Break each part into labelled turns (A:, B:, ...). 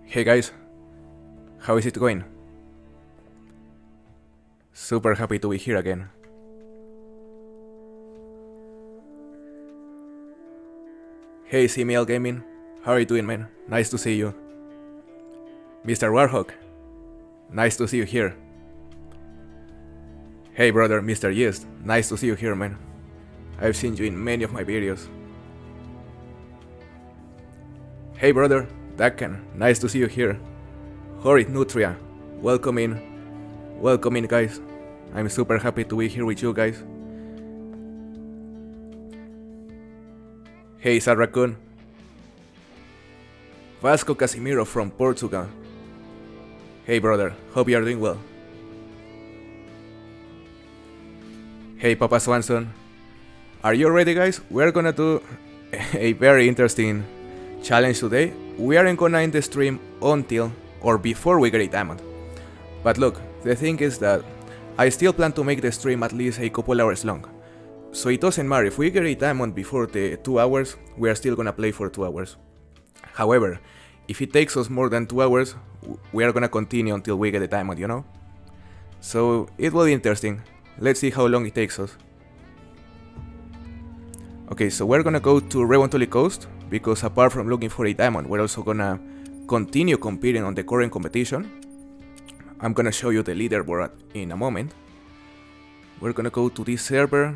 A: Hey guys, how is it going? Super happy to be here again. Hey CML Gaming, how are you doing, man? Nice to see you. Mr. Warhawk, nice to see you here. Hey brother, Mr. Yeast, nice to see you here, man. I've seen you in many of my videos. Hey brother, Dakan, nice to see you here. Horrid Nutria, welcome in. Welcome in, guys. I'm super happy to be here with you guys. Hey Sad Raccoon. Vasco Casimiro from Portugal. Hey brother, hope you are doing well. Hey Papa Swanson. Are you ready, guys? We're gonna do a very interesting challenge today. We aren't gonna end the stream until or before we get a diamond. But look, the thing is that I still plan to make the stream at least a couple hours long. So it doesn't matter if we get a diamond before the 2 hours, we are still gonna play for 2 hours. However, if it takes us more than 2 hours, we are gonna continue until we get a diamond, you know? So it will be interesting. Let's see how long it takes us. Okay, so we're gonna go to Revontuli Coast, because apart from looking for a diamond, we're also gonna continue competing on the current competition. I'm gonna show you the leaderboard in a moment. We're gonna go to this server.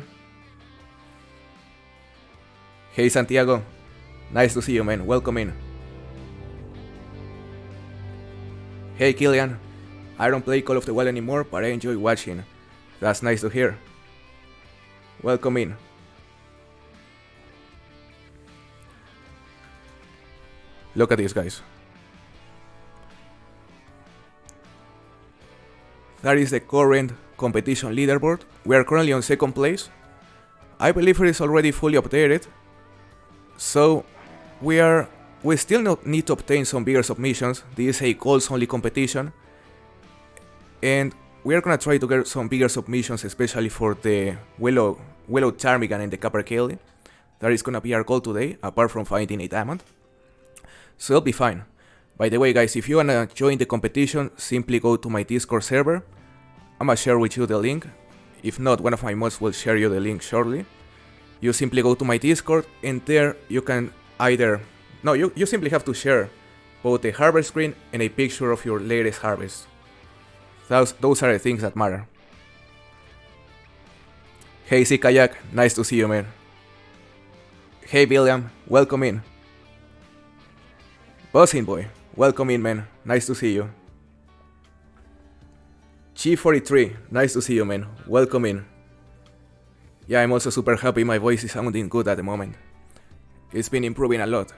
A: Hey Santiago, nice to see you, man, welcome in. Hey Killian, I don't play Call of the Wild anymore, but I enjoy watching. That's nice to hear. Welcome in. Look at this, guys. That is the current competition leaderboard. We are currently on second place. I believe it is already fully updated. So we still need to obtain some bigger submissions. This is a goals only competition. And we are gonna try to get some bigger submissions, especially for the Willow Ptarmigan and the Copper Kelly. That is gonna be our goal today, apart from finding a diamond. So it'll be fine. By the way, guys, if you wanna join the competition, simply go to my Discord server. I'm gonna share with you the link. If not, one of my mods will share you the link shortly. You simply go to my Discord, and there you can either... No, you simply have to share both the harvest screen and a picture of your latest harvest. Those are the things that matter. Hey C Kayak, nice to see you, man. Hey William, welcome in. Buzzing Boy, welcome in, man. Nice to see you. G43, nice to see you, man. Welcome in. Yeah, I'm also super happy my voice is sounding good at the moment. It's been improving a lot.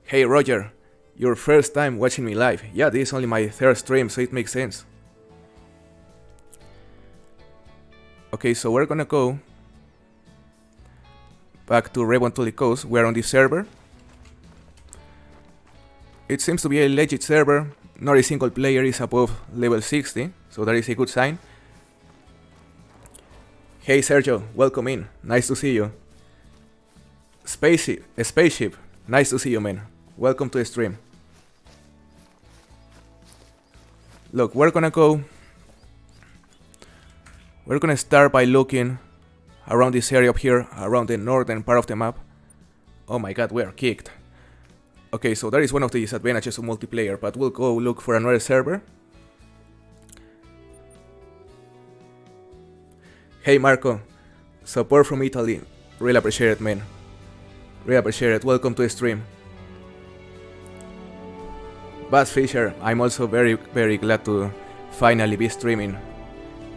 A: Hey Roger, your first time watching me live. Yeah, this is only my third stream, so it makes sense. Okay, so we're gonna go back to Revontuli Coast. We're on this server. It seems to be a legit server. Not a single player is above level 60, so that is a good sign. Hey Sergio, welcome in. Nice to see you. Spaceship, nice to see you, man. Welcome to the stream. Look, we're gonna start by looking around this area up here, around the northern part of the map. Oh my god, we are kicked. Okay, so that is one of the disadvantages of multiplayer, but we'll go look for another server. Hey Marco, support from Italy. Really appreciate it, man. Really appreciate it. Welcome to the stream. Bass Fisher, I'm also very glad to finally be streaming.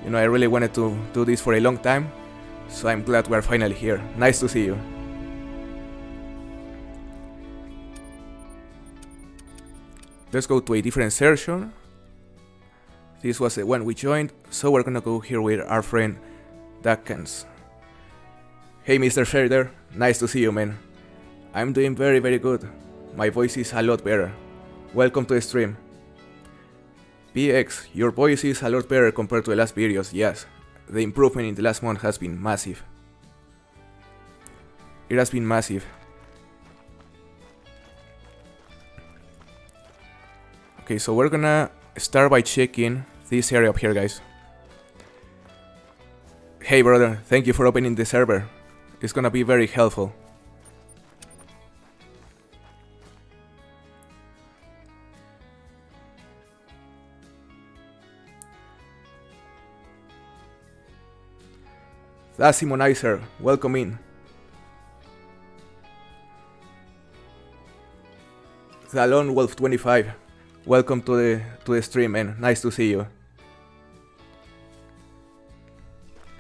A: You know, I really wanted to do this for a long time, so I'm glad we're finally here. Nice to see you. Let's go to a different session. This was the one we joined, so we're gonna go here with our friend Dakans. Hey Mr. Sheridan, nice to see you, man. I'm doing very good. My voice is a lot better. Welcome to the stream. PX, your voice is a lot better compared to the last videos. Yes, the improvement in the last month has been massive. It has been massive. Okay, so we're gonna start by checking this area up here, guys. Hey brother, thank you for opening the server. It's gonna be very helpful. That's Simonizer, welcome in. The Lone Wolf 25, welcome to the stream, man. Nice to see you.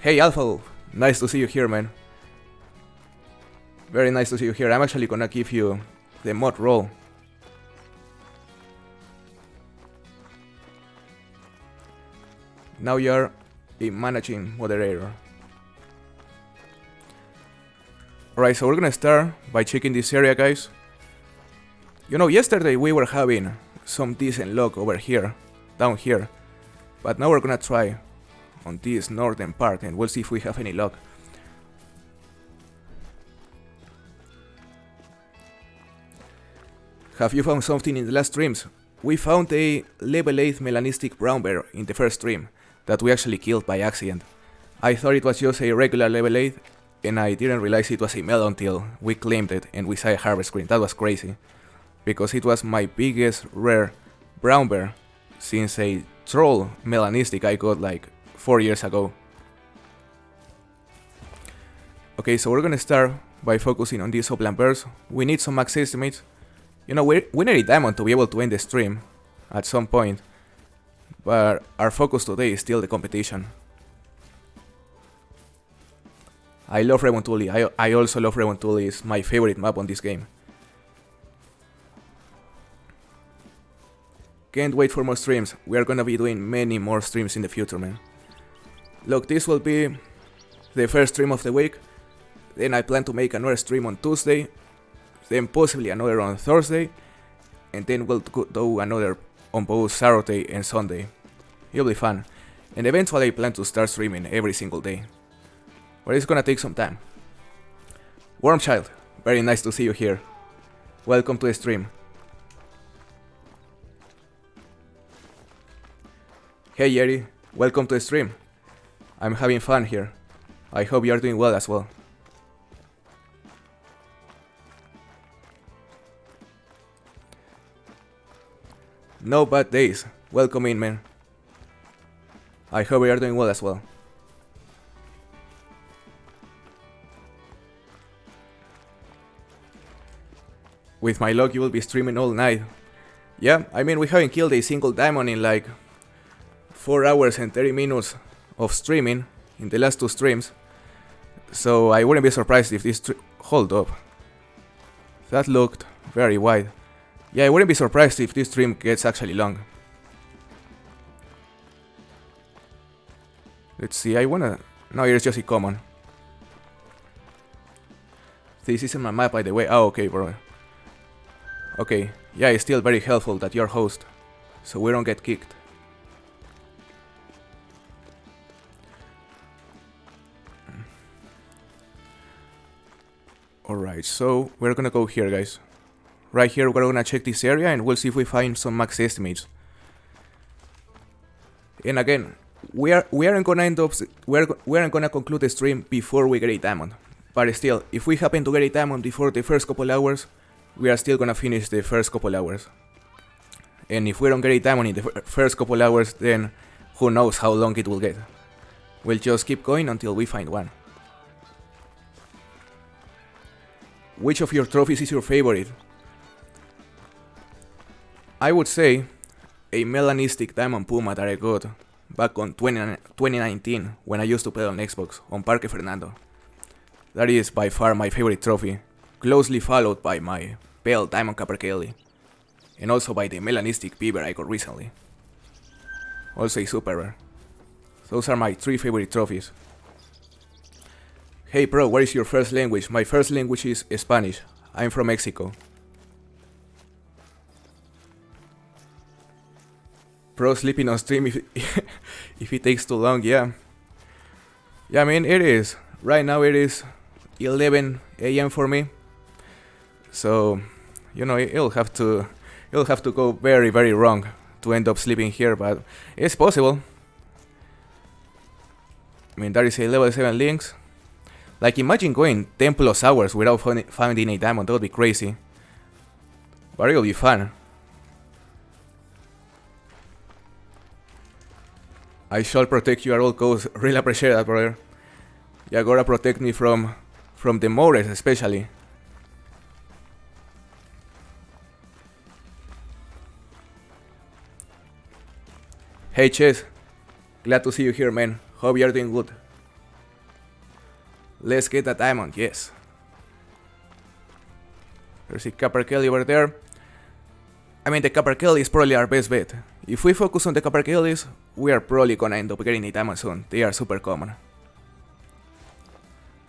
A: Hey Alpha Wolf, nice to see you here, man. Very nice to see you here. I'm actually gonna give you the mod role. Now you're a managing moderator. Alright, so we're gonna start by checking this area, guys. You know, yesterday we were having some decent luck over here, down here. But now we're gonna try on this northern part and we'll see if we have any luck. Have you found something in the last streams? We found a level 8 melanistic brown bear in the first stream that we actually killed by accident. I thought it was just a regular level 8 and I didn't realize it was a male until we claimed it and we saw a harvest screen. That was crazy, because it was my biggest rare brown bear since a troll melanistic I got like 4 years ago. Okay, so we're gonna start by focusing on these upland bears. We need some max estimates. You know, we need a diamond to be able to end the stream at some point, but our focus today is still the competition. I love Revontuli. I also love Revontuli. It's my favorite map on this game. Can't wait for more streams. We are gonna be doing many more streams in the future, man. Look, this will be the first stream of the week. Then I plan to make another stream on Tuesday. Then possibly another on Thursday. And then we'll do another on both Saturday and Sunday. It'll be fun. And eventually I plan to start streaming every single day. But it's gonna take some time. Wormchild, very nice to see you here. Welcome to the stream. Hey Yeri, welcome to the stream. I'm having fun here. I hope you are doing well as well. No bad days. Welcome in, man. I hope you are doing well as well. With my luck, you will be streaming all night. Yeah, I mean, we haven't killed a single diamond in like 4 hours and 30 minutes of streaming in the last 2 streams. So I wouldn't be surprised if this hold up. That looked very wide. Yeah, I wouldn't be surprised if this stream gets actually long. Let's see, I wanna... No, it's just a common. This isn't my map, by the way. Oh, okay, bro. Okay, yeah, it's still very helpful that you're host, so we don't get kicked. Alright, so we're gonna go here, guys. Right here, we're gonna check this area and we'll see if we find some max estimates. And again, we aren't gonna conclude the stream before we get a diamond. But still, if we happen to get a diamond before the first couple hours, we are still gonna finish the first couple hours. And if we don't get a diamond in the first couple hours, then who knows how long it will get. We'll just keep going until we find one. Which of your trophies is your favorite? I would say a melanistic diamond puma that I got back on 2019 when I used to play on Xbox on Parque Fernando. That is by far my favorite trophy, closely followed by my pale diamond capercaillie, and also by the melanistic beaver I got recently. Also a super rare. Those are my 3 favorite trophies. Hey bro, what is your first language? My first language is Spanish. I'm from Mexico. Pro sleeping on stream if it takes too long, yeah. Yeah, I mean, it is. Right now it is 11 AM for me. So, you know, it'll have to go very, very wrong to end up sleeping here, but it's possible. I mean, there is a level 7 Lynx. Like, imagine going 10 plus hours without finding a diamond, that would be crazy. But it will be fun. I shall protect you at all costs. Really appreciate that, brother. You gotta protect me from the Mores, especially. Hey Chess, glad to see you here, man. Hope you're doing good. Let's get that diamond, yes. There's a Copper Kelly over there. I mean, the Copper Kelly is probably our best bet. If we focus on the Copper Kellys, we are probably gonna end up getting a diamond soon. They are super common.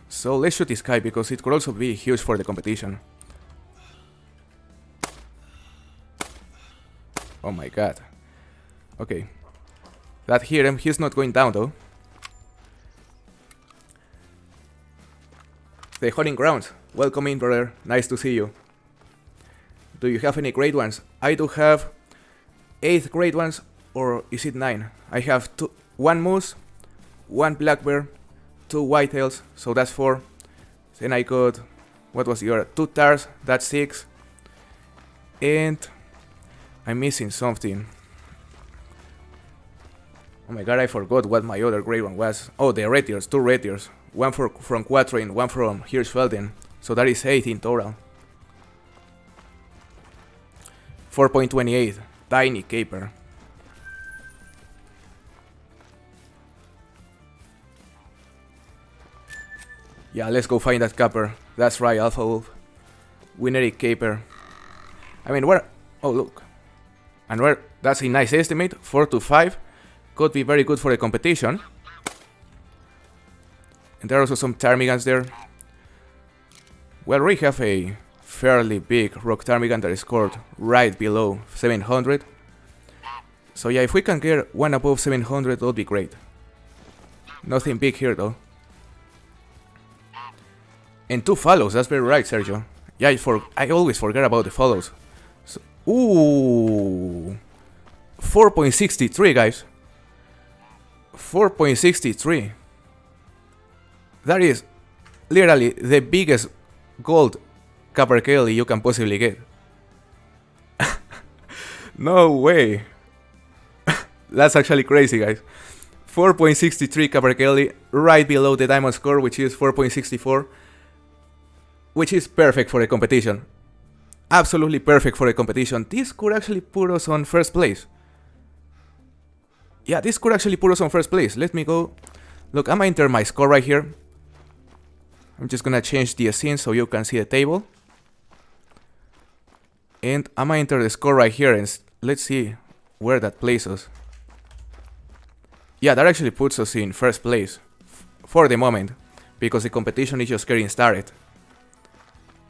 A: So let's shoot this guy because it could also be huge for the competition. Oh my god. Okay. That hit him, he's not going down though. The hunting grounds. Welcome in, brother. Nice to see you. Do you have any great ones? I do have 8 great ones, or is it 9? I have 1 moose, 1 black bear, 2 whitetails, so that's 4. Then I got, what was the other? 2 tars, that's 6. And I'm missing something. Oh my god, I forgot what my other great one was. Oh, the red ears, 2 red ears. 1 from Quatrain, 1 from Hirschfelden. So that is 8 in total. 4.28, tiny caper. Yeah, let's go find that copper. That's right, Alpha Wolf. We need a caper. I mean, where? Oh, look. And where? That's a nice estimate. 4 to 5. Could be very good for the competition. And there are also some ptarmigans there. Well, we have a fairly big rock ptarmigan that is scored right below 700. So yeah, if we can get one above 700, that would be great. Nothing big here though. And 2 follows, that's very right, Sergio. Yeah, I always forget about the follows. So, ooh, 4.63, guys. 4.63. That is literally the biggest gold Copper Kelly you can possibly get. No way. That's actually crazy, guys. 4.63 Copper Kelly, right below the diamond score, which is 4.64. Which is perfect for the competition. Absolutely perfect for the competition. This could actually put us on first place. Yeah, this could actually put us on first place. Let me go. Look, I'm gonna enter my score right here. I'm just gonna change the scene so you can see the table. And I'm gonna enter the score right here and let's see where that places us. Yeah, that actually puts us in first place for the moment, because the competition is just getting started.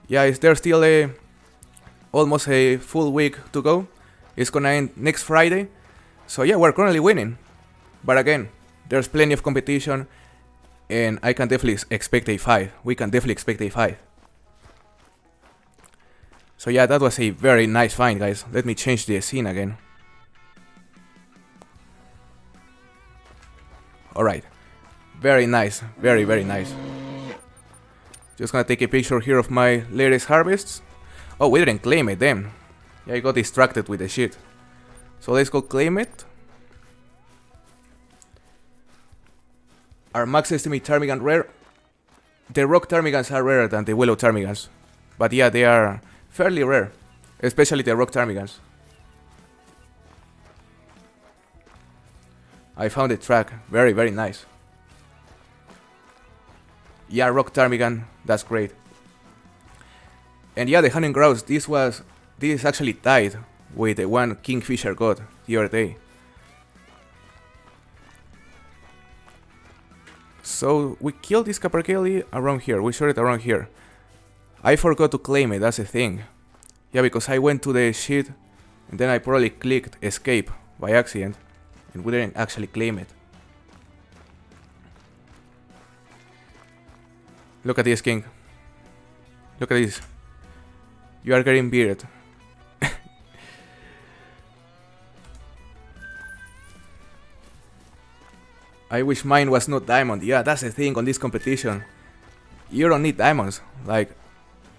A: Yeah, there's still almost a full week to go. It's gonna end next Friday. So yeah, we're currently winning. But again, there's plenty of competition. And I can definitely expect a 5. We can definitely expect a 5. So yeah, that was a very nice find, guys. Let me change the scene again. Alright. Very nice. Very, very nice. Just gonna take a picture here of my latest harvests. Oh, we didn't claim it, damn. Yeah, I got distracted with the shit. So let's go claim it. Our max estimate ptarmigan rare. The rock ptarmigans are rarer than the willow ptarmigans. But yeah, they are fairly rare. Especially the rock ptarmigans. I found a track. Very, very nice. Yeah, rock ptarmigan. That's great. And yeah, the hunting grouse. This is actually tied with the one Kingfisher got the other day. So we killed this Copper Kelly around here. We shot it around here. I forgot to claim it, that's the thing. Yeah, because I went to the shit and then I probably clicked escape by accident and we didn't actually claim it. Look at this, King. Look at this. You are getting bearded. I wish mine was not diamond. Yeah, that's the thing on this competition. You don't need diamonds. Like,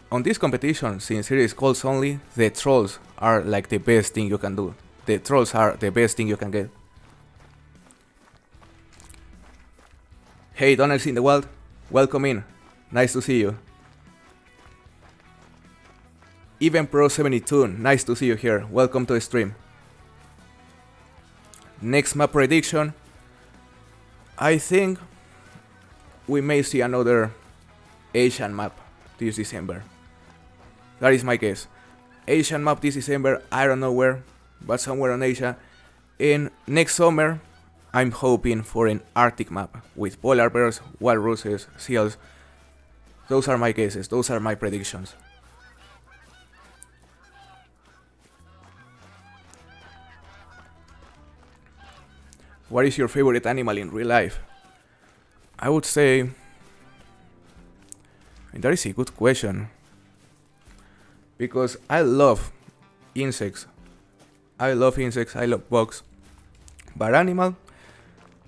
A: on this competition, since it is calls only, the trolls are like the best thing you can do. The trolls are the best thing you can get. Hey, Donald's in the wild. Welcome in. Nice to see you. Even Pro 72, nice to see you here. Welcome to the stream. Next map prediction. I think we may see another Asian map this December. That is my guess. Asian map this December, I don't know where, but somewhere in Asia. And next summer, I'm hoping for an Arctic map with polar bears, walruses, seals. Those are my guesses, those are my predictions. What is your favorite animal in real life? I would say... that is a good question. Because I love insects. I love bugs. But animal?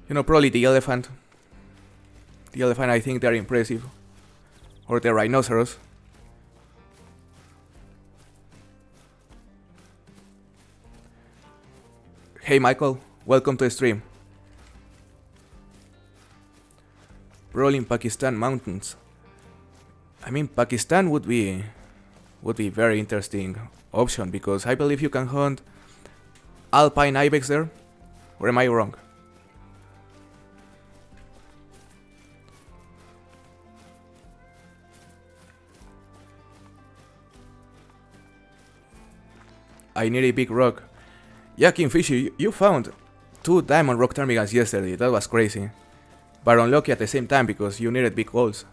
A: You know, probably the elephant. The elephant, I think they're impressive. Or the rhinoceros. Hey Michael, welcome to the stream. Rolling Pakistan mountains. I mean, Pakistan would be very interesting option because I believe you can hunt alpine ibex there. Or am I wrong? I need a big rock. Yeah, Kingfisher, you found 2 diamond rock ptarmigans yesterday. That was crazy. But unlucky at the same time because you needed big holes.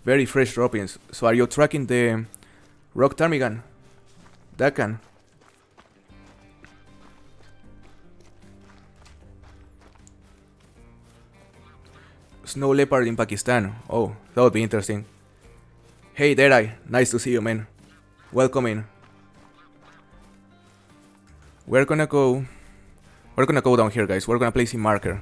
A: Very fresh droppings. So are you tracking the rock ptarmigan? Dakan. Snow leopard in Pakistan. Oh, that would be interesting. Hey Derai, nice to see you, man. Welcome in. We're gonna go down here, guys. We're gonna place a marker.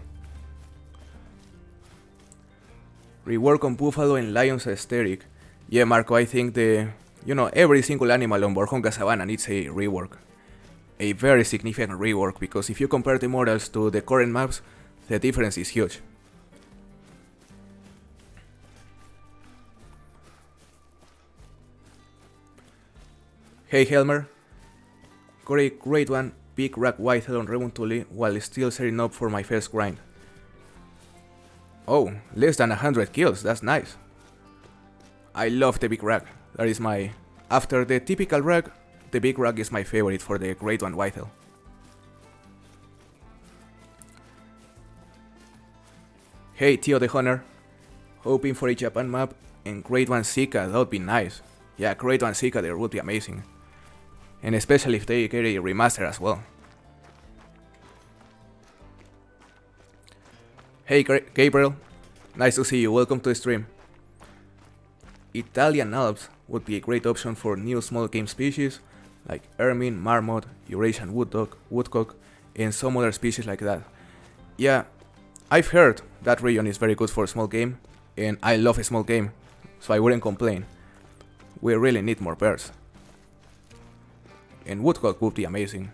A: Rework on buffalo and lions aesthetic. Yeah, Marco, I think every single animal on Borjonga Savannah needs a rework. A very significant rework, because if you compare the models to the current maps, the difference is huge. Hey Helmer, got a great one, big rack whitetail on Revontuli while still setting up for my first grind. Oh, less than 100 kills, that's nice. I love the big rack, that is after the typical rack, the big rack is my favorite for the great one whitetail. Hey Tio theHunter, hoping for a Japan map and great one Zika, that would be nice. Yeah, great one Zika there would be amazing. And especially if they get a remaster as well. Hey Gabriel, nice to see you, welcome to the stream. Italian Alps would be a great option for new small game species like ermine, marmot, Eurasian woodcock, and some other species like that. Yeah, I've heard that region is very good for small game, and I love a small game, so I wouldn't complain. We really need more birds. And woodcock would be amazing.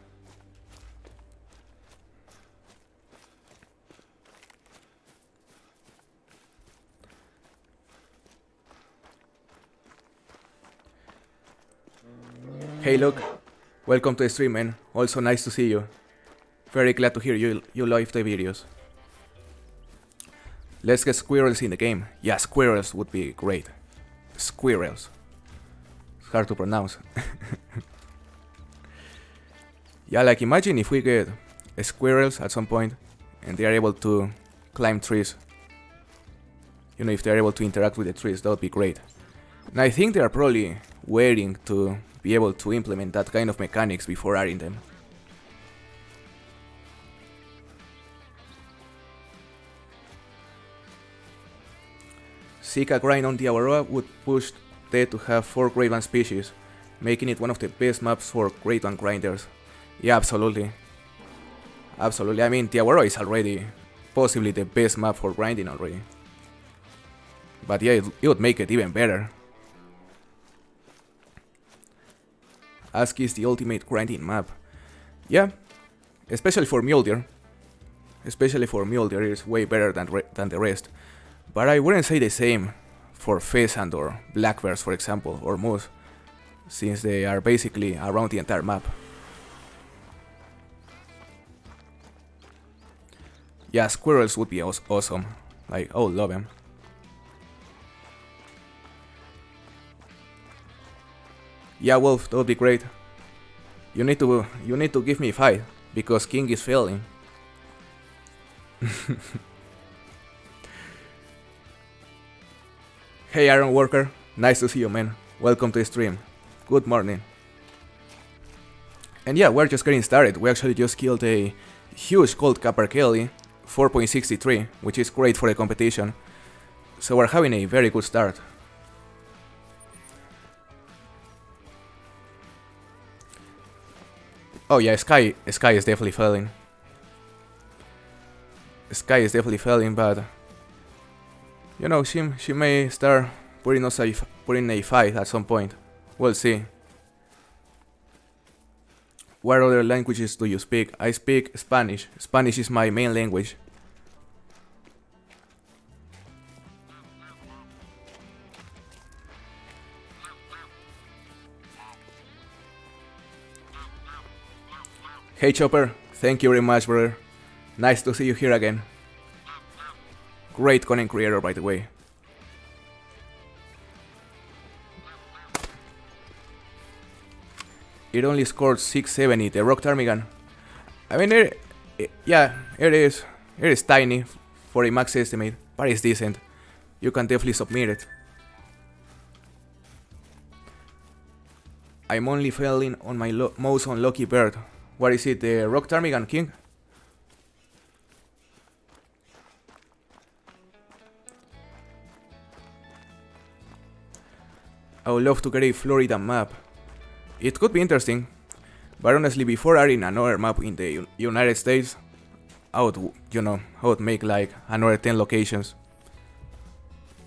A: Hey look, welcome to the stream, man. Also nice to see you. Very glad to hear you like the videos. Let's get squirrels in the game. Yeah, squirrels would be great. Squirrels. It's hard to pronounce. Yeah, like imagine if we get squirrels at some point and they are able to climb trees. You know, if they are able to interact with the trees, that would be great. And I think they are probably waiting to be able to implement that kind of mechanics before adding them. Zika grind on the Aurora would push Ted to have 4 Great One species, making it one of the best maps for Great One grinders. Yeah, absolutely. Absolutely. I mean, Tiaguaro is already possibly the best map for grinding already. But yeah, it would make it even better. Ask is the ultimate grinding map. Yeah, especially for Mule Deer. Especially for Mule Deer, it's way better than the rest. But I wouldn't say the same for Pheasant or Black Bears, for example, or Moose, since they are basically around the entire map. Yeah, squirrels would be awesome. Like, oh, love them. Yeah, Wolf, that would be great. You need to give me 5 because King is failing. Hey Iron Worker, nice to see you, man. Welcome to the stream. Good morning. And yeah, we're just getting started. We actually just killed a huge gold capercaillie, 4.63, which is great for the competition. So we're having a very good start. Oh yeah, Sky is definitely failing. Sky is definitely failing, but you know, she may start putting a fight at some point. We'll see. What other languages do you speak? I speak Spanish. Spanish is my main language. Hey Chopper, thank you very much, brother. Nice to see you here again. Great content creator, by the way. It only scored 670, the Rock Ptarmigan. I mean, it is tiny for a max estimate, but it's decent. You can definitely submit it. I'm only failing on my most unlucky bird. What is it, the Rock Ptarmigan King? I would love to get a Florida map. It could be interesting, but honestly, before adding another map in the United States, I would make like another 10 locations.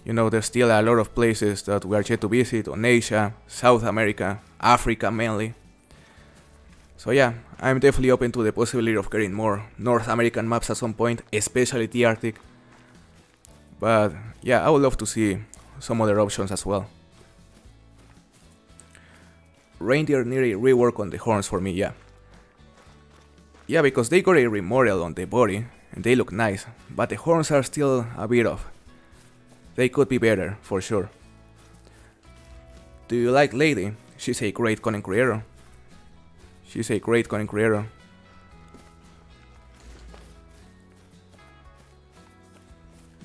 A: You know, there's still a lot of places that we are yet to visit on Asia, South America, Africa mainly. So yeah, I'm definitely open to the possibility of getting more North American maps at some point, especially the Arctic. But yeah, I would love to see some other options as well. Reindeer need a rework on the horns for me, yeah. Yeah, because they got a remodel on the body, and they look nice, but the horns are still a bit off. They could be better, for sure. Do you like Lady? She's a great content creator. She's a great content creator.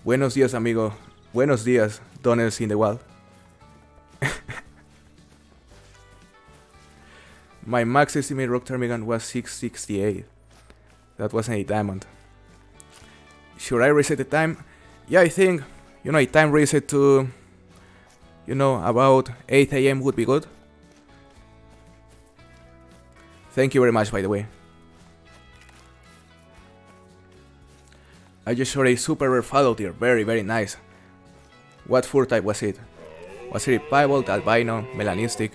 A: Buenos días, amigo. Buenos días, Donels in the wild. My max estimate Rock Ptarmigan was 668. That wasn't a diamond. Should I reset the time? Yeah, I think, a time reset to, about 8 AM would be good. Thank you very much, by the way. I just shot a super rare fallow deer. Very, very nice. What fur type was it? Was it a piebald, albino, melanistic?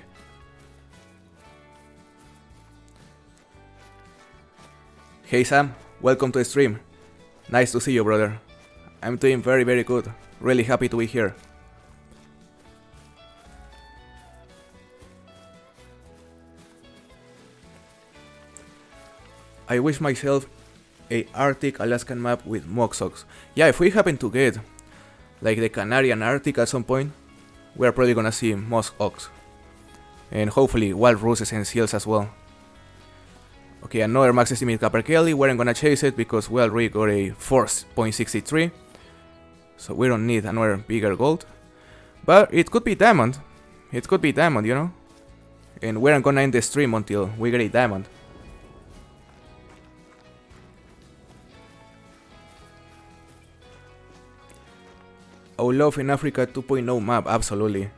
A: Hey Sam, welcome to the stream. Nice to see you, brother. I'm doing very, very good. Really happy to be here. I wish myself a Arctic Alaskan map with musk ox. Yeah, if we happen to get like the Canarian Arctic at some point, we're probably gonna see musk ox. And hopefully wild rooses and seals as well. Okay, another max estimate capercaillie. We're not gonna chase it because we already got a 4.63. So we don't need another bigger gold. But it could be diamond. It could be diamond, And we're not gonna end the stream until we get a diamond. I would love an Africa 2.0 map, absolutely.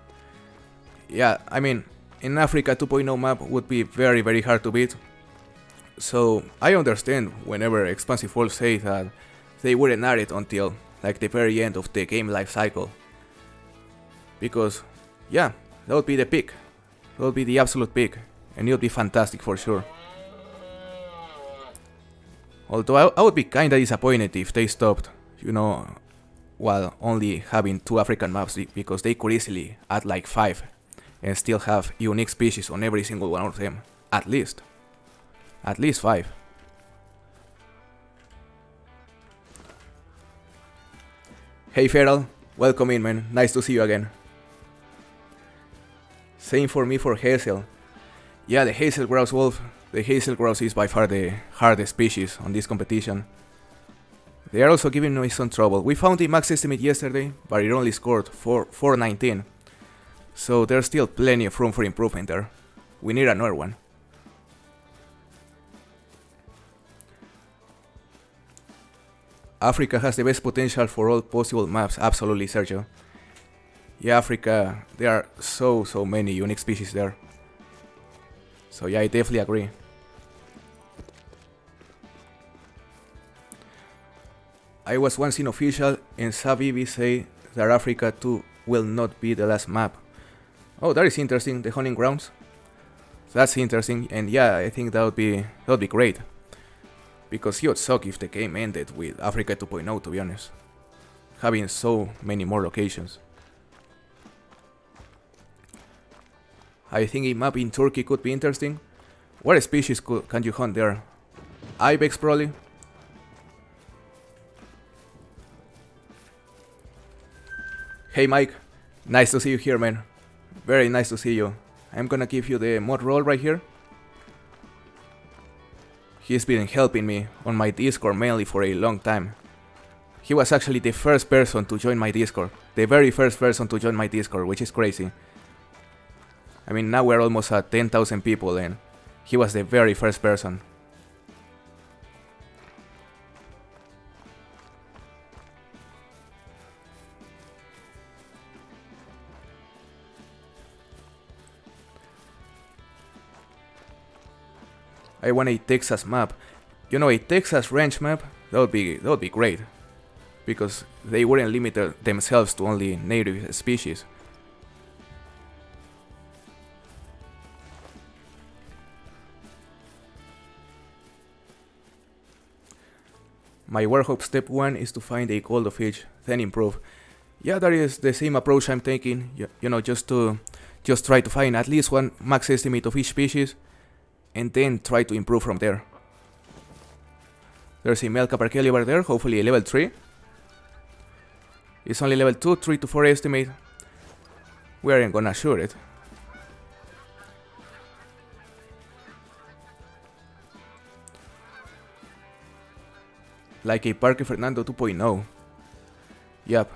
A: Yeah, I mean, an Africa 2.0 map would be very, very hard to beat. So I understand whenever Expansive Worlds say that they wouldn't add it until like the very end of the game life cycle. Because yeah, that would be the peak. That would be the absolute peak. And it would be fantastic for sure. Although I would be kinda disappointed if they stopped, while only having 2 African maps, because they could easily add like 5 and still have unique species on every single one of them. At least 5. Hey Feral, welcome in, man. Nice to see you again. Same for me for Hazel. Yeah, the Hazel Grouse Wolf. The Hazel Grouse is by far the hardest species on this competition. They are also giving me some trouble. We found the max estimate yesterday, but it only scored 419. So there's still plenty of room for improvement there. We need another one. Africa has the best potential for all possible maps, absolutely, Sergio. Yeah, Africa, there are so many unique species there. So yeah, I definitely agree. I was once unofficial and Sabibi say that Africa 2 will not be the last map. Oh, that is interesting, the hunting grounds. That's interesting, and yeah, I think that would be great. Because it would suck if the game ended with Africa 2.0, to be honest. Having so many more locations. I think a map in Turkey could be interesting. What species can you hunt there? Ibex probably. Hey Mike, nice to see you here, man. Very nice to see you. I'm gonna give you the mod role right here. He's been helping me on my Discord mainly for a long time. He was actually the first person to join my Discord. The very first person to join my Discord, which is crazy. I mean, now we're almost at 10,000 people and he was the very first person. I want a Texas map. A Texas range map, that would be great. Because they wouldn't limit themselves to only native species. My workshop step 1 is to find a gold of each, then improve. Yeah, that is the same approach I'm taking, just try to find at least one max estimate of each species, and then try to improve from there. There's a male Capercaillie over there, hopefully a level 3. It's only level 2, 3 to 4 estimate. We aren't gonna shoot it. Like a Parque Fernando 2.0. Yup.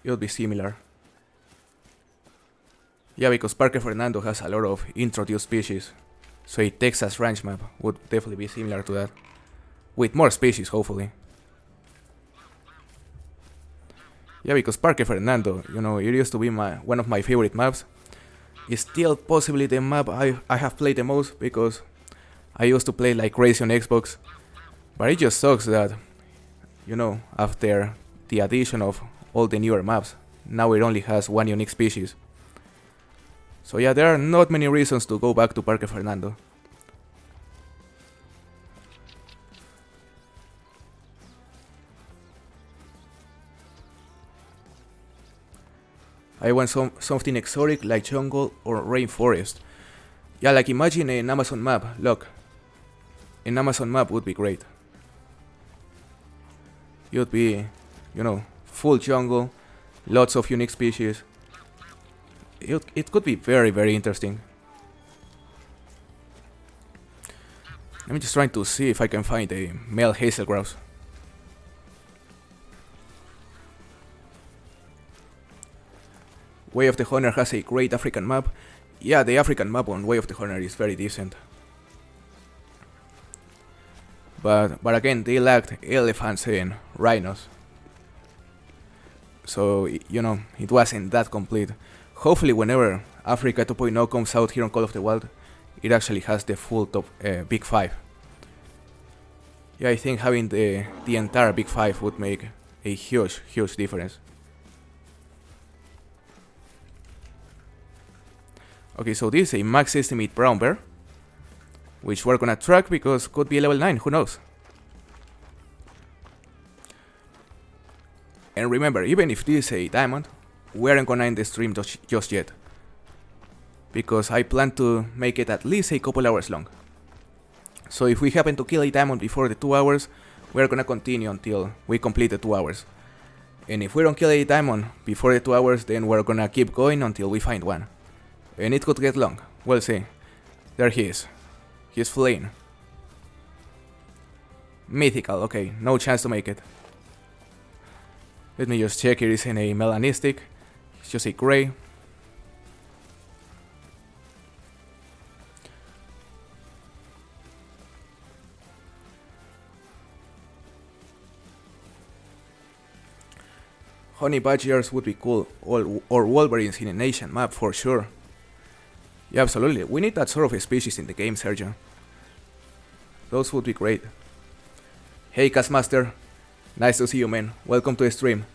A: It would be similar. Yeah, because Parque Fernando has a lot of introduced species. So a Texas ranch map would definitely be similar to that. With more species, hopefully. Yeah, because Parque Fernando, it used to be one of my favorite maps. It's still possibly the map I have played the most, because I used to play like crazy on Xbox. But it just sucks that, after the addition of all the newer maps, now it only has one unique species. So yeah, there are not many reasons to go back to Parque Fernando. I want something exotic like jungle or rainforest. Yeah, like imagine an Amazon map. Look, an Amazon map would be great. It would be, full jungle, lots of unique species. It could be very, very interesting. I'm just trying to see if I can find a male hazel grouse. Way of the Hunter has a great African map. Yeah, the African map on Way of the Hunter is very decent. But again, they lacked elephants and rhinos. So, it wasn't that complete. Hopefully whenever Africa 2.0 comes out here on Call of the Wild, it actually has the full top big 5. Yeah, I think having the entire big 5 would make a huge difference. Okay, so this is a max estimate brown bear, which we're gonna track because could be level 9, who knows. And remember, even if this is a diamond, we aren't gonna end the stream just yet, because I plan to make it at least a couple hours long. So if we happen to kill a diamond before the 2 hours, we're gonna continue until we complete the 2 hours. And if we don't kill a diamond before the 2 hours, then we're gonna keep going until we find one. And it could get long, we'll see. There he is. He's fleeing. Mythical, okay, no chance to make it. Let me just check, it isn't a melanistic, it's just a gray. Honey badgers would be cool, or wolverines in an Asian map for sure. Yeah, absolutely, we need that sort of a species in the game, Sergio. Those would be great. Hey Castmaster, nice to see you, man. Welcome to the stream.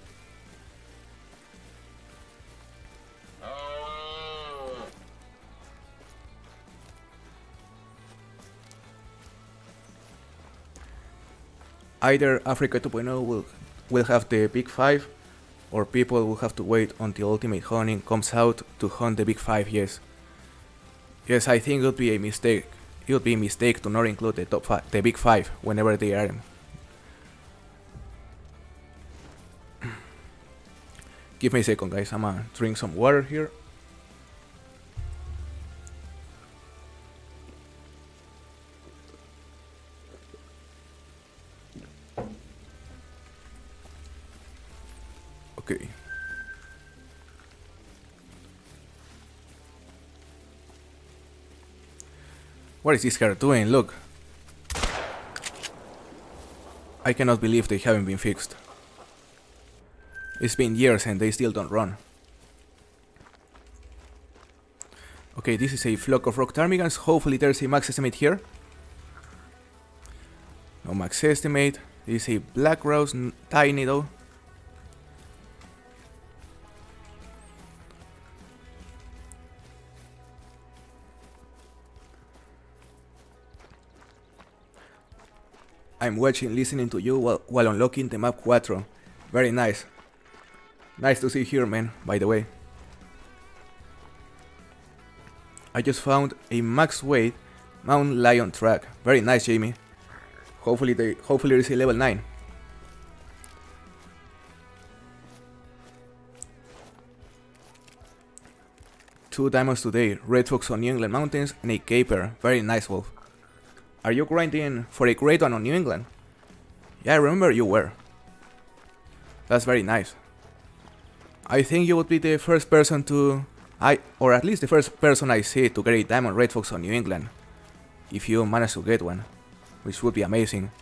A: Either Africa 2.0 will have the big 5, or people will have to wait until Ultimate Hunting comes out to hunt the big 5, yes. Yes, I think it would be a mistake. It would be a mistake to not include the the big 5 whenever they are. Give me a second, guys. I'm gonna drink some water here. Okay. What is this car doing? Look. I cannot believe they haven't been fixed. It's been years and they still don't run. Okay, this is a flock of rock ptarmigans. Hopefully there's a max estimate here. No max estimate. This is a black rose, tiny though. I'm watching, listening to you while unlocking the map 4. Very nice. Nice to see you here, man, by the way. I just found a max weight mountain lion track. Very nice, Jamie. Hopefully it's a level 9. Two diamonds today, red fox on New England mountains and a caper. Very nice, Wolf. Are you grinding for a great one on New England? Yeah, I remember you were. That's very nice. I think you would be the first person or at least the first person I see to get a diamond red fox on New England. If you manage to get one, which would be amazing.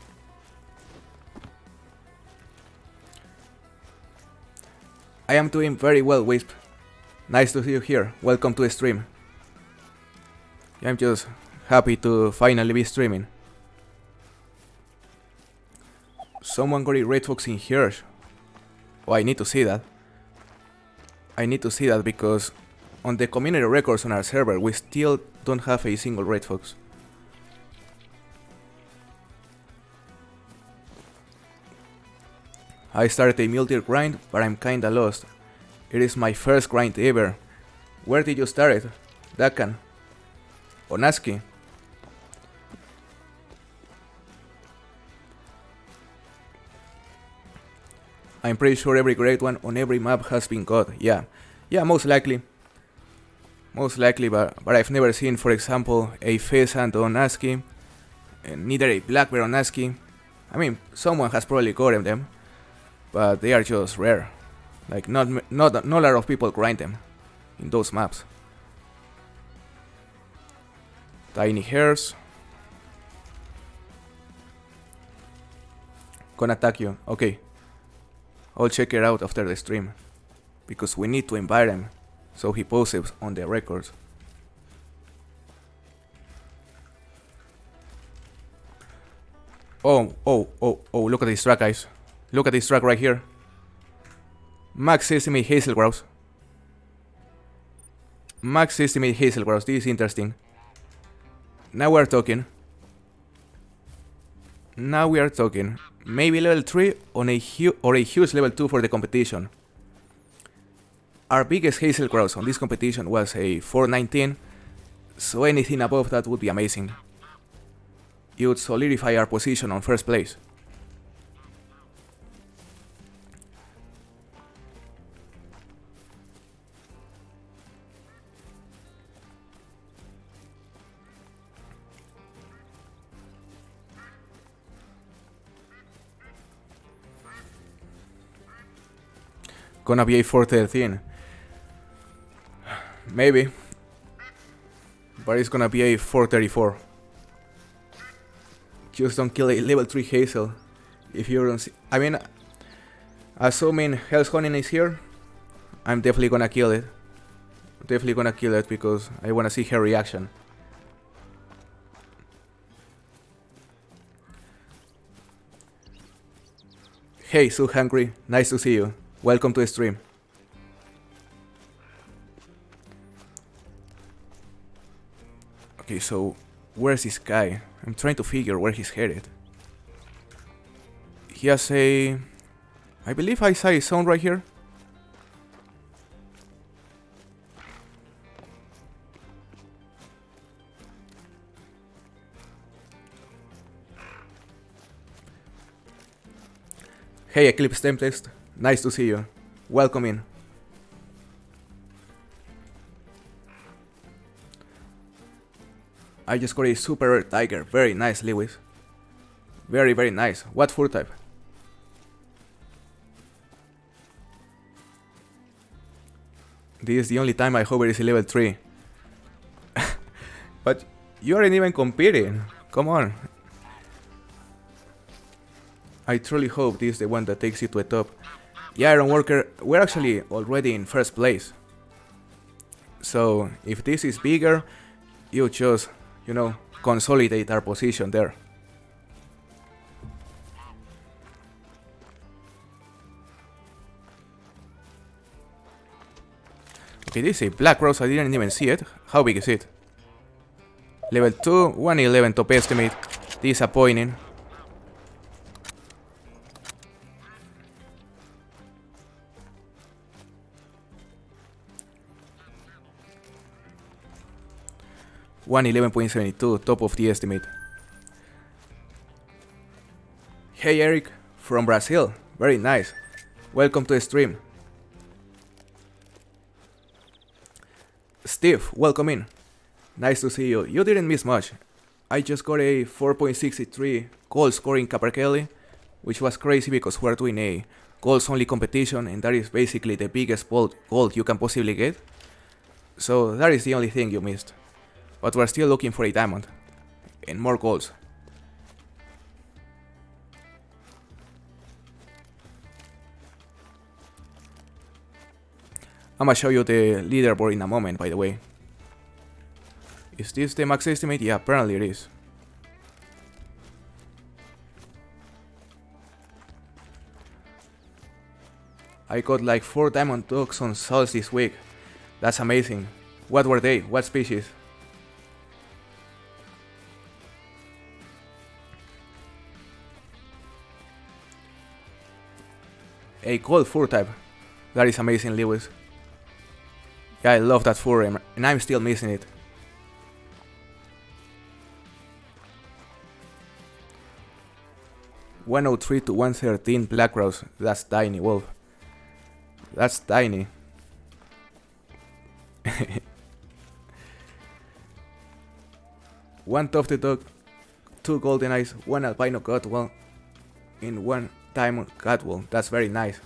A: I am doing very well, Wisp. Nice to see you here. Welcome to the stream. I'm just happy to finally be streaming. Someone got a red fox in here. Oh, I need to see that. I need to see that because on the community records on our server we still don't have a single red fox. I started a mule deer grind, but I'm kinda lost. It is my first grind ever. Where did you start it? Dakan? Onaski? I'm pretty sure every great one on every map has been got. Yeah, most likely. Most likely, but I've never seen, for example, a pheasant on ASCII, and neither a black bear on ASCII. I mean, someone has probably gotten them, but they are just rare. Like, not a lot of people grind them in those maps. Tiny hares. Gonna attack you. Okay. I'll check it out after the stream, because we need to invite him so he posts on the records. Oh, look at this track, guys. Look at this track right here. Max estimate hazel grouse. Max estimate hazel grouse. This is interesting. Now we're talking. Now we are talking. Maybe level 3 on a huge level 2 for the competition. Our biggest hazel grouse on this competition was a 419, so anything above that would be amazing. It would solidify our position on first place. Gonna be a 413. Maybe. But it's gonna be a 434. Just don't kill a level 3 hazel. If you don't see, I mean, assuming Hell's Honing is here, I'm definitely gonna kill it. Definitely gonna kill it because I wanna see her reaction. Hey, So Hungry, nice to see you. Welcome to the stream. Okay, so where's this guy? I'm trying to figure where he's headed. He has a... I believe I saw a zone right here. Hey, Eclipse Tempest. Nice to see you. Welcome in. I just got a super rare tiger. Very nice, Lewis. Very, very nice. What fur type? This is the only time I hover is a level 3. But you aren't even competing. Come on. I truly hope this is the one that takes you to the top. Yeah, Iron Worker, we're actually already in first place. So, if this is bigger, you just, you know, consolidate our position there. Okay, this is a black rose, I didn't even see it. How big is it? Level 2, 111 top estimate. Disappointing. $111.72, top of the estimate. Hey Eric, from Brazil. Very nice. Welcome to the stream. Steve, welcome in. Nice to see you. You didn't miss much. I just got a 4.63 gold score in Capercaillie, which was crazy because we're doing a golds only competition and that is basically the biggest gold you can possibly get. So that is the only thing you missed. But we're still looking for a diamond and more golds. I'm gonna show you the leaderboard in a moment, by the way. Is this the max estimate? Yeah, apparently it is. I got like 4 diamond dogs on souls this week. That's amazing. What were they? What species? A gold fur type. That is amazing, Lewis. Yeah, I love that fur and I'm still missing it. $103 to $113 black rose. That's tiny, wolf. That's tiny. One tufted dog, 2 golden eyes, 1 albino catwall, and 1 diamond catwall. That's very nice.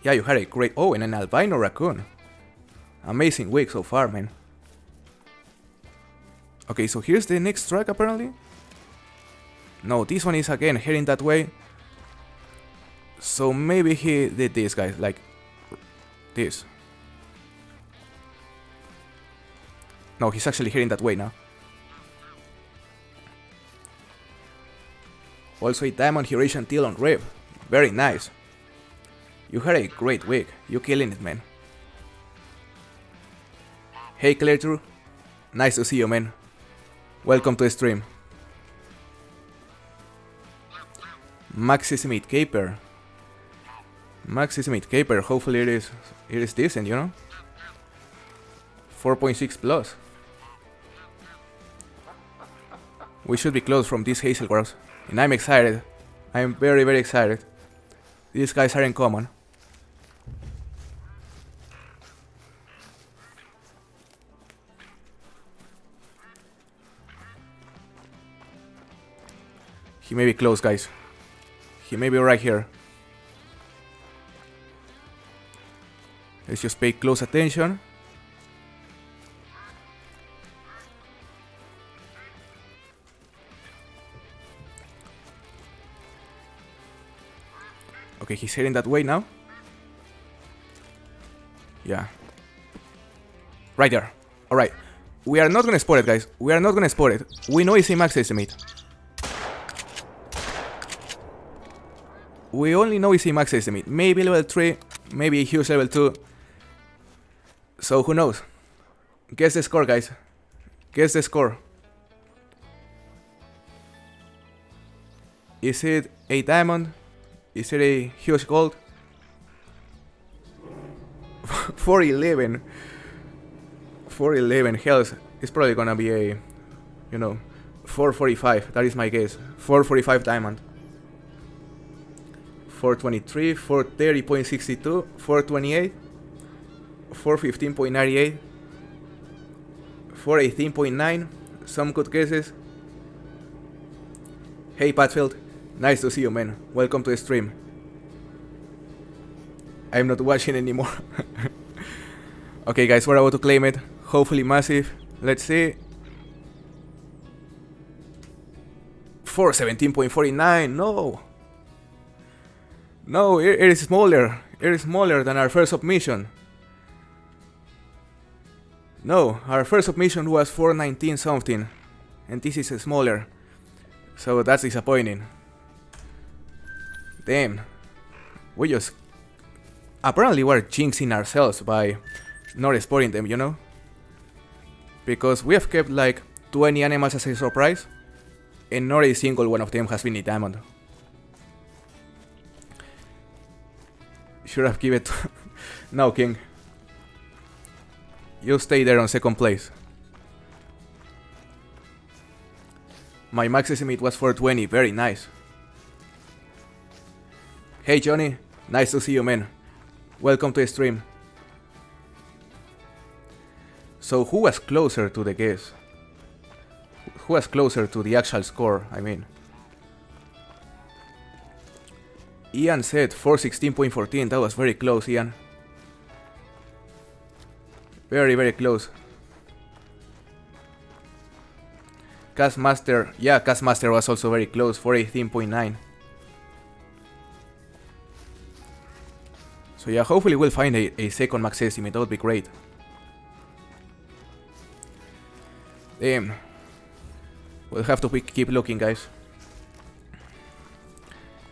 A: Yeah, you had a great... Oh, and an albino raccoon. Amazing week so far, man. Okay, so here's the next track apparently. No, this one is again heading that way. So maybe he did this, guys, like this. No, he's actually heading that way now. Also a diamond Eurasian teal on Rev. Very nice. You had a great week. You killing it, man. Hey Cleartrue. Nice to see you, man. Welcome to the stream. Maxi Smith Caper. Maxi Smith Caper. Hopefully it is decent, you know? 4.6 plus. We should be close from this Hazel Grouse. And I'm excited. I'm very, very excited. These guys are uncommon. He may be close, guys. He may be right here. Let's just pay close attention. Okay, he's heading that way now. Yeah. Right there. Alright. We are not gonna spot it, guys. We are not gonna spot it. We know it's a max estimate. We only know it's a max estimate. Maybe level 3, maybe a huge level 2. So who knows? Guess the score, guys. Guess the score. Is it a diamond? Is it a huge gold? 411. 411 health. It's probably gonna be a, you know, 445. That is my guess. 445 diamond. 423, 430.62, 428, 415.98, 418.9. Some good guesses. Hey Patfield, nice to see you, man. Welcome to the stream. I'm not watching anymore. Okay, guys, we're about to claim it. Hopefully massive. Let's see. 417.49. No. No, it is smaller. It is smaller than our first submission. No, our first submission was 419 something. And this is smaller. So that's disappointing. Damn. We just... Apparently we're jinxing ourselves by not spotting them, you know? Because we have kept like 20 animals as a surprise. And not a single one of them has been a diamond. Should have given it. No, King. You stay there on second place. My max estimate was 420. Very nice. Hey Johnny, nice to see you, man. Welcome to the stream. So who was closer to the guess? Who was closer to the actual score, I mean? Ian said 416.14. That was very close, Ian. Very, very close. Castmaster, yeah, Castmaster was also very close, 418.9. So yeah, hopefully we'll find a second max estimate. That would be great. Damn. We'll have to keep looking, guys.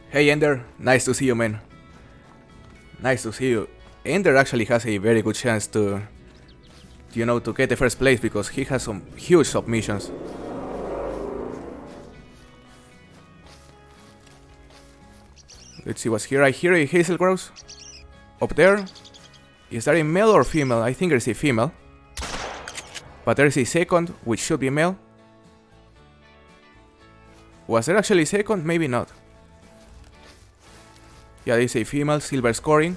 A: Hey Ender, nice to see you, man. Nice to see you. Ender actually has a very good chance to, you know, to get the first place because he has some huge submissions. Let's see what's here. I hear a Hazel Grouse. Up there. Is that a male or female? I think there's a female. But there's a second, which should be male. Was there actually a second? Maybe not. Yeah, there's a female, silver scoring.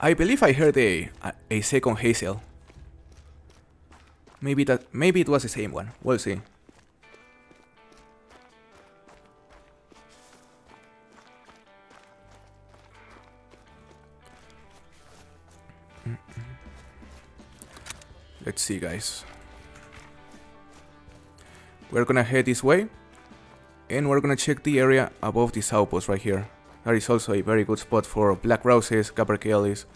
A: I believe I heard a second Hazel. Maybe it was the same one. We'll see. Let's see, guys. We're gonna head this way. And we're gonna check the area above this outpost right here. That is also a very good spot for black grouses, capercaillies,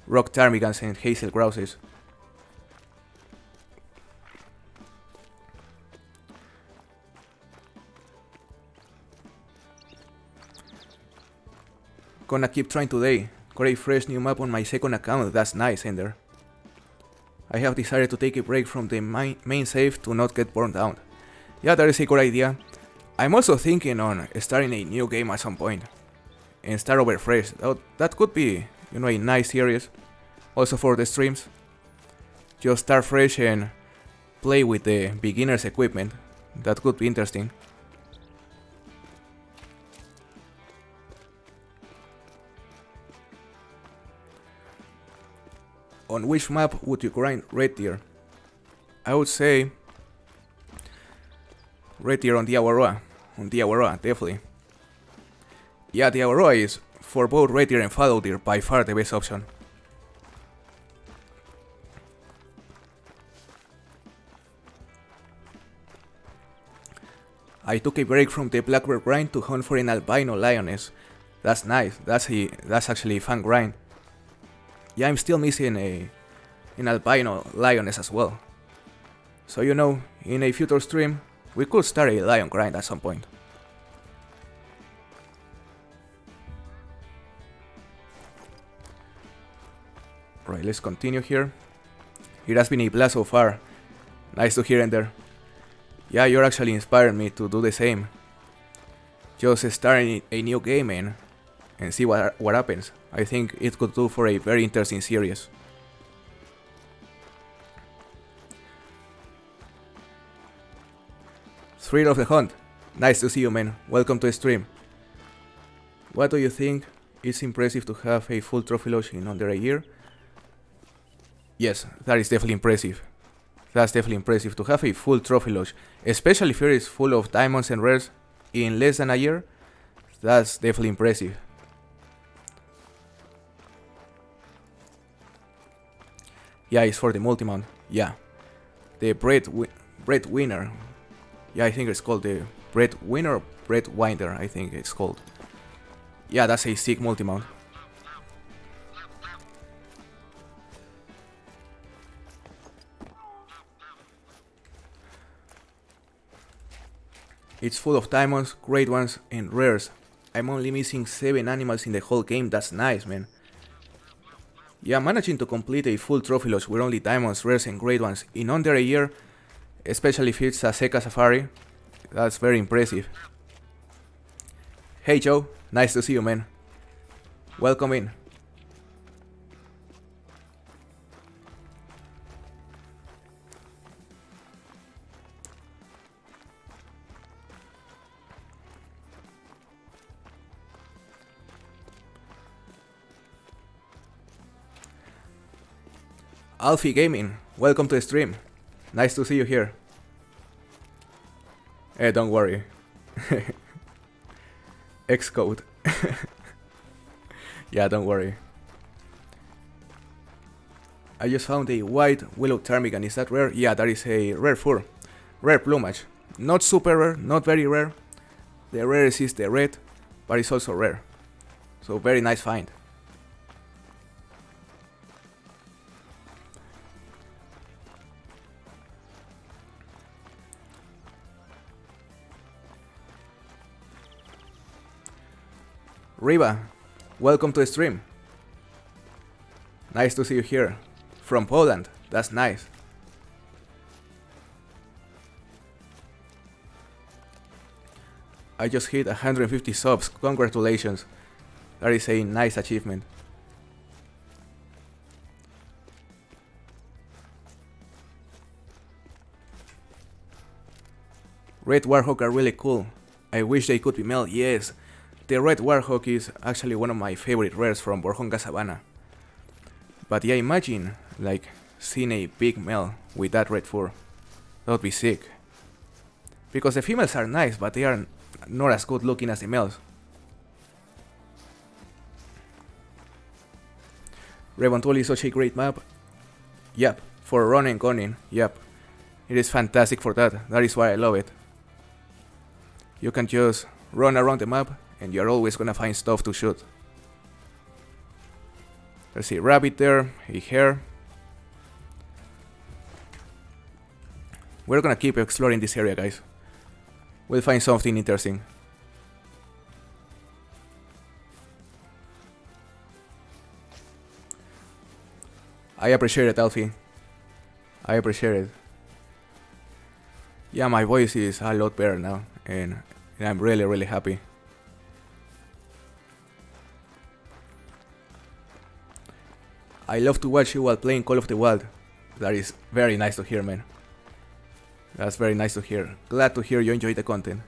A: rock ptarmigans and hazel grouses. Gonna keep trying today. Got a fresh new map on my second account, that's nice, Ender. I have decided to take a break from the main save to not get burned out. Yeah, that is a good idea. I'm also thinking on starting a new game at some point. And start over fresh. That could be, a nice series. Also for the streams. Just start fresh and play with the beginner's equipment. That could be interesting. On which map would you grind red tier? I would say red tier on the Aurora. On the Aurora, definitely. Yeah, the Aurora is, for both red tier and fallow tier, by far the best option. I took a break from the Blackbird grind to hunt for an albino lioness. That's nice, that's actually a fun grind. Yeah, I'm still missing an albino lioness as well. So in a future stream, we could start a lion grind at some point. Right, let's continue here. It has been a blast so far. Nice to hear, Ender. Yeah, you're actually inspiring me to do the same. Just starting a new game and see what happens. I think it could do for a very interesting series. Thrill of the hunt. Nice to see you, man. Welcome to the stream. What do you think? It's impressive to have a full trophy lodge in under a year. Yes, that is definitely impressive. That's definitely impressive to have a full trophy lodge, especially if it is full of diamonds and rares in less than a year. That's definitely impressive. Yeah, it's for the multi-mount. Yeah, the breadwinner. Yeah, I think it's called the breadwinner or breadwinder. I think it's called. Yeah, that's a sick multi-mount. It's full of diamonds, great ones, and rares. I'm only missing 7 animals in the whole game. That's nice, man. Yeah, managing to complete a full trophy lodge with only diamonds, rares, and great ones in under a year, especially if it's a Seca Safari, that's very impressive. Hey Joe, nice to see you, man. Welcome in. Alfie Gaming, welcome to the stream. Nice to see you here. Don't worry. Xcode. Yeah, don't worry. I just found a white willow ptarmigan. Is that rare? Yeah, that is a rare fur. Rare plumage. Not super rare, not very rare. The rarest is the red, but it's also rare. So very nice find. Riva, welcome to the stream. Nice to see you here. From Poland, that's nice. I just hit 150 subs, congratulations. That is a nice achievement. Red Warhawk are really cool. I wish they could be male, yes. The Red Warhawk is actually one of my favorite rares from Borjonga Savannah. But yeah, imagine like seeing a big male with that red fur. That would be sick. Because the females are nice, but they are not as good looking as the males. Revontuli is such a great map. Yep, for run and gunning, yep. It is fantastic for that, that is why I love it. You can just run around the map and you're always gonna find stuff to shoot. There's a rabbit there, a hare. We're gonna keep exploring this area, guys. We'll find something interesting. I appreciate it, Alfie. I appreciate it. Yeah, my voice is a lot better now, and I'm really, really happy. I love to watch you while playing Call of the Wild. That is very nice to hear, man. That's very nice to hear. Glad to hear you enjoy the content.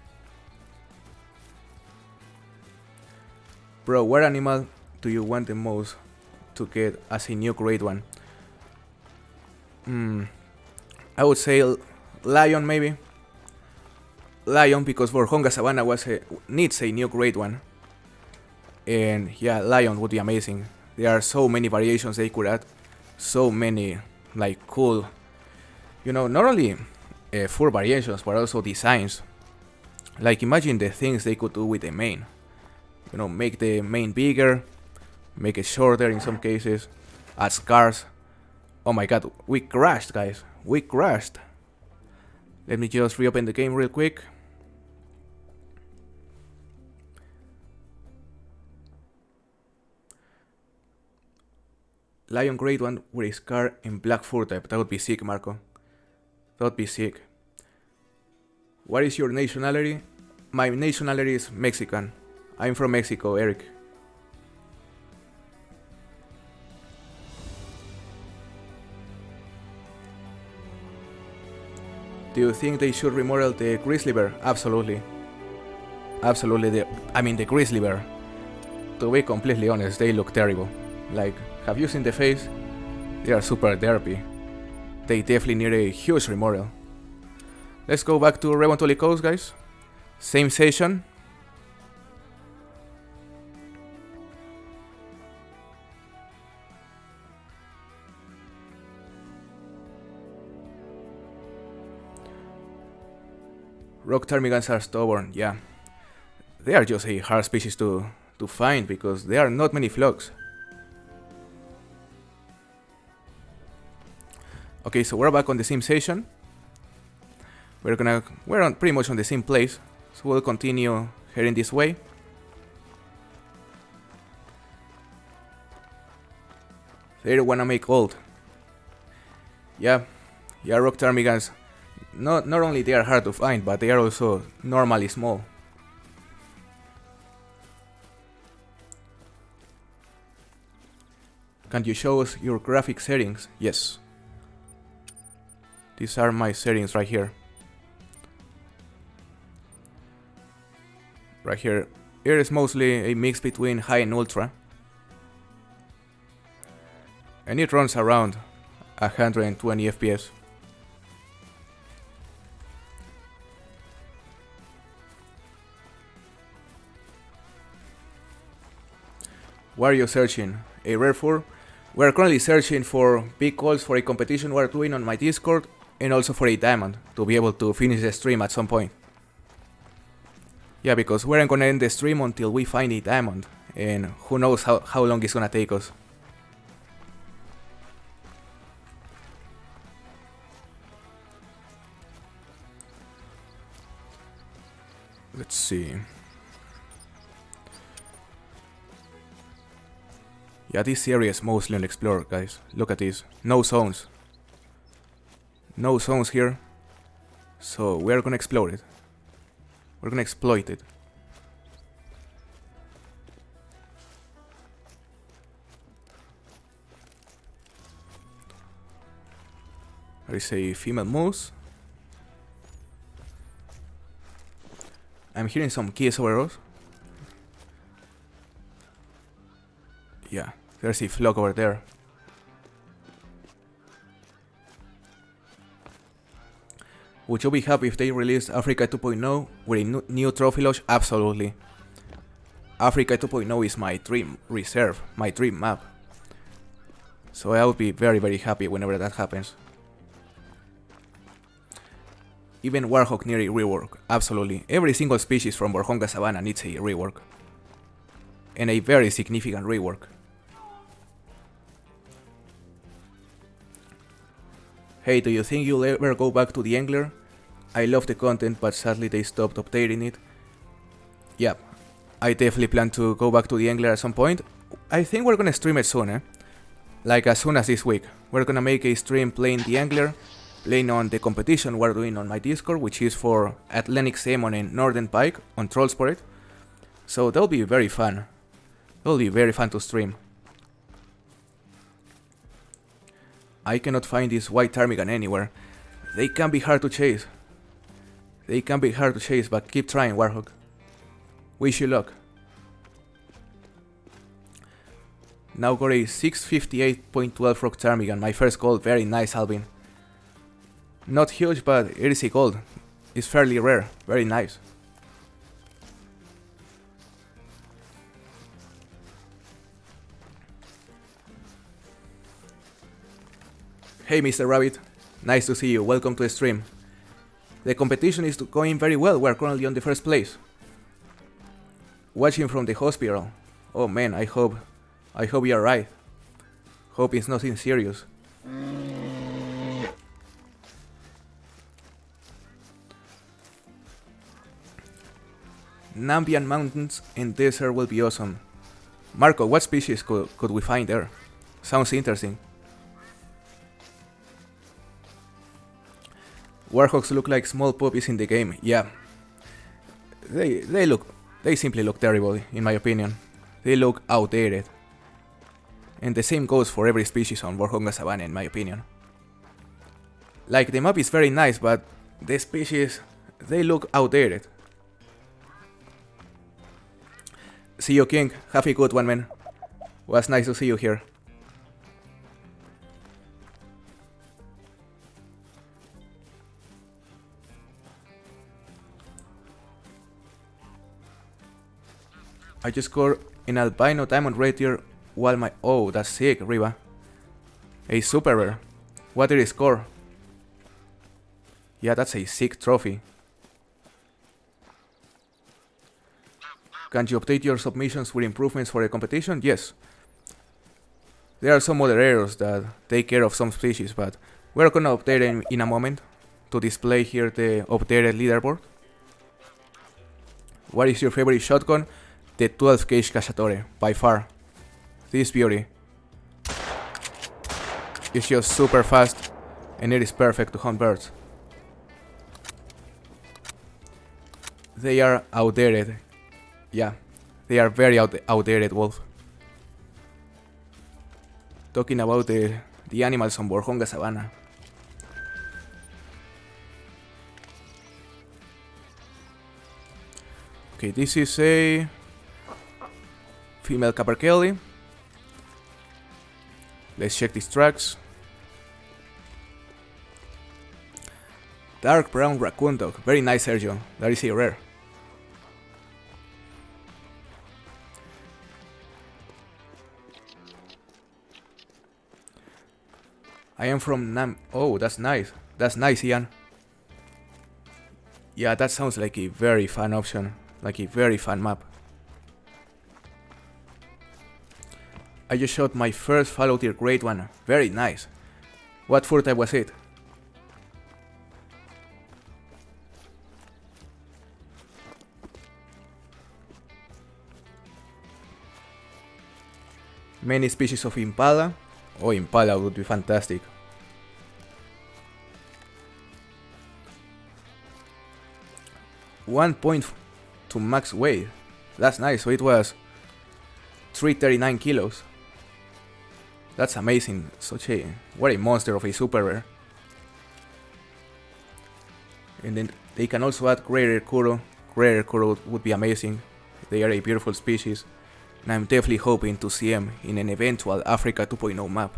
A: Bro, what animal do you want the most to get as a new great one? I would say lion, maybe. Lion, because Borjonga Savannah needs a new great one. And yeah, lion would be amazing. There are so many variations they could add. So many, like, cool, you know, not only full variations, but also designs. Like, imagine the things they could do with the mane. You know, make the mane bigger, make it shorter in some cases, add scars. Oh my god, we crashed, guys. We crashed. Let me just reopen the game real quick. Lion Great One with a scar in black fur type. That would be sick, Marco. That would be sick. What is your nationality? My nationality is Mexican. I'm from Mexico, Eric. Do you think they should remodel the grizzly bear? Absolutely. Absolutely. The grizzly bear. To be completely honest, they look terrible. Like, have you seen the face? They are super derpy. They definitely need a huge remodel. Let's go back to Revontuli Coast, guys. Same session. Rock ptarmigans are stubborn, yeah. They are just a hard species to find because there are not many flocks. Okay, so we're back on the same session. We're pretty much on the same place, so we'll continue heading this way. They wanna make gold. Yeah, rock ptarmigans. Not only they are hard to find, but they are also normally small. Can you show us your graphic settings? Yes. These are my settings right here. Right here. Here is mostly a mix between high and ultra. And it runs around 120 FPS. What are you searching? A rare fur? We are currently searching for big calls for a competition we are doing on my Discord, and also for a diamond to be able to finish the stream at some point. Yeah, because we aren't gonna end the stream until we find a diamond, and who knows how long it's gonna take us. Let's see. Yeah, this area is mostly unexplored, guys. Look at this. No zones. No zones here. So we're gonna explore it. We're gonna exploit it. There is a female moose. I'm hearing some keys over us. Yeah, there's a flock over there. Would you be happy if they released Africa 2.0 with a new trophy lodge? Absolutely. Africa 2.0 is my dream reserve, my dream map. So I would be very, very happy whenever that happens. Even Warhawk needs a rework, absolutely. Every single species from Borjonga Savannah needs a rework. And a very significant rework. Hey, do you think you'll ever go back to the Angler? I love the content, but sadly they stopped updating it. Yeah, I definitely plan to go back to the Angler at some point. I think we're gonna stream it soon, eh? like as soon as this week. We're gonna make a stream playing the angler, playing on the competition we're doing on my Discord, which is for Atlantic Salmon and Northern Pike on Trollsport. So that'll be very fun. It'll be very fun to stream. I cannot find this white ptarmigan anywhere. They can be hard to chase. They can be hard to chase, but keep trying, Warhawk. Wish you luck. Now got a 658.12 rock ptarmigan, my first gold. Very nice, Alvin. Not huge, but it is a gold. It's fairly rare. Very nice. Hey Mr. Rabbit, nice to see you, welcome to the stream. The competition is going very well, we're currently on the first place. Watching from the hospital. Oh man, I hope you're right. Hope it's nothing serious. Nambian mountains and desert will be awesome. Marco, what species could we find there? Sounds interesting. Warhawks look like small puppies in the game, yeah. They simply look terrible, in my opinion. They look outdated. And the same goes for every species on Warhawk Savannah, in my opinion. Like, the map is very nice, but the species, they look outdated. See you, King. Have a good one, man. Was nice to see you here. I just got an albino diamond right here while my... Oh, that's sick, Riva. A super rare. What did it score? Yeah, that's a sick trophy. Can you update your submissions with improvements for the competition? Yes. There are some other errors that take care of some species, but we're gonna update them in a moment to display here the updated leaderboard. What is your favorite shotgun? The 12 gauge Cacciatore, by far. This beauty. It's just super fast and it is perfect to hunt birds. They are outdated. Yeah, they are very outdated, Wolf. Talking about the animals on Borjonga Savannah. Okay, this is a female capercaillie. Let's check these tracks. Dark brown raccoon dog. Very nice, Sergio. That is a rare. I am from Nam. Oh, that's nice. That's nice, Ian. Yeah, that sounds like a very fun option. Like a very fun map. I just shot my first fallow deer, great one. Very nice. What fur type was it? Many species of impala. Oh, impala would be fantastic. One point to max weight. That's nice. So it was 339 kilos. That's amazing. What a monster of a super rare. And then they can also add Grey Rare Kuro. Grey Rare Kuro would be amazing. They are a beautiful species. And I'm definitely hoping to see them in an eventual Africa 2.0 map.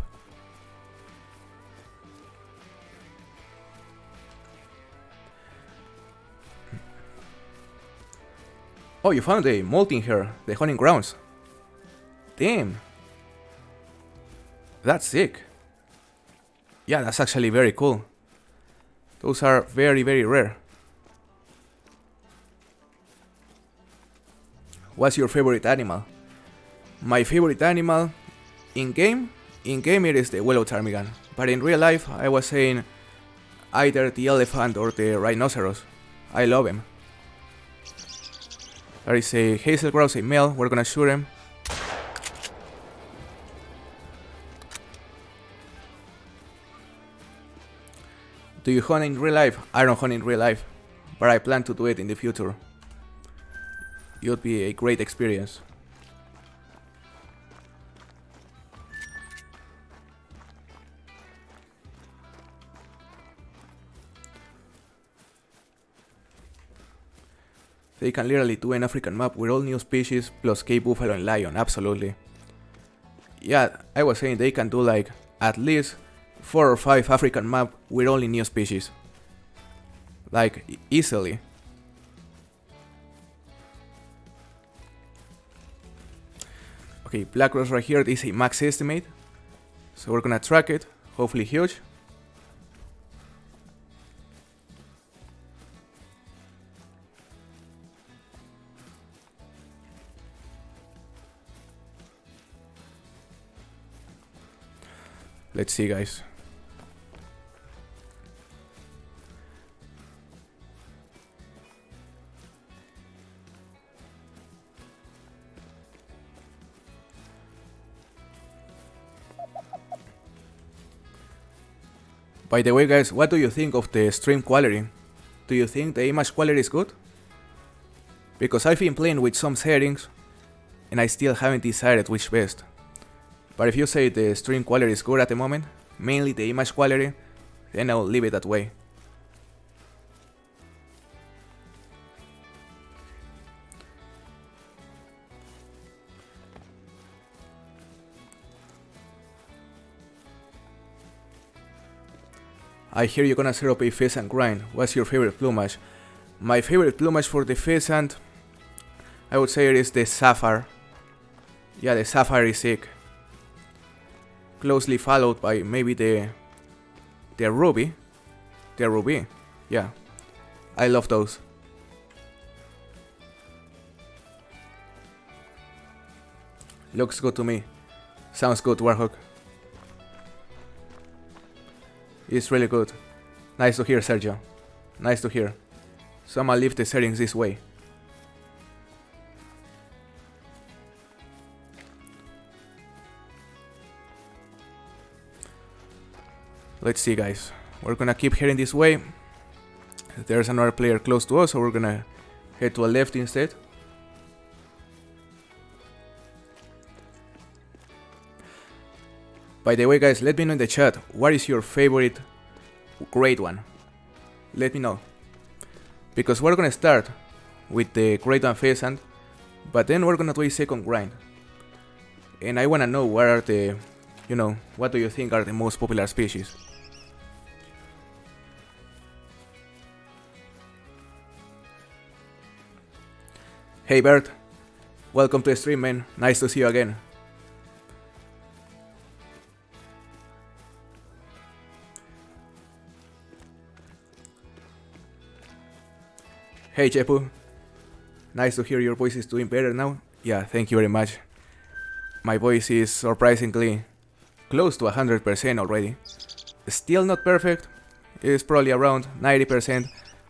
A: Oh, you found a molting here, the hunting grounds. Damn. That's sick. Yeah, that's actually very cool. Those are very, very rare. What's your favorite animal? My favorite animal in game it is the willow ptarmigan. But in real life, I was saying either the elephant or the rhinoceros. I love him. There is a hazel grouse, a male. We're gonna shoot him. Do you hunt in real life? I don't hunt in real life, but I plan to do it in the future. It would be a great experience. They can literally do an African map with all new species plus Cape Buffalo and Lion, absolutely. Yeah, I was saying they can do like at least 4 or 5 African map with only new species. Like, easily. Okay, Black Rose right here is a max estimate. So we're gonna track it, hopefully huge. Let's see, guys. By the way, guys, what do you think of the stream quality? Do you think the image quality is good? Because I've been playing with some settings and I still haven't decided which best. But if you say the stream quality is good at the moment, mainly the image quality, then I'll leave it that way. I hear you're gonna set up a pheasant grind. What's your favorite plumage? My favorite plumage for the pheasant, I would say it is the sapphire. Yeah, the sapphire is sick. Closely followed by maybe the ruby. The ruby, yeah. I love those. Looks good to me. Sounds good, Warhawk. It's really good. Nice to hear, Sergio. Nice to hear. So I'ma leave the settings this way. Let's see, guys. We're gonna keep heading this way. There's another player close to us, so we're gonna head to a left instead. By the way, guys, let me know in the chat, what is your favorite grade one? Let me know. Because we're gonna start with the grade one pheasant, but then we're gonna do a second grind. And I wanna know what are the, what do you think are the most popular species? Hey Bert, welcome to the stream, man. Nice to see you again. Hey Chepu, nice to hear your voice is doing better now. Yeah, thank you very much. My voice is surprisingly close to 100% already. Still not perfect, it's probably around 90%,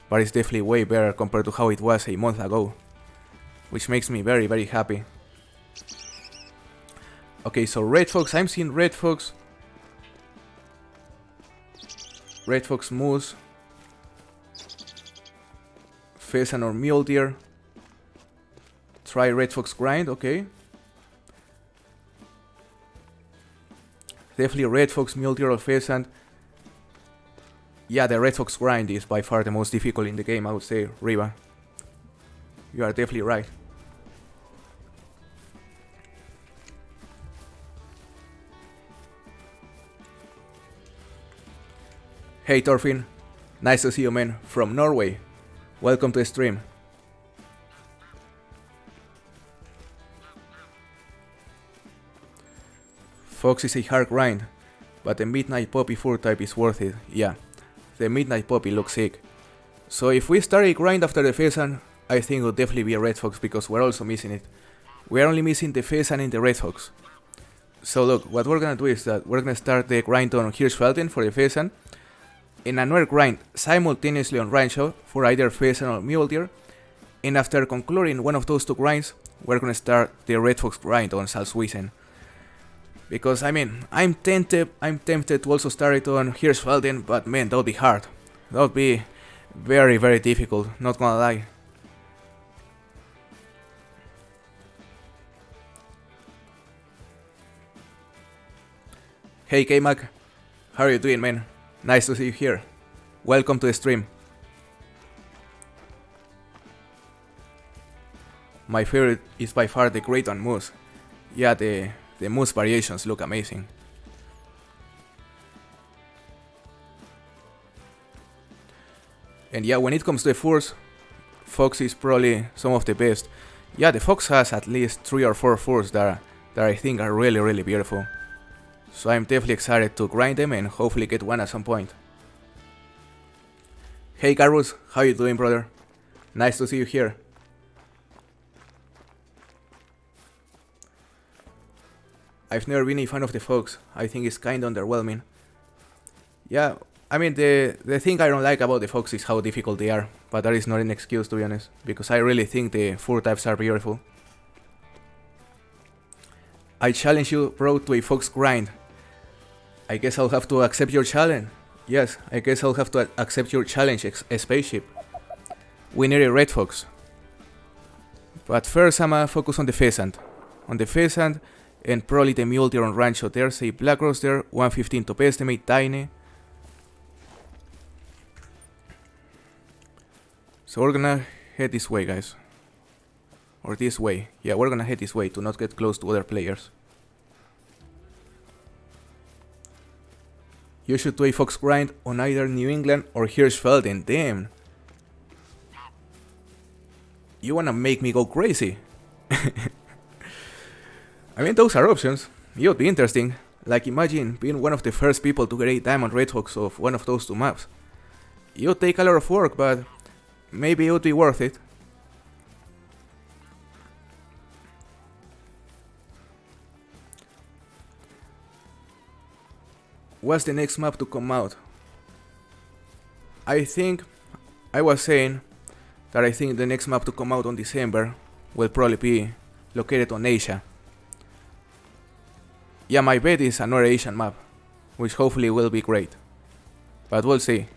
A: but it's definitely way better compared to how it was a month ago. Which makes me very, very happy. Okay, so Red Fox, I'm seeing Red Fox. Red Fox Moose. Pheasant or Mule Deer. Try Red Fox Grind, okay. Definitely Red Fox, Mule Deer or Pheasant. Yeah, the Red Fox Grind is by far the most difficult in the game, I would say, Riva. You are definitely right. Hey Thorfinn, nice to see you, man, from Norway. Welcome to the stream. Fox is a hard grind, but the Midnight Poppy fur type is worth it. Yeah, the Midnight Poppy looks sick. So if we start a grind after the pheasant, I think it would definitely be a Red Fox because we're also missing it. We're only missing the pheasant and the Red Fox. So look, what we're gonna do is that we're gonna start the grind on Hirschfelden for the pheasant, and another grind simultaneously on Rancho for either pheasant or mule deer, and after concluding one of those two grinds, we're gonna start the Red Fox grind on Salzwiesen. Because I mean, I'm tempted to also start it on Hirschfelden, but man, that'll be hard. That would be very, very difficult, not gonna lie. Hey K-Mac, how are you doing, man? Nice to see you here. Welcome to the stream. My favorite is by far the Great One Moose. Yeah, the moose variations look amazing. And yeah, when it comes to the furs, Fox is probably some of the best. Yeah, the Fox has at least 3 or 4 furs that I think are really, really beautiful. So I'm definitely excited to grind them and hopefully get one at some point. Hey Garrus, how you doing, brother? Nice to see you here. I've never been a fan of the Fox. I think it's kinda underwhelming. Yeah, I mean the thing I don't like about the Fox is how difficult they are, but that is not an excuse, to be honest, because I really think the fur types are beautiful. I challenge you, bro, to a Fox grind. I guess I'll have to accept your challenge. Yes, I guess I'll have to accept your challenge, spaceship. We need a red Fox. But first I'ma focus on the pheasant. And probably the mule deer on Rancho. There's a black rose there, 115 top estimate, tiny. So we're gonna head this way, guys. Or this way. Yeah, we're gonna head this way to not get close to other players. You should do a Fox grind on either New England or Hirschfelden. Damn. You wanna make me go crazy? I mean, those are options. It would be interesting. Like, imagine being one of the first people to get a Diamond Red Fox of one of those 2 maps. It would take a lot of work, but maybe it would be worth it. What's the next map to come out? I was saying that I think the next map to come out on December will probably be located on Asia. Yeah, my bet is another Asian map, which hopefully will be great. But we'll see.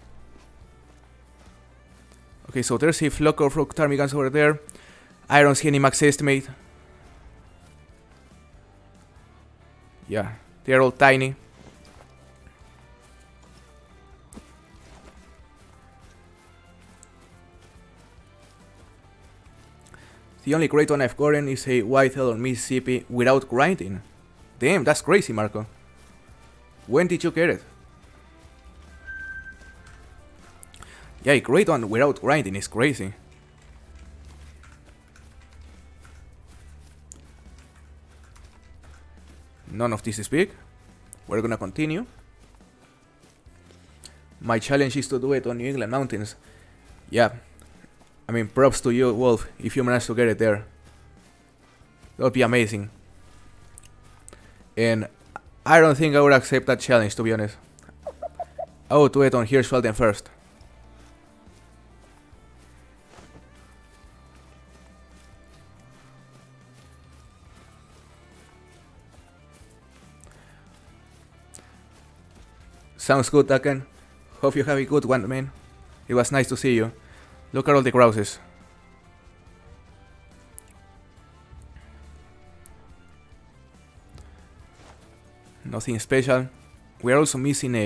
A: Okay, so there's a flock of rock ptarmigans over there. I don't see any max estimate. Yeah, they're all tiny. The only great one I've gotten is a whitetail on Mississippi without grinding. Damn, that's crazy, Marco. When did you get it? Yeah, a great one without grinding is crazy. None of this is big. We're gonna continue. My challenge is to do it on New England mountains. Yeah, I mean, props to you, Wolf, if you manage to get it there. That would be amazing. And I don't think I would accept that challenge, to be honest. I would do it on Hirschfelden first. Sounds good, Daken. Hope you have a good one, man. It was nice to see you. Look at all the grouses. Nothing special. We are also missing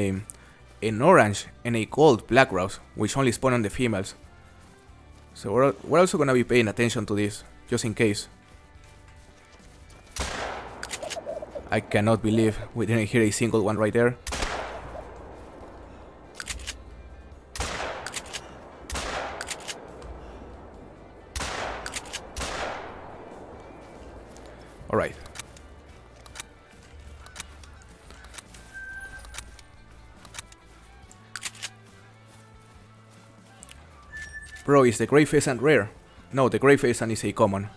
A: an orange and a gold black grouse, which only spawn on the females. So we're also gonna be paying attention to this, just in case. I cannot believe we didn't hear a single one right there. Alright. Bro, is the gray pheasant rare? No, the gray pheasant is a common.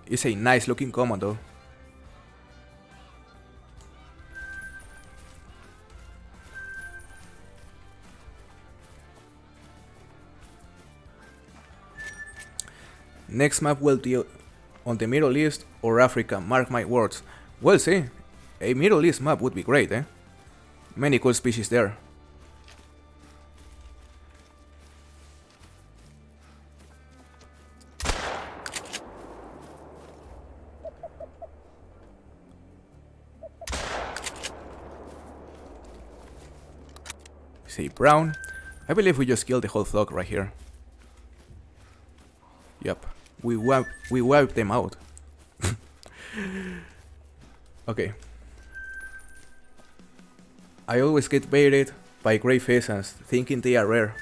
A: It's a nice looking common though. Next map will be on the Middle East or Africa, mark my words. We'll see. A Middle East map would be great, eh? Many cool species there. Say brown. I believe we just killed the whole flock right here. Yep. We wiped them out. Okay. I always get baited by gray pheasants, thinking they are rare.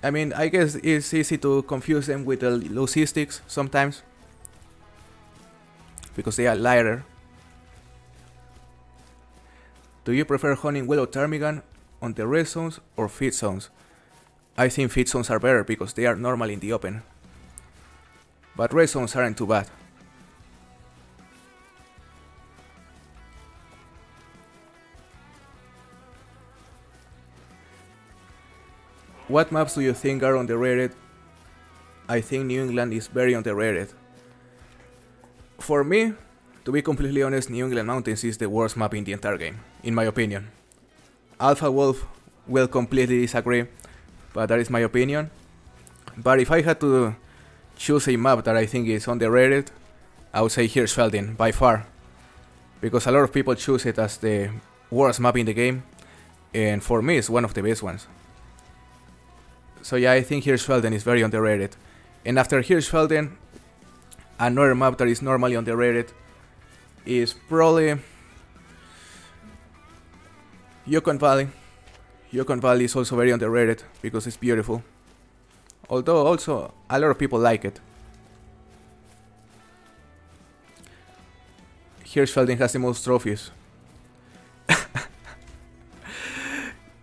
A: I mean, I guess it's easy to confuse them with the leucistics sometimes, because they are lighter. Do you prefer hunting willow ptarmigan on the red zones or feed zones? I think feed zones are better because they are normally in the open, but red zones aren't too bad. What maps do you think are underrated? I think New England is very underrated. For me, to be completely honest, New England Mountains is the worst map in the entire game, in my opinion. Alpha Wolf will completely disagree, but that is my opinion. But if I had to choose a map that I think is underrated, I would say Hirschfelden, by far. Because a lot of people choose it as the worst map in the game, and for me it's one of the best ones. So yeah, I think Hirschfelden is very underrated. And after Hirschfelden, another map that is normally underrated is probably Yukon Valley. Yukon Valley is also very underrated because it's beautiful. Although also a lot of people like it. Hirschfelden has the most trophies.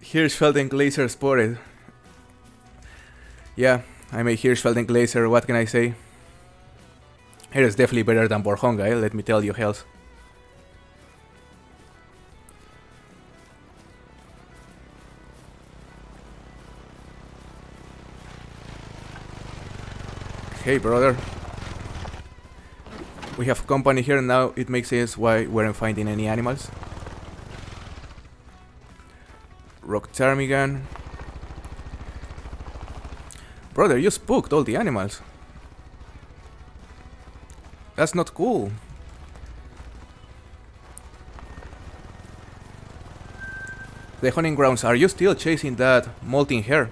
A: Hirschfelden Glacier spotted. Yeah, I'm a Hirschfelden Glacier, what can I say? It is definitely better than Borjonga, let me tell you, hells. Hey brother. We have company here now, it makes sense why we weren't finding any animals. Rock ptarmigan. Brother, you spooked all the animals. That's not cool. The hunting grounds, are you still chasing that molting hare?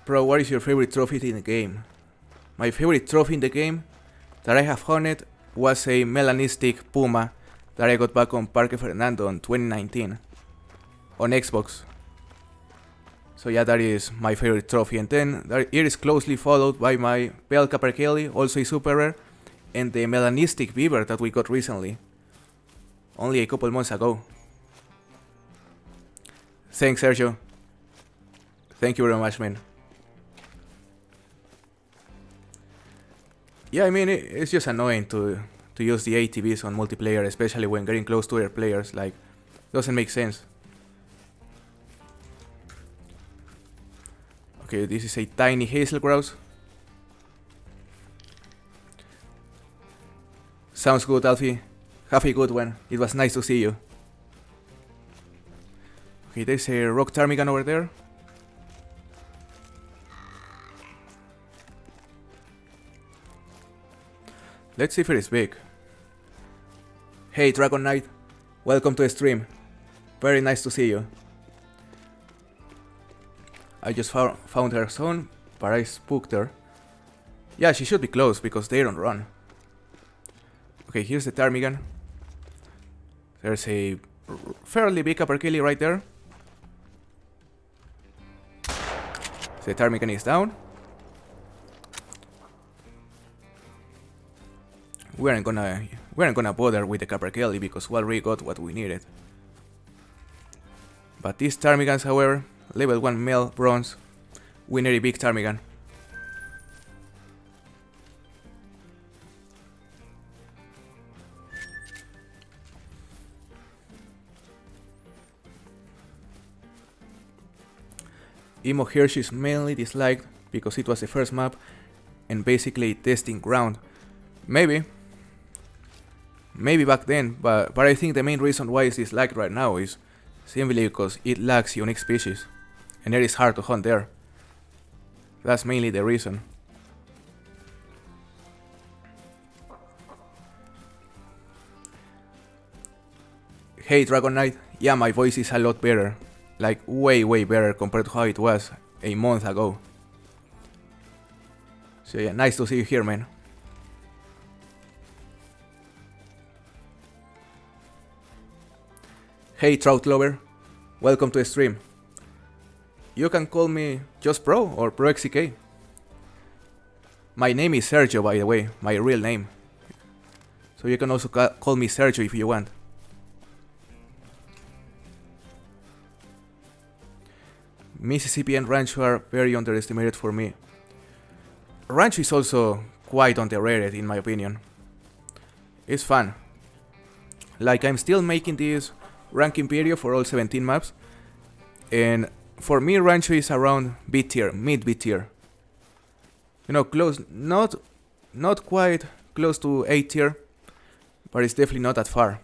A: Bro, what is your favorite trophy in the game? My favorite trophy in the game that I have hunted was a melanistic puma that I got back on Parque Fernando in 2019 on Xbox. So yeah, that is my favorite trophy. And then it is closely followed by my Bell Capercaillie, also a super rare, and the melanistic beaver that we got recently, only a couple months ago. Thanks, Sergio. Thank you very much, man. Yeah, I mean, it's just annoying to use the ATVs on multiplayer, especially when getting close to other players, like, doesn't make sense. Okay, this is a tiny hazel grouse. Sounds good, Alfie. Have a good one. It was nice to see you. Okay, there's a rock ptarmigan over there. Let's see if it is big. Hey Dragon Knight, welcome to the stream. Very nice to see you. I just found her son, but I spooked her. Yeah, she should be close because they don't run. Okay, here's the ptarmigan. There's a fairly big capercaillie right there. The ptarmigan is down. We aren't gonna bother with the capercaillie because we already got what we needed. But these ptarmigans, however, level 1 male bronze, we need a big ptarmigan. Emo Hirsch is mainly disliked because it was the first map and basically a testing ground. Maybe back then, but I think the main reason why it's disliked right now is simply because it lacks unique species, and it is hard to hunt there. That's mainly the reason. Hey Dragon Knight, yeah, my voice is a lot better. Like way better compared to how it was a month ago. So yeah, nice to see you here, man. Hey Trout Lover, welcome to the stream. You can call me just Pro or ProXCK. My name is Sergio, by the way, my real name. So you can also call me Sergio if you want. Mississippi and Rancho are very underestimated for me. Rancho is also quite underrated in my opinion. It's fun. Like, I'm still making this ranking video for all 17 maps, and for me Rancho is around B tier, mid B tier. You know, close, not quite close to A tier, but it's definitely not that far.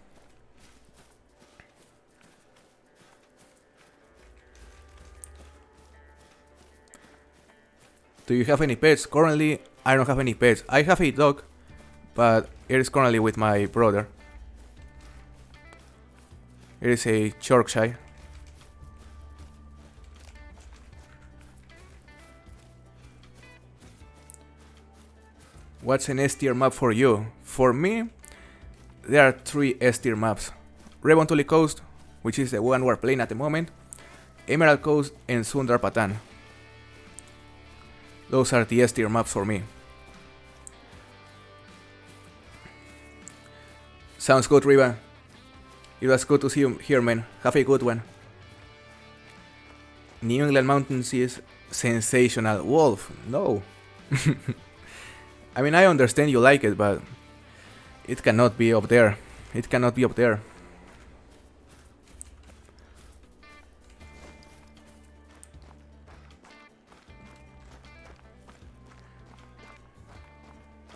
A: Do you have any pets? Currently, I don't have any pets. I have a dog, but it is currently with my brother. It is a Yorkshire. What's an S tier map for you? For me, there are 3 S tier maps. Revontuli Coast, which is the one we're playing at the moment, Emerald Coast, and Sundar Patan. Those are the S tier maps for me. Sounds good, Riva. It was good to see you here, man. Have a good one. New England Mountains is sensational. Wolf, no. I mean, I understand you like it, but it cannot be up there. It cannot be up there.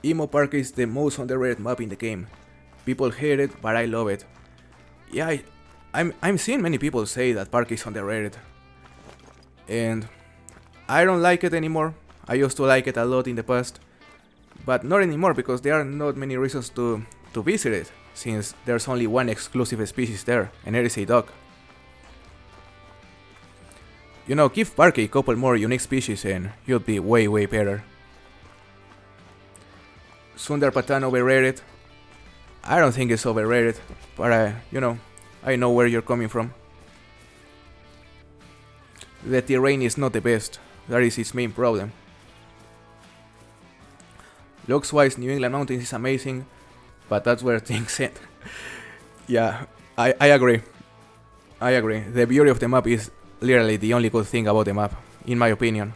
A: Emo Park is the most underrated map in the game. People hate it, but I love it. Yeah, I'm seeing many people say that Park is underrated. And I don't like it anymore. I used to like it a lot in the past. But not anymore, because there are not many reasons to visit it, since there's only one exclusive species there, and it is a dog. You know, give Park a couple more unique species and you'd be way better. Sundar Patan overrated? I don't think it's overrated, but you know, I know where you're coming from. The terrain is not the best, that is its main problem. Looks wise, New England Mountains is amazing, but that's where things end. Yeah, I agree. I agree. The beauty of the map is literally the only good thing about the map, in my opinion.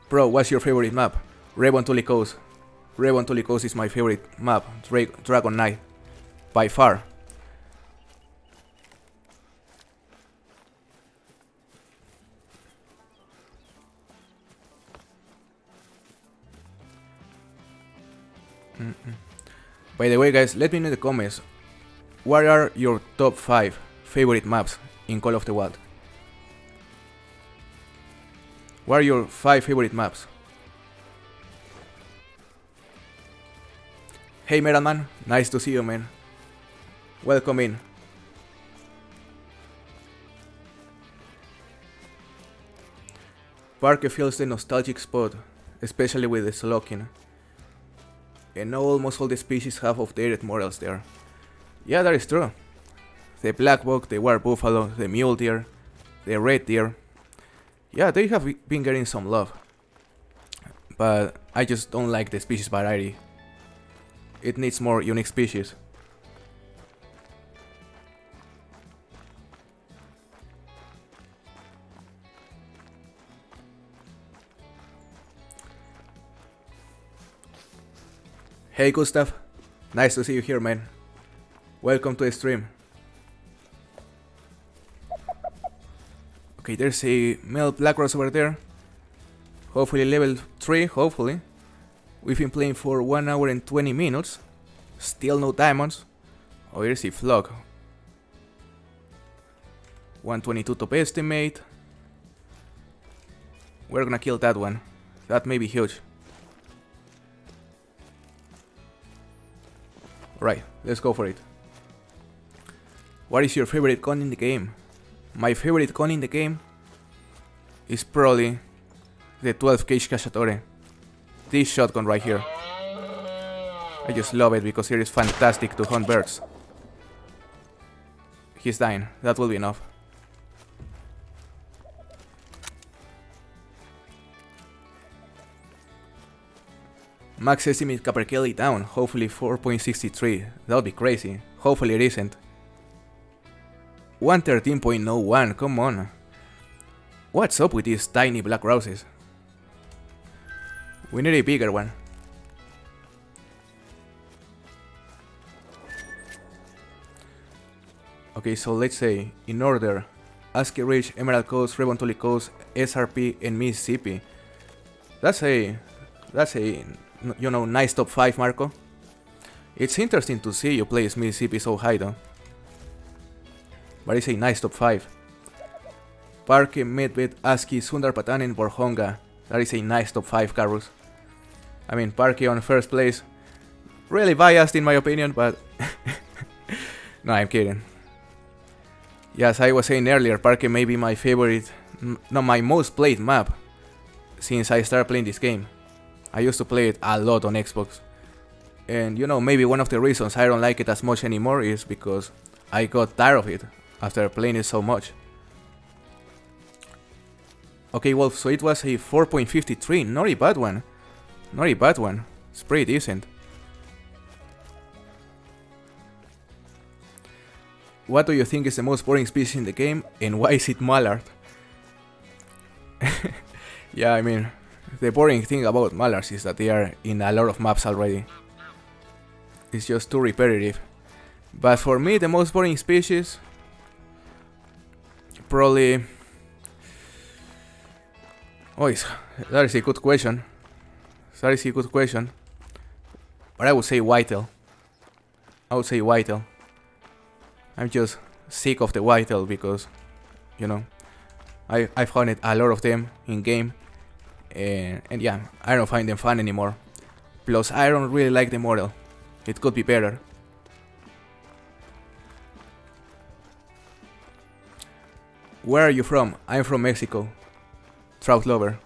A: Bro, what's your favorite map? Revontuli Coast. Revontuli Coast is my favorite map, Dragon Knight, by far. By the way, guys, let me know in the comments, what are your top 5 favorite maps in Call of the Wild? What are your 5 favorite maps? Hey Metal Man, nice to see you, man. Welcome in. Park feels the nostalgic spot, especially with the Slocking. And now almost all the species have updated models there. Yeah, that is true. The black buck, the war buffalo, the mule deer, the red deer. Yeah, they have been getting some love. But I just don't like the species variety. It needs more unique species. Hey Gustav, nice to see you here, man. Welcome to the stream. Okay, there's a male black rose over there. Hopefully level 3, hopefully. We've been playing for 1 hour and 20 minutes. Still no diamonds. Oh, here's a flock. 122 top estimate. We're gonna kill that one. That may be huge. Right. let's go for it. What is your favorite con in the game? My favorite con in the game is probably the 12 gauge Cacciatore. This shotgun right here. I just love it because it is fantastic to hunt birds. He's dying, that will be enough. Max estimate Capercaillie down, hopefully 4.63, that would be crazy, hopefully it isn't. 113.01, come on. What's up with these tiny black roses? We need a bigger one. Okay, so let's say, in order, Asky Ridge, Emerald Coast, Revontuli Coast, SRP, and Mississippi. That's a, you know, nice top 5, Marco. It's interesting to see you place Mississippi so high though. But it's a nice top 5. Parque, Medved, Asky, Sundarpatan, and Borjonga. That is a nice top 5, Carus. I mean, Parque on first place. Really biased in my opinion, but... No, I'm kidding. Yes, I was saying earlier, Parque may be my favorite, no, my most played map since I started playing this game. I used to play it a lot on Xbox. And you know, maybe one of the reasons I don't like it as much anymore is because I got tired of it after playing it so much. Okay, well, so it was a 4.53, not a bad one. Not a bad one, it's pretty decent. What do you think is the most boring species in the game, and why is it mallard? Yeah, I mean, the boring thing about mallards is that they are in a lot of maps already. It's just too repetitive. But for me, the most boring species... probably... Oh, that is a good question. That is a good question. But I would say whitetail. I would say whitetail. I'm just sick of the whitetail because, you know, I've hunted a lot of them in game, and yeah, I don't find them fun anymore. Plus, I don't really like the model. It could be better. Where are you from? I'm from Mexico. Trout lover.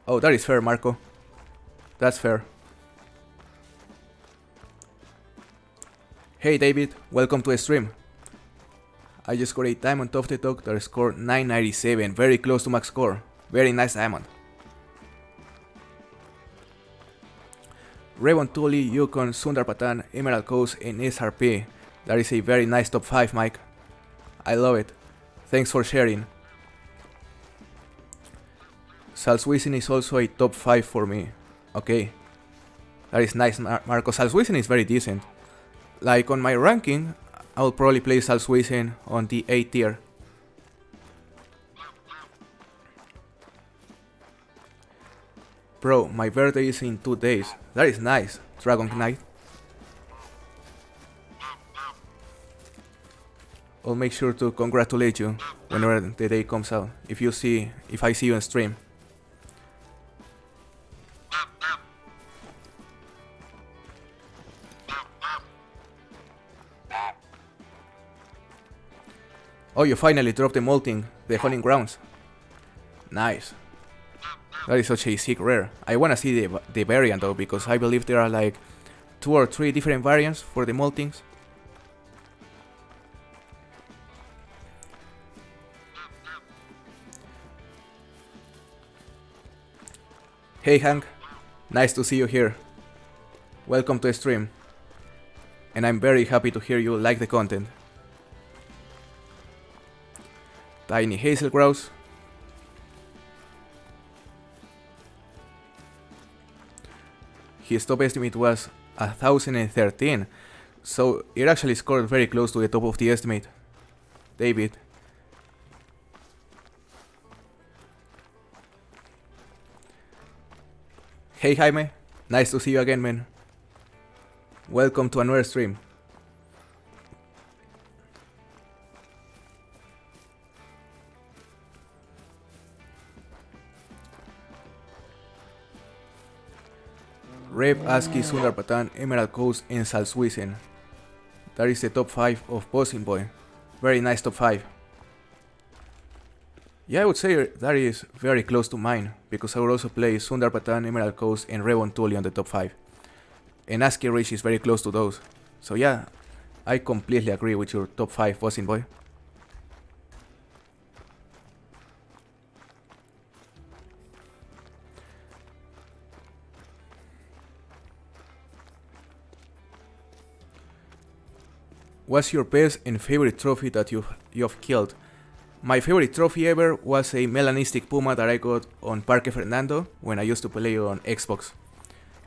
A: Oh, that is fair, Marco. That's fair. Hey David, welcome to the stream. I just got a diamond off the top that scored 997, very close to max score. Very nice diamond. Revontuli, Yukon, Sundarpatan, Emerald Coast, and SRP. That is a very nice top 5, Mike. I love it. Thanks for sharing. Salzwiesen is also a top 5 for me. Okay. That is nice, Marco. Salzwiesen is very decent. Like on my ranking, I will probably play Salzwiesen on the 8th tier. Bro, my birthday is in 2 days. That is nice, Dragon Knight. I'll make sure to congratulate you whenever the day comes out. If I see you on stream. Oh, you finally dropped the molting, the hunting grounds. Nice. That is such a sick rare. I wanna see the variant though, because I believe there are like 2 or 3 different variants for the moltings. Hey Hank, nice to see you here. Welcome to the stream. And I'm very happy to hear you like the content. Tiny hazel grouse. His top estimate was 1013, so it actually scored very close to the top of the estimate. David. Hey Jaime, nice to see you again, man. Welcome to another stream. Rev, Aski, Sundarpatan, Emerald Coast, and Salswisen. That is the top 5 of Bossing Boy. Very nice top 5. Yeah, I would say that is very close to mine, because I would also play Sundarpatan, Emerald Coast, and Revontuli on the top 5. And Aski Ridge is very close to those. So yeah, I completely agree with your top 5 Bossing Boy. What's your best and favorite trophy that you've killed? My favorite trophy ever was a melanistic puma that I got on Parque Fernando when I used to play on Xbox.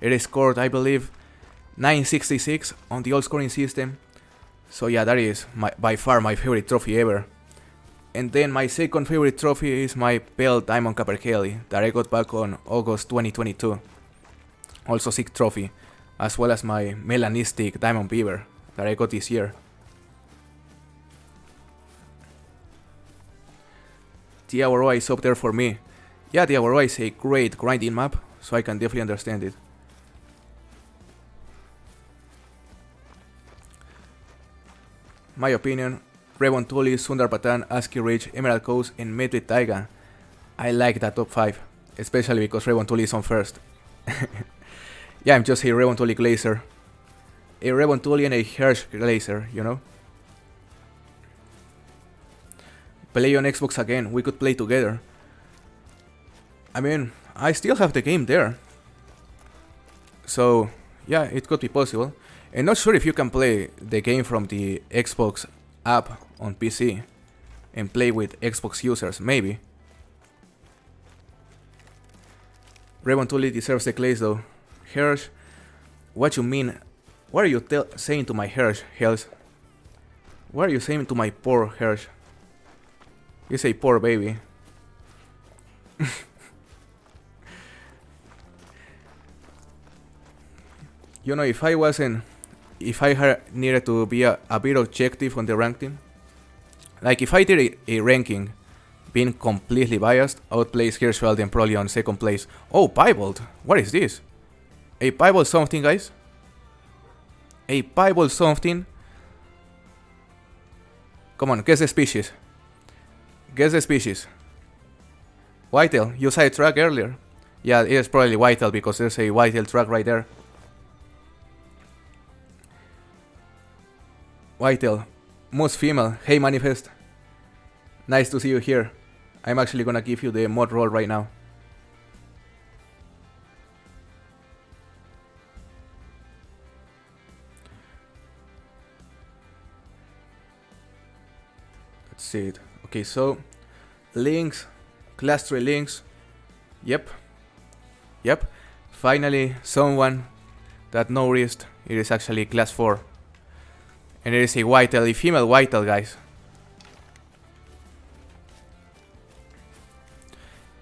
A: It scored, I believe, 966 on the old scoring system. So yeah, that is by far my favorite trophy ever. And then my second favorite trophy is my Pale Diamond Capercaillie that I got back on August 2022. Also sick trophy, as well as my melanistic Diamond Beaver that I got this year. The Aurora is up there for me. Yeah, the Aurora is a great grinding map, so I can definitely understand it. My opinion, Revontuli, Sundarpatan, Aski Ridge, Emerald Coast, and Medved Taiga. I like that top 5, especially because Revontuli is on first. Yeah, I'm just a Revontuli Glacier. A Revontuli and a Hirsch Glacier, you know? Play on Xbox again, we could play together. I mean, I still have the game there. So, yeah, it could be possible. And not sure if you can play the game from the Xbox app on PC and play with Xbox users, maybe. Revontuli deserves the place though. Hirsch, what you mean? What are you saying to my Hirsch, Hells? What are you saying to my poor Hirsch? You say poor baby. You know, if I had needed to be a bit objective on the ranking, like if I did a ranking being completely biased, I would place Hirschfelden probably on second place. Oh, piebald! What is this? A piebald something, guys? A piebald something? Come on, guess the species. Guess the species. Whitetail. You saw a track earlier. Yeah, it is probably whitetail because there's a whitetail track right there. Whitetail. Moose female. Hey Manifest. Nice to see you here. I'm actually gonna give you the mod roll right now. Let's see it. Okay, so links, class 3 links. Yep. Finally, someone that noticed it is actually class 4. And it is a whitetail, a female whitetail, guys.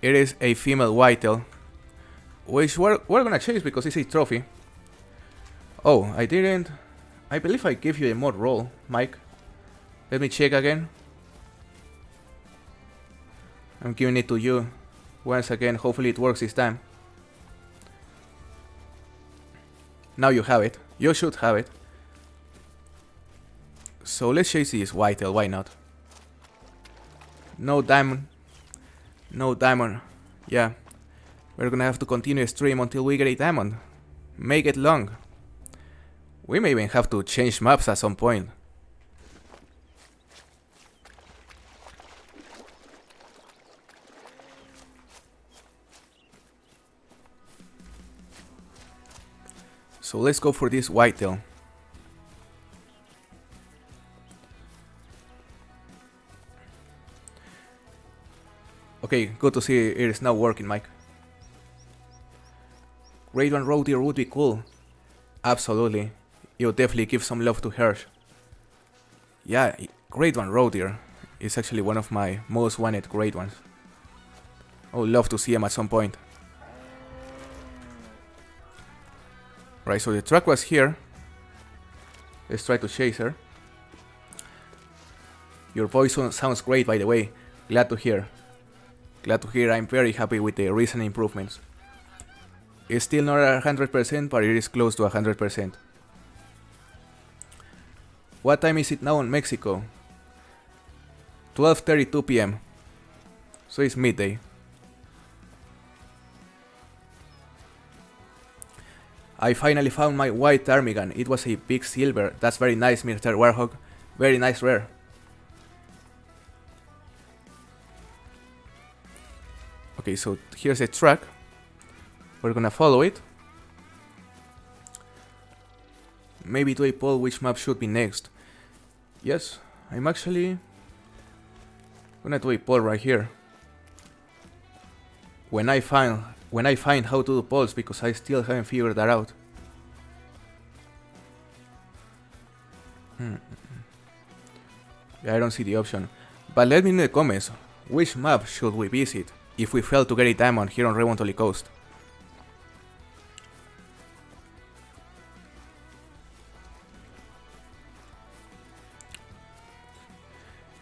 A: It is a female whitetail, which we're gonna chase because it's a trophy. Oh, I didn't. I believe I gave you a mod roll, Mike. Let me check again. I'm giving it to you once again. Hopefully it works this time. Now you have it. You should have it. So let's chase this whitetail. Why not? No diamond. No diamond. Yeah. We're gonna have to continue stream until we get a diamond. Make it long. We may even have to change maps at some point. So let's go for this whitetail. Okay, good to see it is now working, Mike. Grade 1 road deer would be cool. Absolutely. It would definitely give some love to Hirsch. Yeah, grade 1 road deer is actually one of my most wanted grade ones. I would love to see him at some point. Right, so the truck was here. Let's try to chase her. Your voice sounds great, by the way. Glad to hear. Glad to hear. I'm very happy with the recent improvements. It's still not 100%, but it is close to 100%. What time is it now in Mexico? 12:32 p.m. So it's midday. I finally found my white army gun. It was a big silver. That's very nice, Mr. Warhawk. Very nice rare. Okay, so here's a track. We're gonna follow it. Maybe do a poll which map should be next. Yes, I'm actually gonna do a poll right here. When I find how to do polls, because I still haven't figured that out. Yeah, I don't see the option. But let me know in the comments, which map should we visit if we fail to get a diamond here on Revontuli Coast?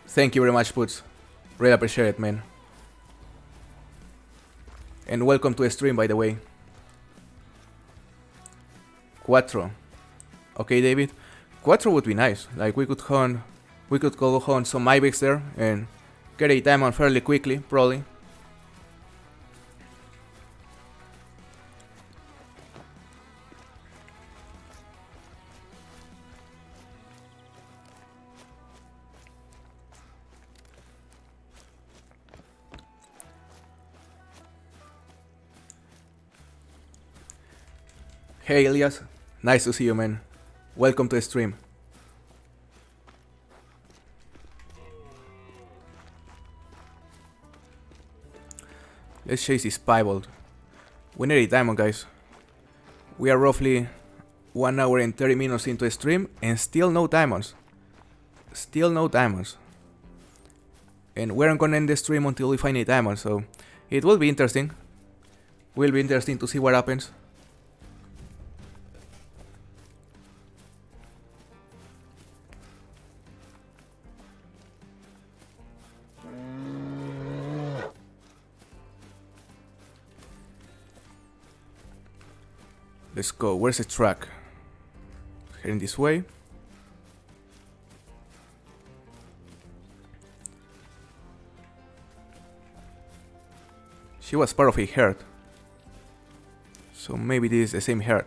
A: Thank you very much, Puts. Really appreciate it, man. And welcome to the stream, by the way. Cuatro. Okay, David. Cuatro would be nice. Like, we could go hunt some ibex there and get a diamond fairly quickly, probably. Hey Elias, nice to see you, man. Welcome to the stream. Let's chase this piebald. We need a diamond, guys. We are roughly 1 hour and 30 minutes into the stream and still no diamonds. Still no diamonds. And we aren't gonna end the stream until we find a diamond, so it will be interesting. Will be interesting to see what happens. Let's go. Where's the track? Heading this way. She was part of a herd. So maybe this is the same herd.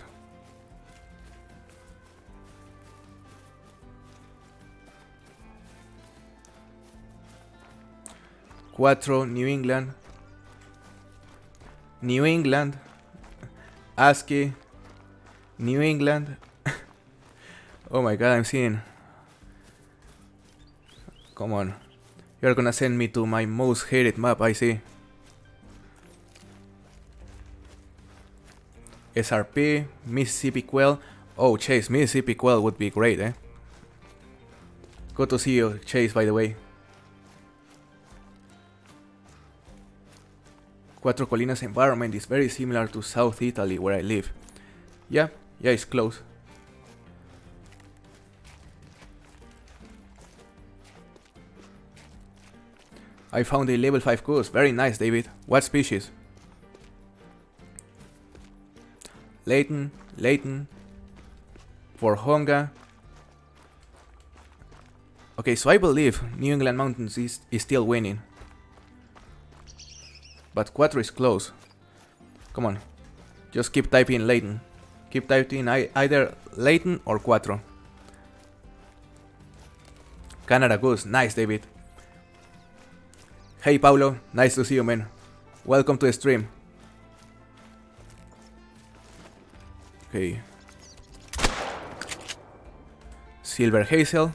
A: Cuatro, New England. New England. ASCII. New England. Oh my god, I'm seeing. Come on. You're gonna send me to my most hated map, I see. SRP, Mississippi Quail. Oh, Chase, Mississippi Quail would be great, eh? Good to see you, Chase, by the way. Cuatro Colinas environment is very similar to South Italy, where I live. Yeah, it's close. I found a level 5 goose. Very nice, David. What species? Leighton. For Honga. Okay, so I believe New England Mountains is still winning. But Cuatro is close. Come on. Just keep typing Leighton. Keep typing either Leighton or Cuatro. Canada Goose. Nice, David. Hey, Paulo. Nice to see you, man. Welcome to the stream. Okay. Silver Hazel.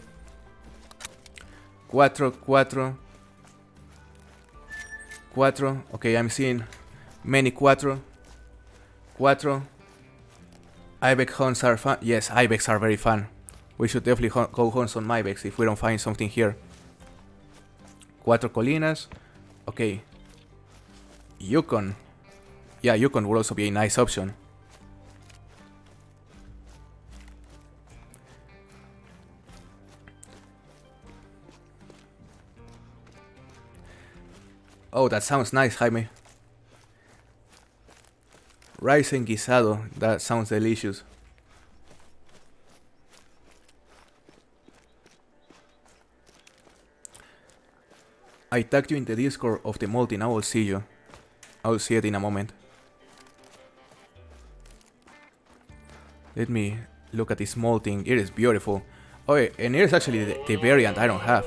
A: Cuatro. Okay, I'm seeing many Cuatro. Ibex hunts are fun. Yes, Ibex are very fun. We should definitely go hunt some Ibex if we don't find something here. Cuatro Colinas. Okay. Yukon. Yeah, Yukon would also be a nice option. Oh, that sounds nice, Jaime. Rice and guisado, that sounds delicious. I tagged you in the Discord of the multi, now I'll see you. I'll see it in a moment. Let me look at this molting, it is beautiful. Oh, and it is actually the variant I don't have.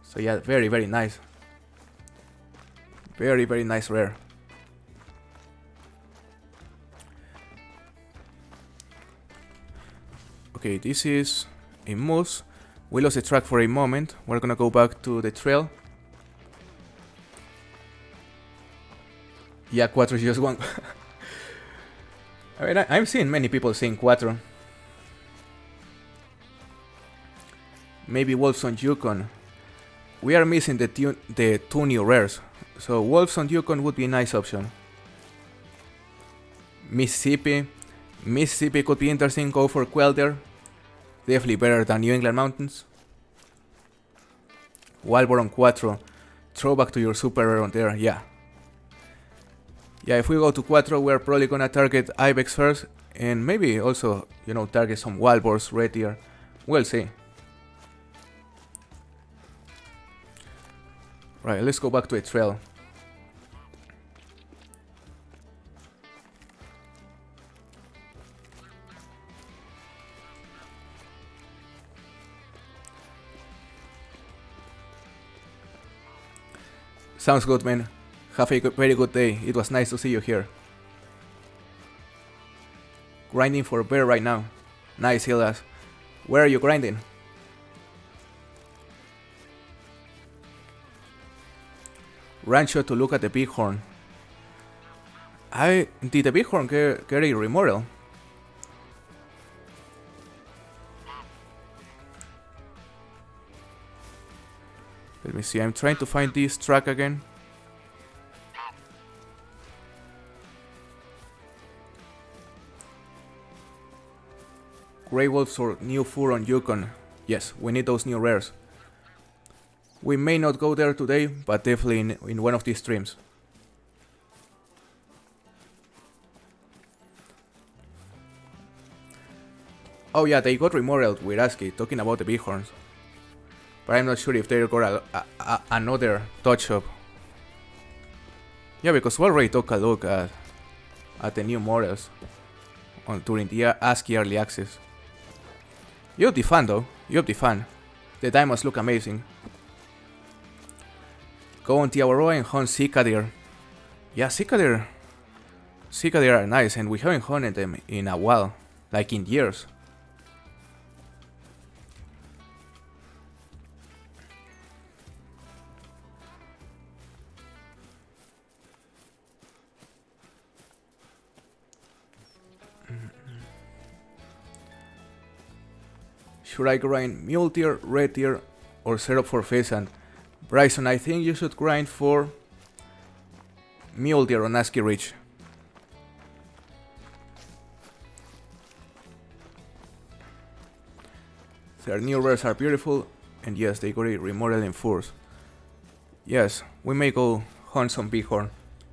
A: So yeah, very, very nice. Very, very nice rare. Okay, this is a moose. We lost the track for a moment. We're gonna go back to the trail. Yeah, Quattro is just one. I mean, I'm seeing many people saying Quattro. Maybe Wolves on Yukon. We are missing the two new rares. So Wolves on Yukon would be a nice option. Mississippi. Mississippi could be interesting. Go for Quell there. Definitely better than New England Mountains. Walbor on Quattro. Throwback to your super rare on there, yeah. Yeah, if we go to Quattro, we're probably gonna target Ibex first. And maybe also, you know, target some Walbors, Red Deer. We'll see. Right, let's go back to a trail. Sounds good, man. Have a very good day. It was nice to see you here. Grinding for a bear right now. Nice, Hildas. Where are you grinding? Rancho to look at the bighorn. Did the bighorn get a remodel? Let me see, I'm trying to find this track again. Grey Wolves or new fur on Yukon. Yes, we need those new rares. We may not go there today, but definitely in one of these streams. Oh yeah, they got remodeled with ASCII, talking about the bighorns. But I'm not sure if they got another touch-up. Yeah, because we already took a look at the new models during the ASCII Early Access. You'll be fun though, you'll be fun. The diamonds look amazing. Go on Tiawaroa and hunt Sika deer. Yeah, Sika deer are nice, and we haven't hunted them in a while, like in years. Should I grind mule deer, red deer, or set up for pheasant? Bryson, I think you should grind for mule deer on ASCII Ridge. Their new rares are beautiful, and yes, they got a remodeling furs. Yes, we may go hunt some bighorn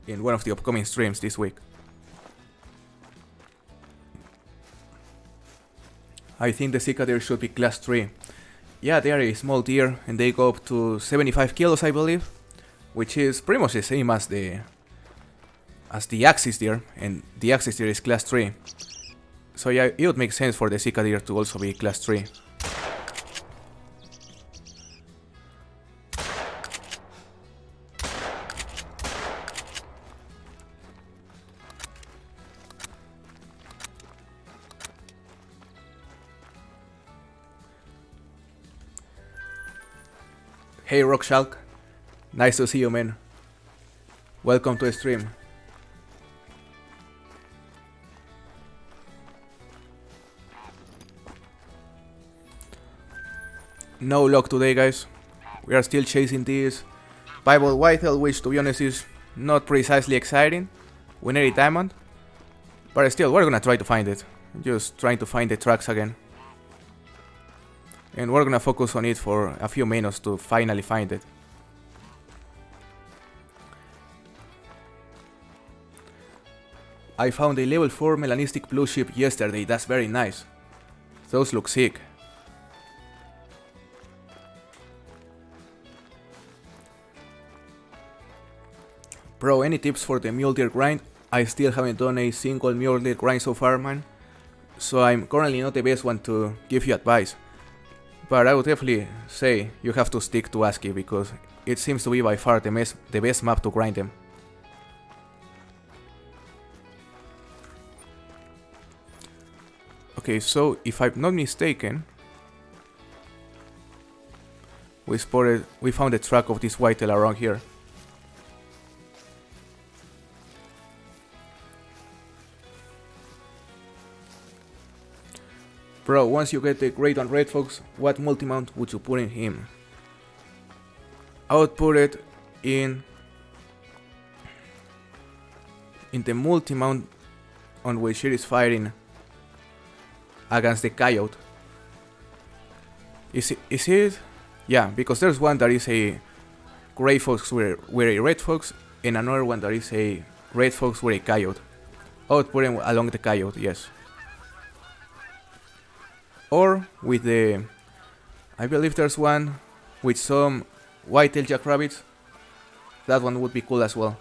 A: in one of the upcoming streams this week. I think the Sika deer should be class 3. Yeah, they are a small deer and they go up to 75 kilos, I believe, which is pretty much the same as the Axis deer, and the Axis deer is class 3. So yeah, it would make sense for the Sika deer to also be class 3. Hey Rockshalk, nice to see you, man. Welcome to the stream. No luck today, guys. We are still chasing this Bible Whitetail, which to be honest is not precisely exciting. We need a diamond, but still, we're gonna try to find it. Just trying to find the tracks again. And we're gonna focus on it for a few minutes to finally find it. I found a level 4 melanistic blue ship yesterday, that's very nice. Those look sick. Bro, any tips for the mule deer grind? I still haven't done a single mule deer grind so far, man. So I'm currently not the best one to give you advice. But I would definitely say you have to stick to ASCII because it seems to be by far the best map to grind them. Okay, so if I'm not mistaken, we found a track of this whitetail around here. Bro, once you get the great on red fox, what multi-mount would you put in him? I would put it in the multi-mount on which it is fighting against the coyote. Is it? Yeah, because there's one that is a gray fox with a red fox, and another one that is a red fox with a coyote. I would put him along the coyote, yes. Or with the, I believe there's one with some white-tailed jackrabbits. That one would be cool as well.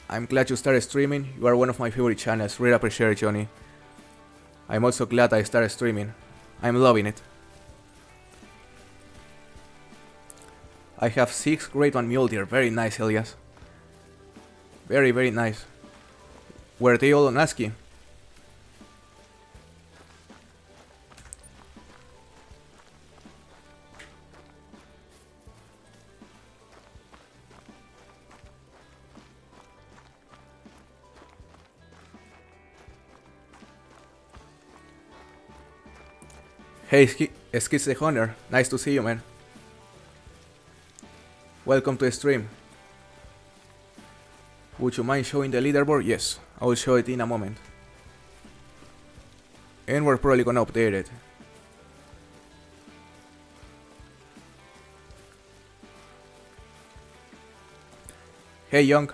A: I'm glad you started streaming. You are one of my favorite channels. Really appreciate it, Johnny. I'm also glad I started streaming. I'm loving it. I have 6 great one mule deer. Very nice, Elias. Very, very nice. Were they all on ASCII? Hey, Skits theHunter, nice to see you, man. Welcome to the stream. Would you mind showing the leaderboard? Yes, I will show it in a moment. And we're probably gonna update it. Hey, Young.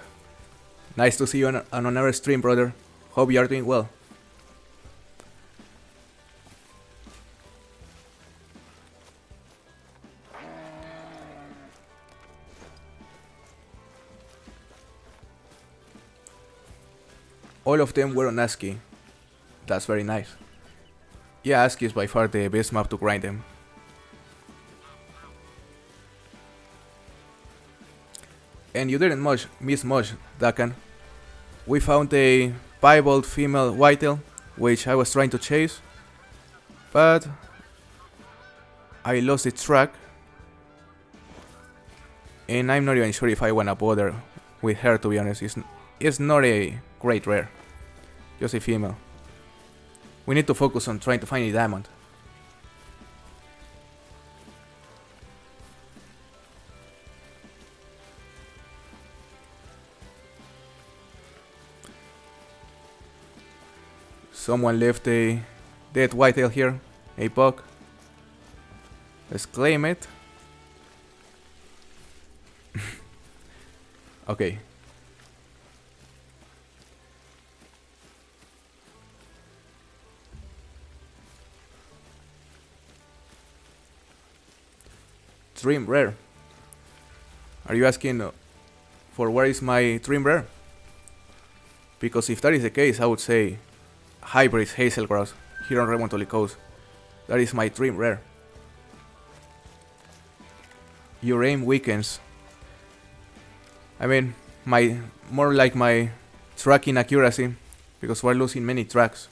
A: Nice to see you on another stream, brother. Hope you are doing well. All of them were on ASCII. That's very nice. Yeah, ASCII is by far the best map to grind them. And you didn't miss much, Dakan. We found a piebald female whitetail, which I was trying to chase, but I lost the track, and I'm not even sure if I wanna bother with her, to be honest. It's not a great rare, just a female. We need to focus on trying to find a diamond. Someone left a dead whitetail here, a buck. Let's claim it. Okay. Dream rare. Are you asking for where is my dream rare? Because if that is the case, I would say hybrid hazel grass here on Revontuli Coast. That is my dream rare. Your aim weakens. I mean, more like my tracking accuracy, because we're losing many tracks.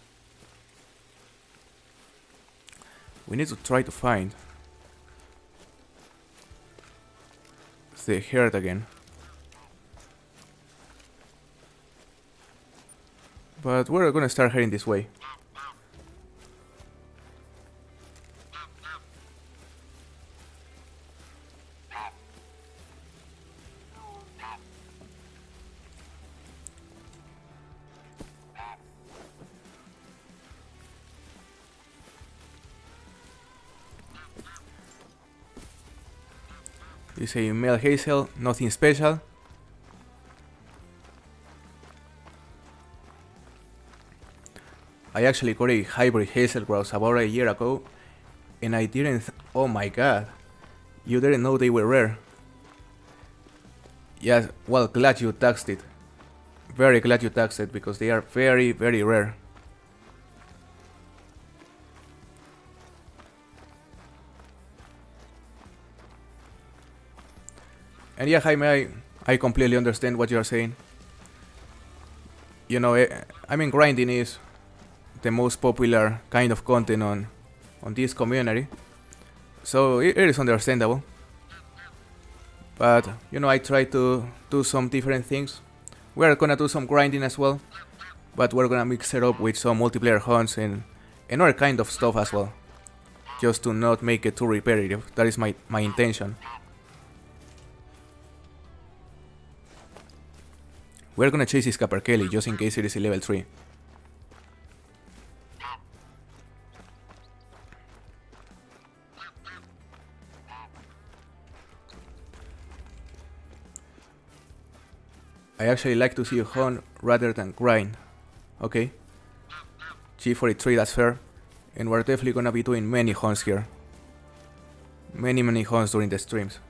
A: We need to try to find the herd again. But we're gonna start heading this way. It's a male hazel, nothing special. I actually got a hybrid hazel grouse about a year ago, and I didn't. Oh my god, you didn't know they were rare. Yeah, well, glad you taxed it. Very glad you taxed it because they are very, very rare. And yeah, Jaime, I completely understand what you're saying. You know, I mean, grinding is the most popular kind of content on this community, so it is understandable. But you know, I try to do some different things. We're gonna do some grinding as well, but we're gonna mix it up with some multiplayer hunts and other kind of stuff as well, just to not make it too repetitive. That is my intention. We're gonna chase this Capercaillie just in case it is a level 3. I actually like to see you hunt rather than grind. Okay. G43, that's fair. And we're definitely gonna be doing many hunts here. Many hunts during the streams.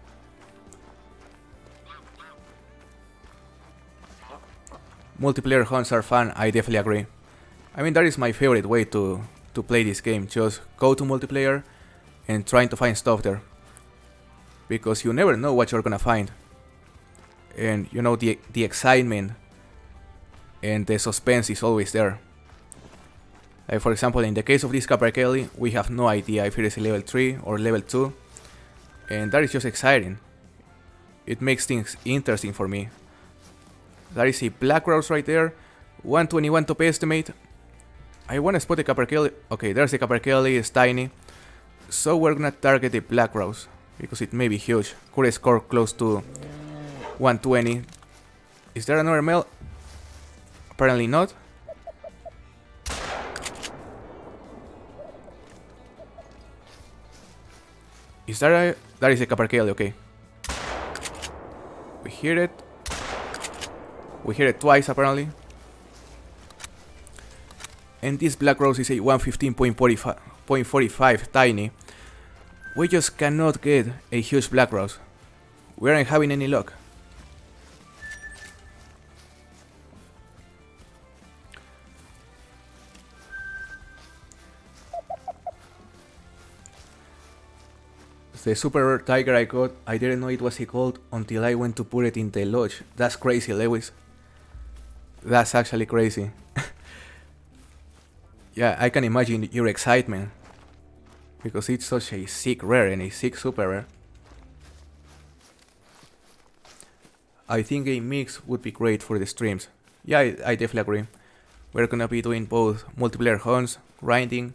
A: Multiplayer hunts are fun, I definitely agree. I mean, that is my favorite way to play this game. Just go to multiplayer and trying to find stuff there. Because you never know what you're gonna find. And you know, the excitement and the suspense is always there. Like for example, in the case of this Capercaillie, we have no idea if it is a level 3 or level 2. And that is just exciting. It makes things interesting for me. That is a black grouse right there. 121 top estimate. I wanna spot the Capercaillie. Okay, there's the Capercaillie, it's tiny. So we're gonna target the black grouse because it may be huge. Could score close to 120. Is there another male? Apparently not. Is that a... That is a Capercaillie, okay. We hear it. We hear it twice apparently. And this black rose is a 115.45 tiny. We just cannot get a huge black rose. We aren't having any luck. The super rare tiger I got, I didn't know it was a gold until I went to put it in the lodge. That's crazy, Lewis. That's actually crazy. Yeah, I can imagine your excitement. Because it's such a sick rare and a sick super rare. I think a mix would be great for the streams. Yeah, I definitely agree. We're gonna be doing both multiplayer hunts, grinding,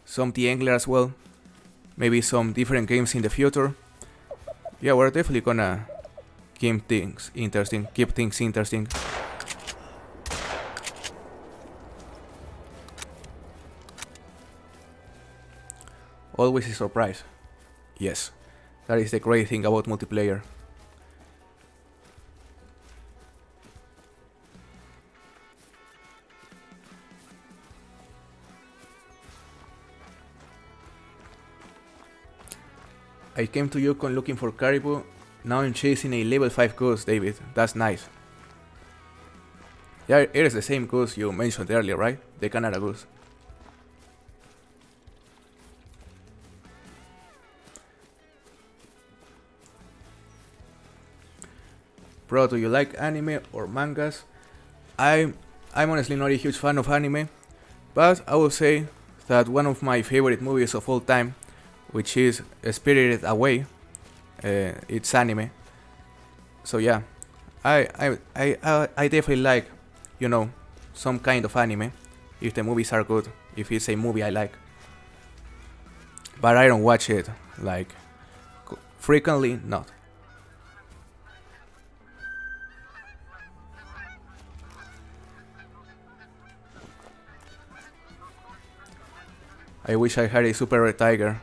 A: some the-angler as well. Maybe some different games in the future. Yeah, we're definitely gonna keep things interesting. Always a surprise. Yes, that is the great thing about multiplayer. I came to Yukon looking for caribou. Now I'm chasing a level 5 goose, David. That's nice. Yeah, it is the same goose you mentioned earlier, right? The Canada goose. Bro, do you like anime or mangas? I'm honestly not a huge fan of anime, but I will say that one of my favorite movies of all time, which is Spirited Away, it's anime. So yeah, I definitely like, you know, some kind of anime if the movies are good, if it's a movie I like. But I don't watch it like frequently, not. I wish I had a super rare tiger.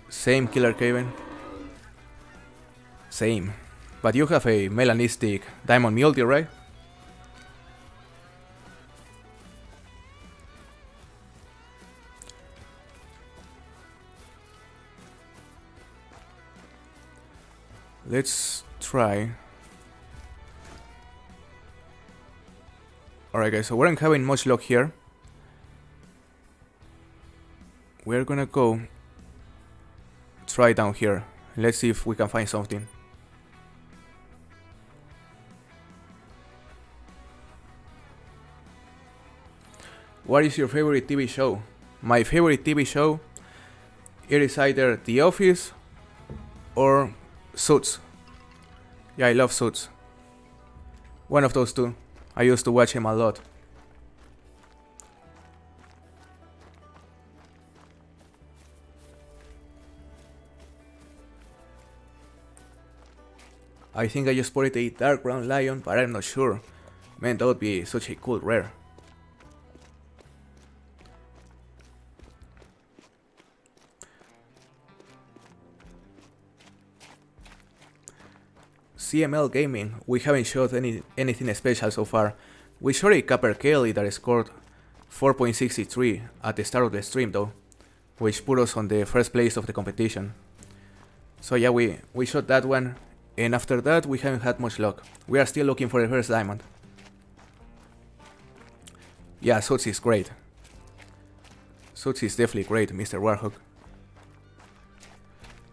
A: Same, Killer Caven. Same. But you have a melanistic diamond multi, right? Let's try. Alright guys, so we aren't having much luck here. We're gonna go try down here. Let's see if we can find something. What is your favorite TV show? My favorite TV show, it is either The Office or Suits. Yeah, I love Suits. One of those two. I used to watch him a lot. I think I just spotted a dark brown lion, but I'm not sure. Man, that would be such a cool rare. CML Gaming, we haven't shot anything special so far. We shot a Copper Kelly that scored 4.63 at the start of the stream though, which put us on the first place of the competition. So yeah, we shot that one, and after that we haven't had much luck. We are still looking for the first diamond. Yeah, Suits is great. Suits is definitely great, Mr. Warhawk.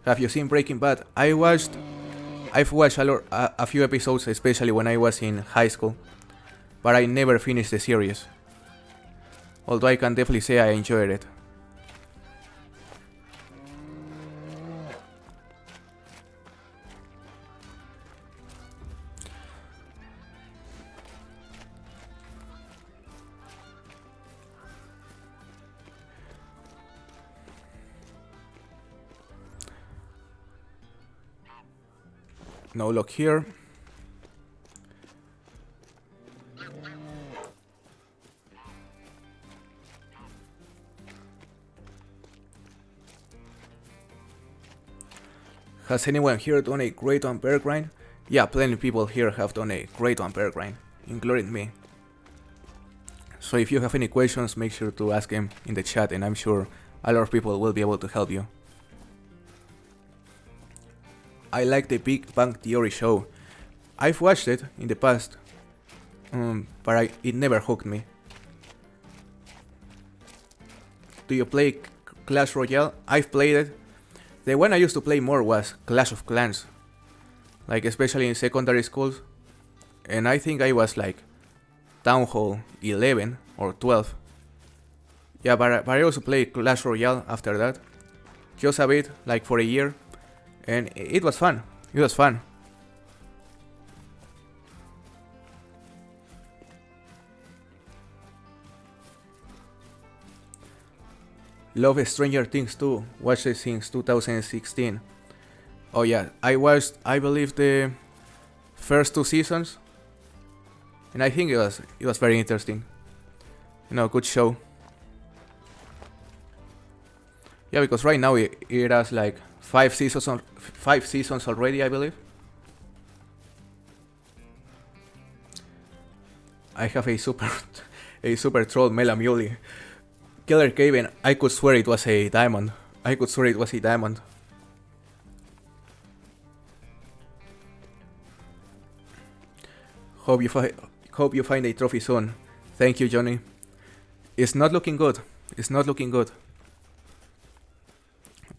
A: Have you seen Breaking Bad? I've watched a few episodes, especially when I was in high school, but I never finished the series. Although I can definitely say I enjoyed it. No luck here. Has anyone here done a great one bear grind? Yeah, plenty of people here have done a great one bear grind, including me. So if you have any questions, make sure to ask them in the chat, and I'm sure a lot of people will be able to help you. I like the Big Bang Theory show. I've watched it in the past, but it never hooked me. Do you play Clash Royale? I've played it. The one I used to play more was Clash of Clans, like especially in secondary schools, and I think I was like Town Hall 11 or 12. Yeah, but I also played Clash Royale after that, just a bit, like for a year. And it was fun. It was fun. Love Stranger Things 2. Watched it since 2016. Oh yeah, I watched, I believe, the first 2 seasons, and I think it was very interesting. You know, good show. Yeah, because right now it has like 5 seasons already, I believe. I have a super troll Melamule. Killer Caven, I could swear it was a diamond. I could swear it was a diamond. Hope you find a trophy soon. Thank you, Johnny. It's not looking good. It's not looking good.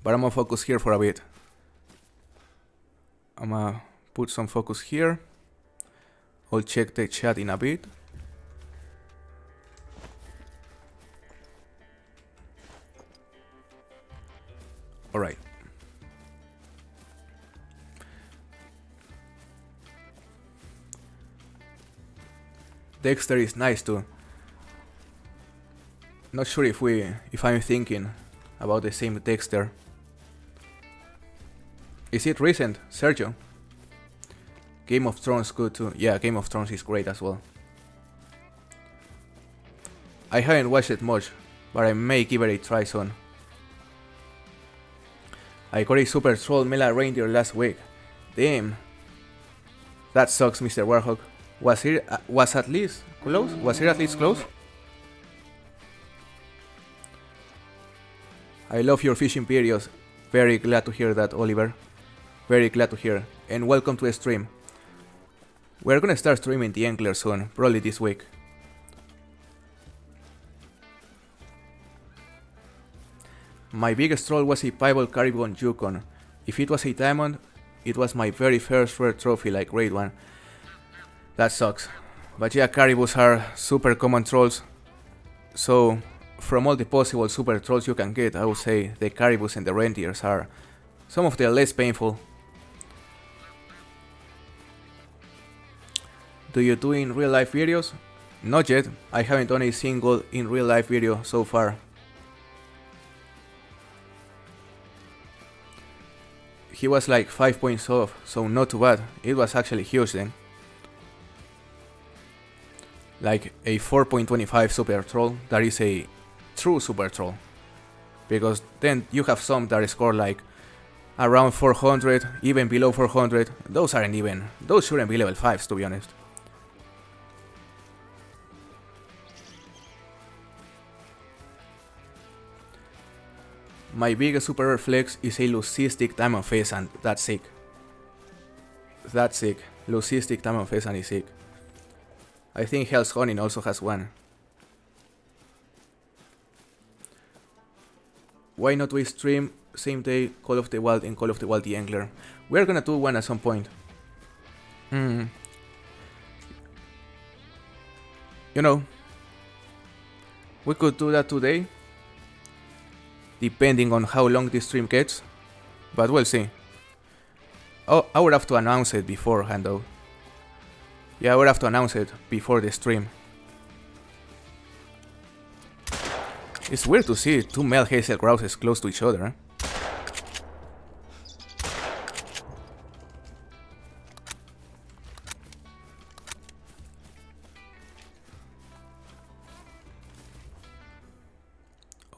A: But I'm gonna focus here for a bit. I'm gonna put some focus here. I'll check the chat in a bit. Alright. Dexter is nice too. Not sure if I'm thinking about the same Dexter. Is it recent, Sergio? Game of Thrones good too. Yeah, Game of Thrones is great as well. I haven't watched it much, but I may give it a try soon. I got a super troll Mela reindeer last week. Damn. That sucks, Mr. Warhawk. Was at least close? Was it at least close? I love your fishing videos. Very glad to hear that, Oliver. Very glad to hear, and welcome to the stream. We're gonna start streaming the Angler soon, probably this week. My biggest troll was a piebald caribou on Yukon. If it was a diamond, it was my very first rare trophy, like grade 1. That sucks. But yeah, caribous are super common trolls. So, from all the possible super trolls you can get, I would say the caribous and the reindeers are some of the less painful. Do you do in real life videos? Not yet. I haven't done a single in real life video so far. He was like 5 points off, so not too bad. It was actually huge then. Like a 4.25 super troll, that is a true super troll. Because then you have some that score like around 400, even below 400. Those aren't even, those shouldn't be level 5s to be honest. My biggest super rare flex is a leucistic diamond pheasant. That's sick. That's sick. Leucistic diamond pheasant is sick. I think Hell's Honing also has one. Why not we stream same day Call of the Wild and Call of the Wild the Angler? We're gonna do one at some point. You know, we could do that today, depending on how long this stream gets, but we'll see. Oh, I would have to announce it beforehand though. Yeah, I would have to announce it before the stream. It's weird to see two male hazel grouses close to each other. Huh?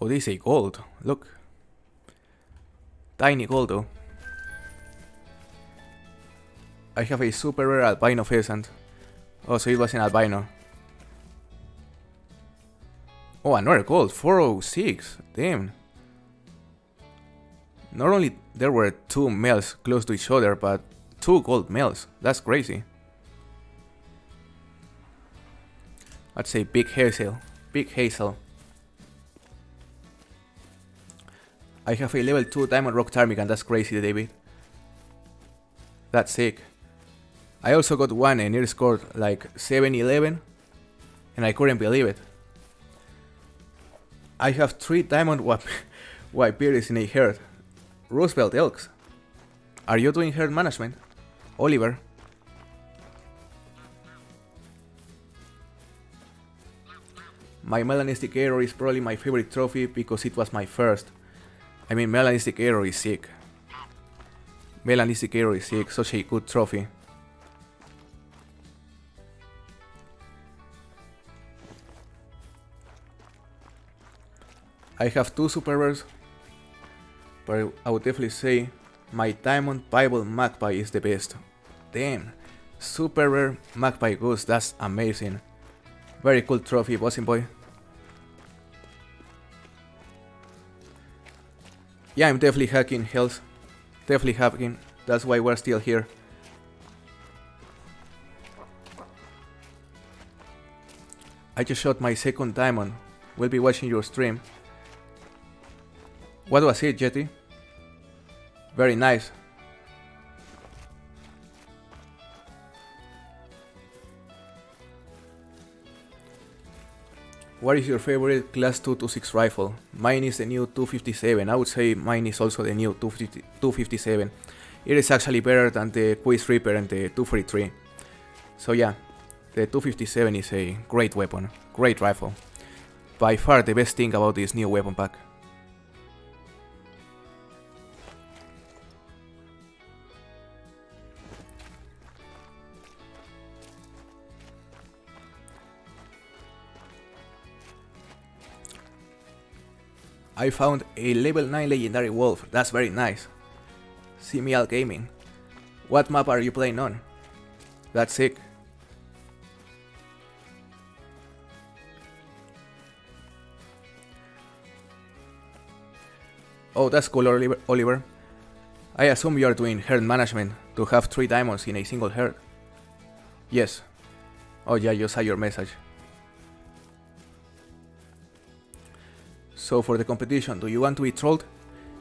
A: Oh, this is a gold. Look. Tiny gold though. I have a super rare albino pheasant. Oh, so it was an albino. Oh, another gold. 406. Damn. Not only there were two males close to each other, but two gold males. That's crazy. That's a big hazel. Big hazel. I have a level 2 diamond rock ptarmigan. That's crazy, David. That's sick. I also got one and it scored like 711 and I couldn't believe it. I have 3 diamond white beards in a herd. Roosevelt elks. Are you doing herd management? Oliver. My melanistic arrow is probably my favorite trophy because it was my first. I mean, melanistic arrow is sick. Melanistic arrow is sick, such a good trophy. I have 2 super rares, but I would definitely say my diamond piebald magpie is the best. Damn, super rare magpie goose, that's amazing. Very cool trophy, bossing boy. Yeah, I'm definitely hacking health. Definitely hacking, that's why we're still here. I just shot my second diamond. We'll be watching your stream. What was it, Jetty? Very nice. What is your favorite class 226 rifle? Mine is the new 257. I would say mine is also the new 257. It is actually better than the Quiz Reaper and the 243. So yeah, the 257 is a great weapon, great rifle. By far the best thing about this new weapon pack. I found a level 9 legendary wolf, that's very nice. Simial Gaming. What map are you playing on? That's sick. Oh, that's cool, Oliver. I assume you are doing herd management to have 3 diamonds in a single herd. Yes. Oh yeah, you saw your message. So for the competition, do you want to be trolled?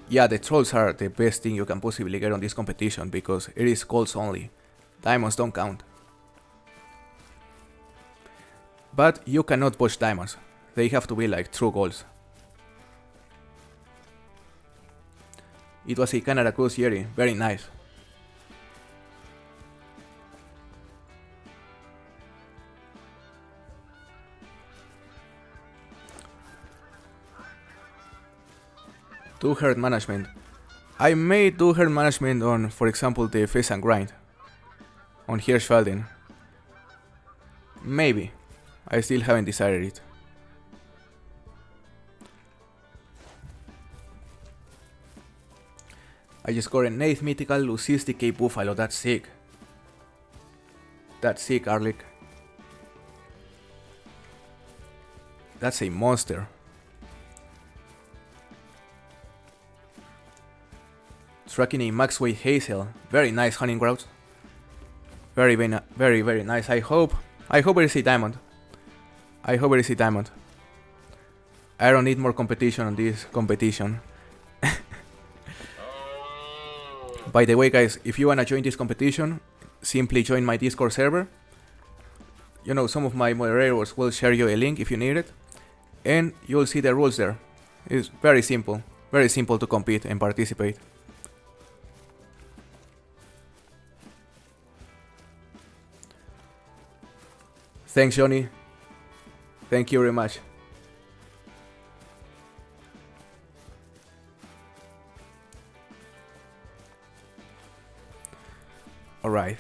A: Yeah, the trolls are the best thing you can possibly get on this competition because it is golds only. Diamonds don't count. But you cannot push diamonds. They have to be like true golds. It was a Canada Cruise Yeti, very nice. Do herd management. I may do herd management on, for example, the pheasant grind. On Hirschfelden. Maybe. I still haven't decided it. I just got an 8th mythical Lucistic Cape Buffalo, that's sick. That's sick, Arlic. That's a monster. Tracking a max weight hazel. Very nice hunting grounds. Very nice. I hope it is a diamond. I hope it is a diamond. I don't need more competition on this competition. By the way, guys, if you wanna join this competition, simply join my Discord server. You know, some of my moderators will share you a link if you need it. And you'll see the rules there. It's very simple to compete and participate. Thanks, Johnny. Thank you very much. Alright.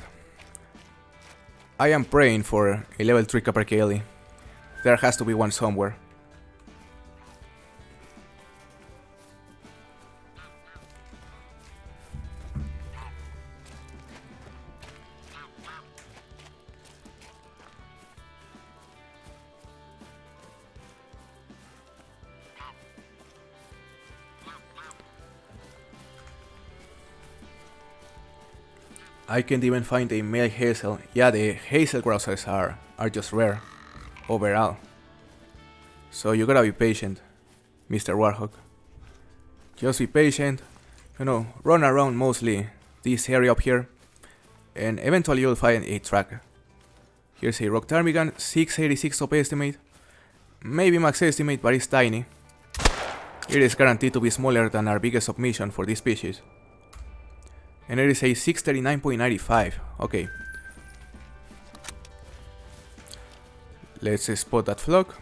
A: I am praying for a level 3 Capercaillie. There has to be one somewhere. I can't even find a male hazel. Yeah, the hazel grasses are just rare overall. So you gotta be patient, Mr. Warhawk. Just be patient, you know, run around mostly this area up here, and eventually you'll find a track. Here's a rock ptarmigan, 686 top estimate, maybe max estimate, but it's tiny. It is guaranteed to be smaller than our biggest submission for this species. And it is a 639.95. Okay. Let's spot that flock.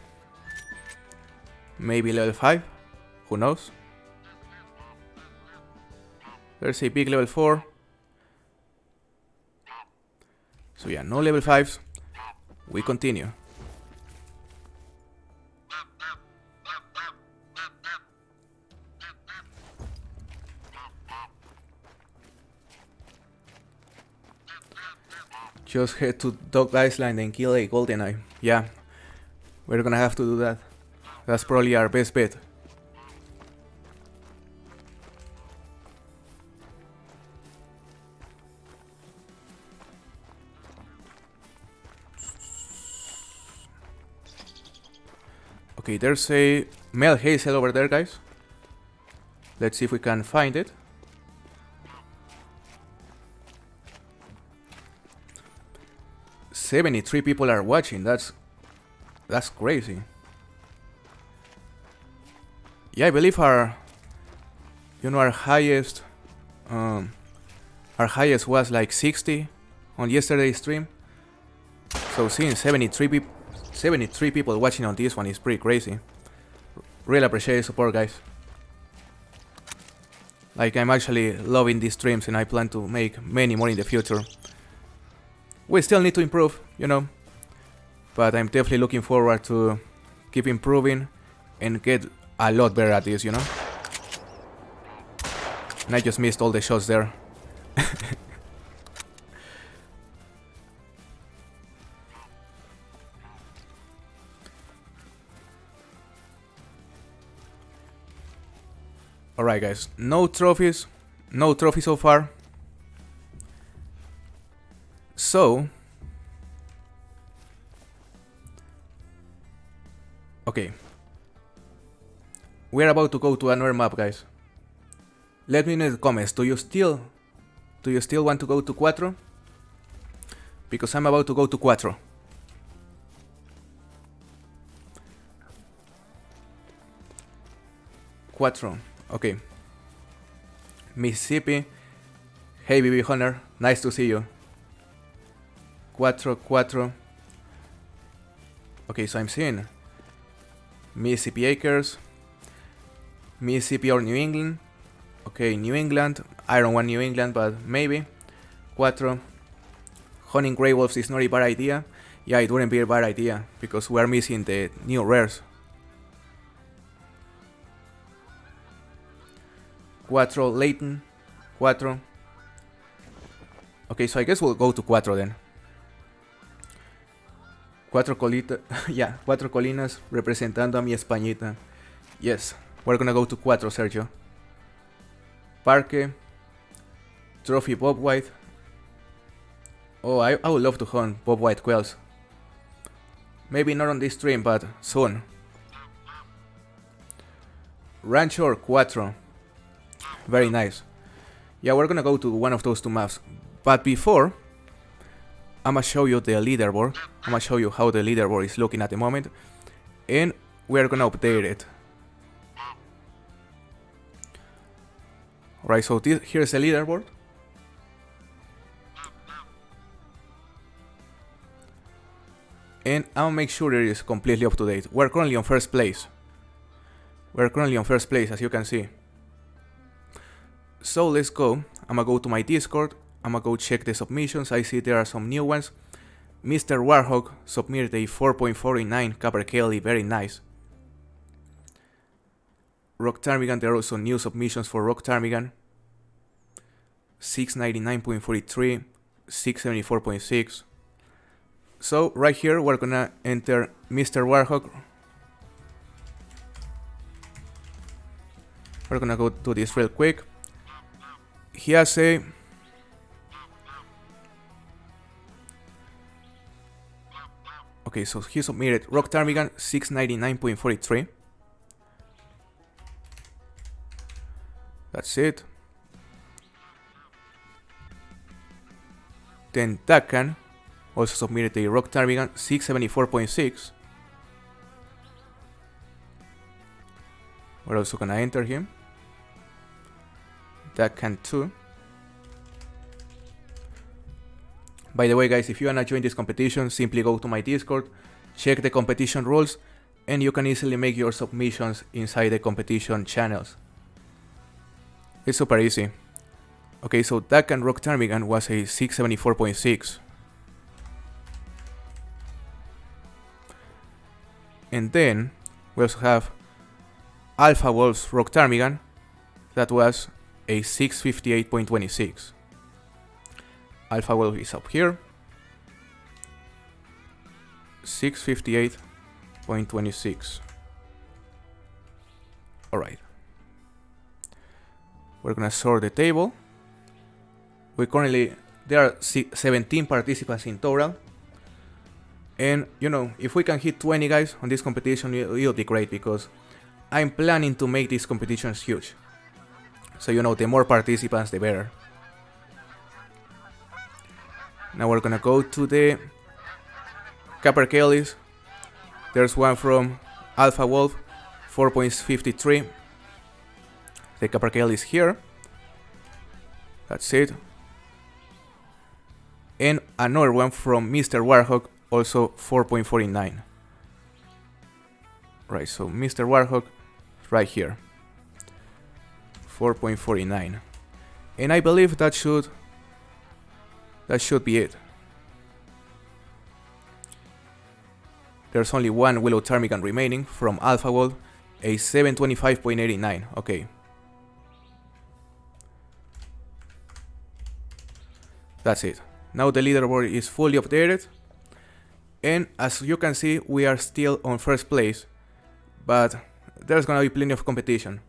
A: Maybe level 5. Who knows? There's a big level 4. So yeah, no level 5s. We continue. Just head to Dog Island and kill a goldeneye. Yeah, we're gonna have to do that. That's probably our best bet. Okay, there's a male hazel over there, guys. Let's see if we can find it. "73 people are watching. That's crazy." Yeah, I believe our highest was like 60 on yesterday's stream. So seeing 73 people watching on this one is pretty crazy. Really appreciate the support, guys. Like, I'm actually loving these streams and I plan to make many more in the future. We still need to improve, you know, but I'm definitely looking forward to keep improving and get a lot better at this, you know. And I just missed all the shots there. Alright, guys, no trophies, No trophy so far. So, okay, we're about to go to another map, guys. Let me know in the comments, do you still want to go to Cuatro? Because I'm about to go to Cuatro. Cuatro, okay. Mississippi. Hey BB Hunter, nice to see you. Cuatro. Okay, so I'm seeing Mississippi Acres, Mississippi or New England. Okay, New England. I don't want New England, but maybe. Cuatro. Hunting Grey Wolves is not a bad idea. Yeah, it wouldn't be a bad idea because we are missing the new rares. Cuatro, Layton. Cuatro. Okay, so I guess we'll go to Cuatro then. Cuatro Colinas representando a mi Españita. Yes, we're gonna go to Cuatro, Sergio. Parque. Trophy Bob White. Oh, I would love to hunt Bob White quails. Maybe not on this stream, but soon. Rancho or Cuatro. Very nice. Yeah, we're gonna go to one of those two maps. But before, I'm gonna show you the leaderboard. I'm gonna show you how the leaderboard is looking at the moment. And we're gonna update it. Alright, so here's the leaderboard. And I'll make sure it is completely up to date. We're currently on first place. As you can see. So let's go. I'm gonna go to my Discord. I'm gonna go check the submissions. I see there are some new ones. Mr. Warhawk submitted a 4.49 Copper Kelly, very nice. Rock Ptarmigan, there are also new submissions for Rock Ptarmigan. 699.43, 674.6. So right here we're gonna enter Mr. Warhawk. We're gonna go do this real quick. He has a okay, so he submitted Rock Ptarmigan 699.43. That's it. Then Dakan also submitted a Rock Ptarmigan 674.6. We're also gonna enter him. Dakan 2. By the way, guys, if you wanna join this competition, simply go to my Discord, check the competition rules, and you can easily make your submissions inside the competition channels. It's super easy. Okay, so Dakan Rock Ptarmigan was a 674.6. And then we also have Alpha Wolf's Rock Ptarmigan, that was a 658.26. Alpha Wolf is up here. 658.26. Alright. We're gonna sort the table. There are 17 participants in total. And, you know, if we can hit 20 guys on this competition, it'll be great because I'm planning to make these competitions huge. So, you know, the more participants, the better. Now we're gonna go to the Copper Kellys. There's one from Alpha Wolf, 4.53. The Copper Kelly is here. That's it. And another one from Mr. Warhawk, also 4.49. Right, so Mr. Warhawk right here. 4.49. And I believe that should be it. There's only one Willow Ptarmigan remaining from Alpha Wolf, a 725.89. Okay. That's it. Now the leaderboard is fully updated. And as you can see, we are still on first place. But there's gonna be plenty of competition.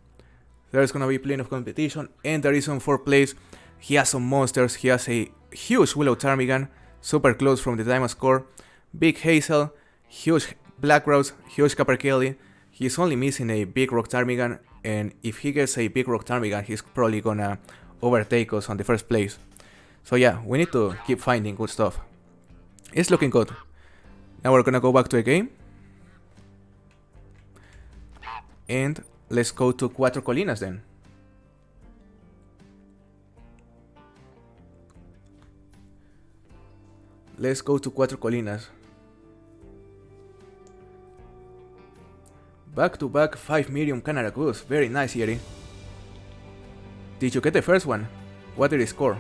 A: There's gonna be plenty of competition, and there is on 4th place. He has some monsters. He has a huge Willow Ptarmigan, super close from the diamond score, big Hazel, huge Black Rose, huge Copper Kelly. He's only missing a big Rock Ptarmigan, and if he gets a big Rock Ptarmigan, he's probably gonna overtake us on the 1st place. So yeah, we need to keep finding good stuff. It's looking good. Now we're gonna go back to the game. And let's go to Cuatro Colinas then. Let's go to Cuatro Colinas. Back to back 5 medium Canada Goose. Very nice, Yeri. Did you get the first one? What did it score?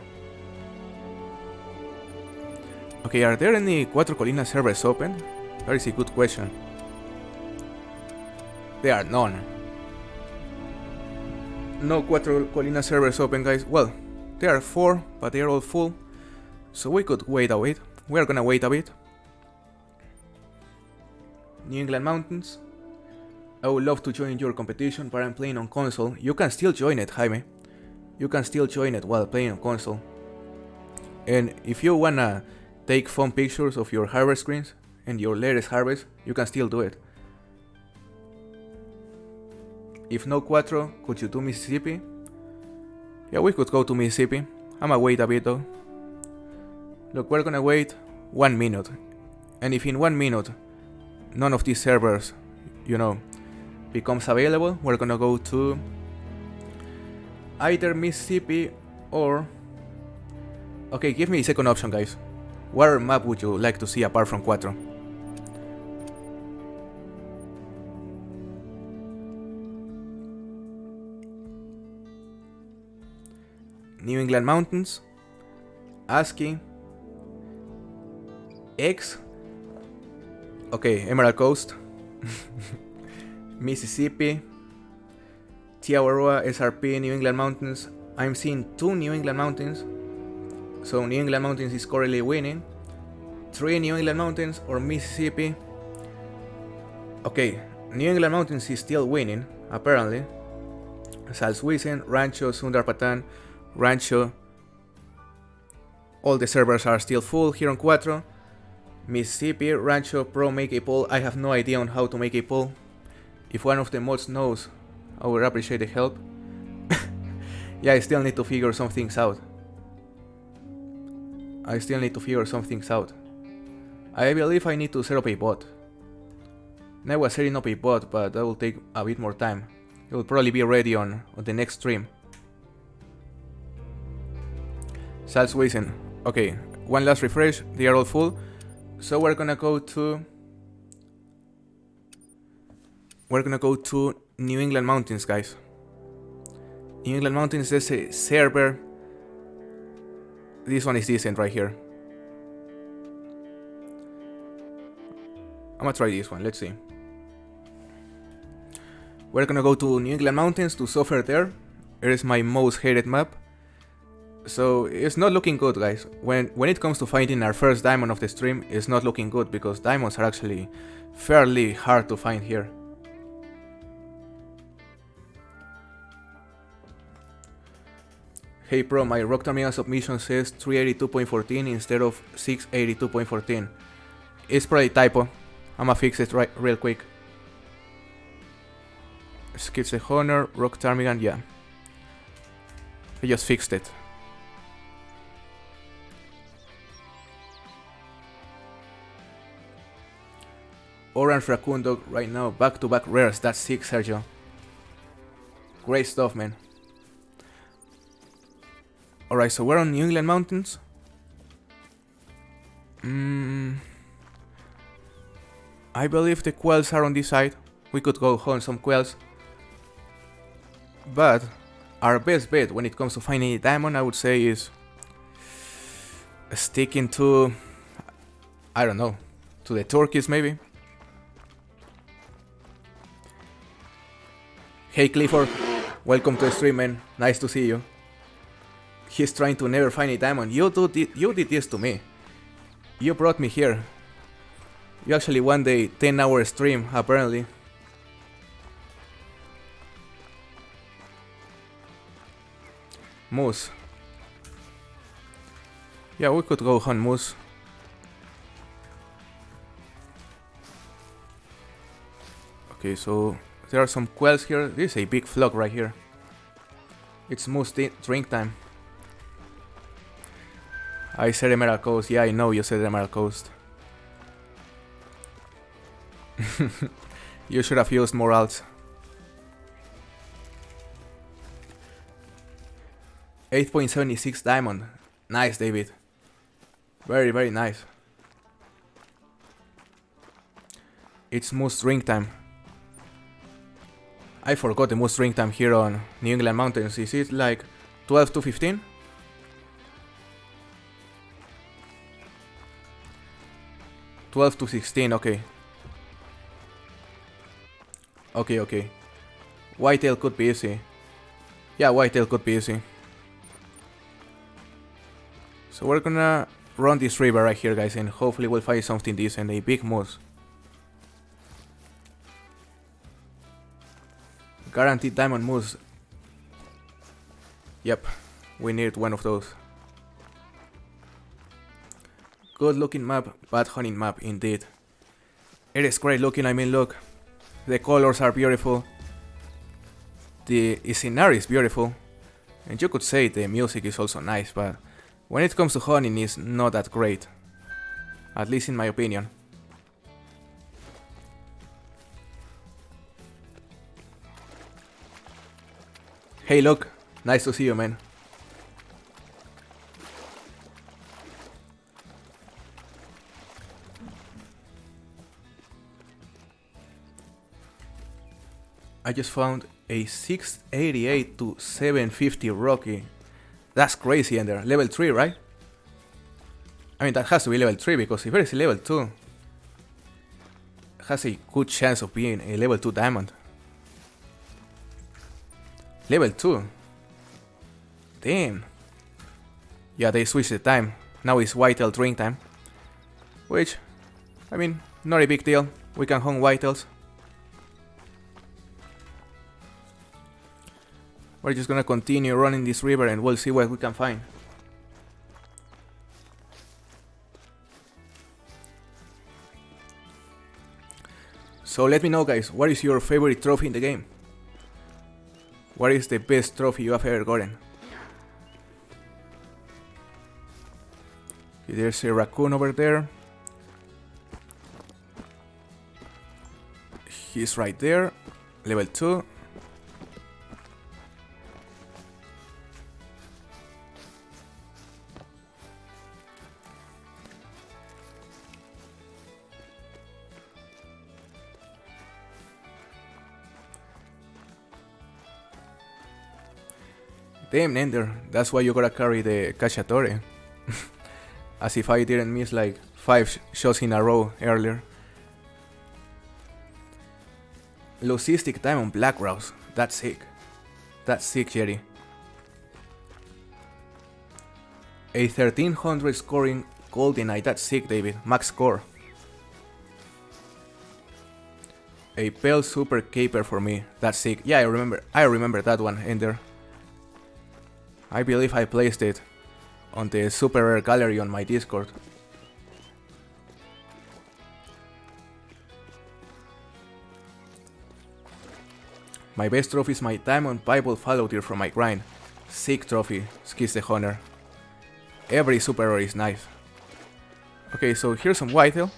A: Okay, are there any Cuatro Colinas servers open? That is a good question. There are none. No Cuatro Colinas servers open, guys. Well, there are 4, but they are all full. So we could wait a bit. We are gonna wait a bit. New England Mountains. I would love to join your competition, but I'm playing on console. You can still join it, Jaime. You can still join it while playing on console. And if you wanna take fun pictures of your harvest screens and your latest harvest, you can still do it. If no Cuatro, could you do Mississippi? Yeah, we could go to Mississippi. I'ma wait a bit though. Look, we're gonna wait 1 minute. And if in 1 minute none of these servers, you know, becomes available, we're gonna go to either Mississippi or... Okay, give me a second option, guys. What map would you like to see apart from Cuatro? New England Mountains, ASCII, X, okay, Emerald Coast, Mississippi, Tiawaroa, SRP, New England Mountains. I'm seeing 2 New England Mountains, so New England Mountains is currently winning. 3 New England Mountains or Mississippi. Okay, New England Mountains is still winning, apparently. Salswiesen, Rancho, Sundarpatan, Rancho. All the servers are still full here on Cuatro. Mississippi, Rancho, Pro, make a poll. I have no idea on how to make a poll. If one of the mods knows, I would appreciate the help. Yeah, I still need to figure some things out. I believe I need to set up a bot. And I was setting up a bot, but that will take a bit more time. It will probably be ready on the next stream. Salswiesen. Okay, one last refresh. They are all full. So we're gonna go to New England Mountains, guys. New England Mountains is a server. This one is decent right here. I'm gonna try this one, let's see. We're gonna go to New England Mountains to suffer there. It is my most hated map. So it's not looking good, guys. When it comes to finding our first diamond of the stream, it's not looking good because diamonds are actually fairly hard to find here. Hey Pro, my Rock Terminal submission says 382.14 instead of 682.14. It's probably typo. I'ma fix it real quick. Skips the Honor, Rock Ptarmigan, yeah. I just fixed it. Orange Raccoon Dog right now, back-to-back rares, that's sick, Sergio. Great stuff, man. Alright, so we're on New England Mountains. I believe the quails are on this side. We could go hunt some quails. But our best bet when it comes to finding a diamond, I would say, is sticking to, I don't know, to the turkeys maybe. Hey Clifford, welcome to the stream, man. Nice to see you. He's trying to never find a diamond. You did this to me. You brought me here. You actually won the 10-hour stream, apparently. Moose. Yeah, we could go hunt moose. Okay, so there are some quells here. This is a big flock right here. It's moose drink time. I said Emerald Coast. Yeah, I know you said Emerald Coast. You should have used more alts. 8.76 diamond. Nice, David. Very, very nice. It's moose drink time. I forgot the moose drink time here on New England Mountains. Is it like 12 to 15? To 16, okay. Okay. Whitetail could be easy. Yeah, whitetail could be easy. So we're gonna run this river right here, guys, and hopefully we'll find something decent. A big moose. Guaranteed diamond moose. Yep, we need one of those. Good looking map, bad hunting map indeed. It is great looking, I mean look. The colors are beautiful. The scenery is beautiful. And you could say the music is also nice, but when it comes to hunting it's not that great. At least in my opinion. Hey look, nice to see you, man. I just found a 688 to 750 Rocky. That's crazy, Ender. Level 3, right? I mean, that has to be level 3 because if it is level 2, it has a good chance of being a level 2 diamond. Level 2. Damn. Yeah, they switched the time. Now it's whitetail drink time. Which, I mean, not a big deal. We can hunt whitetails. We're just gonna continue running this river and we'll see what we can find. So let me know, guys, what is your favorite trophy in the game? What is the best trophy you have ever gotten? There's a raccoon over there. He's right there. Level 2. Damn, Ender, that's why you gotta carry the cacciatore. As if I didn't miss like 5 shots in a row earlier. Logistic time on Black Grouse. That's sick. That's sick, Jerry. A 1300 scoring Golden Eye. That's sick, David. Max score. A Pale Super Caper for me. That's sick. Yeah, I remember that one, Ender. I believe I placed it on the super rare gallery on my Discord. My best trophy is my Diamond Bible Fallow Deer from my grind. Sick trophy, Skis the Hunter. Every super rare is nice. Okay, so here's some whitetail.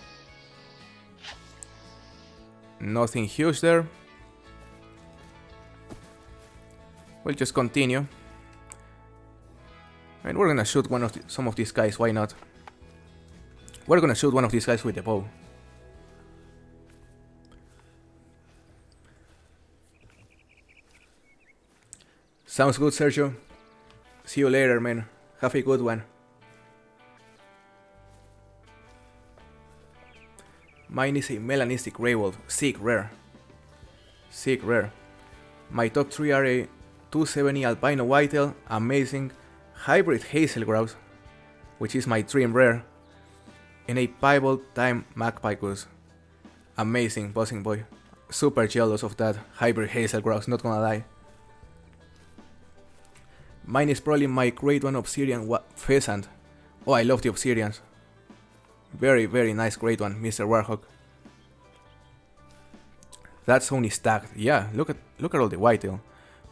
A: Nothing huge there. We'll just continue. And we're gonna shoot some of these guys, why not? We're gonna shoot one of these guys with the bow. Sounds good, Sergio. See you later, man. Have a good one. Mine is a melanistic grey wolf. Sick rare. Sick rare. My top 3 are a 270 albino whitetail, amazing hybrid hazel grouse, which is my dream rare, and a piebald time magpie goose. Amazing, bossing boy. Super jealous of that hybrid hazel grouse, not gonna lie. Mine is probably my grade 1 obsidian pheasant. Oh, I love the obsidians. Very, very nice grade 1, Mr. Warhawk. That's only stacked. Yeah, look at all the whitetail.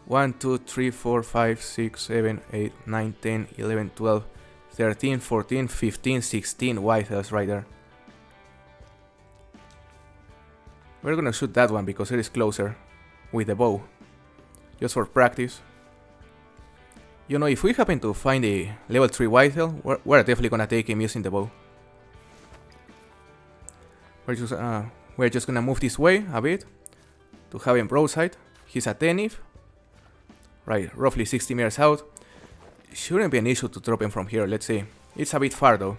A: 1, 2, 3, 4, 5, 6, 7, 8, 9, 10, 11, 12, 13, 14, 15, 16 whitetails right there. We're gonna shoot that one because it is closer with the bow. Just for practice. You know, if we happen to find a level 3 whitetail, we're definitely gonna take him using the bow. We're just gonna move this way a bit to have him broadside. He's attentive. Right, roughly 60 meters out. Shouldn't be an issue to drop him from here, let's see. It's a bit far though.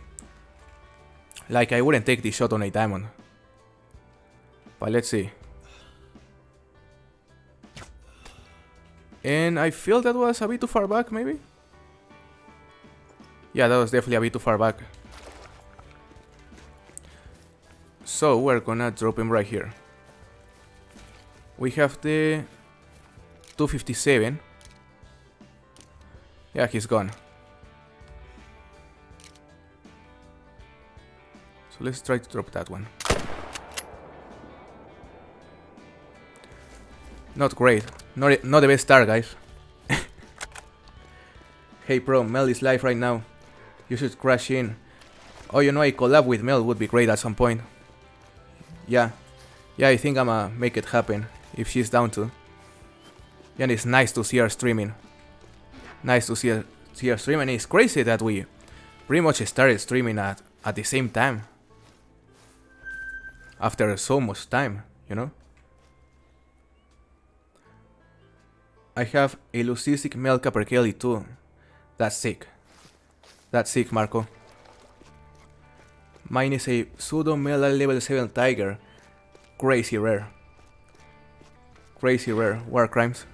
A: Like, I wouldn't take this shot on a diamond. But let's see. And I feel that was a bit too far back, maybe? Yeah, that was definitely a bit too far back. So we're gonna drop him right here. We have the 257. Yeah, he's gone. So let's try to drop that one. Not great. Not the best start, guys. Hey bro, Mel is live right now. You should crash in. Oh, you know, a collab with Mel would be great at some point. Yeah, I think I'ma make it happen if she's down to. Yeah, and it's nice to see her streaming. Nice to see her streaming. It's crazy that we pretty much started streaming at the same time. After so much time, you know? I have a leucistic male capercaillie too. That's sick. That's sick, Marco. Mine is a pseudo male level 7 tiger. Crazy rare. Crazy rare. War crimes.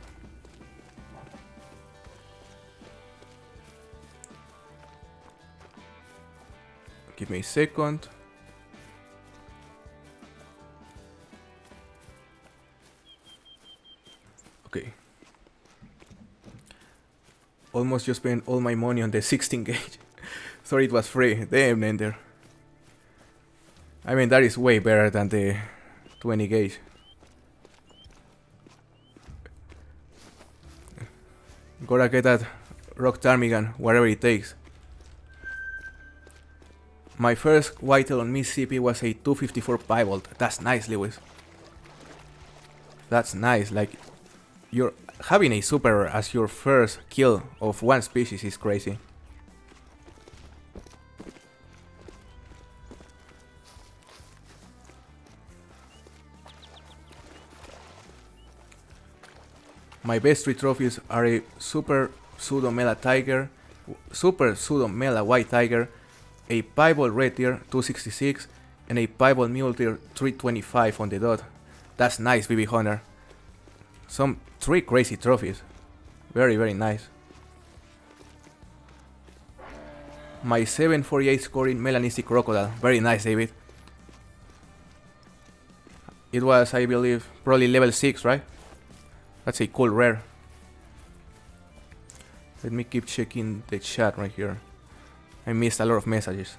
A: Give me a second. Okay. Almost just spent all my money on the 16 gauge. Thought it was free. Damn, Nender. I mean, that is way better than the 20 gauge. Gotta get that rock ptarmigan, whatever it takes. My first whitetail on Mississippi was a 254 piebald. That's nice, Lewis. That's nice. Like, you're having a super as your first kill of one species is crazy. My best 3 trophies are a super pseudo mela tiger, super pseudo mela white tiger, a piebald red deer 266, and a piebald mule deer 325 on the dot. That's nice, BB Hunter. Some 3 crazy trophies. Very, very nice. My 748 scoring melanistic crocodile. Very nice, David. It was, I believe, probably level 6, right? That's a cool rare. Let me keep checking the chat right here. I missed a lot of messages.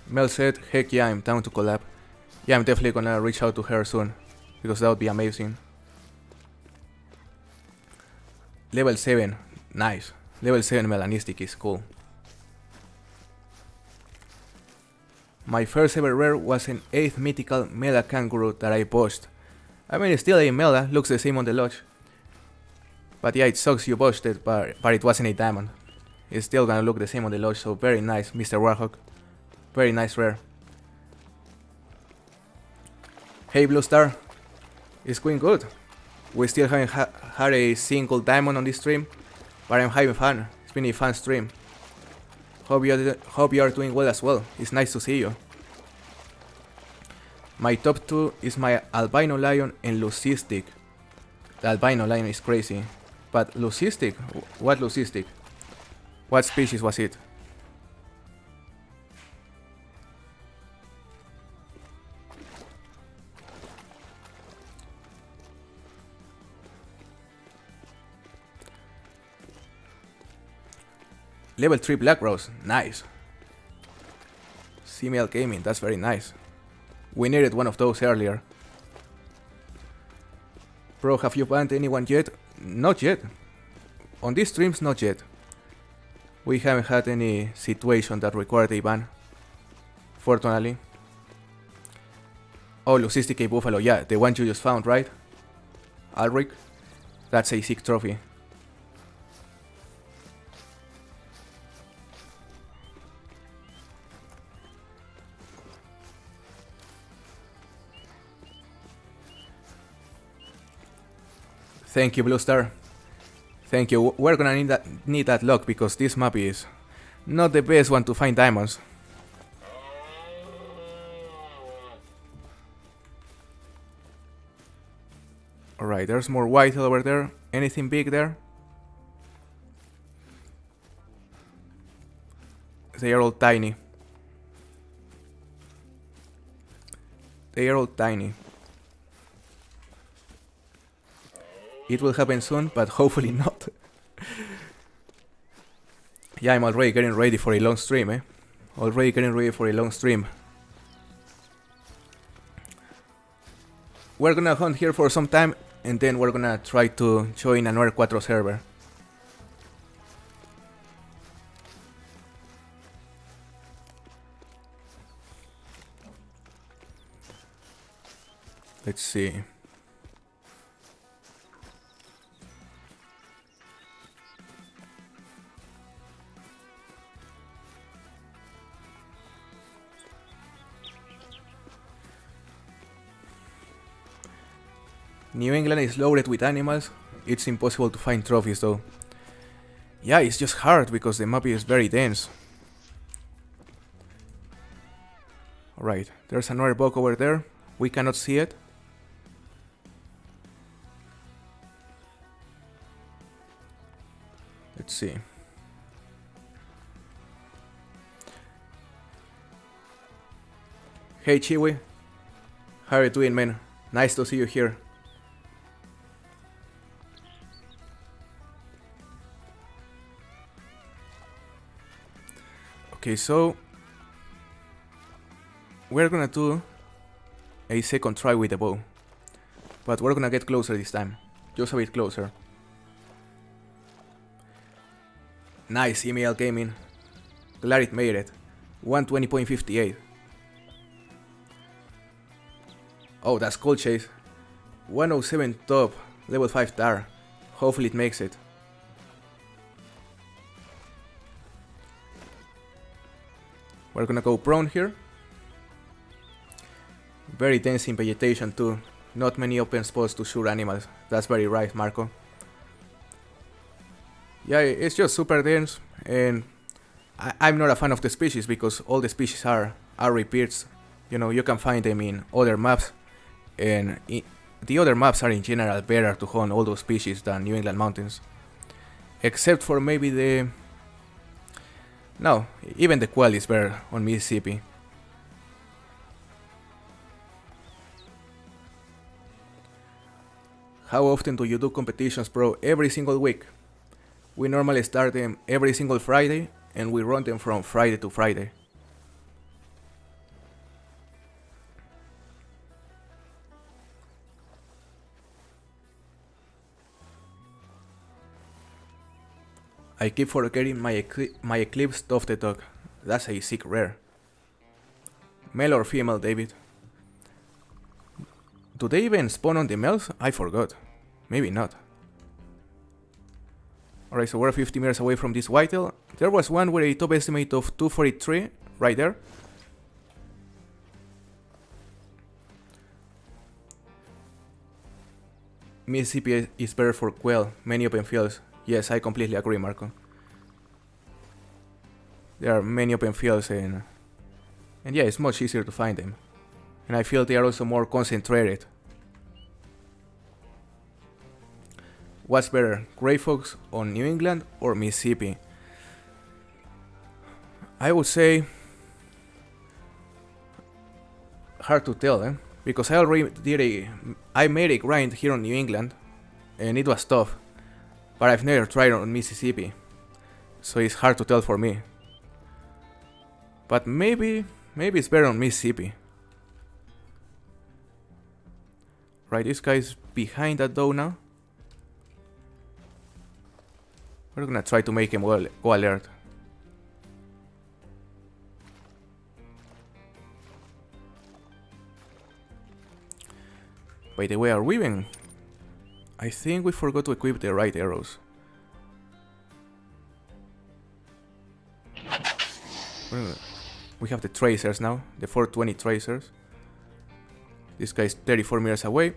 A: Mel said, heck yeah, I'm down to collab. Yeah, I'm definitely gonna reach out to her soon, because that would be amazing. Level 7, nice. Level 7 melanistic is cool. My first ever rare was an 8th mythical mela kangaroo that I botched. I mean, it's still a mela, looks the same on the lodge. But yeah, it sucks you botched it, but it wasn't a diamond. It's still gonna look the same on the lodge, so very nice, Mr. Warhawk. Very nice rare. Hey Blue Star, it's going good. We still haven't had a single diamond on this stream, but I'm having fun. It's been a fun stream. Hope you are doing well as well. It's nice to see you. My top 2 is my albino lion and leucistic. The albino lion is crazy. But leucistic? What leucistic? What species was it? Level 3 Black Rose, nice. CML Gaming, that's very nice. We needed one of those earlier. Bro, have you banned anyone yet? Not yet. On these streams, not yet. We haven't had any situation that required a ban, fortunately. Oh, Lucistic Buffalo, yeah, the one you just found, right? Alric? That's a sick trophy. Thank you, Blue Star. Thank you. We're gonna need that luck because this map is not the best one to find diamonds. Alright, there's more white over there. Anything big there? They are all tiny. They are all tiny. It will happen soon, but hopefully not. Yeah, I'm already getting ready for a long stream, eh? Already getting ready for a long stream. We're gonna hunt here for some time, and then we're gonna try to join another 4 server. Let's see. New England is loaded with animals. It's impossible to find trophies though. Yeah, it's just hard because the map is very dense. Alright, there's another bug over there. We cannot see it. Let's see. Hey Chiwi, how are you doing, man? Nice to see you here. Okay, so we're gonna do a second try with the bow, but we're gonna get closer this time, just a bit closer. Nice, EML Gaming. Glad it made it. 120.58. Oh, that's cool, Chase. 107 top, level 5 tar. Hopefully it makes it. We're gonna go prone here. Very dense in vegetation too. Not many open spots to shoot animals. That's very right, Marco. Yeah, it's just super dense, and I'm not a fan of the species because all the species are repeats. You know, you can find them in other maps, and the other maps are in general better to hunt all those species than New England mountains. Except for maybe the... No, even the quail is better on Mississippi. How often do you do competitions, bro? Every single week. We normally start them every single Friday, and we run them from Friday to Friday. I keep forgetting my Eclipse Tough the Dog. That's a sick rare. Male or female, David? Do they even spawn on the males? I forgot. Maybe not. Alright, so we're 50 meters away from this whitetail. There was one with a top estimate of 243, right there. Mississippi is better for quail, many open fields. Yes, I completely agree, Marco. There are many open fields, and yeah, it's much easier to find them. And I feel they are also more concentrated. What's better, Gray Fox on New England or Mississippi? I would say hard to tell, eh? Because I made a grind here on New England, and it was tough. But I've never tried on Mississippi. so it's hard to tell for me. But maybe it's better on Mississippi. Right, this guy's behind that door now. We're gonna try to make him go alert. By the way, are we even... I think we forgot to equip the right arrows. We have the tracers now, the 420 tracers. This guy's 34 meters away.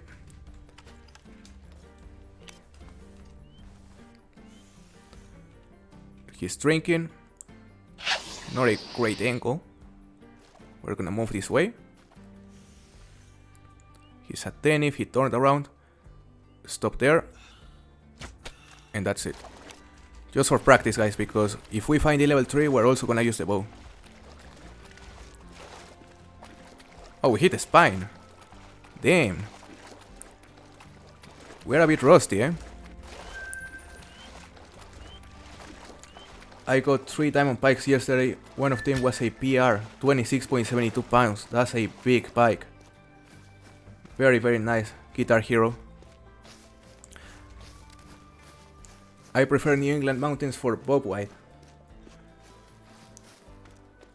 A: He's drinking. Not a great angle. We're gonna move this way. He's at 10 if he turned around. Stop there. And that's it. Just for practice, guys, because if we find the level 3, we're also gonna use the bow. Oh, we hit the spine. Damn. We're a bit rusty, eh? I got 3 diamond pikes yesterday. One of them was a PR, 26.72 pounds. That's a big pike. Very, very nice. Guitar Hero. I prefer New England mountains for bobwhite.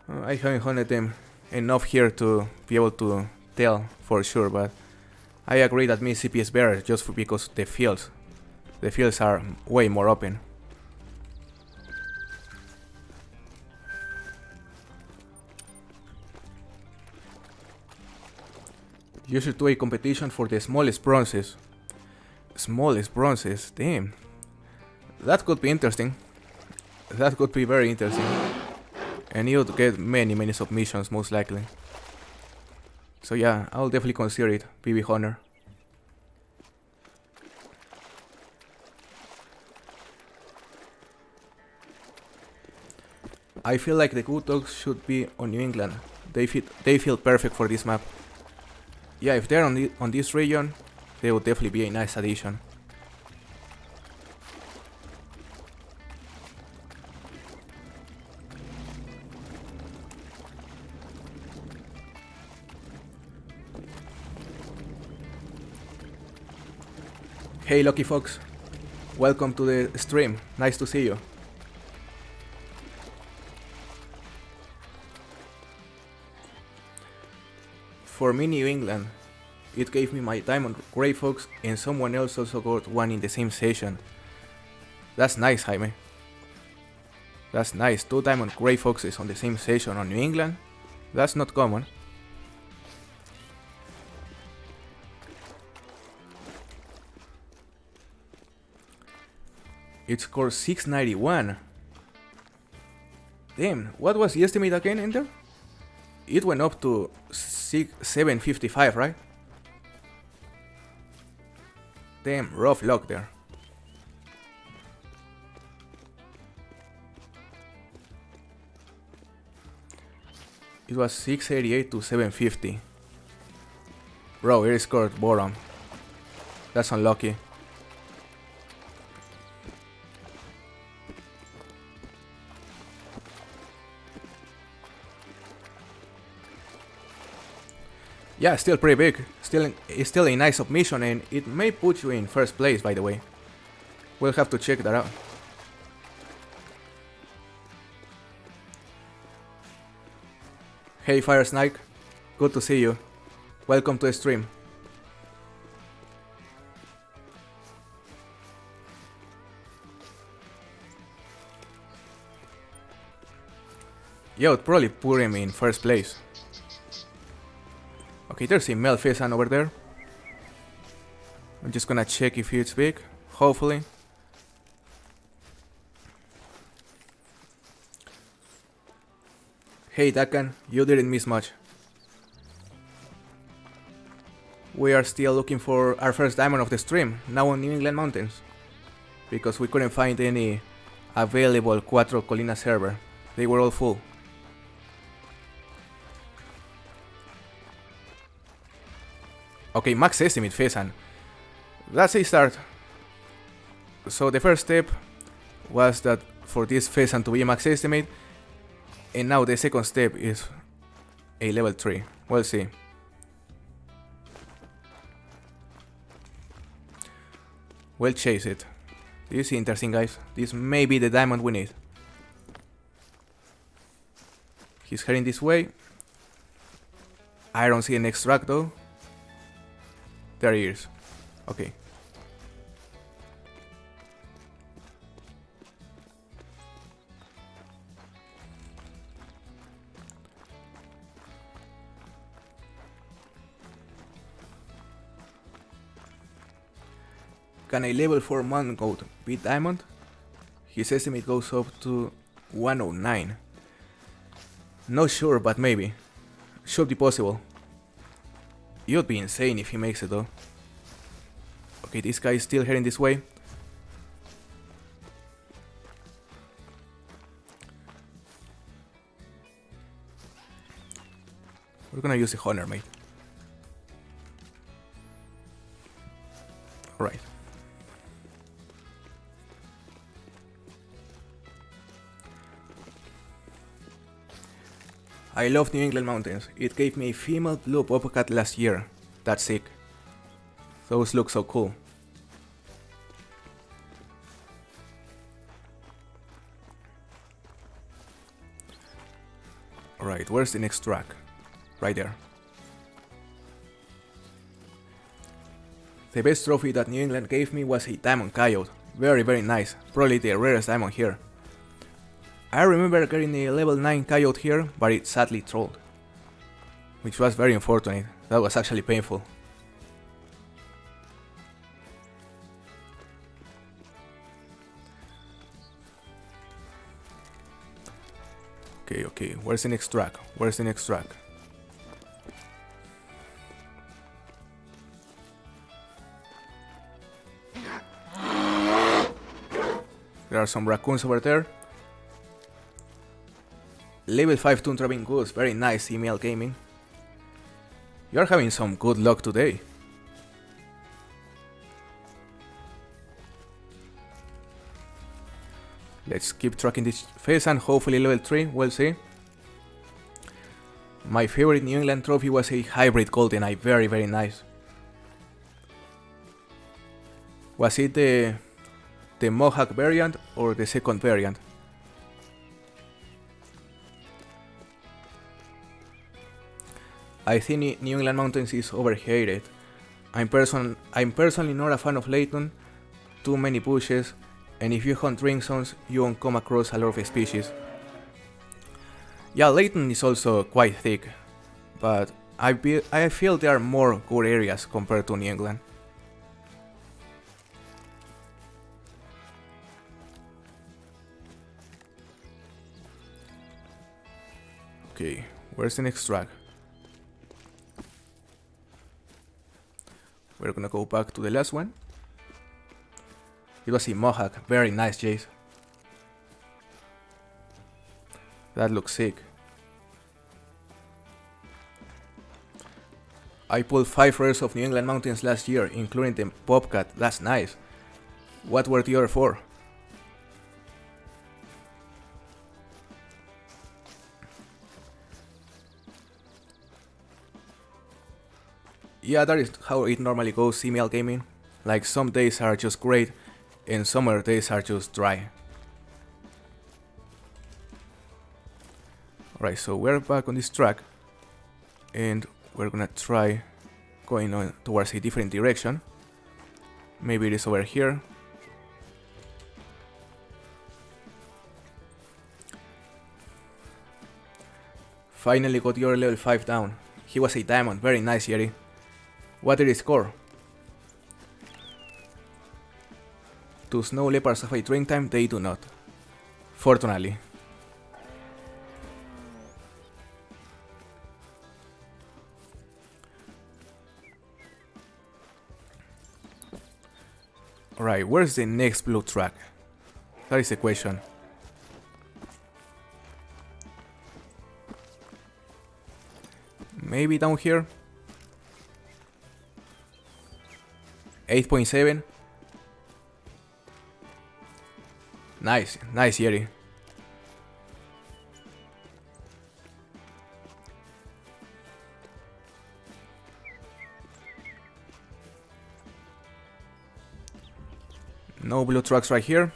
A: I haven't hunted them enough here to be able to tell for sure, but I agree that Mississippi is better just because the fields are way more open. You should do a competition for the smallest bronzes. Smallest bronzes, damn. That could be interesting. That could be very interesting. And you'd get many submissions most likely. So yeah, I'll definitely consider it, theHunter. I feel like the good dogs should be on New England. They feel perfect for this map. Yeah, if they're on this region, they would definitely be a nice addition. Hey Lucky Fox, welcome to the stream, nice to see you. For me, New England, it gave me my diamond Grey Fox and someone else also got one in the same session. That's nice, Jaime. That's nice, 2 diamond Grey Foxes on the same session on New England. That's not common. It scored 691. Damn, what was the estimate again, Ender? It went up to 755, right? Damn, rough luck there. It was 688 to 750. Bro, it scored bottom. That's unlucky. Yeah, still pretty big. It's still a nice submission, and it may put you in first place, by the way. We'll have to check that out. Hey Fire Snake, good to see you. Welcome to the stream. Yeah, I'd probably put him in first place. Okay, there's a male pheasant over there. I'm just gonna check if it's big, hopefully. Hey Dakan, you didn't miss much. We are still looking for our first diamond of the stream, now on New England mountains. Because we couldn't find any available Cuatro Colinas server. They were all full. Okay, max estimate pheasant. That's a start. So the first step was that for this pheasant to be max estimate. And now the second step is a level 3. We'll see. We'll chase it. This is interesting, guys. This may be the diamond we need. He's heading this way. I don't see an extract though. There he is. Okay. Can a level 4 mountain goat beat diamond? His estimate goes up to 109. Not sure, but maybe. Should be possible. It would be insane if he makes it though. Okay, this guy is still heading this way. We're gonna use the Hunter, mate. Alright. I love New England mountains. It gave me a female blue bobcat last year. That's sick. Those look so cool. Alright, where's the next track? Right there. The best trophy that New England gave me was a diamond coyote. Very, very nice. Probably the rarest diamond here. I remember getting a level 9 coyote here, but it sadly trolled. Which was very unfortunate. That was actually painful. Okay, where's the next track? Where's the next track? There are some raccoons over there. Level 5 Tundra being goose, very nice email gaming. You're having some good luck today. Let's keep tracking this pheasant, hopefully level 3, we'll see. My favorite New England trophy was a hybrid goldeneye, very, very nice. Was it the Mohawk variant or the second variant? I think New England Mountains is overhated. I'm personally not a fan of Layton. Too many bushes, and if you hunt ring zones, you won't come across a lot of species. Yeah, Layton is also quite thick, but I feel there are more good areas compared to New England. Okay, where's the next track? We're gonna go back to the last one. It was a Mohawk, very nice, Jace. That looks sick. I pulled 5 rares of New England Mountains last year, including the Bobcat, that's nice. What were the other 4? Yeah, that is how it normally goes, email gaming. Like, some days are just great, and some other days are just dry. Alright, so we're back on this track, and we're gonna try going on towards a different direction. Maybe it is over here. Finally got your level 5 down. He was a diamond, very nice, Yeti. What did he score? 2 snow leopards have a train time, they do not. Fortunately. Alright, where's the next blue track? That is the question. Maybe down here? 8.7. Nice, nice Yeti. No blue trucks right here.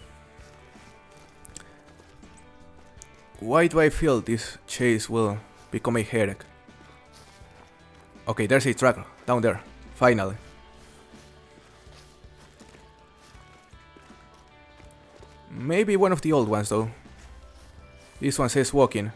A: Why do I feel this chase will become a headache? Okay, there's a truck down there. Finally. Maybe one of the old ones though. This one says walking.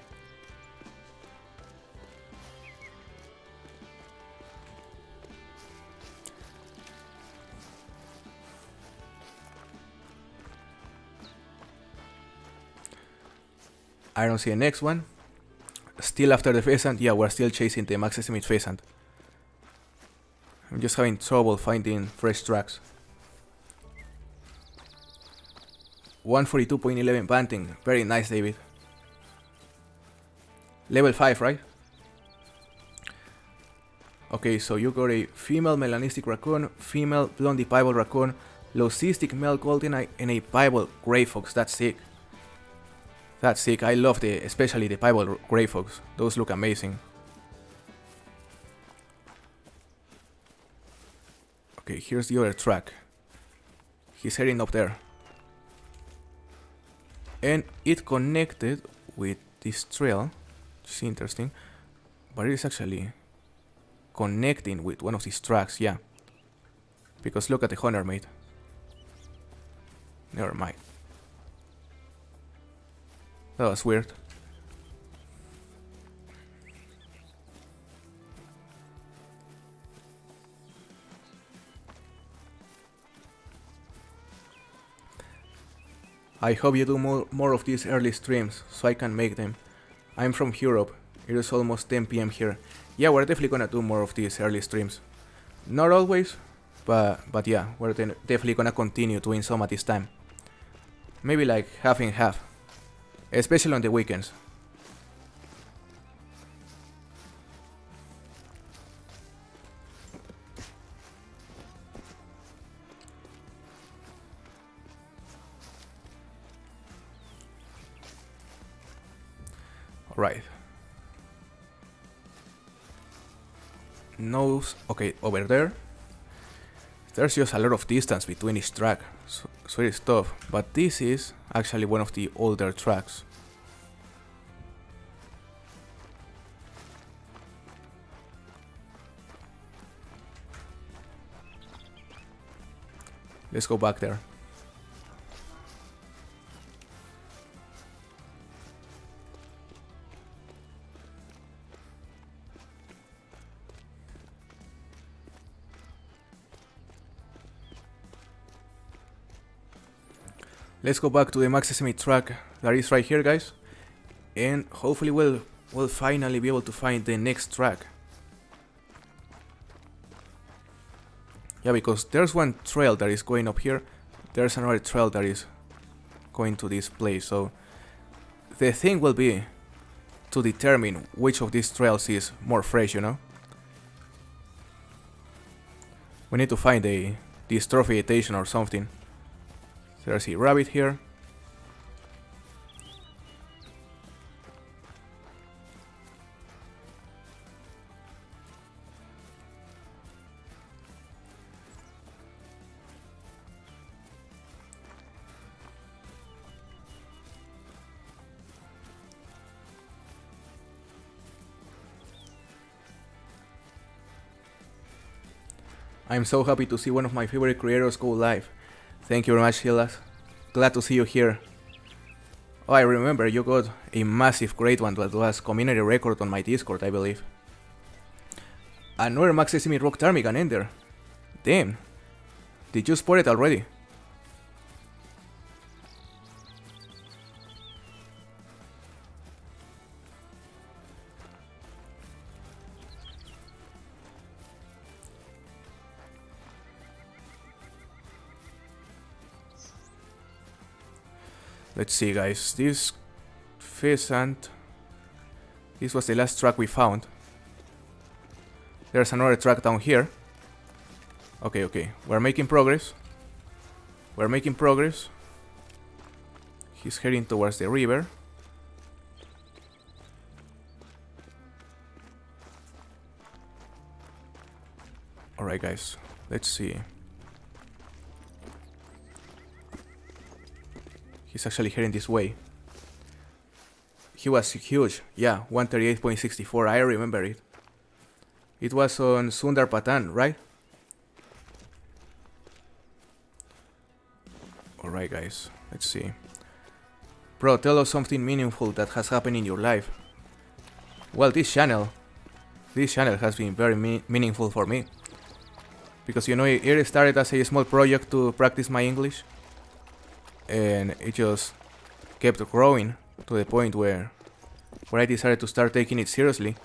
A: I don't see the next one. Still after the pheasant. Yeah, we're still chasing the max estimate pheasant. I'm just having trouble finding fresh tracks. 142.11 banting. Very nice, David. Level 5, right? Okay, so you got a female melanistic raccoon, female blondie piebald raccoon, low cystic male goldeneye, and a piebald gray fox. That's sick. That's sick. I love especially the piebald gray fox. Those look amazing. Okay, here's the other track. He's heading up there. And it connected with this trail, which is interesting. But it is actually connecting with one of these tracks, yeah. Because look at the hunter mate. Never mind. That was weird. I hope you do more of these early streams so I can make them. I'm from Europe. It is almost 10 PM here. Yeah, we're definitely gonna do more of these early streams. Not always, but yeah, we're definitely gonna continue doing some at this time. Maybe like half and half. Especially on the weekends. Alright. Nose. Okay, over there. There's just a lot of distance between each track, so it's tough. But this is actually one of the older tracks. Let's go back there. Let's go back to the max estimate track that is right here, guys, and hopefully we'll finally be able to find the next track. Yeah, because there's one trail that is going up here, there's another trail that is going to this place, so the thing will be to determine which of these trails is more fresh, you know? We need to find this trophy vegetation or something. There's a rabbit here. I'm so happy to see one of my favorite creators go live. Thank you very much, Silas. Glad to see you here. Oh, I remember you got a massive great one that was community record on my Discord, I believe. Another max estimate rock ptarmigan ender. Damn. Did you spot it already? Let's see, guys. This pheasant. This was the last track we found. There's another track down here. Okay. We're making progress. We're making progress. He's heading towards the river. Alright guys, let's see. He's actually heading this way. He was huge, yeah, 138.64, I remember it. It was on Sundar Patan, right? Alright guys, let's see. Bro, tell us something meaningful that has happened in your life. Well, this channel has been very meaningful for me. Because you know, it started as a small project to practice my English. And it just kept growing to the point where I decided to start taking it seriously.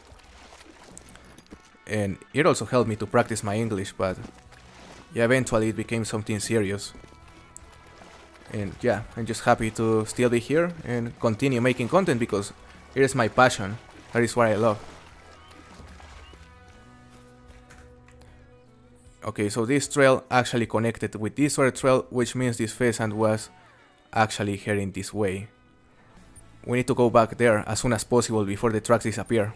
A: And it also helped me to practice my English, but yeah, eventually it became something serious. And yeah, I'm just happy to still be here and continue making content because it is my passion. That is what I love. Okay, so this trail actually connected with this other trail, which means this pheasant was actually heading this way. We need to go back there as soon as possible before the tracks disappear.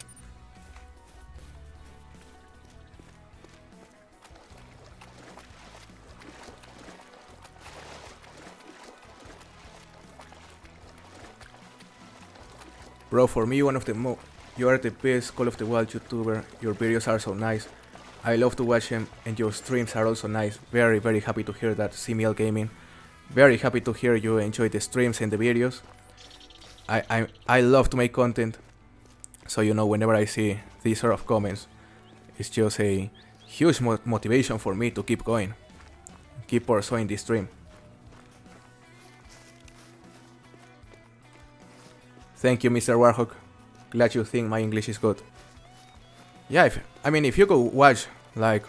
A: Bro, for me, you are the best Call of the Wild YouTuber. Your videos are so nice. I love to watch them, and your streams are also nice. Very, very happy to hear that, CML Gaming. Very happy to hear you enjoy the streams and the videos. I love to make content, so you know, whenever I see these sort of comments, it's just a huge motivation for me to keep going, keep pursuing this dream. Thank you, Mr. Warhawk. Glad you think my English is good. Yeah, if you go watch like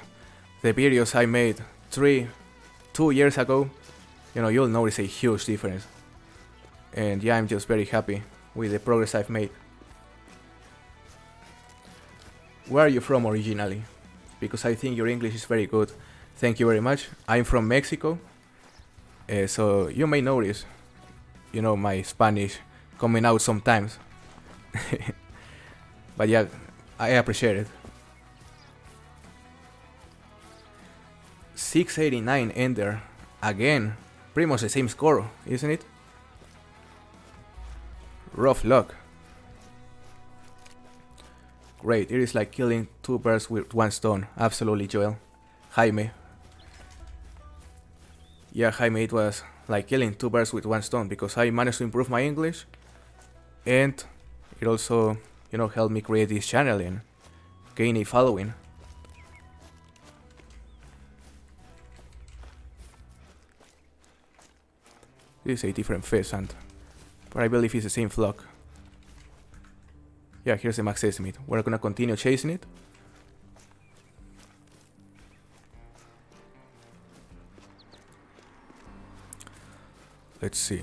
A: the videos I made 2 years ago, you know, you'll notice a huge difference. And yeah, I'm just very happy with the progress I've made. Where are you from originally? Because I think your English is very good. Thank you very much. I'm from Mexico, so you may notice, you know, my Spanish coming out sometimes. But yeah, I appreciate it. 689 ender. Again, pretty much the same score, isn't it? Rough luck. Great, it is like killing 2 birds with 1 stone. Absolutely, Joel. Jaime. Yeah, Jaime, it was like killing 2 birds with 1 stone because I managed to improve my English. And it also, you know, helped me create this channel and gain a following. This is a different pheasant, but I believe it's the same flock. Yeah, here's the max estimate. We're gonna continue chasing it. Let's see.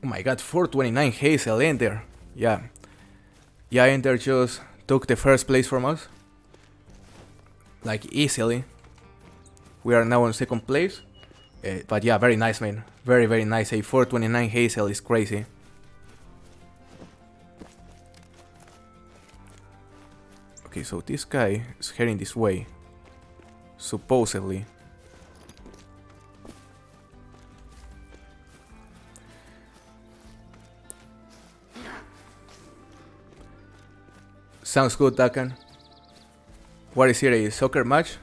A: Oh my god, 429 Hazel Ender. Yeah. Yeah, Ender just took the first place from us. Like, easily. We are now on 2nd place. But yeah, very nice, man. Very, very nice. A 429 Hazel is crazy. Okay, so this guy is heading this way. Supposedly. Sounds good, Dakan. What is here, a soccer match?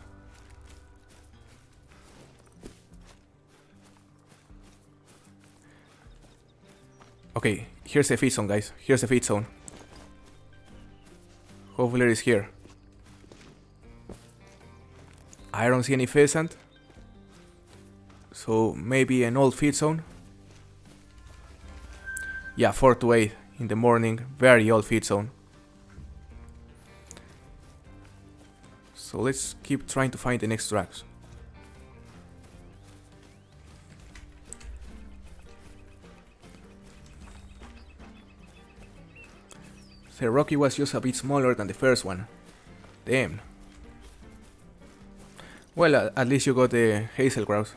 A: Okay, here's the feed zone, guys. Here's the feed zone. Hopefully it is here. I don't see any pheasant. So maybe an old feed zone. Yeah, 4 to 8 in the morning. Very old feed zone. So let's keep trying to find the next tracks. The Rocky was just a bit smaller than the first one. Damn. Well, at least you got the hazel grouse.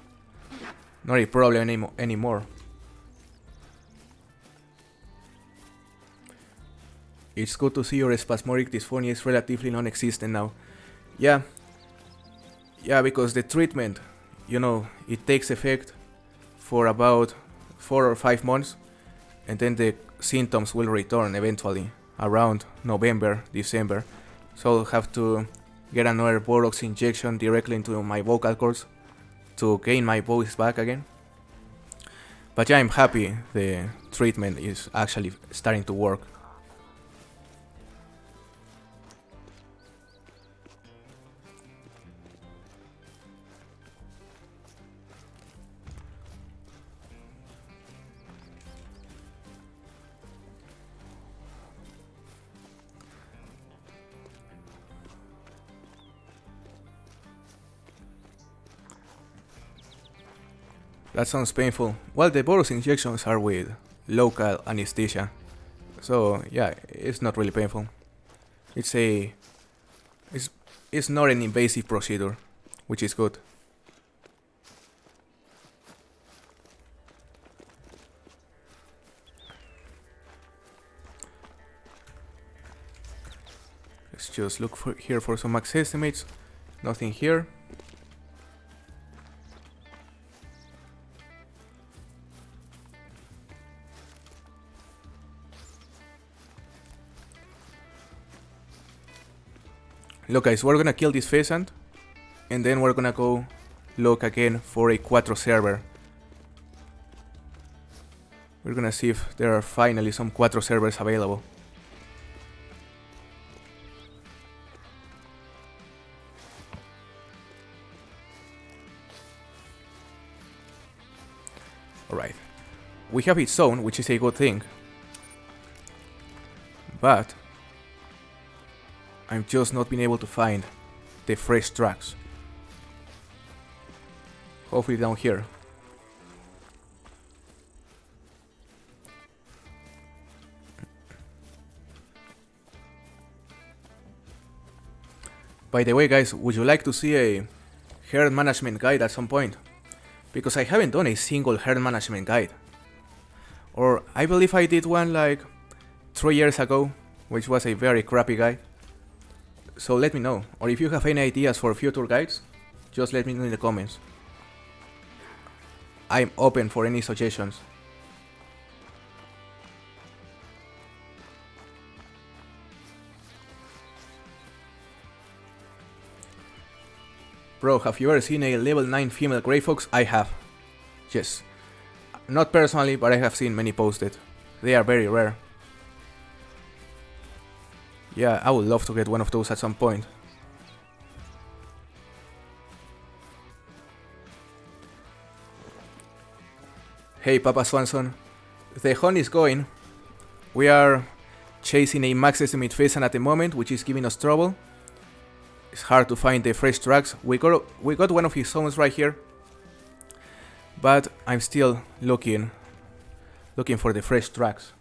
A: Not a problem anymore. It's good to see your spasmodic dysphonia is relatively non-existent now. Yeah, because the treatment, it takes effect for about 4 or 5 months, and then the symptoms will return eventually around November, December. So I'll have to get another Botox injection directly into my vocal cords to gain my voice back again. But yeah, I'm happy the treatment is actually starting to work. That sounds painful. Well, the Botox injections are with local anesthesia, so yeah, it's not really painful. It's not an invasive procedure, which is good. Let's just look here for some max estimates. Nothing here. Look guys, we're gonna kill this pheasant, and then we're gonna go look again for a quattro server. We're gonna see if there are finally some quattro servers available. Alright, we have its zone, which is a good thing, but I'm just not being able to find the fresh tracks. Hopefully down here. By the way guys, would you like to see a herd management guide at some point? Because I haven't done a single herd management guide. Or I believe I did one like 3 years ago, which was a very crappy guide. So let me know, or if you have any ideas for future guides, just let me know in the comments. I'm open for any suggestions. Bro, have you ever seen a level 9 female grey fox? I have. Yes. Not personally, but I have seen many posted. They are very rare. Yeah, I would love to get one of those at some point. Hey Papa Swanson, the hunt is going. We are chasing a max estimate pheasant at the moment, which is giving us trouble. It's hard to find the fresh tracks. We got one of his zones right here, but I'm still looking for the fresh tracks.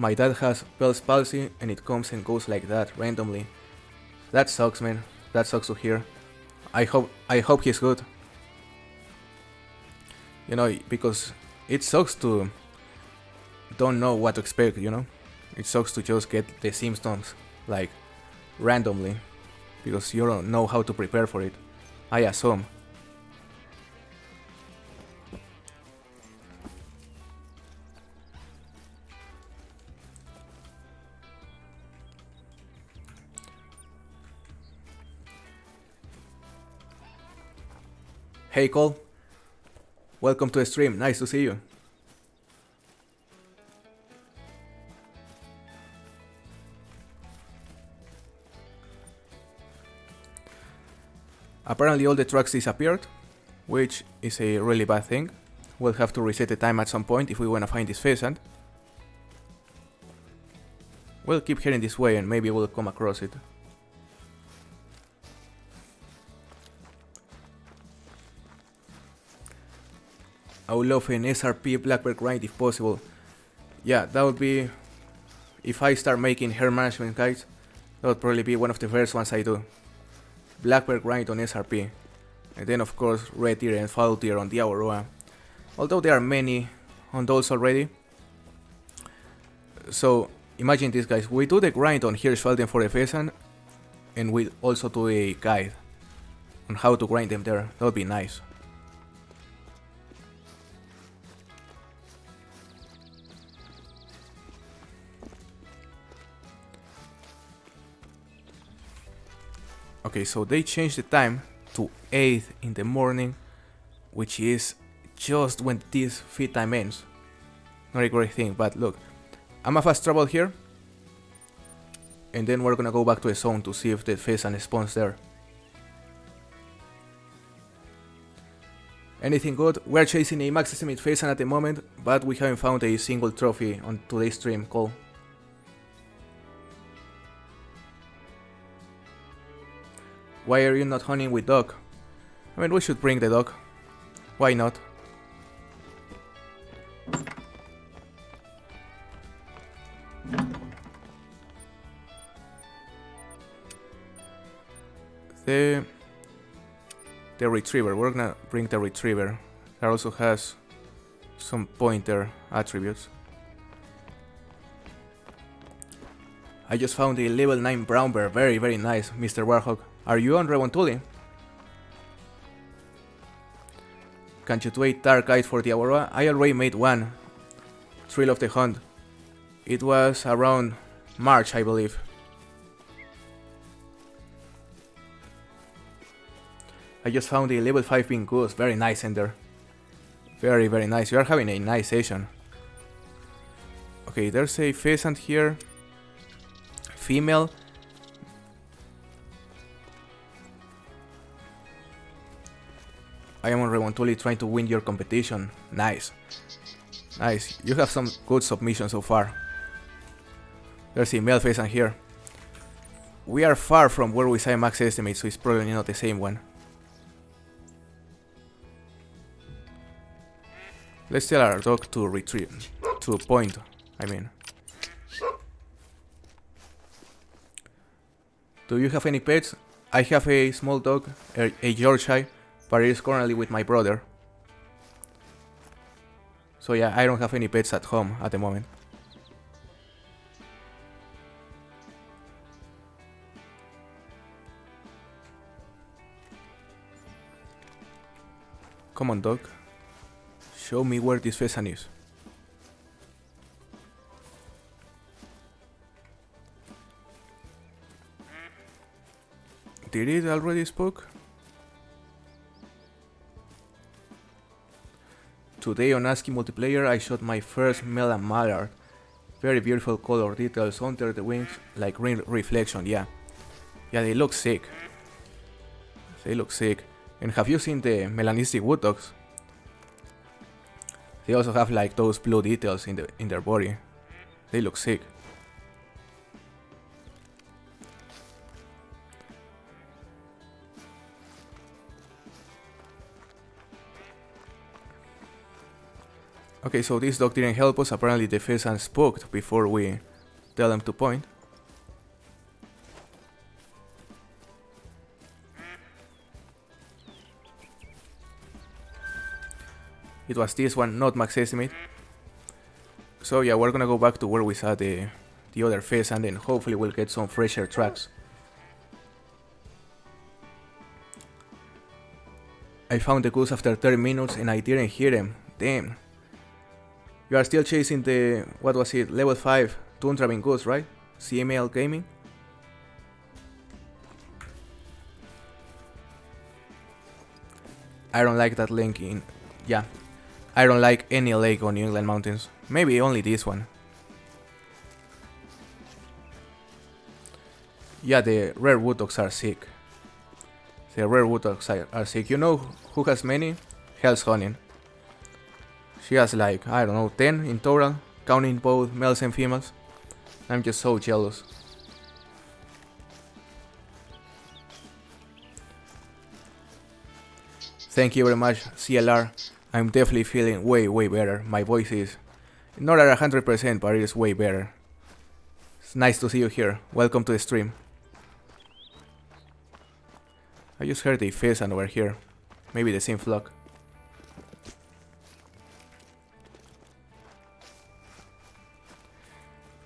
A: My dad has Bell's palsy and it comes and goes like that randomly. That sucks, man. That sucks to hear. I hope he's good. You know, because it sucks to don't know what to expect, you know? It sucks to just get the symptoms like randomly because you don't know how to prepare for it, I assume. Hey Cole, welcome to the stream, nice to see you. Apparently all the tracks disappeared, which is a really bad thing. We'll have to reset the time at some point if we want to find this pheasant. We'll keep heading this way and maybe we'll come across it. I would love an SRP black bear grind if possible. yeah, that would be, if I start making hair management guides, that would probably be one of the first ones I do. Black bear grind on SRP, and then of course red deer and fallow deer on the Aurora, although there are many on those already. So imagine this, guys, we do the grind on Hirschfelden for the pheasant, and we also do a guide on how to grind them there. That would be nice. Okay, so they changed the time to 8 in the morning, which is just when this feed time ends. Not a great thing, but look, I'm a fast travel here, and then we're gonna go back to the zone to see if the pheasant spawns there. Anything good? We're chasing a max estimate pheasant at the moment, but we haven't found a single trophy on today's stream call. Why are you not hunting with dog? I mean, we should bring the dog. Why not? The retriever, we're gonna bring the retriever. That also has some pointer attributes. I just found a level 9 brown bear, very nice, Mr. Warhawk. Are you on Revontuli? Can you do a dark guide for the Aurora? I already made one. Thrill of the Hunt. It was around March, I believe. I just found a level 5 pink goose. Very nice, Ender. Very nice. You are having a nice session. Okay, there's a pheasant here. Female. I am on Revontuli trying to win your competition. Nice. Nice. You have some good submissions so far. There's a male pheasant here. We are far from where we say max estimate, so it's probably not the same one. Let's tell our dog to retrieve, to point, I mean. Do you have any pets? I have a small dog, a Yorkshire, but it is currently with my brother. So yeah, I don't have any pets at home at the moment. Come on, dog. Show me where this pheasant is. Did it already spoke? Today on ASCII multiplayer I shot my first melon mallard. Very beautiful color details under the wings, like green reflection, yeah. Yeah, they look sick. They look sick. And have you seen the melanistic wood dogs? They also have like those blue details in their body. They look sick. Okay, so this dog didn't help us. Apparently the pheasant spooked before we tell him to point. It was this one, not max estimate. So yeah, we're gonna go back to where we saw the other pheasant, and hopefully we'll get some fresher tracks. I found the goose after 30 minutes and I didn't hear him. Damn. You are still chasing the, what was it, level 5 Tundra goose, right? CML Gaming? I don't like that lake in, yeah. I don't like any lake on New England mountains. Maybe only this one. Yeah, the rare wood dogs are sick. The rare wood dogs are sick. You know who has many? Hell's Hunting. She has like, I don't know, 10 in total, counting both males and females. I'm just so jealous. Thank you very much, CLR. I'm definitely feeling way better. My voice is Not at 100%, but it is way better. It's nice to see you here. Welcome to the stream. I just heard a pheasant over here. Maybe the same flock.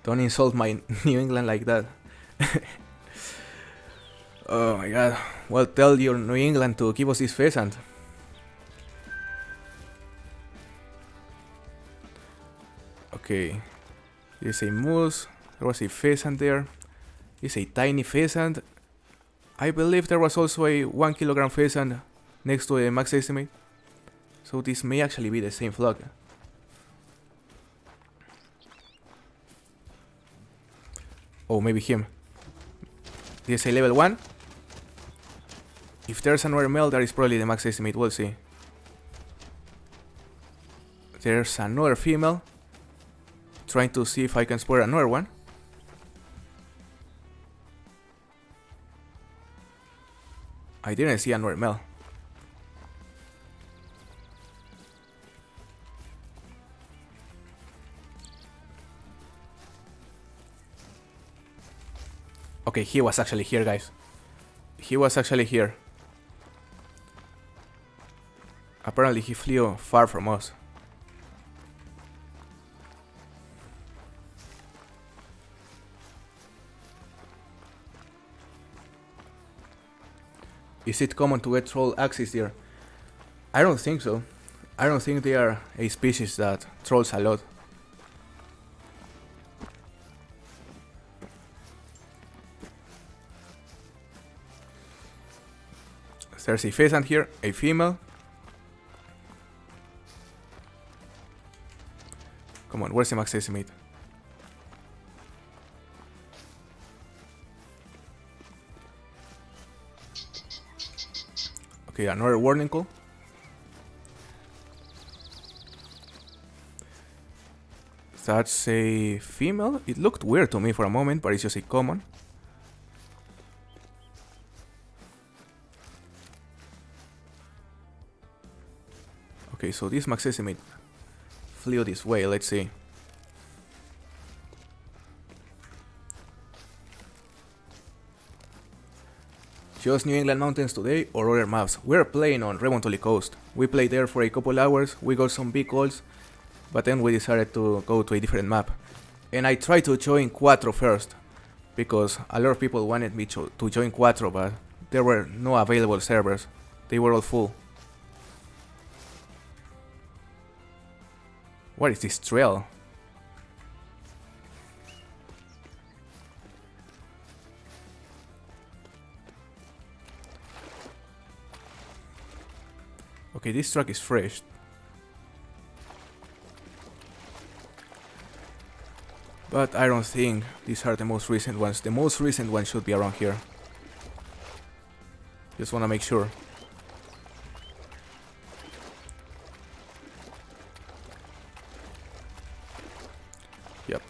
A: Don't insult my New England like that. Oh my god. Well, tell your New England to give us this pheasant. Okay. There's a moose. There was a pheasant there. There's a tiny pheasant. I believe there was also a 1 kilogram pheasant next to a max estimate. So this may actually be the same flock. Oh, maybe him. There's a level 1. If there's another male, that is probably the max estimate. We'll see. There's another female. Trying to see if I can spot another one. I didn't see another male. Okay, he was actually here, guys. He was actually here. Apparently he flew far from us. Is it common to get troll axis there? I don't think so. I don't think they are a species that trolls a lot. There's a pheasant here, a female. Come on, where's the max estimate? Okay, another warning call. That's a female. It looked weird to me for a moment, but it's just a common. Okay, so this max estimate flew this way. Let's see. Just New England Mountains today or other maps? We're playing on Revontuli Coast. We played there for a couple hours, we got some big goals, but then we decided to go to a different map. And I tried to join Quattro first, because a lot of people wanted me to join Quattro, but there were no available servers. They were all full. What is this trail? Okay, this truck is fresh. But I don't think these are the most recent ones. The most recent one should be around here. Just wanna make sure. Yep.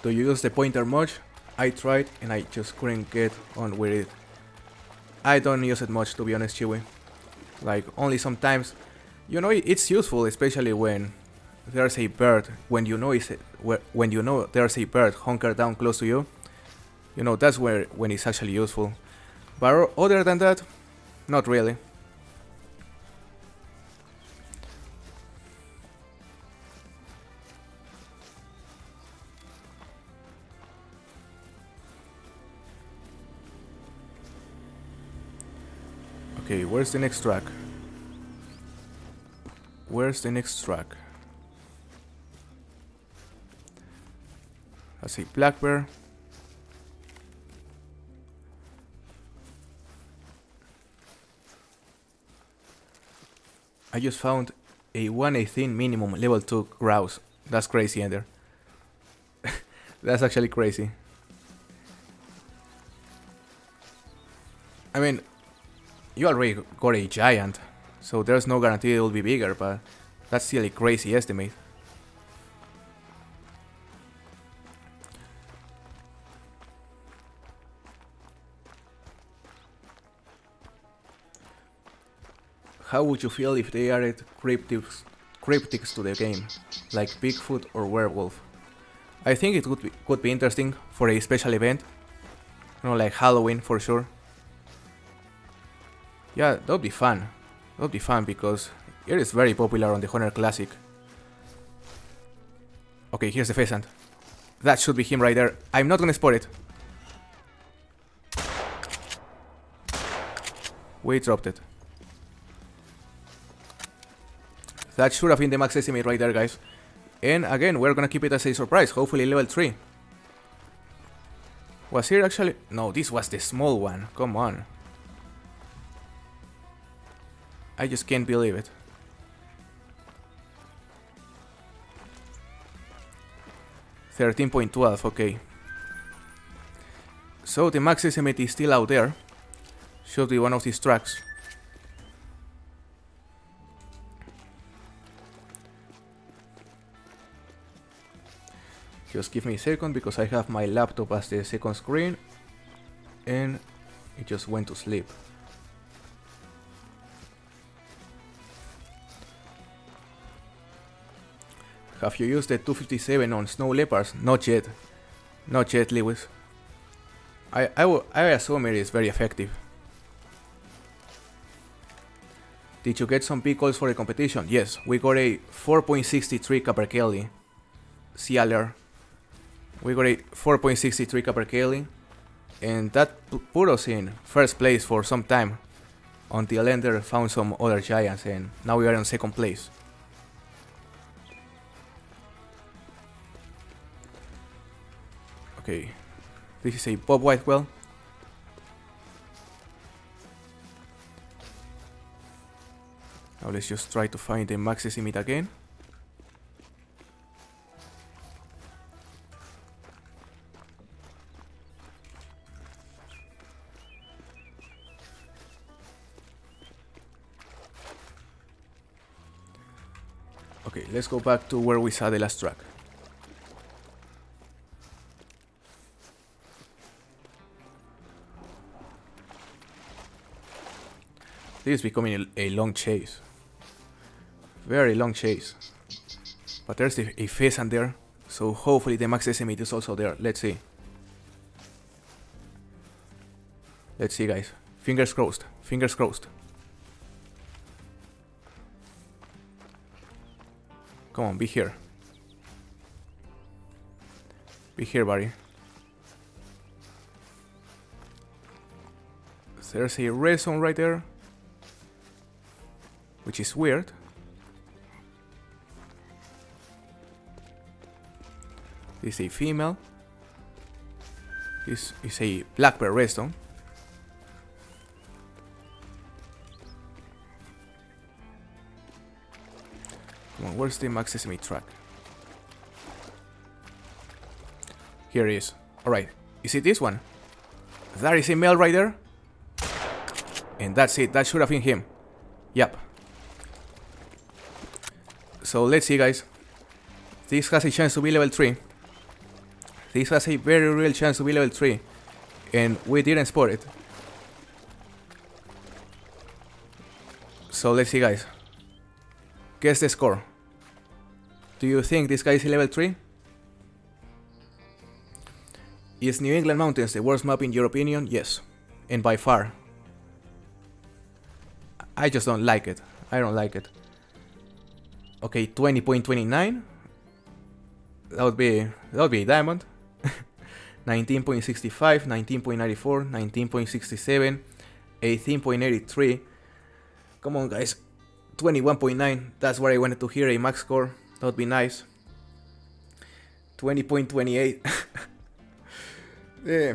A: Do you use the pointer much? I tried and I just couldn't get on with it. I don't use it much, to be honest, Chewy. Like, only sometimes. You know, it's useful, especially when there's a bird. When you know there's a bird hunkered down close to you. You know, that's when it's actually useful. But other than that, not really. Okay, where's the next track? Where's the next track? That's a black bear. I just found a 118 minimum level 2 grouse. That's crazy, Ender. That's actually crazy. I mean, you already got a giant, so there's no guarantee it will be bigger, but that's still a crazy estimate. How would you feel if they added cryptics to the game, like Bigfoot or Werewolf? I think it could be interesting for a special event, you know, like Halloween for sure. Yeah, that would be fun. That would be fun because it is very popular on the Hunter Classic. Okay, here's the pheasant. That should be him right there. I'm not gonna spot it. We dropped it. That should have been the max estimate right there, guys. And again, we're gonna keep it as a surprise. Hopefully level 3. Was here actually? No, this was the small one. Come on. I just can't believe it. $13.12, okay. So the max estimate is still out there. Should be one of these tracks. Just give me a second because I have my laptop as the second screen and it just went to sleep. Have you used the 257 on snow leopards? Not yet. Not yet, Lewis. I assume it is very effective. Did you get some calls for the competition? Yes, we got a 4.63 Capercaillie CLR. We got a 4.63 Capercaillie, and that put us in first place for some time until Ender found some other giants, and now we are in second place. Okay, this is a Bob Whitewell. Now let's just try to find the max estimate again. Okay, let's go back to where we saw the last track. This is becoming a long chase. Very long chase. But there's a pheasant there, so hopefully the max estimate is also there. Let's see. Let's see, guys. Fingers crossed. Fingers crossed. Come on, be here. Be here, buddy. There's a red zone right there, which is weird. This is a female. This is a black bear redstone. Come on, where's the max estimate track? Here it is. Alright, is it this one? That is a male right there. And that's it, that should have been him. Yep. So let's see, guys. This has a chance to be level 3. This has a very real chance to be level 3. And we didn't spot it. So let's see, guys. Guess the score. Do you think this guy is level 3? Is New England Mountains the worst map in your opinion? Yes. And by far. I just don't like it. I don't like it. Okay, 20.29. That would be a diamond. 19.65, 19.94, 19.67, 18.83. Come on, guys. 21.9. That's what I wanted to hear, a max score. That would be nice. 20.28. Yeah.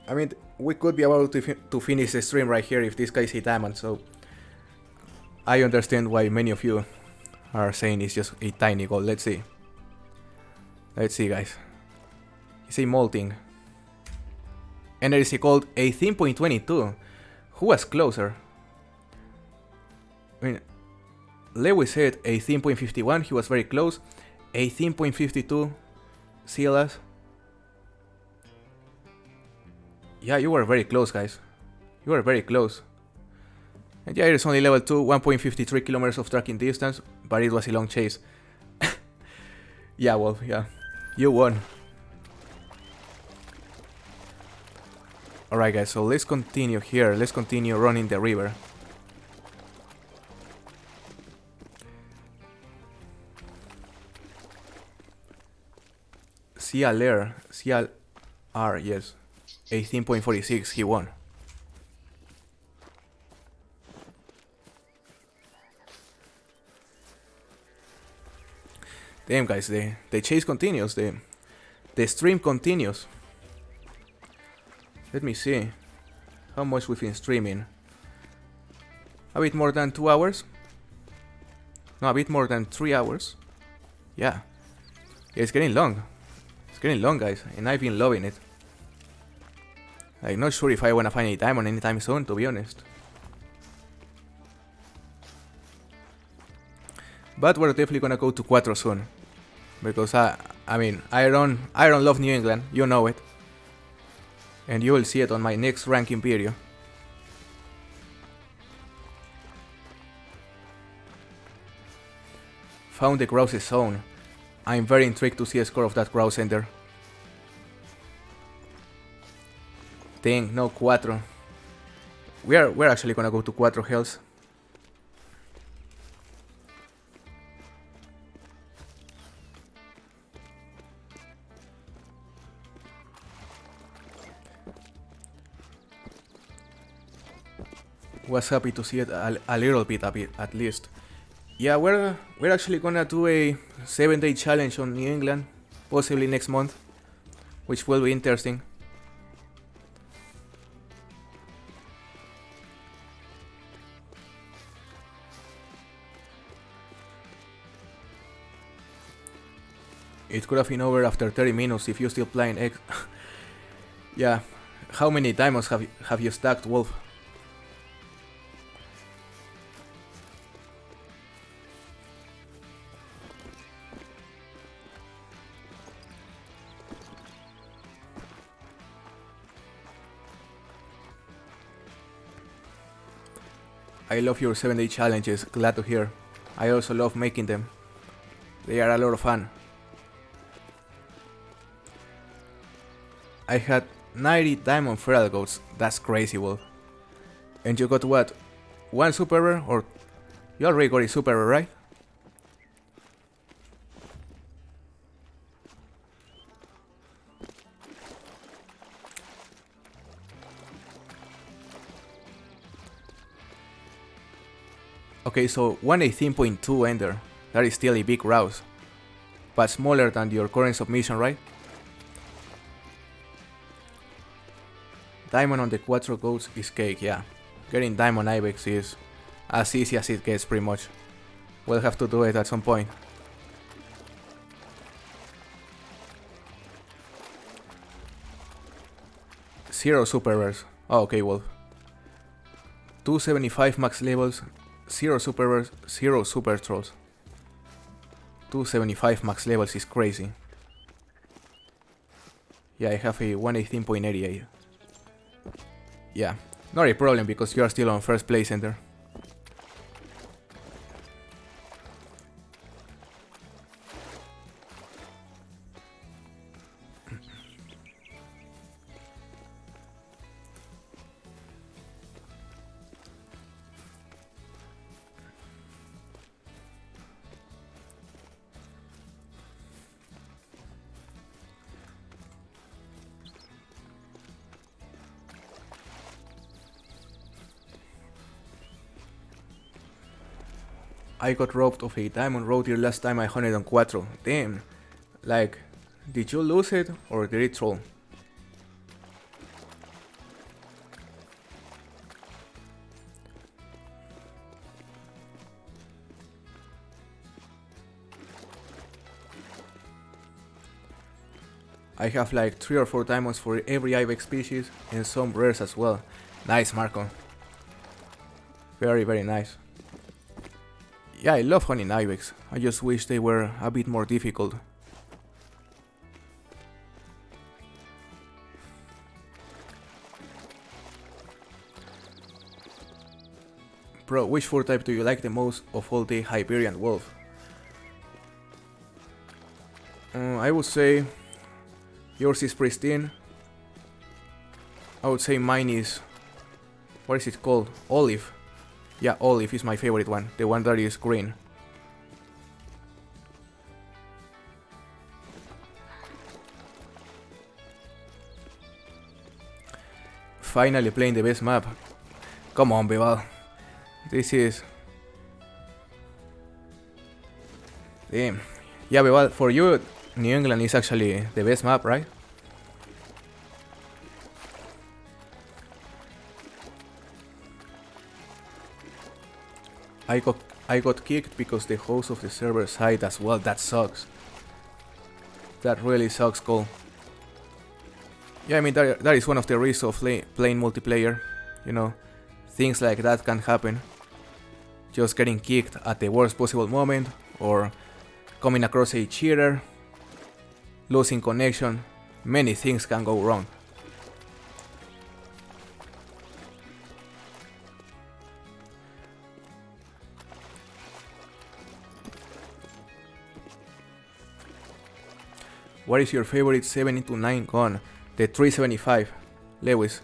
A: I mean, we could be able to finish the stream right here if this guy is a diamond, so I understand why many of you are saying it's just a tiny goal. Let's see. Let's see, guys. It's a molting. And there is a called 18.22. Who was closer? I mean, Lewis said 18.51. He was very close. 18.52. Silas. Yeah, you were very close, guys. You were very close. And yeah, it's only level 2, 1.53 kilometers of tracking distance, but it was a long chase. Yeah, Wolf, yeah. You won. Alright guys, so let's continue here. Let's continue running the river. CLR, yes. 18.46, he won. Damn guys, the chase continues, the stream continues. Let me see how much we've been streaming. A bit more than 2 hours? No, a bit more than 3 hours. Yeah, it's getting long. It's getting long guys, and I've been loving it. I'm not sure if I wanna find a diamond anytime soon, to be honest. But we're definitely gonna go to 4 soon. Because I mean, I don't love New England, you know it. And you will see it on my next ranking video. Found the Grouse's zone. I'm very intrigued to see a score of that Grouse Ender. Dang, no 4. We're actually gonna go to 4 hills. Was happy to see it a little bit at least. Yeah, we're actually gonna do a 7-day challenge on New England, possibly next month, which will be interesting. It could have been over after 30 minutes if you're still playing X. Yeah, how many diamonds have you stacked, Wolf? I love your 7-day challenges, glad to hear. I also love making them. They are a lot of fun. I had 90 diamond feral goats, that's crazy, Wolf. And you got what? 1 super rare, or you already got a super rare, right? Okay, so 118.2 Ender. That is still a big rouse. But smaller than your current submission, right? Diamond on the 4 goats is cake, yeah. Getting diamond ibex is as easy as it gets, pretty much. We'll have to do it at some point. Zero super rares. Oh, okay, Wolf. 275 max levels, 0 super rares, 0 super trolls. 275 max levels is crazy. Yeah, I have a 118.88. Yeah, not a problem because you are still on first place, Ender. I got robbed of a diamond road here last time I hunted on 4. Damn. Like, did you lose it or did it troll? I have like 3 or 4 diamonds for every ibex species and some rares as well. Nice, Marco. Very, very nice. Yeah, I love hunting ibex. I just wish they were a bit more difficult. Bro, which fur type do you like the most of all the Iberian wolf? I would say yours is pristine. I would say mine is... what is it called? Olive. Yeah, olive is my favorite one. The one that is green. Finally playing the best map. Come on, Beval. This is... damn. Yeah, Beval, for you, New England is actually the best map, right? I got kicked because the host of the server side as well. That sucks. That really sucks, Cole. Yeah, I mean, that is one of the risks of playing multiplayer. You know, things like that can happen. Just getting kicked at the worst possible moment, or coming across a cheater, losing connection. Many things can go wrong. What is your favorite 7-9 gun? The 375, Lewis.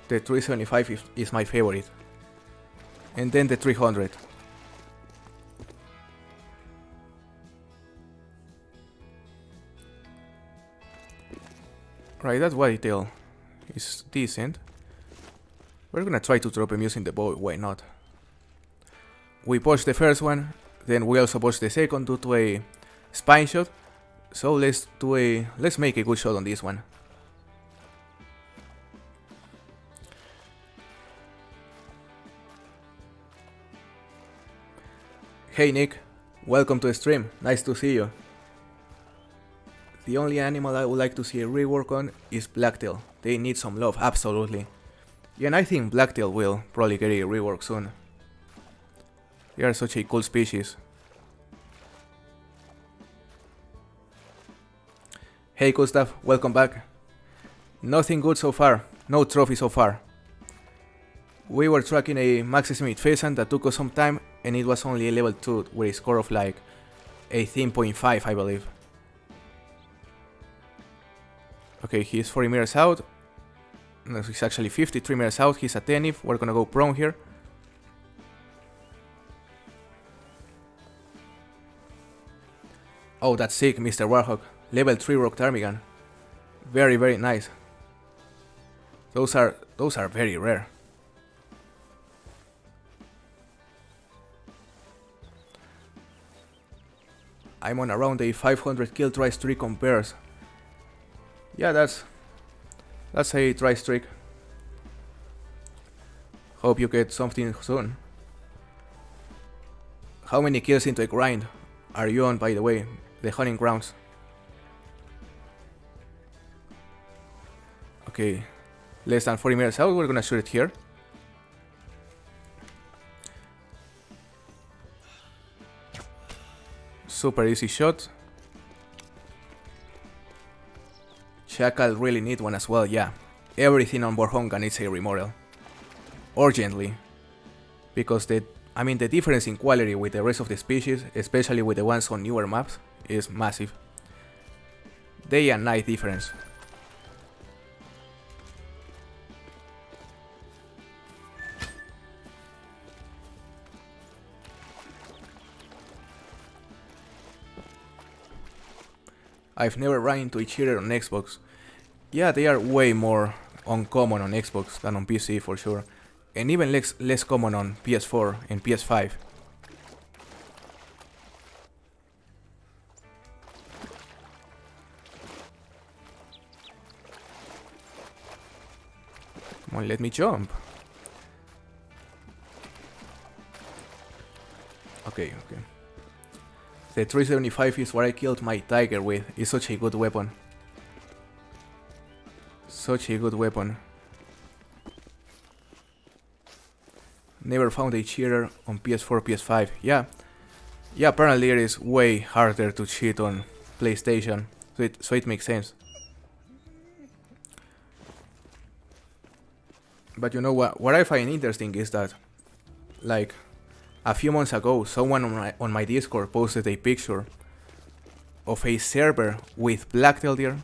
A: The 375 is my favorite. And then the 300. Right, that white tail is decent. We're gonna try to drop him using the bow, why not? We pushed the first one, then we also pushed the second due to a spine shot. So let's make a good shot on this one. Hey Nick, welcome to the stream, nice to see you. The only animal I would like to see a rework on is Blacktail. They need some love, absolutely. Yeah, and I think Blacktail will probably get a rework soon. They are such a cool species. Hey Gustav, welcome back. Nothing good so far, no trophy so far. We were tracking a Max Smith pheasant that took us some time, and it was only a level 2 with a score of like 18.5, I believe. Okay, he's 40 meters out. No, he's actually 53 meters out. He's attentive. We're gonna go prone here. Oh, that's sick, Mr. Warhawk. Level 3 rock ptarmigan. Very, very nice. Those are very rare. I'm on around a 500 kill try streak on bears. Yeah, that's a try streak. Hope you get something soon. How many kills into a grind are you on, by the way? The hunting grounds. Okay, less than 40 meters out, we're gonna shoot it here. Super easy shot. Chacal really need one as well, yeah. Everything on Borhonga needs a remodel. Urgently. Because the difference in quality with the rest of the species, especially with the ones on newer maps, is massive. Day and night difference. I've never run into a cheater on Xbox. Yeah, they are way more uncommon on Xbox than on PC for sure. And even less common on PS4 and PS5. Come on, let me jump. Okay. The 375 is what I killed my tiger with. It's such a good weapon. Such a good weapon. Never found a cheater on PS4, PS5. Yeah, apparently it is way harder to cheat on PlayStation. So it makes sense. But you know what I find interesting is that, like a few months ago, someone on my Discord posted a picture of a server with blacktail deer,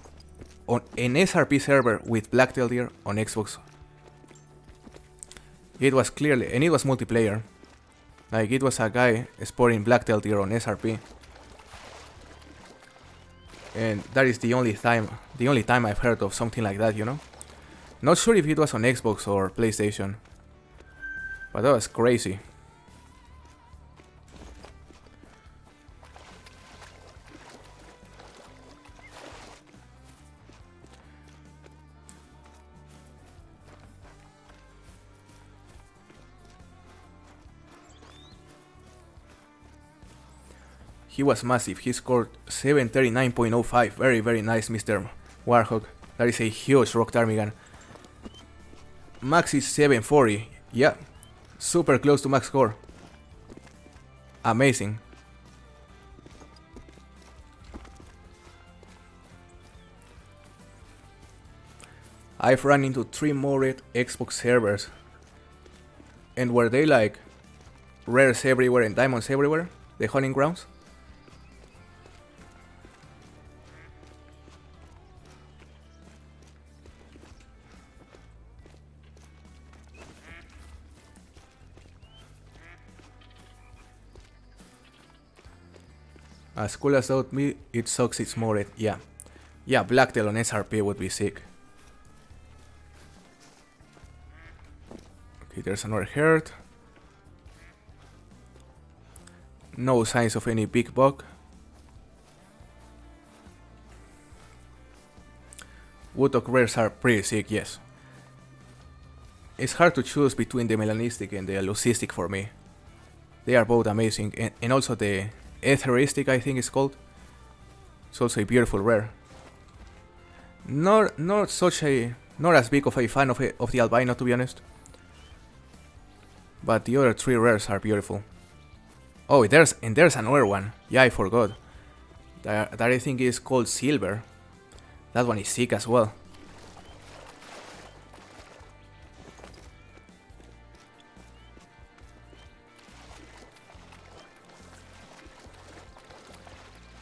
A: on an SRP server with blacktail deer on Xbox. It was clearly, and it was multiplayer. Like, it was a guy sporting blacktail deer on SRP. And that is the only time I've heard of something like that, you know? Not sure if it was on Xbox or PlayStation, but that was crazy. He was massive. He scored 739.05. Very, very nice, Mr. Warhawk. That is a huge rock ptarmigan. Max is 740. Yeah. Super close to max score. Amazing. I've run into 3 more Xbox servers. And were they like rares everywhere and diamonds everywhere? The hunting grounds? As cool as that would be, it sucks it's more it. Yeah. Yeah, blacktail on SRP would be sick. Okay, there's another herd. No signs of any big buck. Woodcock rares are pretty sick, yes. It's hard to choose between the melanistic and the leucistic for me. They are both amazing, and also the etheristic, I think it's called. It's also a beautiful rare. Not as big of a fan of the albino, to be honest. But the other 3 rares are beautiful. Oh, there's another one. Yeah, I forgot. That I think is called silver. That one is sick as well.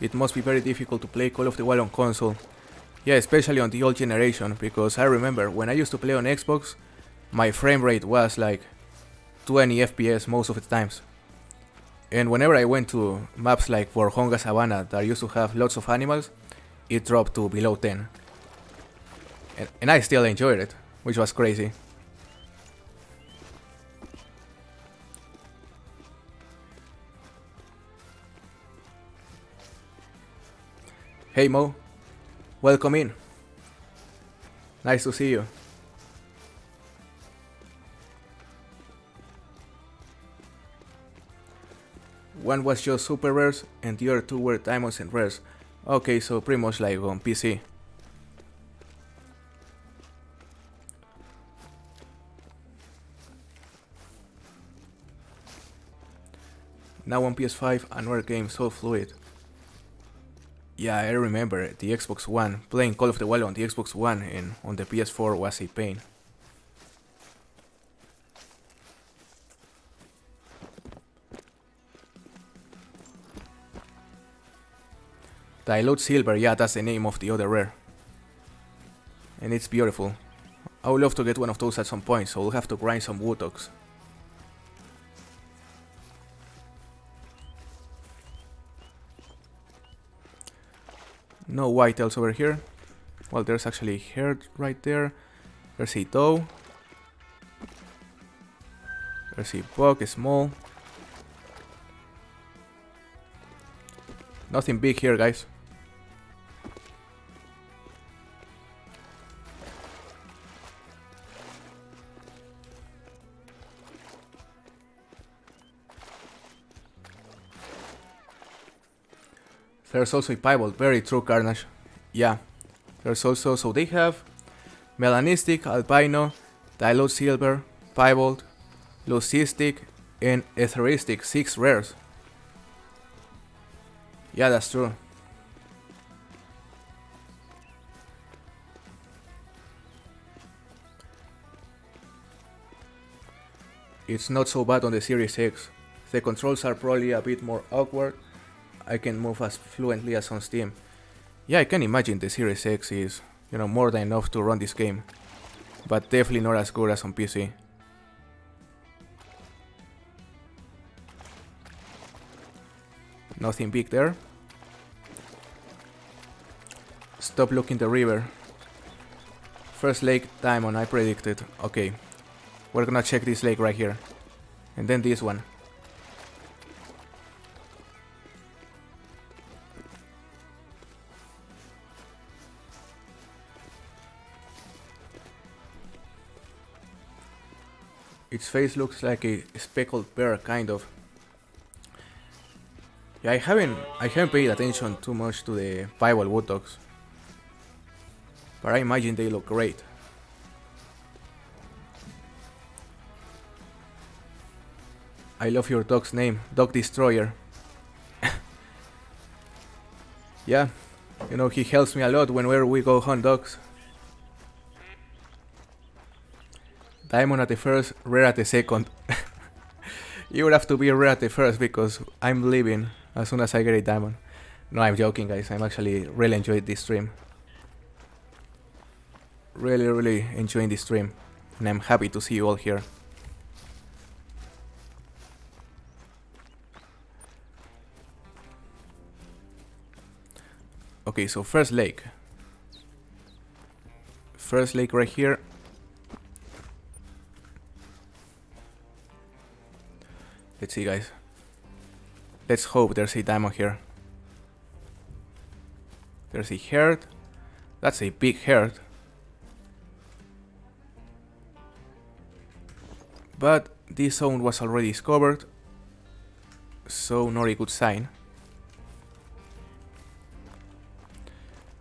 A: It must be very difficult to play Call of the Wild on console. Yeah, especially on the old generation, because I remember when I used to play on Xbox, my frame rate was like 20 FPS most of the times. And whenever I went to maps like Warhonga Savannah that used to have lots of animals, it dropped to below 10. And I still enjoyed it, which was crazy. Hey Mo, welcome in. Nice to see you. One was just super rares and the other 2 were diamonds and rares. Okay, so pretty much like on PC. Now on PS5, another game so fluid. Yeah, I remember the Xbox One. Playing Call of the Wild on the Xbox One and on the PS4 was a pain. Dilute Silver, yeah, that's the name of the other rare. And it's beautiful. I would love to get one of those at some point, so we'll have to grind some Woodcocks. No whitetails over here. Well, there's actually a herd right there. There's a doe. There's a buck, small. Nothing big here, guys. There's also a piebald, very true, Carnage. Yeah. There's also, so they have melanistic, albino, dilute silver, piebald, leucistic, and etheristic, 6 rares. Yeah, that's true. it's not so bad on the Series X. The controls are probably a bit more awkward. I can move as fluently as on Steam. Yeah, I can imagine the Series X is, more than enough to run this game. But definitely not as good as on PC. Nothing big there. Stop looking the river. First lake, diamond, I predicted. Okay. We're gonna check this lake right here. And then this one. Its face looks like a speckled bear, kind of. Yeah, I haven't paid attention too much to the Bible wood dogs. But I imagine they look great. I love your dog's name, Dog Destroyer. Yeah, he helps me a lot whenever we go hunt dogs. Diamond at the first, rare at the second. You would have to be rare at the first because I'm leaving as soon as I get a diamond. No, I'm joking, guys. I'm actually really enjoying this stream. Really enjoying this stream. And I'm happy to see you all here. Okay, so first lake. First lake right here. Let's see, guys. Let's hope there's a diamond here. There's a herd. That's a big herd. But this zone was already discovered, so not a good sign.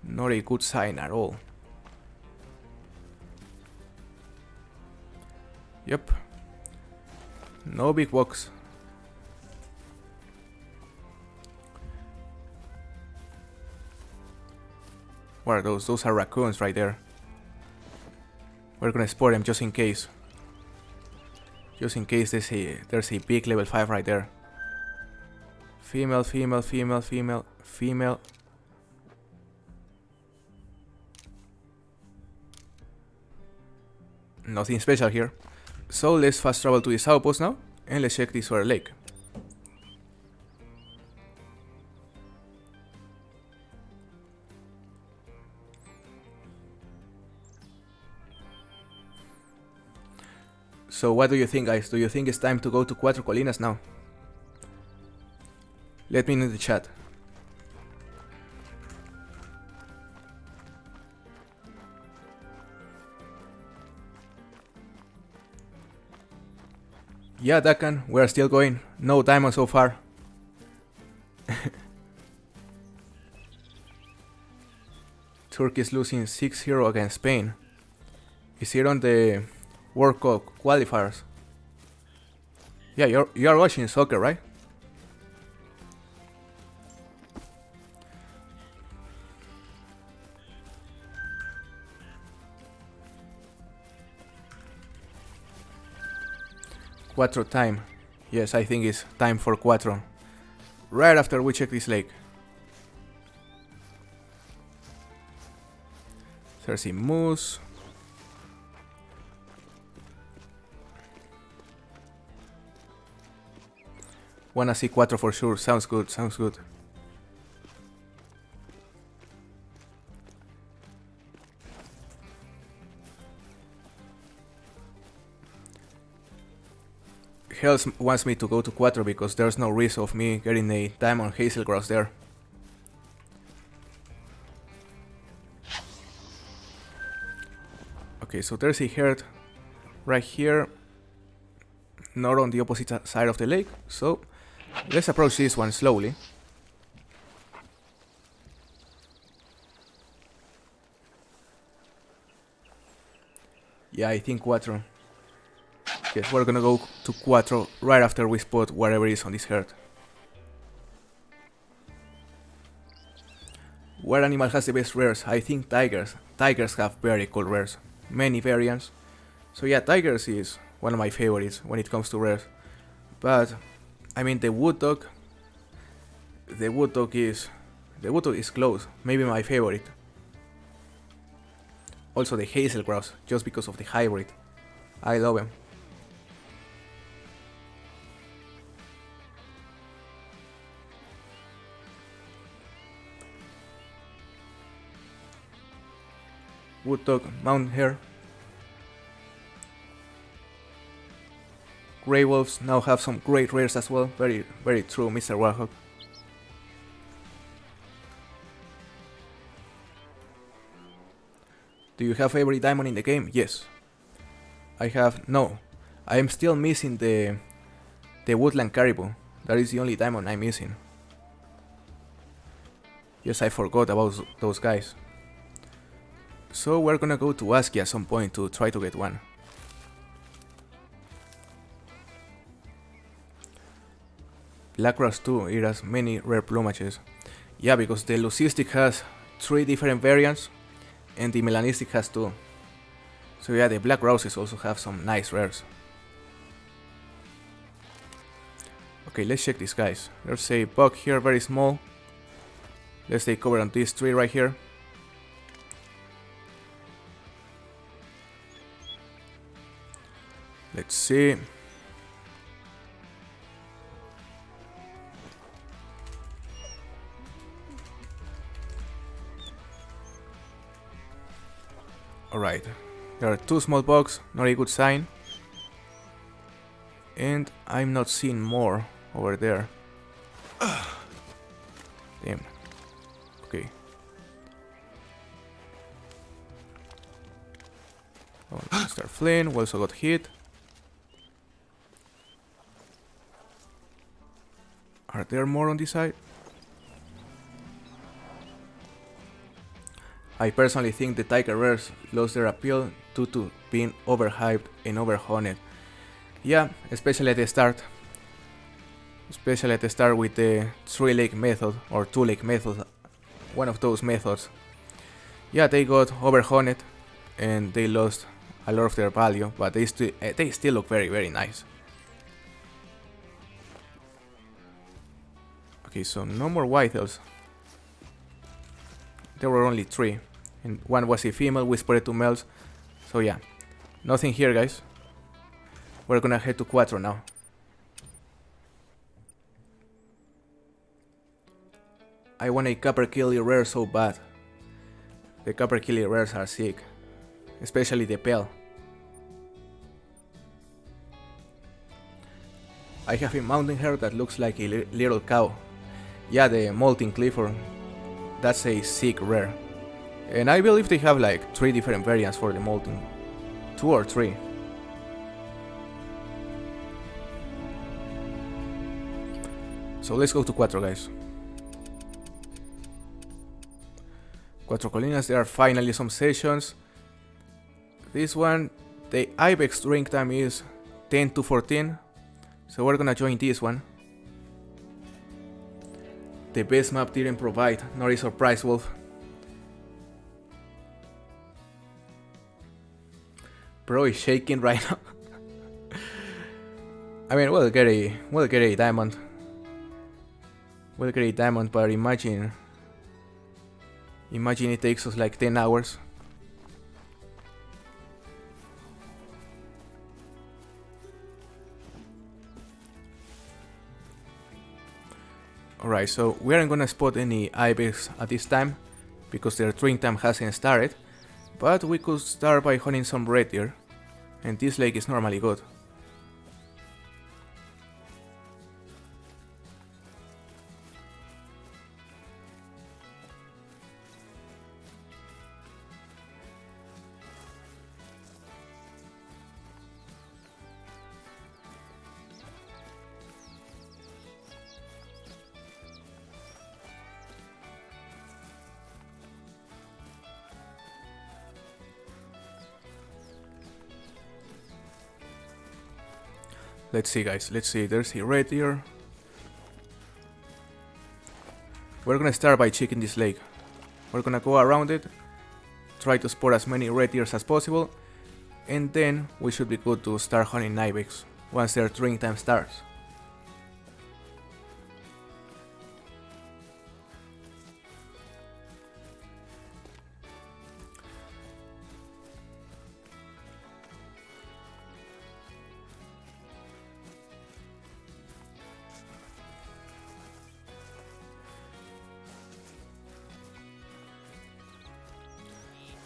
A: Not a good sign at all. Yep. No big bugs. What are those? Those are raccoons right there. We're gonna spot them just in case. Just in case there's a big level 5 right there. Female. Nothing special here. So let's fast travel to this outpost now and let's check this other lake. So what do you think, guys? Do you think it's time to go to Cuatro Colinas now? Let me know in the chat. Yeah, Dakan, we're still going. No diamond so far. Turkey is losing 6-0 against Spain. Is it on the World Cup qualifiers? Yeah, you're watching soccer, right? Cuatro time. Yes, I think it's time for Cuatro. Right after we check this lake. There's a moose. Wanna see Cuatro for sure. Sounds good, sounds good. Hells wants me to go to Cuatro because there's no risk of me getting a diamond hazel grass there. Okay, so there's a herd right here, not on the opposite side of the lake, so let's approach this one slowly. Yeah, I think Cuatro. Yes, we're gonna go to Cuatro right after we spot whatever is on this herd. What animal has the best rares? I think tigers. Tigers have very cool rares. Many variants. So yeah, tigers is one of my favorites when it comes to rares. But I mean, the wood dog is close, maybe my favorite. Also the hazel grouse, just because of the hybrid. I love him. Wood dog, mountain hare. Grey wolves now have some great rares as well. Very, very true, Mr. Warhawk. Do you have every diamond in the game? Yes. I have. No. I am still missing the woodland caribou. That is the only diamond I'm missing. Yes, I forgot about those guys. So we're gonna go to ASCII at some point to try to get one. Black Grouse 2, it has many rare plumages. Yeah, because the Leucistic has 3 different variants and the Melanistic has 2. So yeah, the Black Grouses also have some nice rares. Okay, let's check these guys. There's a bug here, very small. Let's take cover on this tree right here. Let's see. Alright, there are 2 small bugs, not a good sign. And I'm not seeing more over there. Damn. Okay. Oh, Mr. Flynn, we also got hit. Are there more on this side? I personally think the Tiger Rares lost their appeal due to being overhyped and overhunted. Yeah, especially at the start. Especially at the start with the 3-lake method or 2-lake method. One of those methods. Yeah, they got overhunted and they lost a lot of their value, but they still look very, very nice. Okay, so no more whitetails. There were only 3. And one was a female, we spread 2 males. So yeah, nothing here, guys. We're gonna head to Quattro now. I want a Copper Killy rare so bad. The Copper Killy rares are sick. Especially the Pale. I have a mountain hare that looks like a little cow. Yeah, the Molting Clifford. That's a sick rare. And I believe they have like 3 different variants for the Molten. 2 or 3. So let's go to Quattro, guys. Quattro Colinas, there are finally some sessions. This one, the Ibex drink time is 10 to 14. So we're gonna join this one. The best map didn't provide, nor a surprise, Wolf. Bro is shaking right now. I mean, we'll get a diamond. We'll get a diamond, but imagine it takes us like 10 hours. Alright, so we aren't gonna spot any ibex at this time because their drink time hasn't started, but we could start by hunting some red deer, and this lake is normally good. Let's see, guys, let's see, there's a red deer. We're gonna start by checking this lake. We're gonna go around it, try to spot as many red deers as possible, and then we should be good to start hunting Ibex once their training time starts.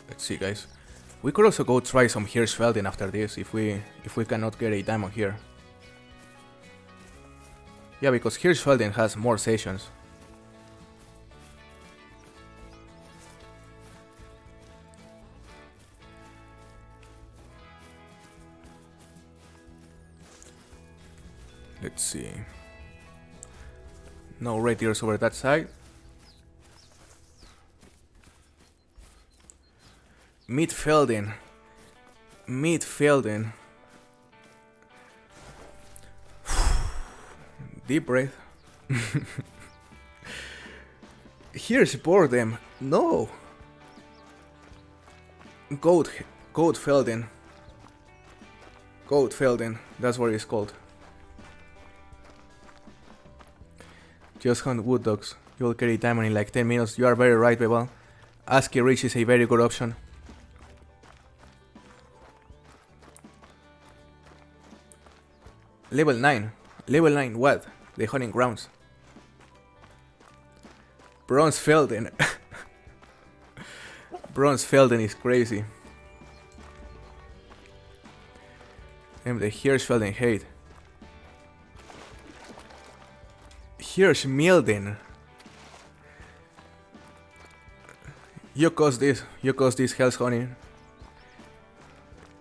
A: Let's see, guys. We could also go try some Hirschfelden after this if we cannot get a diamond here. Yeah, because Hirschfelden has more sessions. Let's see. No red ears over that side. Midfelden. Deep breath. Here's boredom. No. Goatfelden. That's what it's called. Just hunt wood dogs. You'll carry diamond in like 10 minutes. You are very right, Bebal. ASCII Rich is a very good option. Level 9. Level 9 what? The hunting grounds. Bronzefelden. Bronzefelden is crazy. And the Hirschfelden hate. Hirschmilden. You caused this hell's hunting.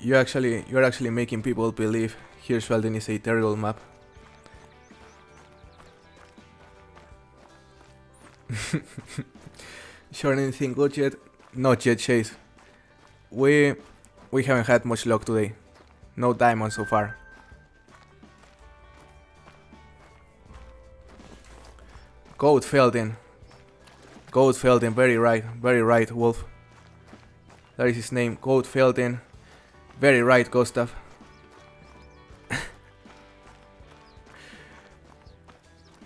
A: You're actually making people believe Hirschfelden is a terrible map. Sure, anything good yet? Not yet, Chase. We haven't had much luck today. No diamonds so far. Goatfelden, very right, Wolf. That is his name, Goatfelden. Very right, Gustav.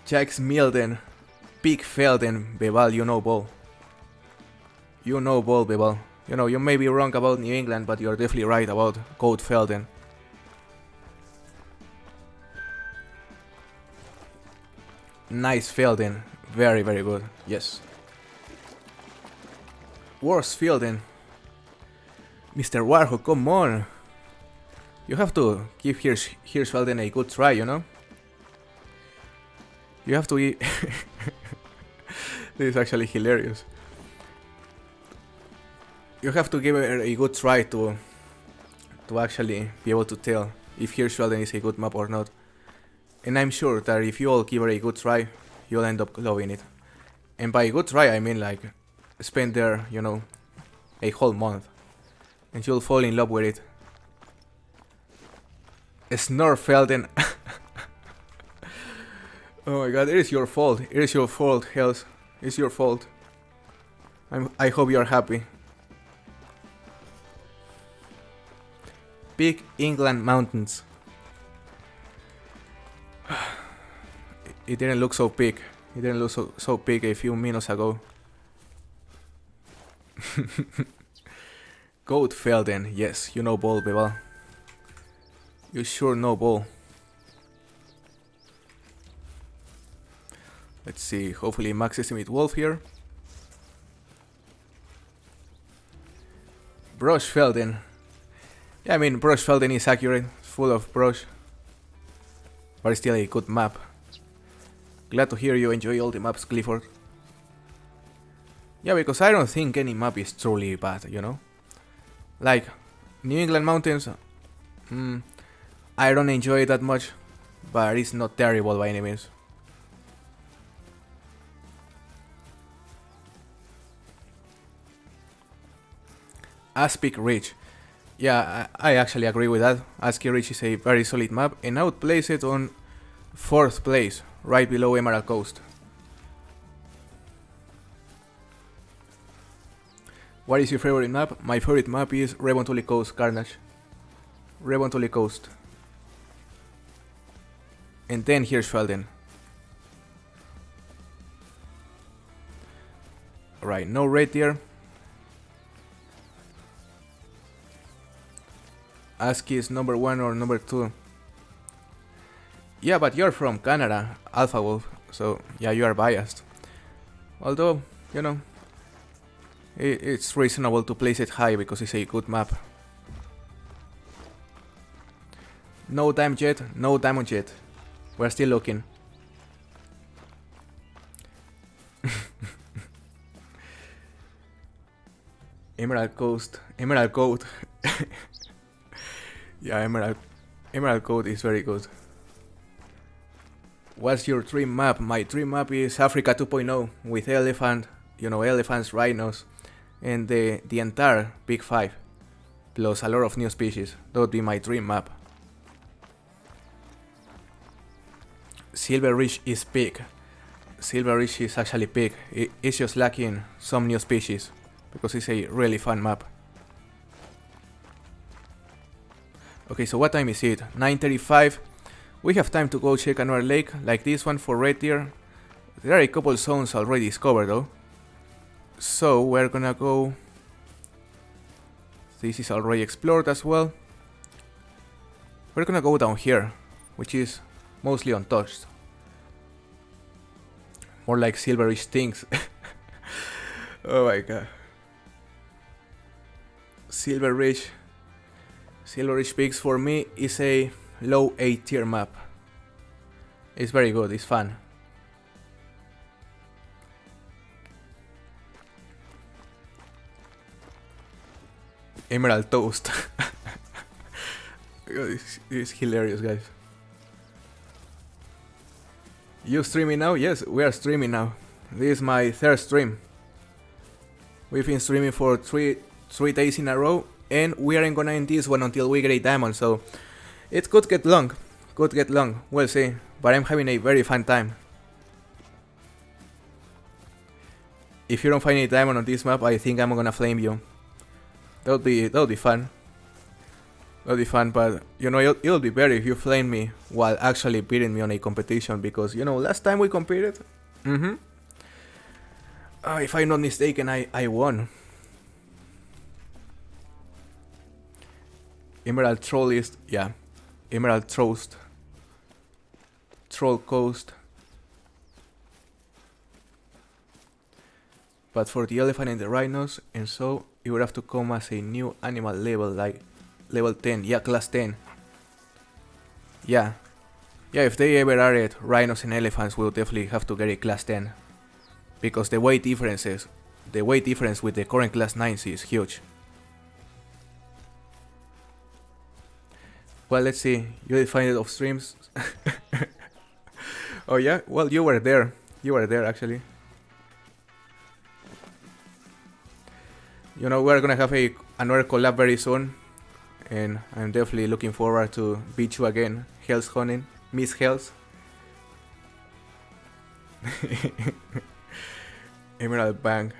A: Jax Milden, Pigfelden, Bebal, you know ball. You know ball, Bebal. You know, you may be wrong about New England, but you're definitely right about Goatfelden. Nice Felden, very good, yes. Worst Felden. Mr. Warhol, come on. You have to give Hirschfelden a good try, you know? You have to eat. This is actually hilarious. You have to give it a good try to actually be able to tell if Hirschfelden is a good map or not. And I'm sure that if you all give it a good try, you'll end up loving it. And by good try, I mean like spend there, you know, a whole month. And you'll fall in love with it. Snorfelden. Oh my god, it is your fault. It is your fault, Hells. It's your fault. I hope you are happy. Big England Mountains. It didn't look so big. It didn't look so big a few minutes ago. Goatfelden, yes, you know ball, Bebal. You sure know ball. Let's see, hopefully Max Estimate Wolf here. Brushfelden. Yeah, I mean, Brushfelden is accurate, full of brush. But it's still a good map. Glad to hear you enjoy all the maps, Clifford. Yeah, because I don't think any map is truly bad, you know? Like, New England Mountains, I don't enjoy it that much, but it's not terrible by any means. Aspic Ridge. Yeah, I actually agree with that. ASCII Ridge is a very solid map, and I would place it on 4th place, right below Emerald Coast. What is your favorite map? My favorite map is Revontuli Coast Carnage. Revontuli Coast. And then Hirschfelden. Alright, no red here. Ask is number 1 or number 2. Yeah, but you're from Canada, Alpha Wolf, so yeah, you are biased. Although, you know, it's reasonable to place it high because it's a good map. No diamond yet, no diamond yet. We're still looking. Emerald Coast, Emerald Coast. Yeah, Emerald Coast is very good. What's your dream map? My dream map is Africa 2.0 with elephant, you know, elephants, rhinos, and the entire Big Five, plus a lot of new species. That would be my dream map. Silver Ridge is big. Silver Ridge is actually big. It's just lacking some new species because it's a really fun map. Okay, so what time is it? 9:35. We have time to go check another lake like this one for red deer. There are a couple zones already discovered though. So we're gonna go. This is already explored as well. We're gonna go down here, which is mostly untouched. More like silverish things. Oh my god. Silver Ridge Peaks for me is a low A tier map. It's very good, it's fun. Emerald Toast. It's hilarious, guys. You streaming now? Yes, we are streaming now. This is my third stream. We've been streaming for three days in a row, and we aren't gonna end this one until we get a diamond, so it could get long. We'll see. But I'm having a very fun time. If you don't find any diamond on this map, I think I'm gonna flame you. That would be fun. That would be fun, but you know, it'll be better if you flame me while actually beating me on a competition, because you know, last time we competed, if I'm not mistaken, I won. Emerald Troll is, yeah, Emerald Toast, Troll Coast. But for the elephant and the rhinos, and so it would have to come as a new animal level, like level 10, yeah, class 10. Yeah, if they ever added rhinos and elephants, we'll definitely have to get a class 10. Because the weight difference with the current class 9s is huge. Well, let's see, you defined it off streams. Oh yeah, well, you were there actually. You know, we're gonna have another collab very soon, and I'm definitely looking forward to beat you again, Hell's Hunting, Miss Hells. Emerald Bank.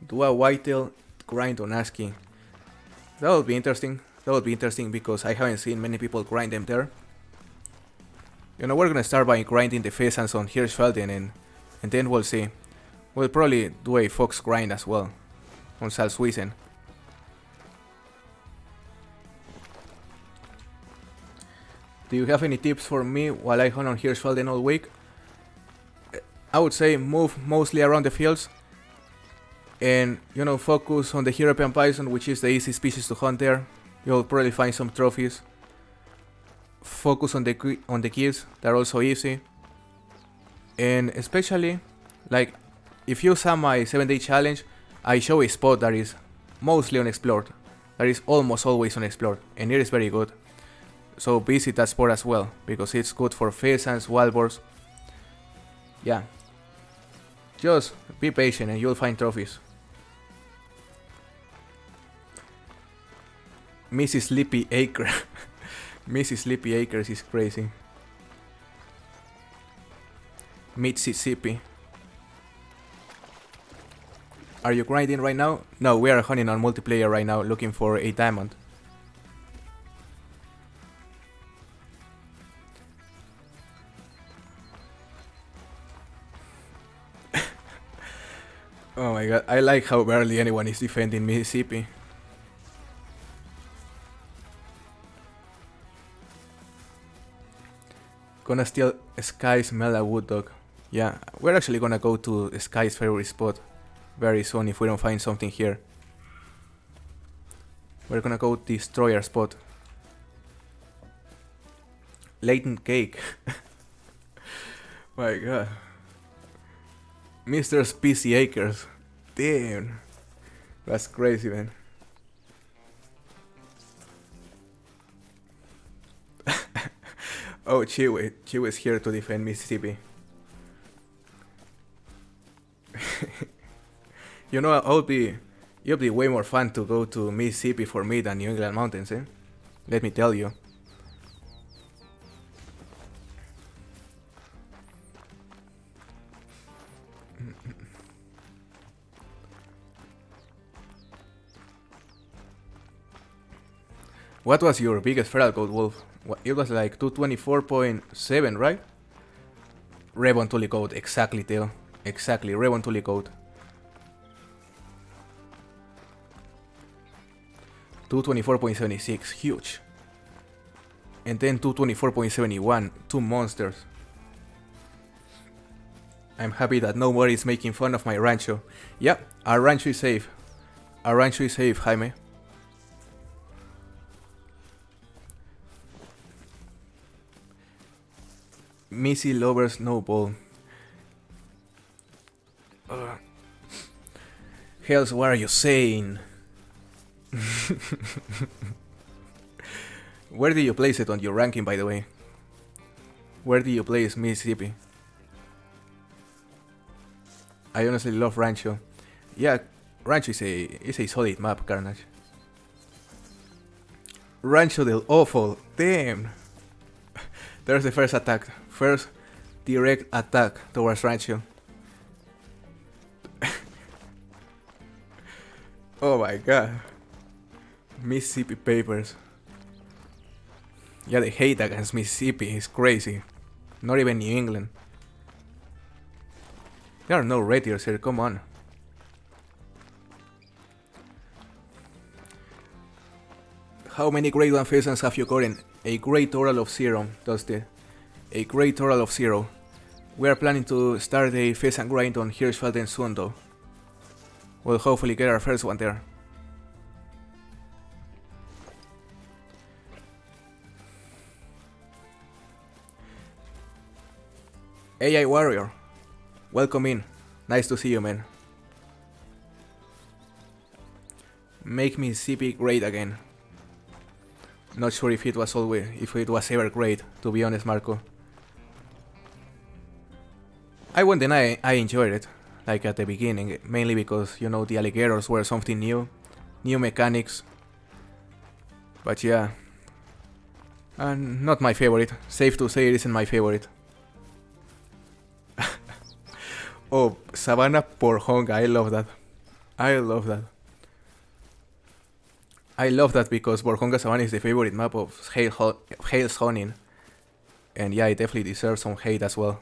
A: Do a whitetail grind on ASCII. That would be interesting. Because I haven't seen many people grind them there. You know, we're gonna start by grinding the pheasants on Hirschfelden, and then we'll see. We'll probably do a fox grind as well on Salzwiesen. Do you have any tips for me while I hunt on Hirschfelden all week? I would say move mostly around the fields, and you know, focus on the European bison, which is the easy species to hunt there. You'll probably find some trophies. Focus on the geese, they're also easy. And especially, like, if you saw my 7-day challenge, I show a spot that is mostly unexplored. That is almost always unexplored, and it is very good. So visit that spot as well, because it's good for pheasants, wild boars. Yeah. Just be patient and you'll find trophies. Mrs. Sleepy Acre. Mrs. Sleepy Acres is crazy. Mississippi. Are you grinding right now? No, we are hunting on multiplayer right now, looking for a diamond. Oh my god, I like how barely anyone is defending Mississippi. Gonna steal Sky's Mela Wood Dog. Yeah, we're actually gonna go to Sky's favorite spot very soon if we don't find something here. We're gonna go Destroyer spot. Latent Cake. My god. Mr. Specy Acres. Damn. That's crazy, man. Oh, Chiwe. Chiwe's here to defend Mississippi. You know, it'll be way more fun to go to Mississippi for me than New England mountains, eh? Let me tell you. What was your biggest feral goat, Wolf? It was like 224.7, right? Revontuli Coast, exactly, Theo. Exactly, Revontuli Coast. 224.76, huge. And then 224.71, two monsters. I'm happy that nobody is making fun of my rancho. Yeah, our rancho is safe. Our rancho is safe, Jaime. Missy Lover Snowball. Hells, what are you saying? Where do you place it on your ranking, by the way? Where do you place Mississippi? I honestly love Rancho. Yeah, Rancho is a solid map, Carnage. Rancho del Awful, damn. There's the first attack. First direct attack towards Rancho. Oh my god. Mississippi Papers. Yeah, the hate against Mississippi is crazy. Not even New England. There are no red ears here, come on. How many grade 1 pheasants have you gotten? A great total of 0, Dusty. A great total of 0. We are planning to start a pheasant grind on Hirschfelden soon though. We'll hopefully get our first one there. AI Warrior, welcome in. Nice to see you, man. Make Mississippi great again. Not sure if it was always, if it was ever great, to be honest, Marco. I won't deny I enjoyed it, like at the beginning, mainly because, you know, the alligators were something new mechanics. But yeah, not my favorite. Safe to say it isn't my favorite. Oh, Savannah Porhonga, I love that. I love that. I love that because Porhonga Savannah is the favorite map of Hale's Honing. And yeah, it definitely deserves some hate as well.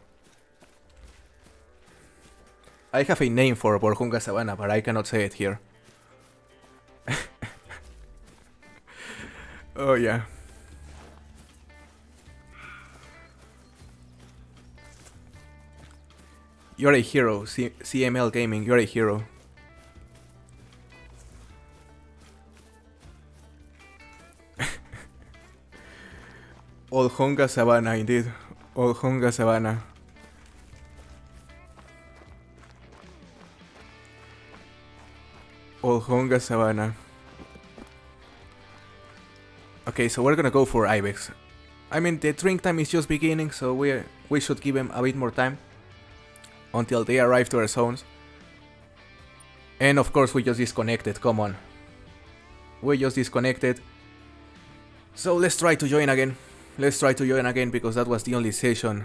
A: I have a name for Porhonga Savannah, but I cannot say it here. Oh yeah. You're a hero, CML Gaming, you're a hero. Old Honga Savannah, indeed. Old Honga Savannah. Old Honga Savannah. Okay, so we're gonna go for Ibex. I mean, the drink time is just beginning, so we should give them a bit more time until they arrive to our zones. And of course we just disconnected, come on. We just disconnected. So let's try to join again. Let's try to join again because that was the only session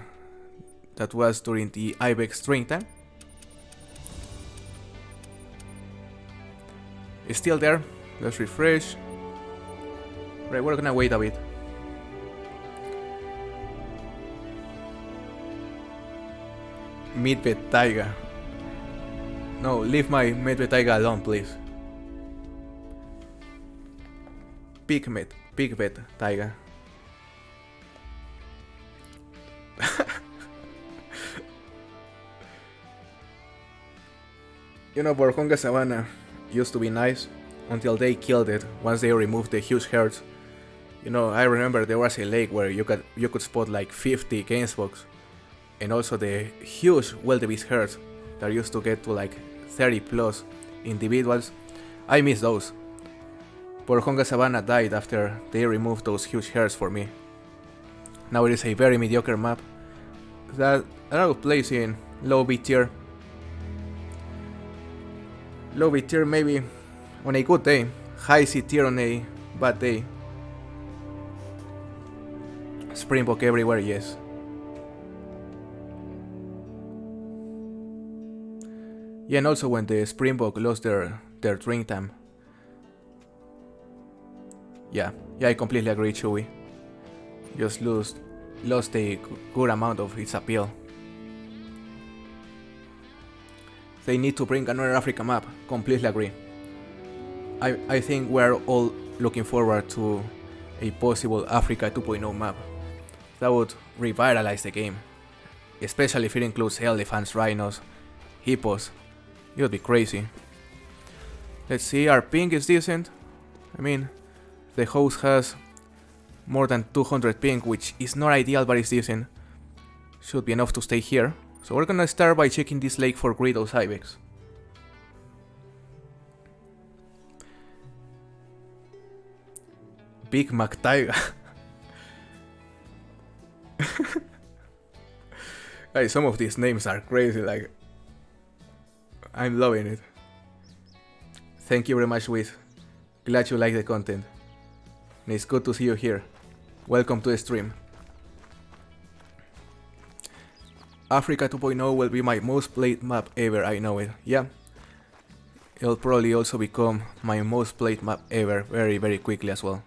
A: that was during the Ibex drink time. It's still there. Let's refresh. Right, we're gonna wait a bit. Midbet Taiga. No, leave my Medve Taiga alone, please. Pigvet Taiga. You know, Borjonga Savannah used to be nice until they killed it once they removed the huge herds. You know, I remember there was a lake where you could spot like 50 gamesbox, and also the huge wildebeest herds that used to get to like 30 plus individuals. I miss those. Borjonga Savannah died after they removed those huge herds for me. Now it is a very mediocre map that I would place in low B tier. Low B tier maybe on a good day, high C tier on a bad day. Springbok everywhere, yes. Yeah, and also when the Springbok lost their drink time. Yeah, I completely agree, Chewy. Just lost a good amount of its appeal. They need to bring another Africa map, completely agree. I think we're all looking forward to a possible Africa 2.0 map. That would revitalize the game, especially if it includes elephants, rhinos, hippos. It would be crazy. Let's see, our ping is decent. I mean, the host has more than 200 ping, which is not ideal, but it's decent. Should be enough to stay here. So we're gonna start by checking this lake for Griddles Ibex. Big Mac Taiga. Guys, some of these names are crazy, like, I'm loving it. Thank you very much, Wiz. Glad you like the content. And it's good to see you here. Welcome to the stream. Africa 2.0 will be my most played map ever, I know it. Yeah. It'll probably also become my most played map ever very, very quickly as well.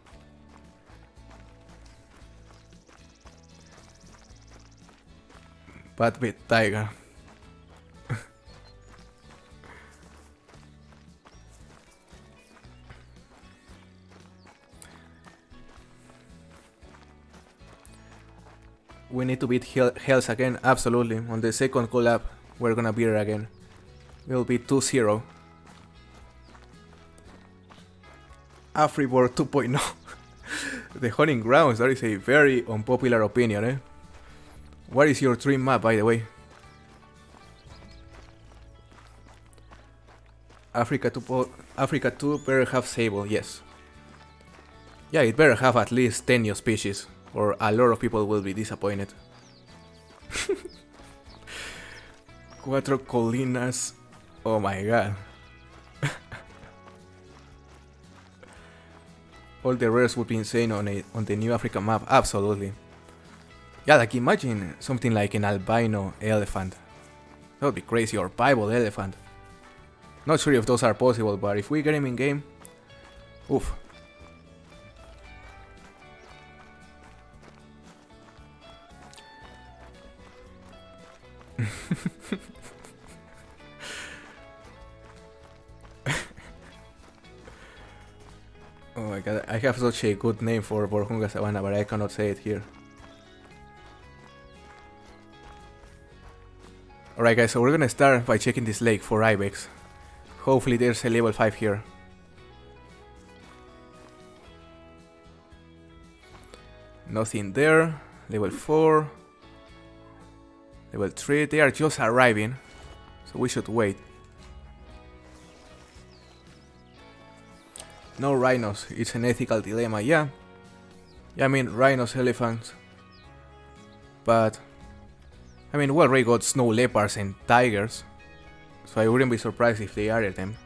A: But with Tiger. We need to beat Hells again, absolutely. On the second collab, we're gonna beat her again. We'll be 2-0. Afribor 2.0. The Hunting Grounds, that is a very unpopular opinion, eh? What is your dream map, by the way? Africa 2 better have Sable, yes. Yeah, it better have at least 10 new species, or a lot of people will be disappointed. Cuatro Colinas. Oh my god. All the rares would be insane on the new Africa map, absolutely. Yeah, like imagine something like an albino elephant. That would be crazy, or Bible elephant. Not sure if those are possible, but if we get him in game, oof. Oh my god, I have such a good name for Borjonga Savannah, but I cannot say it here. Alright guys, so we're gonna start by checking this lake for Ibex. Hopefully there's a level 5 here. Nothing there. Level 4. Level 3, they are just arriving, so we should wait. No rhinos, it's an ethical dilemma, yeah. Yeah, I mean, rhinos, elephants. But, I mean, we already got snow leopards and tigers, so I wouldn't be surprised if they added them.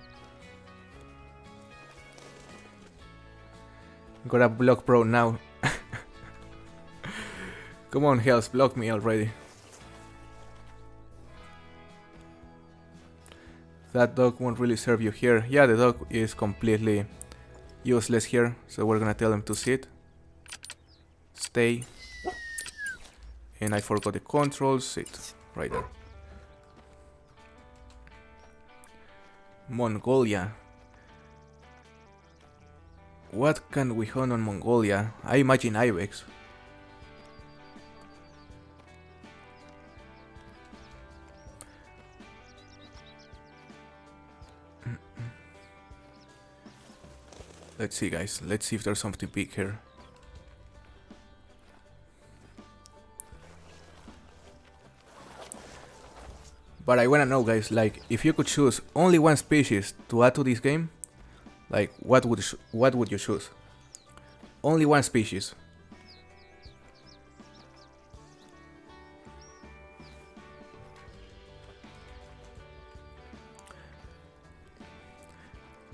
A: Gotta block Pro now. Come on, Hells, block me already. That dog won't really serve you here. Yeah, the dog is completely useless here, so we're gonna tell him to sit. Stay. And I forgot the controls. Sit. Right there. Mongolia. What can we hunt on Mongolia? I imagine ibex. Let's see, guys. Let's see if there's something big here. But I wanna know, guys, like, if you could choose only one species to add to this game, like, what would you choose? Only one species.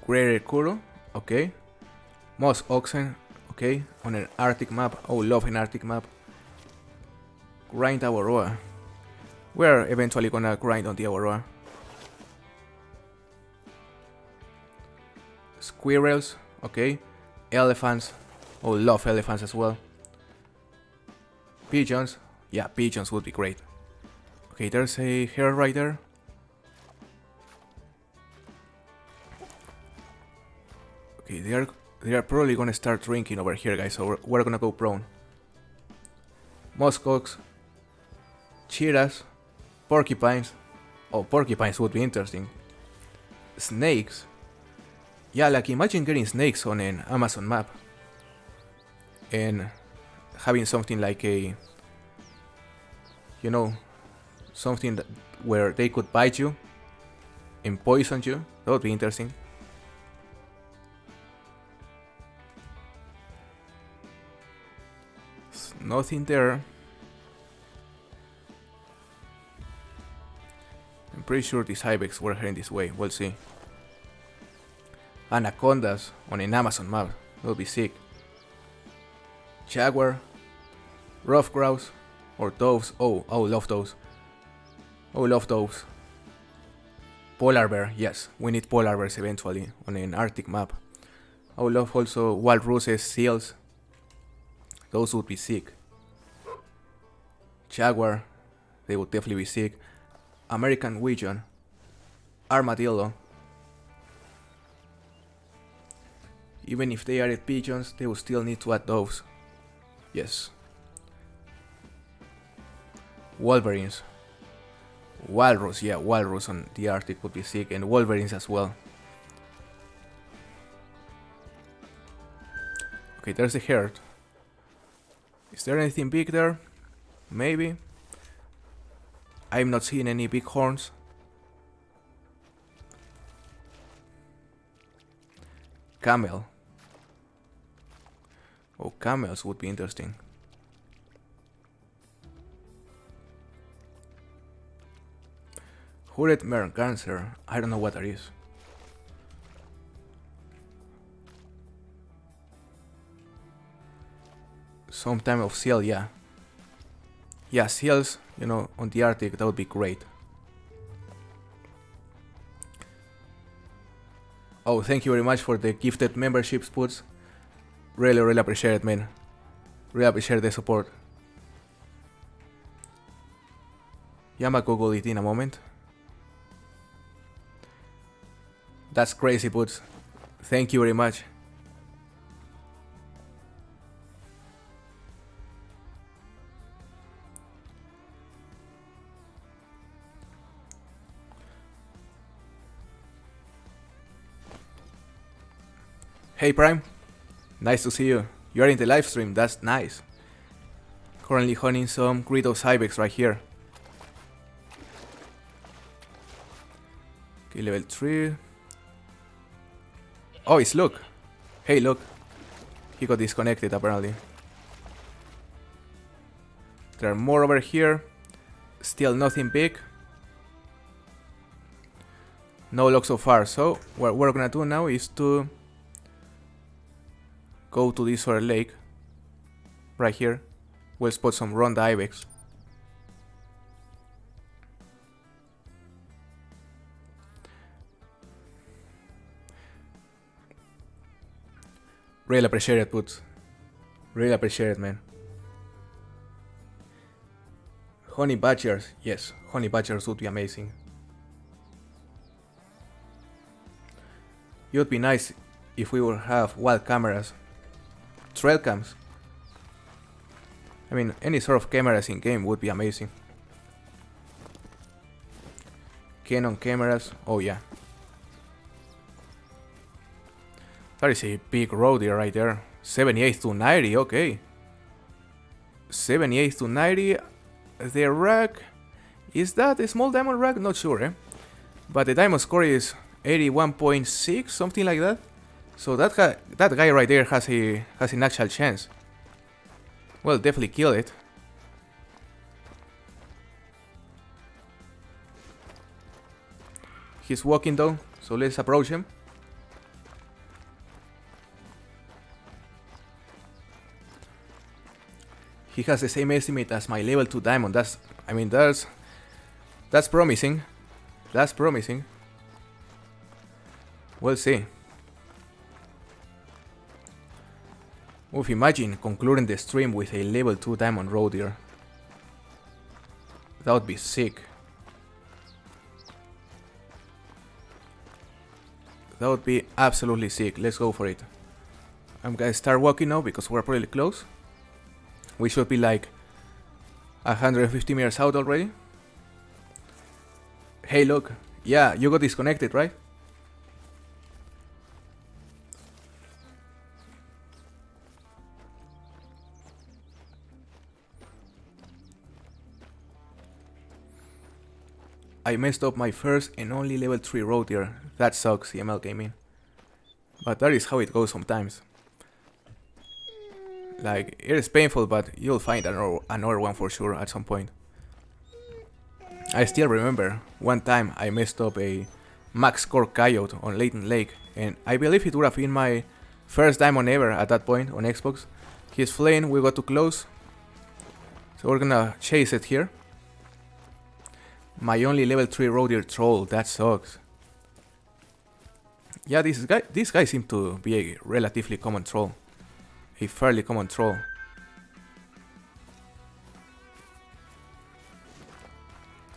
A: Greater Kuro, okay. Moss oxen, okay. On an Arctic map. Oh, love an Arctic map. Grind Aurora. We're eventually gonna grind on the Aurora. Squirrels, okay. Elephants. Oh, love elephants as well. Pigeons. Yeah, pigeons would be great. Okay, there's a hare right there. Okay, they are probably gonna start drinking over here, guys, so we're gonna go prone. Muskox. Cheetahs. Porcupines. Oh, porcupines would be interesting. Snakes. Yeah, like imagine getting snakes on an Amazon map. And having something like a, you know, something where they could bite you and poison you. That would be interesting. There's nothing there. I'm pretty sure these ibex were heading this way. We'll see. Anacondas on an Amazon map. That would be sick. Jaguar. Rough grouse. Or doves. Oh, love those. Oh, love those. Polar bear. Yes, we need polar bears eventually on an Arctic map. I would love also walruses, seals. Those would be sick. Jaguar. They would definitely be sick. American Widgeon. Armadillo. Even if they added pigeons, they will still need to add those. Yes. Wolverines. Walrus, yeah, walrus on the Arctic would be sick, and wolverines as well. Okay, there's the herd. Is there anything big there? Maybe. I'm not seeing any big horns. Camel. Oh, camels would be interesting. Hooded merganser. I don't know what that is. Some type of seal, yeah. Yeah, seals, you know, on the Arctic, that would be great. Oh, thank you very much for the gifted membership, Spoots. Really appreciate it, man. Really appreciate the support. Yeah, I'm gonna Google it in a moment. That's crazy, Boots. Thank you very much. Hey Prime, nice to see you. You are in the live stream, that's nice. Currently hunting some Greedos ibex right here. Okay, level 3. Oh, it's Luke. Hey Luke. He got disconnected apparently. There are more over here. Still nothing big. No luck so far, so what we're gonna do now is to go to this other lake. Right here. We'll spot some Ronda ibex. Really appreciate it, Boots. Really appreciate it, man. Honey badgers. Yes, honey badgers would be amazing. It would be nice if we would have wild cameras. Trail cams. I mean, any sort of cameras in game would be amazing. Canon cameras, oh yeah. That is a big road here right there. 78 to 90, okay. 78 to 90. The rack, is that a small diamond rack? Not sure, eh? But the diamond score is 81.6, something like that. So that guy right there has an actual chance. Well, definitely kill it. He's walking though, so let's approach him. He has the same estimate as my level 2 diamond. That's promising. That's promising. We'll see. Oof, imagine concluding the stream with a level 2 diamond road here. That would be sick. That would be absolutely sick. Let's go for it. I'm gonna start walking now because we're pretty close. We should be like 150 meters out already. Hey, look. Yeah, you got disconnected, right? I messed up my first and only level 3 road here. That sucks, CML Gaming. But that is how it goes sometimes. Like, it is painful, but you'll find another one for sure at some point. I still remember one time I messed up a max score coyote on Leighton Lake, and I believe it would have been my first diamond ever at that point on Xbox. He's flaying, we got too close, so we're gonna chase it here. My only level 3 road here troll, that sucks. Yeah, this guy seemed to be a relatively common troll. A fairly common troll.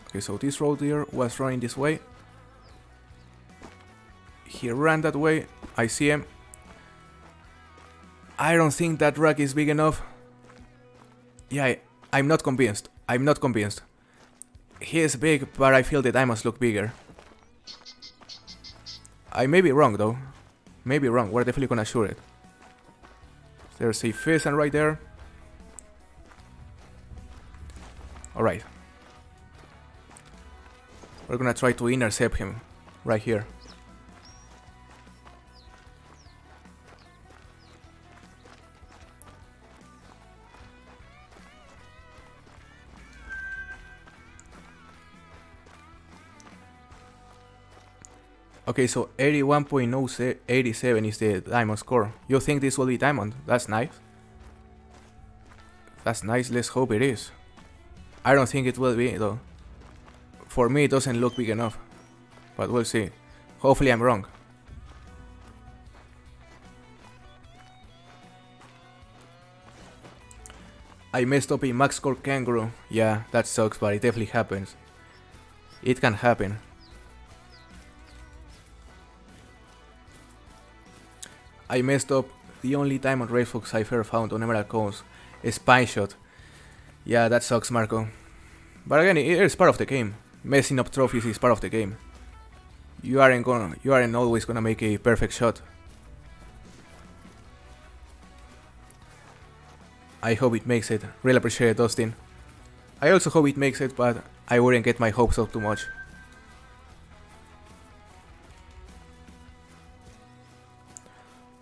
A: Okay, so this road here was running this way. He ran that way. I see him. I don't think that rack is big enough. Yeah, I'm not convinced. I'm not convinced. He is big, but I feel the diamonds look bigger. I may be wrong though. Maybe wrong. We're definitely gonna shoot it. There's a pheasant right there. Alright. We're gonna try to intercept him right here. Okay, so 81.087 is the diamond score. You think this will be diamond? That's nice. That's nice, let's hope it is. I don't think it will be though. For me it doesn't look big enough. But we'll see. Hopefully I'm wrong. I messed up a max score kangaroo. Yeah, that sucks, but it definitely happens. It can happen. I messed up the only diamond red fox I've ever found on Emerald Coast. A spine shot. Yeah, that sucks, Marco. But again, it is part of the game. Messing up trophies is part of the game. You aren't always gonna make a perfect shot. I hope it makes it. Really appreciate it, Dustin. I also hope it makes it, but I wouldn't get my hopes up too much.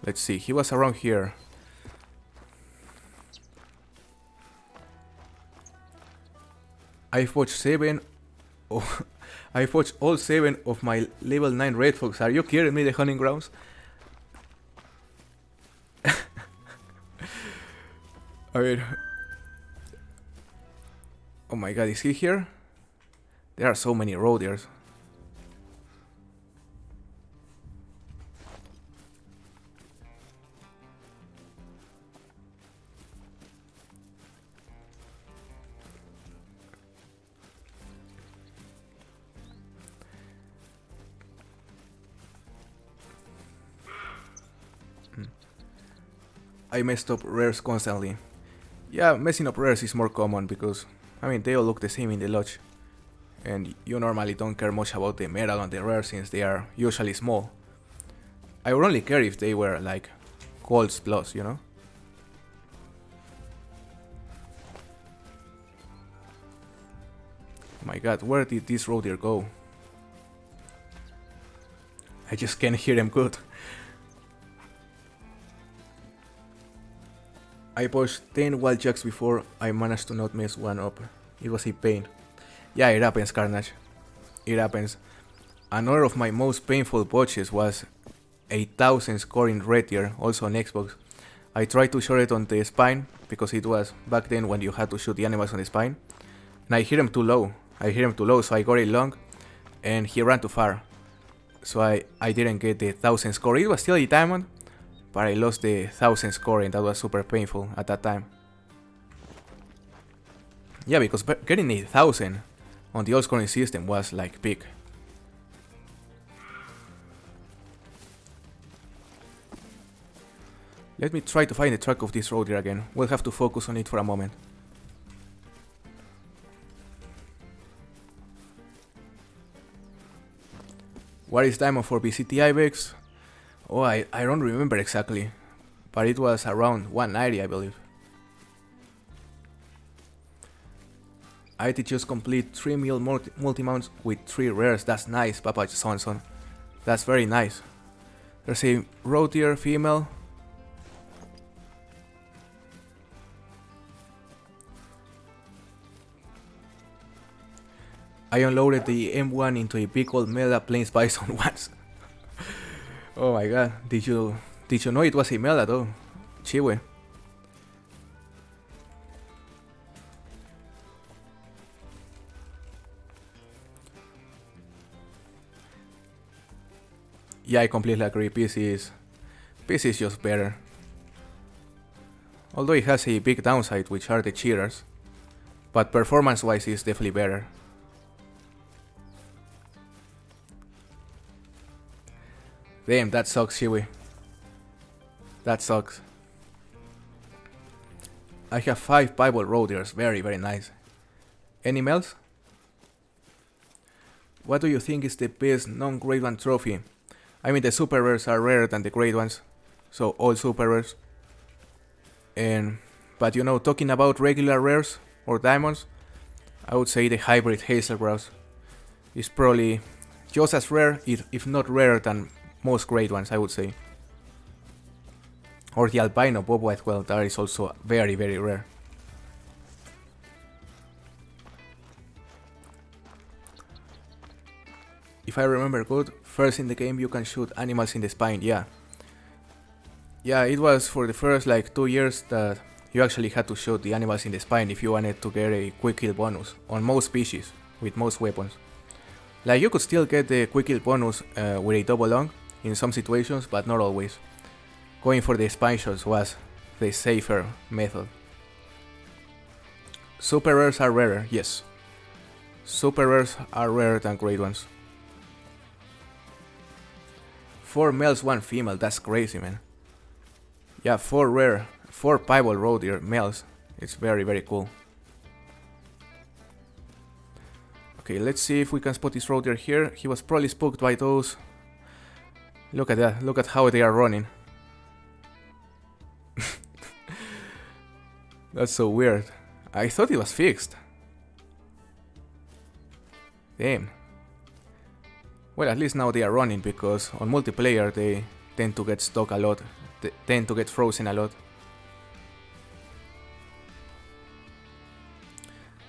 A: Let's see, he was around here. I've watched 7. Oh, I've watched all 7 of my level 9 red fox. Are you kidding me, the hunting grounds? Alright. Oh my god, is he here? There are so many roadiers. I messed up rares constantly. Yeah, messing up rares is more common because, I mean, they all look the same in the lodge. And you normally don't care much about the metal on the rare since they are usually small. I would only care if they were like golds plus, you know? My god, where did this road deer go? I just can't hear him good. I pushed 10 wild jacks before I managed to not mess one up. It was a pain. Yeah, it happens, Carnage. It happens. Another of my most painful botches was 8000 scoring red deer, also on Xbox. I tried to shoot it on the spine, because it was back then when you had to shoot the animals on the spine. And I hit him too low. So I got it long, and he ran too far. So I didn't get the 1000 score. It was still a diamond, but I lost the 1000 score, and that was super painful at that time. Yeah, because getting a 1000 on the old scoring system was like big. Let me try to find the track of this road here again. We'll have to focus on it for a moment. What is diamond for BCT Ibex? Oh, I don't remember exactly, but it was around 190, I believe. I did just complete 3 mil multi-mounts with 3 rares. That's nice, Papa Sonson. That's very nice. There's a road deer female. I unloaded the M1 into a big old Mela Plains Bison once. Oh my god, did you know it was a Mela though? Chiwe. Yeah, I completely agree. PC is just better. Although it has a big downside, which are the cheaters. But performance-wise, it's definitely better. Damn, that sucks, Shiwi. That sucks. I have 5 Bible road deers. Very, very nice. Any else? What do you think is the best non-grade 1 trophy? I mean, the super rares are rarer than the grade ones, so all super rares. But you know, talking about regular rares or diamonds, I would say the hybrid hazel grouse is probably just as rare, if not rarer than most grade ones, I would say. Or the albino bob white whale, that is also very, very rare. If I remember good, first in the game you can shoot animals in the spine, yeah. Yeah, it was for the first like 2 years that you actually had to shoot the animals in the spine if you wanted to get a quick kill bonus on most species, with most weapons. Like you could still get the quick kill bonus with a double long in some situations, but not always. Going for the spine shots was the safer method. Super rares are rarer, yes. Super rares are rarer than grade ones. 4 males, 1 female, that's crazy, man. Yeah, 4 rare, 4 piebald road deer males. It's very, very cool. Okay, let's see if we can spot this road deer here. He was probably spooked by those. Look at that, look at how they are running. That's so weird. I thought it was fixed. Damn. Well, at least now they are running, because on multiplayer they tend to get stuck a lot. They tend to get frozen a lot.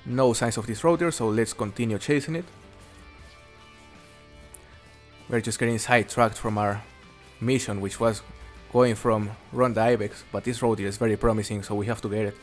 A: No signs of this road deer, so let's continue chasing it. We're just getting sidetracked from our mission, which was going from Run the Ibex, but this road deer is very promising, so we have to get it.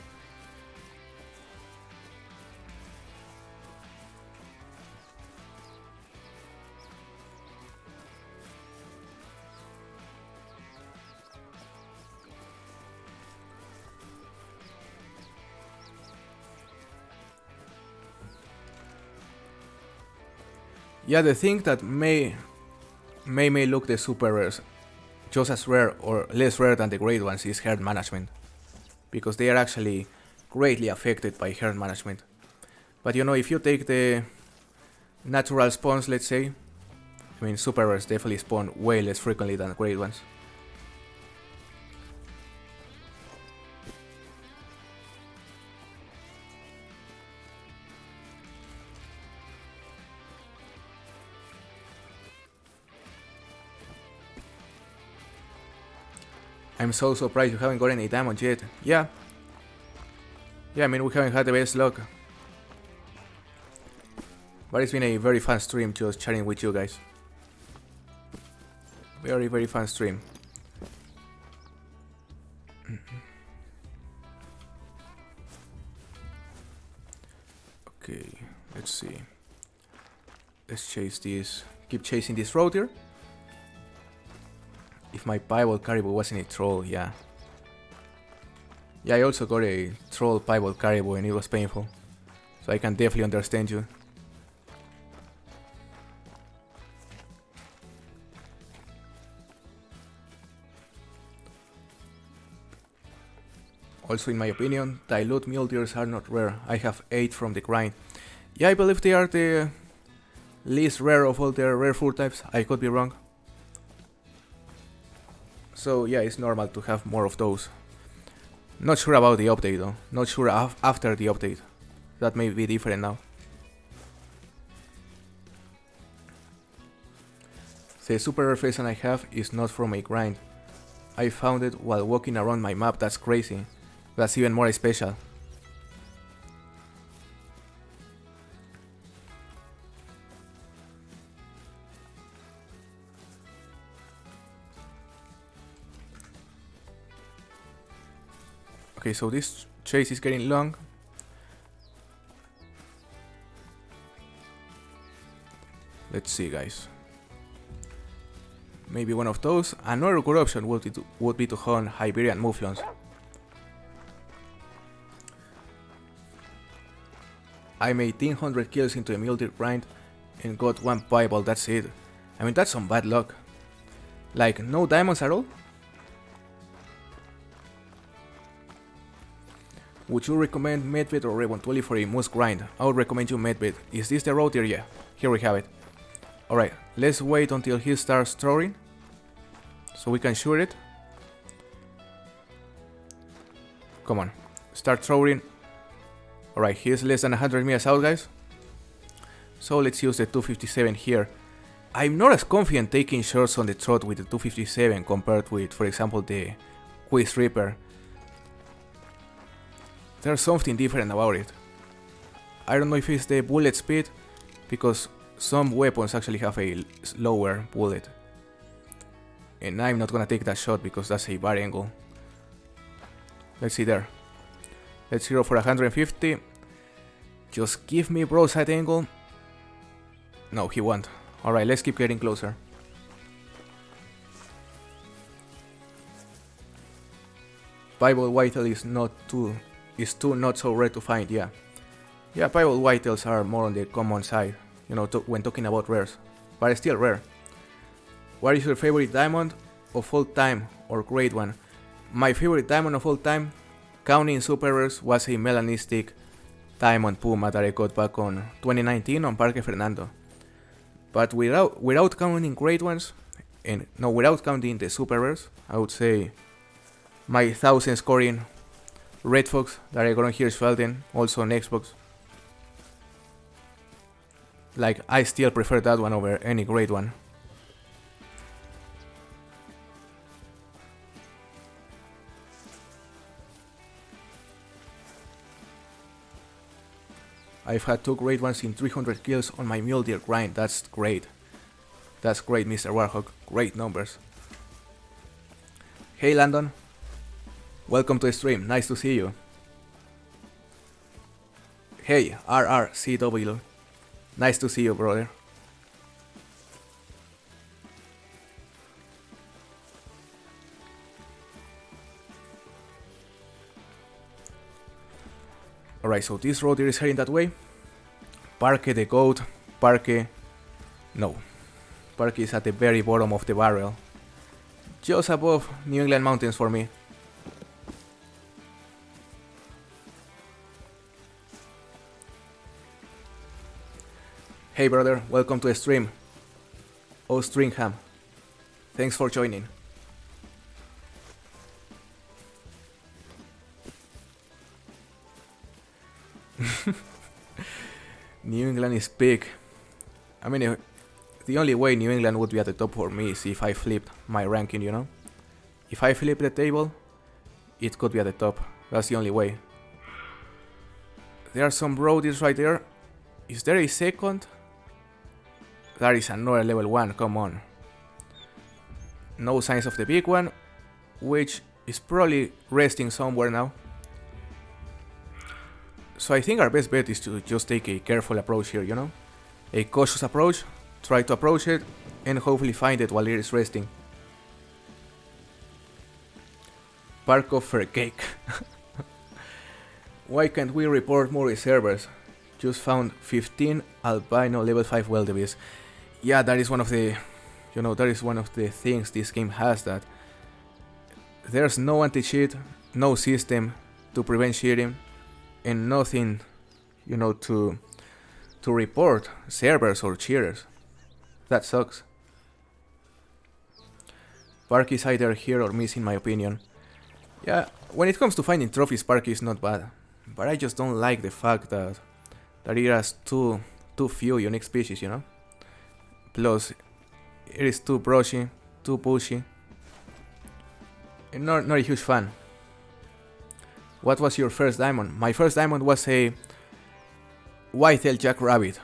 A: Yeah, the thing that may look the super rares just as rare or less rare than the great ones is herd management, because they are actually greatly affected by herd management. But you know, if you take the natural spawns, let's say, I mean, super rares definitely spawn way less frequently than great ones. I'm so surprised you haven't got any diamonds yet. Yeah, I mean, we haven't had the best luck. But it's been a very fun stream just chatting with you guys. Very, very fun stream. Okay, let's see. Let's chase this. Keep chasing this road here. If my piebald caribou wasn't a troll, yeah. Yeah, I also got a troll piebald caribou and it was painful. So I can definitely understand you. Also, in my opinion, dilute mule deers are not rare. I have 8 from the grind. Yeah, I believe they are the least rare of all the rare food types. I could be wrong. So yeah, it's normal to have more of those. Not sure about the update though. Not sure after the update. That may be different now. The super rare pheasant I have is not from a grind. I found it while walking around my map. That's crazy. That's even more special. Okay, so this chase is getting long. Let's see, guys. Maybe one of those. Another good option would be to hunt Iberian Mouflons. I made 1,800 kills into a mule deer grind and got 1 piebald, that's it. I mean, that's some bad luck. Like, no diamonds at all? Would you recommend Medved or Revontuli for a moose grind? I would recommend you Medved. Is this the road here? Yeah, here we have it. Alright, let's wait until he starts throwing, so we can shoot it. Come on, start throwing. Alright, he's less than 100 meters out, guys. So let's use the 257 here. I'm not as confident taking shots on the trot with the 257 compared with, for example, the Quiz Reaper. There's something different about it. I don't know if it's the bullet speed, because some weapons actually have a slower bullet. And I'm not gonna take that shot because that's a bad angle. Let's see there. Let's hero for 150. Just give me broadside angle. No, he won't. Alright, let's keep getting closer. Piebald whitetail is too not so rare to find, yeah. Yeah, piebald whitetails are more on the common side, you know, when talking about rares, but it's still rare. What is your favorite diamond of all time or great one? My favorite diamond of all time, counting super rares, was a melanistic diamond puma that I got back on 2019 on Parque Fernando. But without counting great ones, and no, without counting the super rares, I would say my 1000 scoring Red Fox that I got on Hirschfelden, also on Xbox. Like, I still prefer that one over any great one. I've had 2 great ones in 300 kills on my mule deer grind. That's great. That's great, Mr. Warhawk. Great numbers. Hey Landon. Welcome to the stream. Nice to see you. Hey RRCW. Nice to see you, brother. Alright, so this road here is heading that way. Parque the goat. Parque... No. Parque is at the very bottom of the barrel. just above New England mountains for me. Hey brother, welcome to the stream. Oh Stringham, thanks for joining. New England is big. I mean, the only way New England would be at the top for me is if I flipped my ranking, you know? If I flip the table, it could be at the top. That's the only way. There are some roadies right there. Is there a second? That is another level 1, come on. No signs of the big one, which is probably resting somewhere now. So I think our best bet is to just take a careful approach here, you know? A cautious approach, try to approach it, and hopefully find it while it is resting. Park of Fair Cake. Why can't we report more reservers? Just found 15 albino level 5 wildebeest. Yeah, that is one of the, you know, that is one of the things this game has, that there's no anti-cheat, no system to prevent cheating, and nothing, you know, to report servers or cheaters. That sucks. Park is either here or missing, in my opinion. Yeah, when it comes to finding trophies, Park is not bad, but I just don't like the fact that it has too few unique species, you know? Plus, it is too brushy, too pushy. And not a huge fan. What was your first diamond? My first diamond was a white-tailed jackrabbit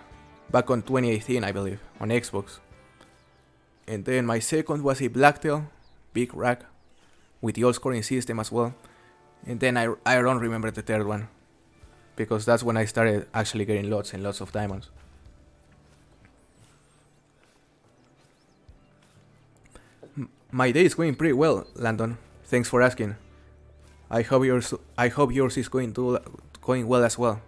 A: back on 2018, I believe, on Xbox. And then my second was a blacktail, big rack, with the old scoring system as well. And then I don't remember the third one, because that's when I started actually getting lots and lots of diamonds. My day is going pretty well, Landon. Thanks for asking. I hope yours is going well as well.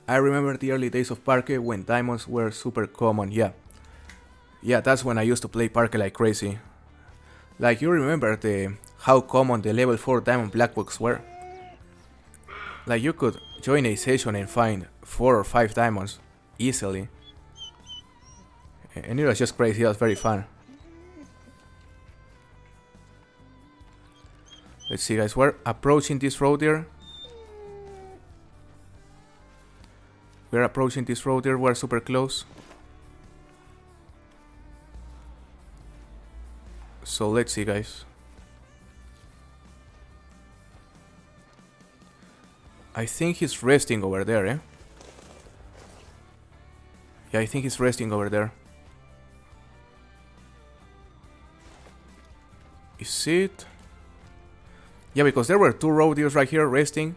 A: I remember the early days of Parque when diamonds were super common. Yeah, that's when I used to play Parque like crazy. Like, you remember how common the level 4 diamond black box were? Like, you could join a session and find 4 or 5 diamonds easily. And it was just crazy, it was very fun. Let's see, guys, we're approaching this road here. We're super close. So let's see, guys. I think he's resting over there, eh? Yeah, I think he's resting over there. Is it? Yeah, because there were 2 roadies right here resting,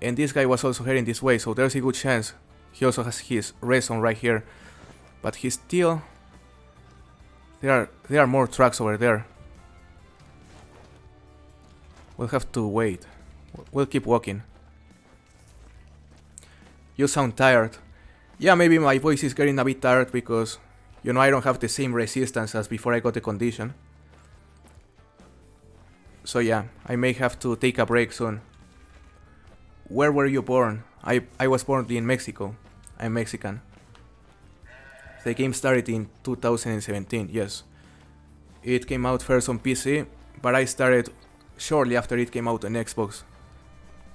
A: and this guy was also heading this way, so there's a good chance he also has his rest zone right here. But he's still... There are more tracks over there. We'll have to wait. We'll keep walking. You sound tired. Yeah, maybe my voice is getting a bit tired because, you know, I don't have the same resistance as before I got the condition. So yeah, I may have to take a break soon. Where were you born? I was born in Mexico. I'm Mexican. The game started in 2017, yes. It came out first on PC, but I started shortly after it came out on Xbox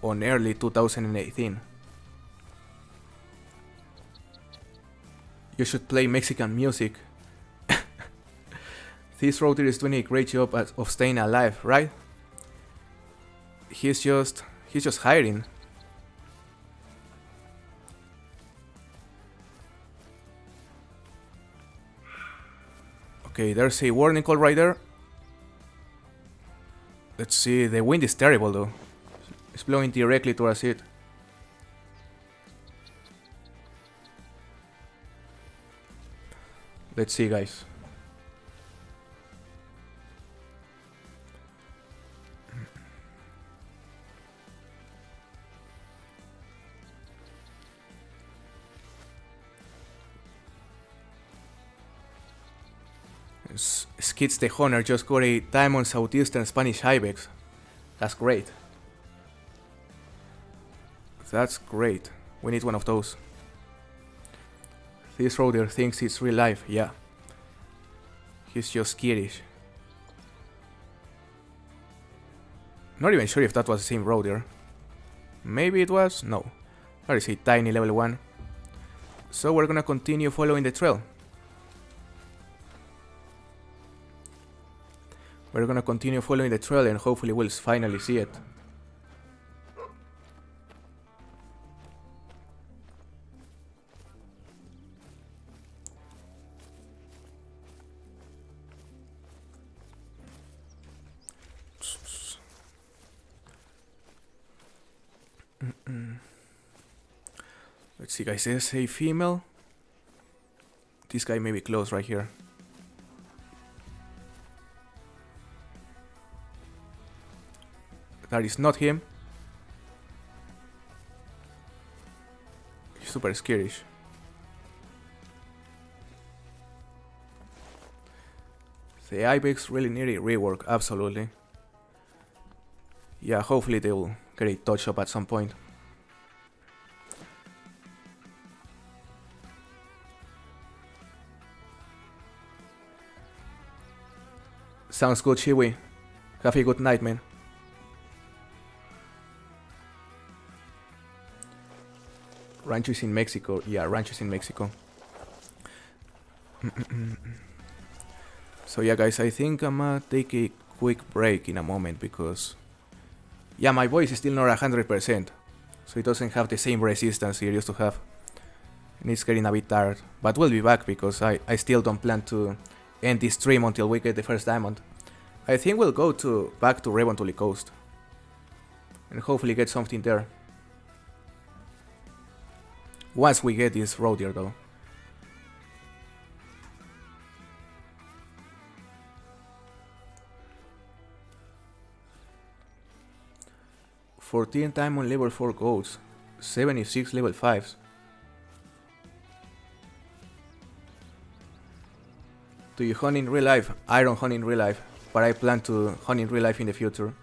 A: on early 2018. You should play Mexican music. This roader is doing a great job of staying alive, right? He's just hiding. Okay, there's a warning call right there. Let's see, the wind is terrible though. It's blowing directly towards it. Let's see, guys. Skids theHunter just got a Diamond Southeastern Spanish Ibex. That's great. That's great. We need one of those. This roader thinks it's real life, yeah. He's just skittish. Not even sure if that was the same roader. Maybe it was? No. That is a tiny level 1. So we're gonna continue following the trail. We're gonna continue following the trail and hopefully we'll finally see it. Let's see guys, there's a female. This guy may be close right here. That is not him. He's super scarish. The Ibex really need a rework, absolutely. Yeah, hopefully they will get a touch up at some point. Sounds good, Shiwi. Have a good night, man. Ranchos in Mexico. Yeah, ranchos in Mexico. So yeah, guys, I think I'm gonna take a quick break in a moment because... yeah, my voice is still not 100%. So it doesn't have the same resistance it used to have. And it's getting a bit tired. But we'll be back because I still don't plan to end this stream until we get the first diamond. I think we'll go back to Revontuli Coast. And hopefully get something there. Once we get this road here though. $14 time on level 4 goats. 76 level 5s. Do you hunt in real life? I don't hunt in real life, but I plan to hunt in real life in the future.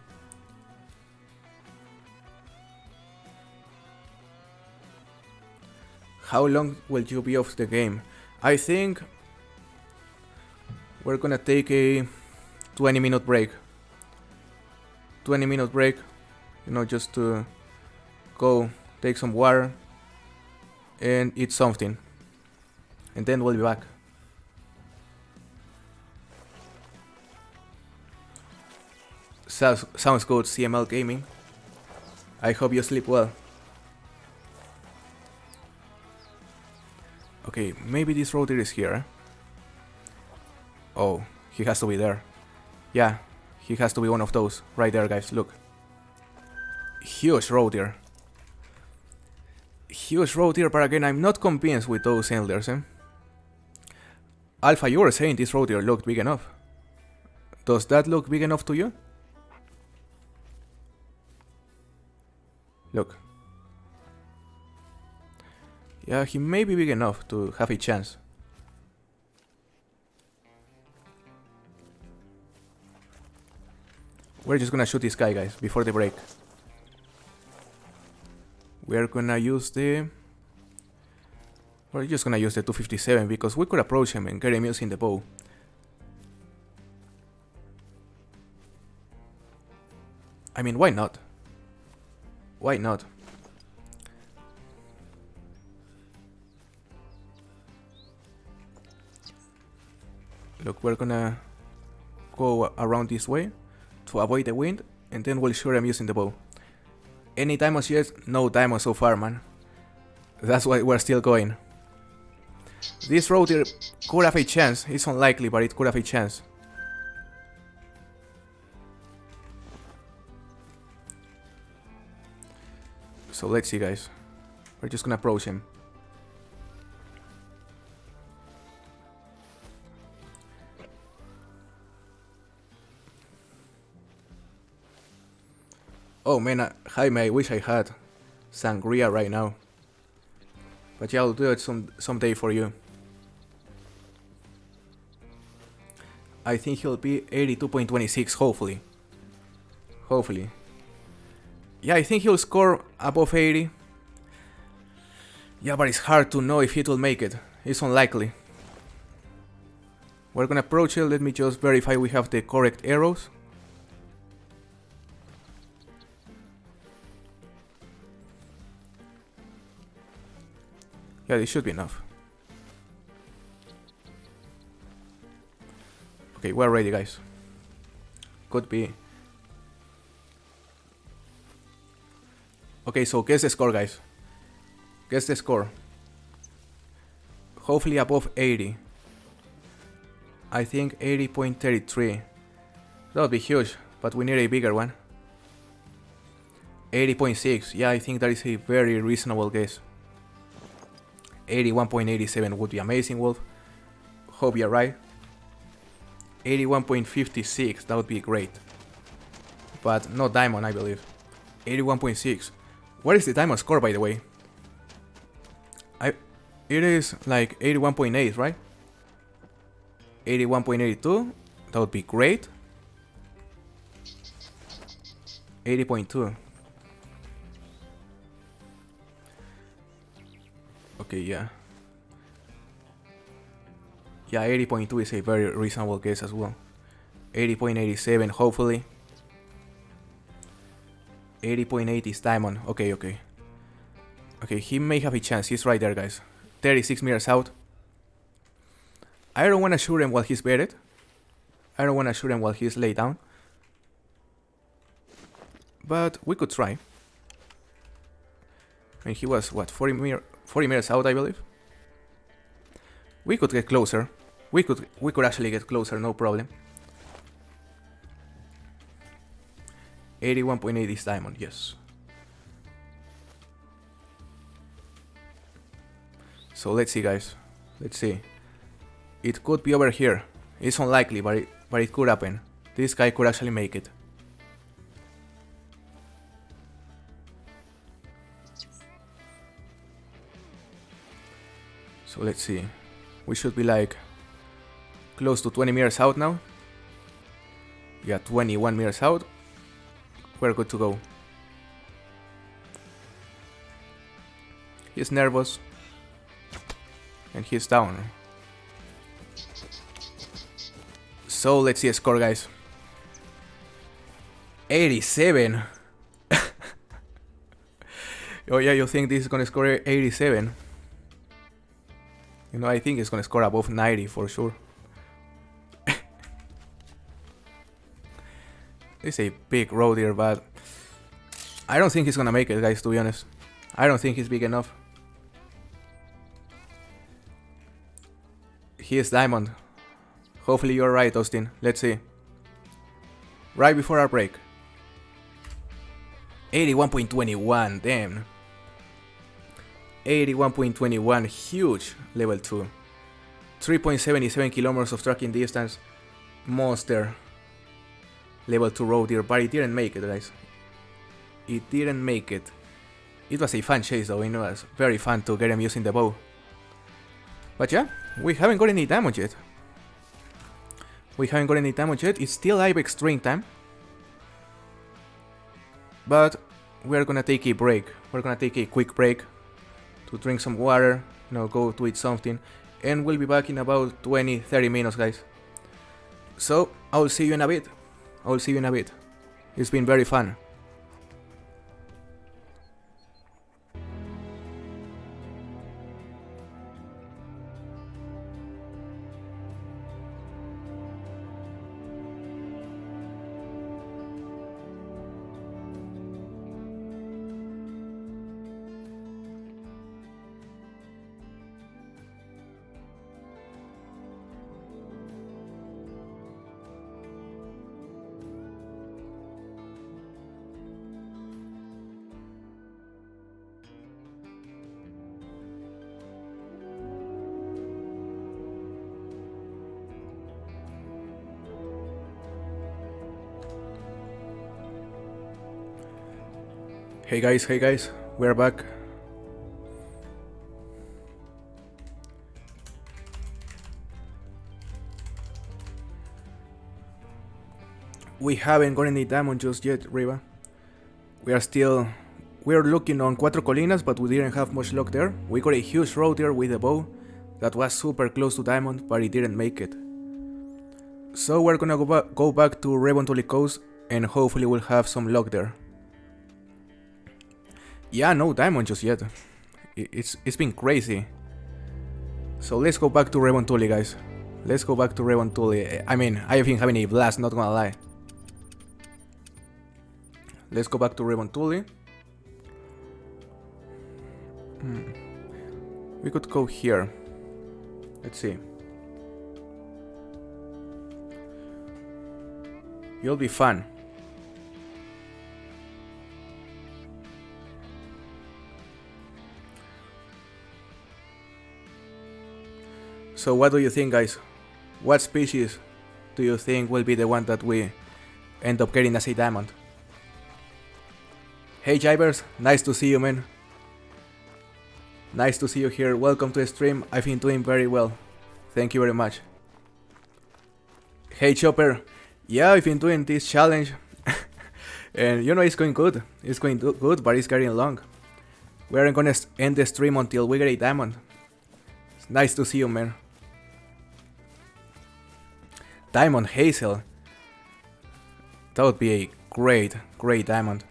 A: How long will you be off the game? I think we're gonna take a 20-minute break. 20-minute break, you know, just to go take some water and eat something. And then we'll be back. Sounds good, CML Gaming. I hope you sleep well. Okay, maybe this road is here. Oh, he has to be there. Yeah, he has to be one of those. Right there, guys, look. Huge road here. Huge road here, but again, I'm not convinced with those elders, eh? Alpha, you were saying this road here looked big enough. Does that look big enough to you? Look. Yeah, he may be big enough to have a chance. We're just gonna shoot this guy, guys, before the break. We're gonna use the... we're just gonna use the 257 because we could approach him and get him using the bow. I mean, why not? Why not? Look, we're gonna go around this way to avoid the wind, and then we'll shoot him using the bow. Any diamonds yet? No diamonds so far, man. That's why we're still going. This road here could have a chance. It's unlikely, but it could have a chance. So let's see, guys. We're just gonna approach him. Oh man, Jaime, I wish I had sangria right now. But yeah, I'll do it someday for you. I think he'll be 82.26, hopefully. Hopefully. Yeah, I think he'll score above 80. Yeah, but it's hard to know if he will make it. It's unlikely. We're gonna approach it. Let me just verify we have the correct arrows. Yeah, this should be enough. Okay, we're ready, guys. Could be. Okay, so guess the score, guys. Guess the score. Hopefully above 80. I think 80.33. That would be huge, but we need a bigger one. 80.6. Yeah, I think that is a very reasonable guess. 81.87 would be amazing, Wolf. Hope you're right. 81.56, that would be great. But no diamond, I believe. 81.6. What is the diamond score, by the way? It is like 81.8, right? 81.82, that would be great. 80.2. Okay, yeah. Yeah, 80.2 is a very reasonable guess as well. 80.87, hopefully. 80.8 is diamond. Okay, okay. Okay, he may have a chance. He's right there, guys. 36 meters out. I don't want to shoot him while he's bedded. I don't want to shoot him while he's laid down. But we could try. I mean, he was, what, 40 meters out, I believe? We could get closer. We could actually get closer, no problem. 81.8 is diamond, yes. So let's see, guys. Let's see. It could be over here. It's unlikely, but it could happen. This guy could actually make it. So let's see. We should be like close to 20 meters out now. Yeah, 21 meters out. We're good to go. He's nervous. And he's down. So let's see a score, guys. 87. Oh yeah, you think this is gonna score 87? You know, I think it's gonna score above 90 for sure. It's a big road here, but I don't think he's gonna make it, guys, to be honest. I don't think he's big enough. He is diamond. Hopefully you're right, Austin. Let's see. Right before our break. 81.21, damn. 81.21, huge level 2. 3.77 kilometers of tracking distance. Monster. Level 2 road here, but it didn't make it, guys. It didn't make it. It was a fun chase though, it was very fun to get him using the bow. But yeah, we haven't got any damage yet. It's still Ibex train time. But we're gonna take a break. We're gonna take a quick break to drink some water, you know, go to eat something. And we'll be back in about 20-30 minutes, guys. So, I'll see you in a bit. It's been very fun. Hey guys, we're back. We haven't got any diamond just yet, Riva. We're looking on Cuatro Colinas, but we didn't have much luck there. We got a huge road there with a bow that was super close to diamond, but it didn't make it. So we're gonna go back to Revontuli Coast and hopefully we'll have some luck there. Yeah, no diamond just yet. It's been crazy. So let's go back to Revontuli, guys. Let's go back to Revontuli. I mean, I've been having a blast, not gonna lie. Let's go back to Revontuli. We could go here. Let's see. It'll be fun. So what do you think, guys? What species do you think will be the one that we end up getting as a diamond? Hey Jivers, nice to see you, man. Nice to see you here. Welcome to the stream. I've been doing very well. Thank you very much. Hey Chopper. Yeah, I've been doing this challenge. And you know, it's going good. It's going good, but it's getting long. We aren't gonna end the stream until we get a diamond. It's nice to see you, man. Diamond Hazel. That would be a great diamond.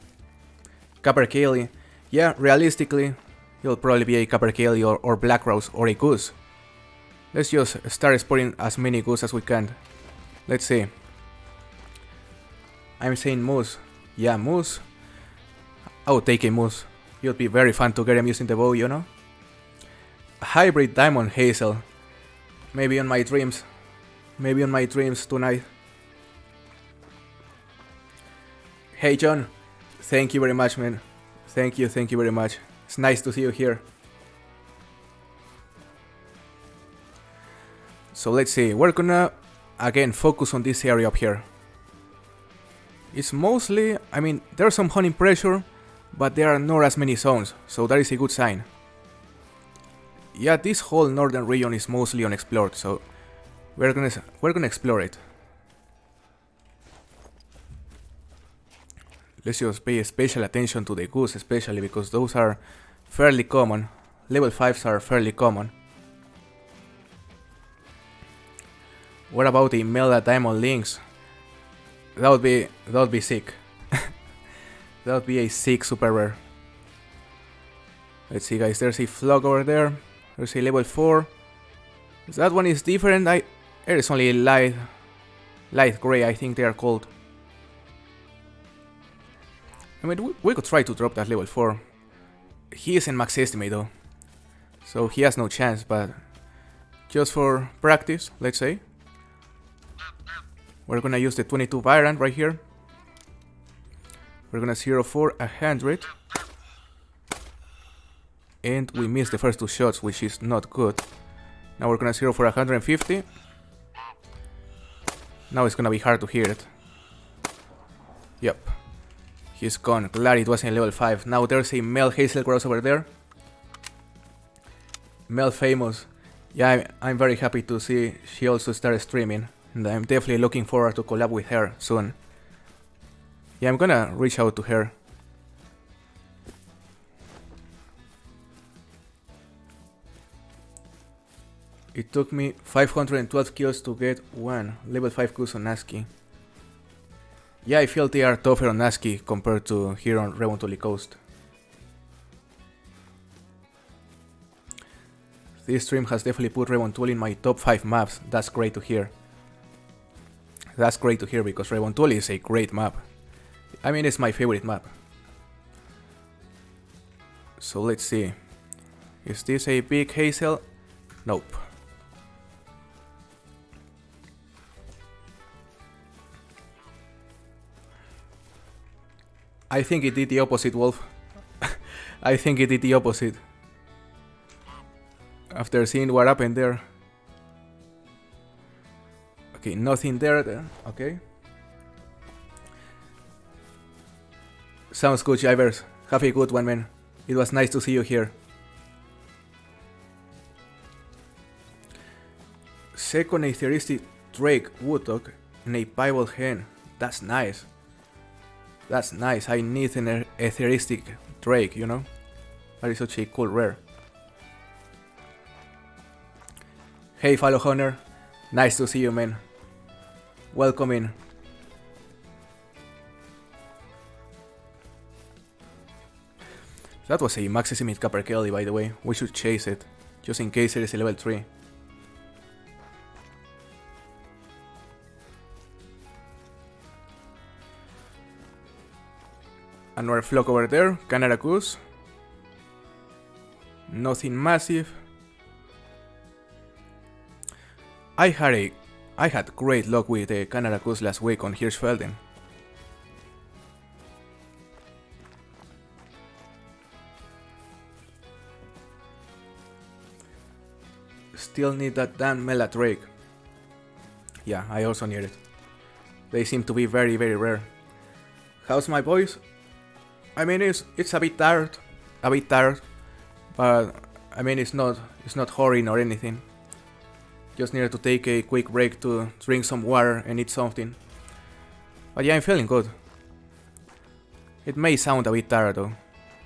A: Copper Cayley. Yeah, realistically, he'll probably be a Copper Cayley or Black Rose or a Goose. Let's just start spotting as many Goose as we can. Let's see. I'm saying Moose. Yeah, Moose. I would take a Moose. It would be very fun to get him using the bow, you know? Hybrid Diamond Hazel. Maybe on my dreams. Maybe on my dreams tonight. Hey John. Thank you very much, man. Thank you very much. It's nice to see you here. So let's see. We're gonna again focus on this area up here. It's mostly, I mean, there's some hunting pressure, but there are not as many zones, so that is a good sign. Yeah, this whole northern region is mostly unexplored, so we're gonna explore it. Let's just pay special attention to the goose, especially because those are fairly common. Level 5s are fairly common. What about the Melda Diamond Lynx? That would be sick. That would be a sick super rare. Let's see, guys. There's a Flog over there. There's a level 4. That one is different. It is only a light gray, I think they are called. I mean, we could try to drop that level 4. He is in max estimate though, so he has no chance, but just for practice, let's say. We're gonna use the 22 Byron right here. We're gonna 0 for 100. And we missed the first two shots, which is not good. Now we're gonna 0 for 150. Now it's gonna be hard to hear it. Yep. He's gone. Glad it wasn't level 5. Now there's a Mel Hazel Grouse over there. Mel Famous. Yeah, I'm very happy to see she also started streaming. And I'm definitely looking forward to collab with her soon. Yeah, I'm gonna reach out to her. It took me 512 kills to get one level 5 goose on ASCII. Yeah, I feel they are tougher on ASCII compared to here on Revontuli Coast. This stream has definitely put Revontuli in my top 5 maps. That's great to hear. That's great to hear because Revontuli is a great map. I mean, it's my favorite map. So let's see. Is this a big hazel? Nope. I think it did the opposite, Wolf. I think it did the opposite. After seeing what happened there. Okay, nothing there. Okay. Sounds good, Jivers. Have a good one, man. It was nice to see you here. Second atheistic Drake Woodcock and a piebald hen. That's nice. That's nice. I need an etheristic Drake, you know? That is such a cool rare. Hey, fellow Hunter. Nice to see you, man. Welcome in. That was a Maximid Copper Kelly, by the way. We should chase it, just in case it is a level 3. Another flock over there, Canada Goose. Nothing massive. I had great luck with the Canada Goose last week on Hirschfelden. Still need that damn Mela Drake. Yeah, I also need it. They seem to be very, very rare. How's my voice? I mean, it's a bit tired, but I mean it's not horrid or anything. Just needed to take a quick break to drink some water and eat something. But yeah, I'm feeling good. It may sound a bit tired though,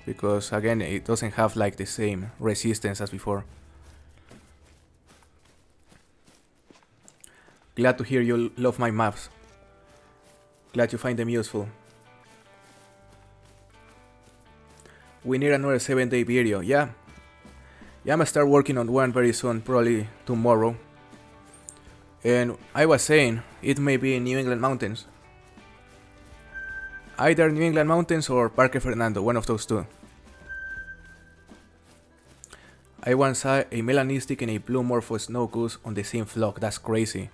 A: because again it doesn't have like the same resistance as before. Glad to hear you love my maps. Glad you find them useful. We need another 7-day video, yeah. Yeah, I'm gonna start working on one very soon, probably tomorrow. And I was saying, it may be in New England Mountains. Either New England Mountains or Parque Fernando, one of those two. I once saw a melanistic and a blue morpho snow goose on the same flock. That's crazy.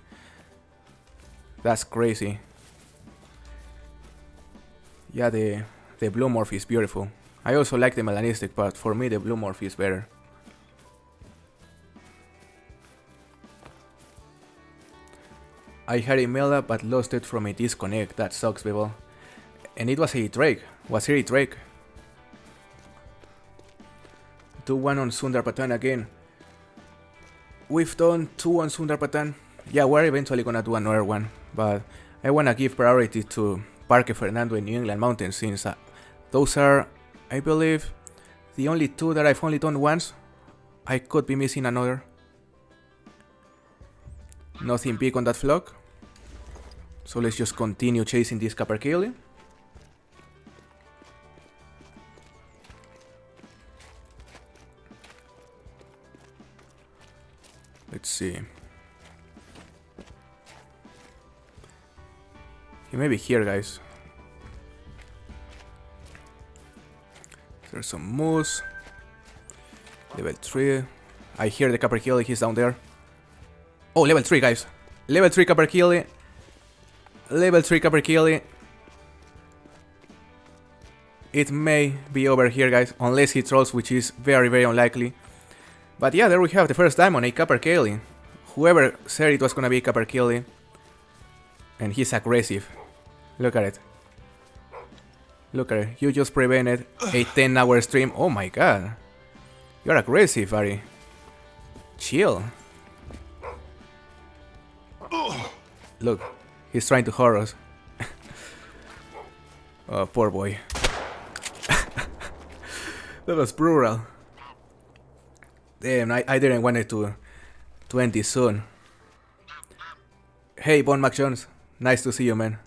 A: That's crazy. Yeah, the blue morph is beautiful. I also like the melanistic, but for me the blue morph is better. I had a Mela but lost it from a disconnect. That sucks, people. And it was a Drake. Was it a Drake? 2-1 on Sundarpatan again. We've done 2 on Sundarpatan. Yeah, we're eventually gonna do another one, but I wanna give priority to Parque Fernando and New England Mountains, since those are, I believe, the only 2 that I've only done once. I could be missing another. Nothing big on that flock, so let's just continue chasing this Capercaillie. Let's see. He may be here, guys. There's some moose. Level 3. I hear the Capercaillie, he's down there. Oh, level 3, guys. Level 3 Capercaillie. Level 3 Capercaillie. It may be over here, guys, unless he trolls, which is very, very unlikely. But yeah, there we have the first time on a Capercaillie. Whoever said it was gonna be Capercaillie. And he's aggressive. Look at it. Look at it. You just prevented a 10-hour stream. Oh my god. You're aggressive, buddy. Chill. Look, he's trying to horror us. Oh, poor boy. That was brutal. Damn, I didn't want it to end this soon. Hey, Bon McJones. Nice to see you, man.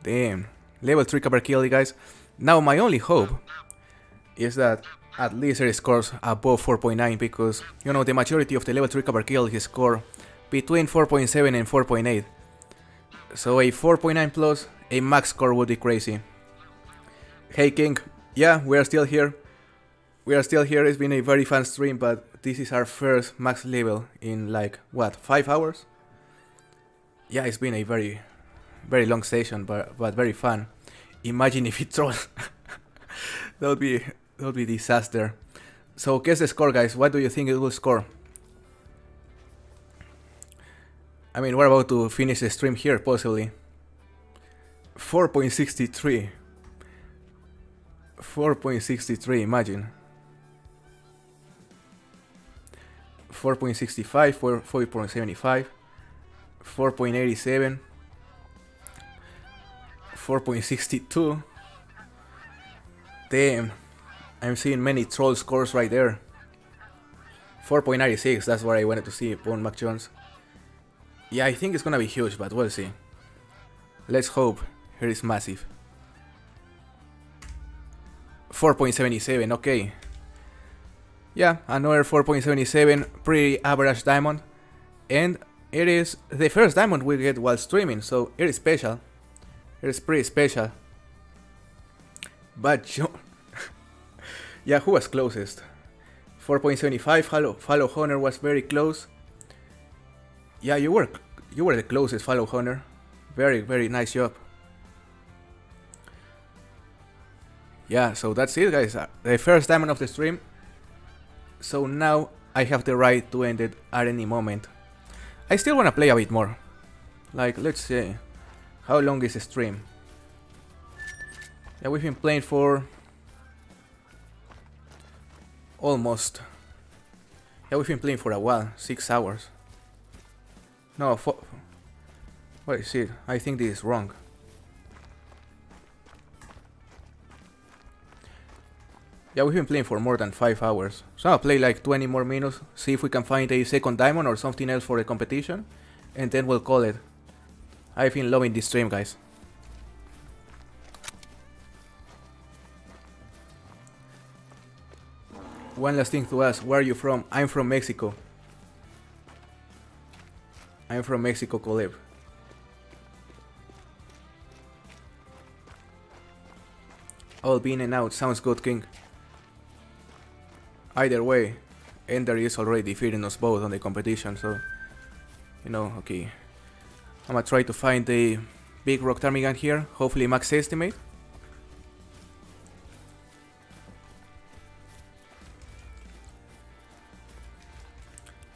A: Damn. Level 3 Capercaillie, guys. Now, my only hope is that at least it scores above 4.9, because, you know, the majority of the level 3 Capercaillie score between 4.7 and 4.8. So a 4.9 plus, a max score would be crazy. Hey King, yeah, we are still here. We are still here. It's been a very fun stream, but this is our first max level in like, what, 5 hours? Yeah, it's been a very, very long session, but very fun. Imagine if it trolls. That would be disaster. So guess the score, guys. What do you think it will score? I mean, we're about to finish the stream here, possibly. 4.63. 4.63, imagine. 4.65, 4.75, 4.87, 4.62. Damn, I'm seeing many troll scores right there. 4.96, that's what I wanted to see upon Mac Jones. Yeah, I think it's gonna be huge, but we'll see. Let's hope. Here is massive. 4.77, okay. Yeah, another 4.77, pretty average diamond. And it is the first diamond we get while streaming, so it is special. It is pretty special. But yeah, who was closest? 4.75, follow Hunter was very close. Yeah, you were the closest, follow Hunter. Very nice job. Yeah, so that's it, guys. The first diamond of the stream. So now I have the right to end it at any moment. I still wanna play a bit more. Like, let's see, how long is the stream? Yeah, we've been playing for almost. Yeah, we've been playing for a while, 6 hours. No, what is it? I think this is wrong. Yeah, we've been playing for more than 5 hours. So I'll play like 20 more minutes, see if we can find a second diamond or something else for the competition, and then we'll call it. I've been loving this stream, guys. One last thing to ask, where are you from? I'm from Mexico. I'm from Mexico, Coleb. All be in and out, sounds good, King. Either way, Ender is already defeating us both on the competition, so, you know, okay. I'm gonna try to find a big rock ptarmigan here, hopefully max estimate.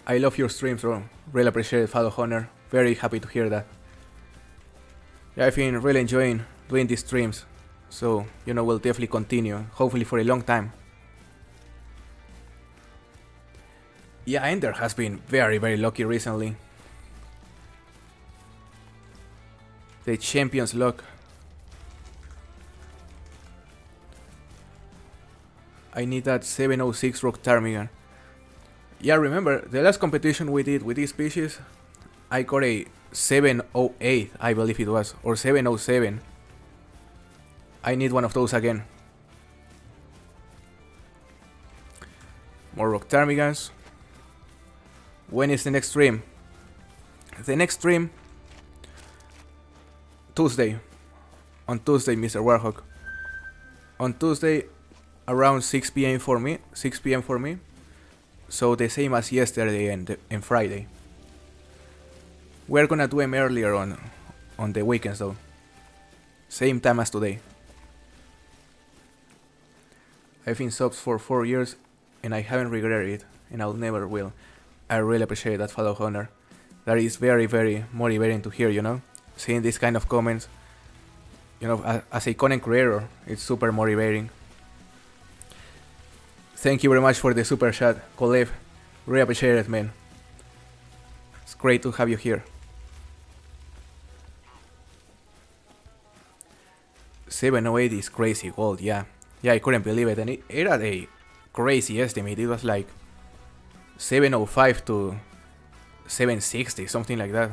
A: I love your streams, bro. Really appreciate it, Follow Hunter. Very happy to hear that. Yeah, I've been really enjoying doing these streams, so, you know, we'll definitely continue, hopefully for a long time. Yeah, Ender has been very lucky recently. The champion's luck. I need that 706 rock ptarmigan. Yeah, remember, the last competition we did with this species, I got a 708, I believe it was, or 707. I need one of those again. More rock ptarmigans. When is the next stream? The next stream, Tuesday. On Tuesday, Mr. Warhawk. On Tuesday, around 6 p.m. for me. 6 p.m. for me. So the same as yesterday and Friday. We're gonna do them earlier on the weekends though. Same time as today. I've been subs for 4 years and I haven't regretted it, and I'll never will. I really appreciate that, Follow Hunter. That is very motivating to hear, you know? Seeing these kind of comments. You know, as a content creator, it's super motivating. Thank you very much for the super chat, Kolev. Really appreciate it, man. It's great to have you here. 708 is crazy gold, yeah. Yeah, I couldn't believe it, and it had a crazy estimate. It was like 705 to 760, something like that.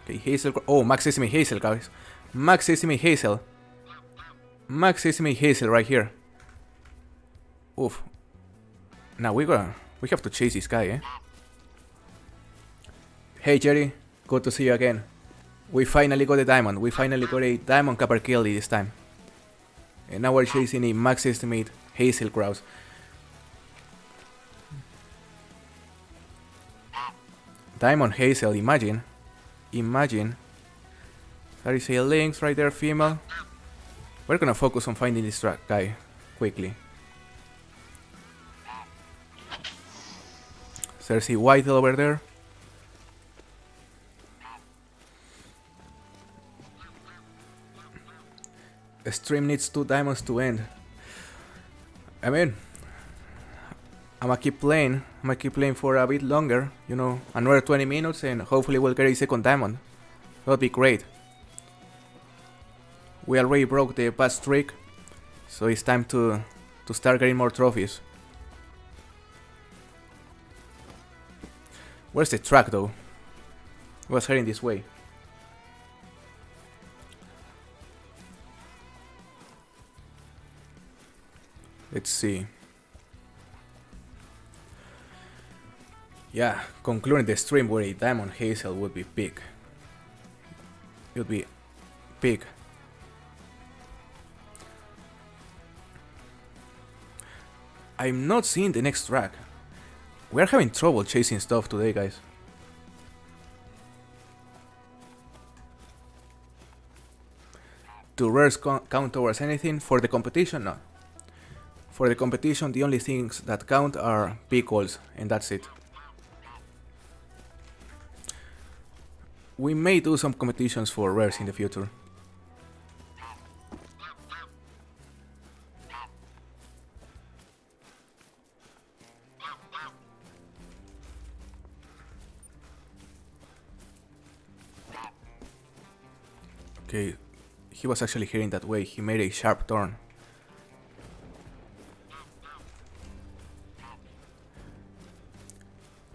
A: Okay, Hazel. Oh, Max Sesame Hazel, guys. Max Sesame Hazel. Max Sesame Hazel right here. Oof. Now we have to chase this guy, eh? Hey Jerry, good to see you again. We finally got a diamond. We finally got a diamond copper killie this time. And now we're chasing a max estimate Hazel Grouse. Diamond Hazel, imagine. Imagine. There is a lynx right there, female. We're gonna focus on finding this guy quickly. There's a whitetail over there. The stream needs 2 diamonds to end. I mean, I'm gonna keep playing for a bit longer, you know, another 20 minutes, and hopefully we'll get a second diamond. That'd be great. We already broke the past streak, so it's time to start getting more trophies. Where's the track though? It was heading this way. Let's see. Yeah, concluding the stream with a diamond hazel would be big. It would be big. I'm not seeing the next track. We're having trouble chasing stuff today, guys. Do rares count towards anything? For the competition, no. For the competition, the only things that count are big goals, and that's it. We may do some competitions for rares in the future. Okay, he was actually heading that way. He made a sharp turn.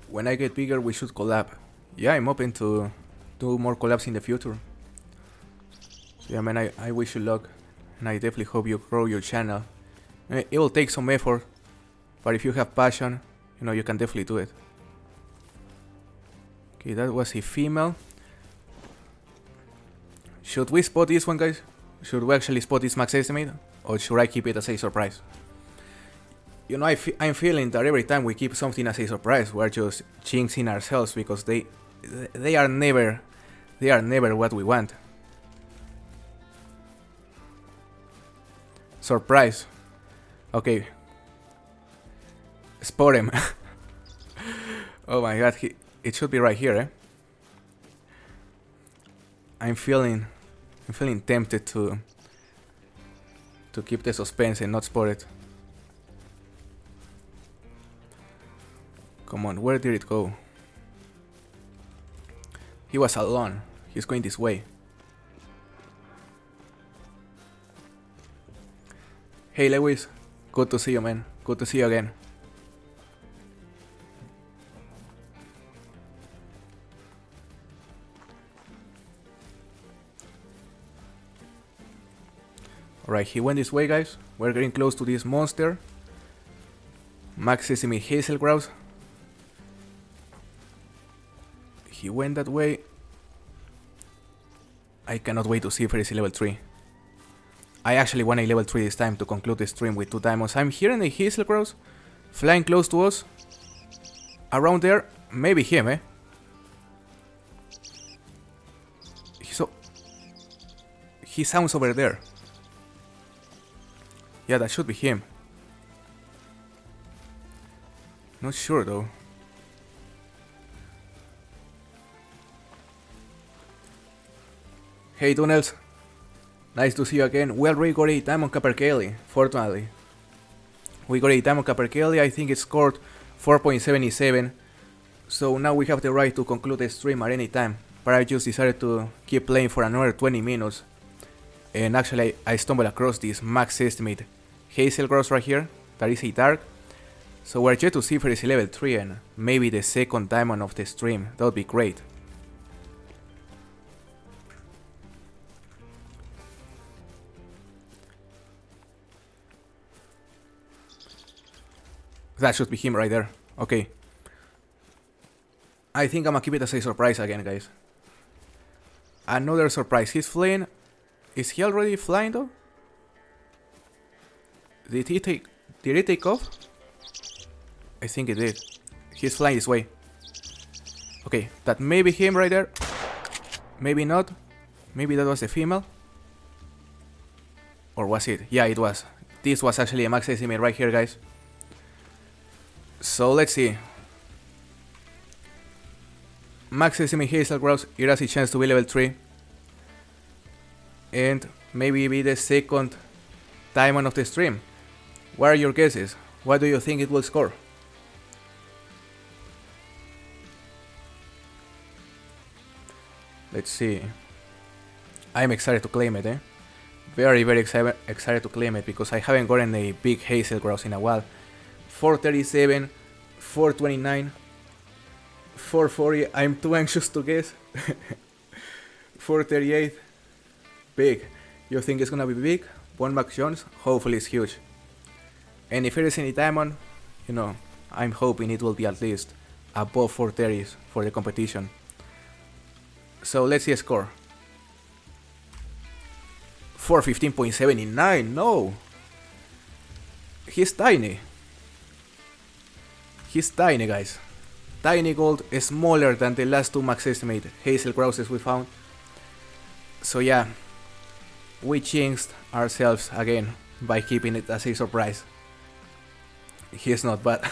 A: When I get bigger, we should collab. Yeah, I'm open to do more collabs in the future. So yeah, man, I wish you luck, and I definitely hope you grow your channel. It will take some effort, but if you have passion, you know, you can definitely do it. Okay, that was a female. Should we spot this one, guys? Should we actually spot this max estimate, or should I keep it as a surprise? You know, I'm feeling that every time we keep something as a surprise, we're just jinxing ourselves, because they are never what we want. Surprise. Okay. Spot him. Oh my god, it should be right here, eh? I'm feeling tempted to keep the suspense and not spot it. Come on, where did it go? He was alone. He's going this way. Hey Lewis, good to see you, man. Good to see you again. Alright, he went this way, guys. We're getting close to this monster. Max Sesame Hazel Grouse. He went that way. I cannot wait to see if there is a level 3. I actually want a level 3 this time to conclude the stream with 2 diamonds. I'm hearing a Hazel Grouse flying close to us. Around there, maybe him, eh? He sounds over there. Yeah, that should be him. Not sure though. Hey Tunnels, nice to see you again. We already got a diamond Capercaillie, fortunately. We got a diamond Capercaillie, I think it scored 4.77. So now we have the right to conclude the stream at any time. But I just decided to keep playing for another 20 minutes. And actually I stumbled across this max estimate Hazel Grouse right here. That is a dark. So we're yet to see if there is a level 3 and maybe the second diamond of the stream. That would be great. That should be him right there. Okay. I think I'm gonna keep it as a surprise again, guys. Another surprise. He's flying. Is he already flying though? Did he take off? I think it did. He's flying this way. Okay, that may be him right there. Maybe not. Maybe that was a female. Or was it? Yeah, it was. This was actually a max estimate right here, guys. So let's see. Max estimate Hazel Grouse, it has a chance to be level 3. And maybe be the second diamond of the stream. What are your guesses? What do you think it will score? Let's see. I'm excited to claim it, eh? Very, very excited to claim it because I haven't gotten a big hazel grouse in a while. 437, 429, 440. I'm too anxious to guess. 438. Big. You think it's gonna be big? One Max Jones? Hopefully it's huge. And if it is any diamond, you know, I'm hoping it will be at least above 430s for the competition. So let's see a score. 415.79, no! He's tiny. He's tiny, guys. Tiny gold is smaller than the last two max estimate hazel grouses we found. So yeah, we jinxed ourselves again by keeping it as a surprise. He's not bad.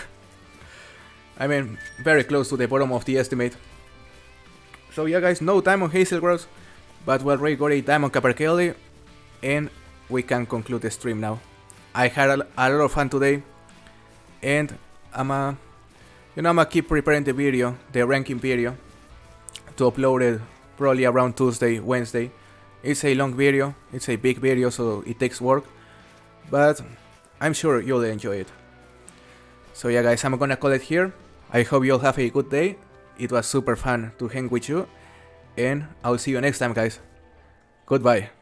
A: I mean, very close to the bottom of the estimate. So yeah guys, no diamond hazel grouse, but we already got a diamond capercaillie, and we can conclude the stream now. I had a lot of fun today, and I'm gonna keep preparing the video, the ranking video, to upload it probably around Tuesday, Wednesday. It's a long video, it's a big video, so it takes work, but I'm sure you'll enjoy it. So yeah guys, I'm gonna call it here. I hope you'll have a good day. It was super fun to hang with you, and I'll see you next time guys. Goodbye.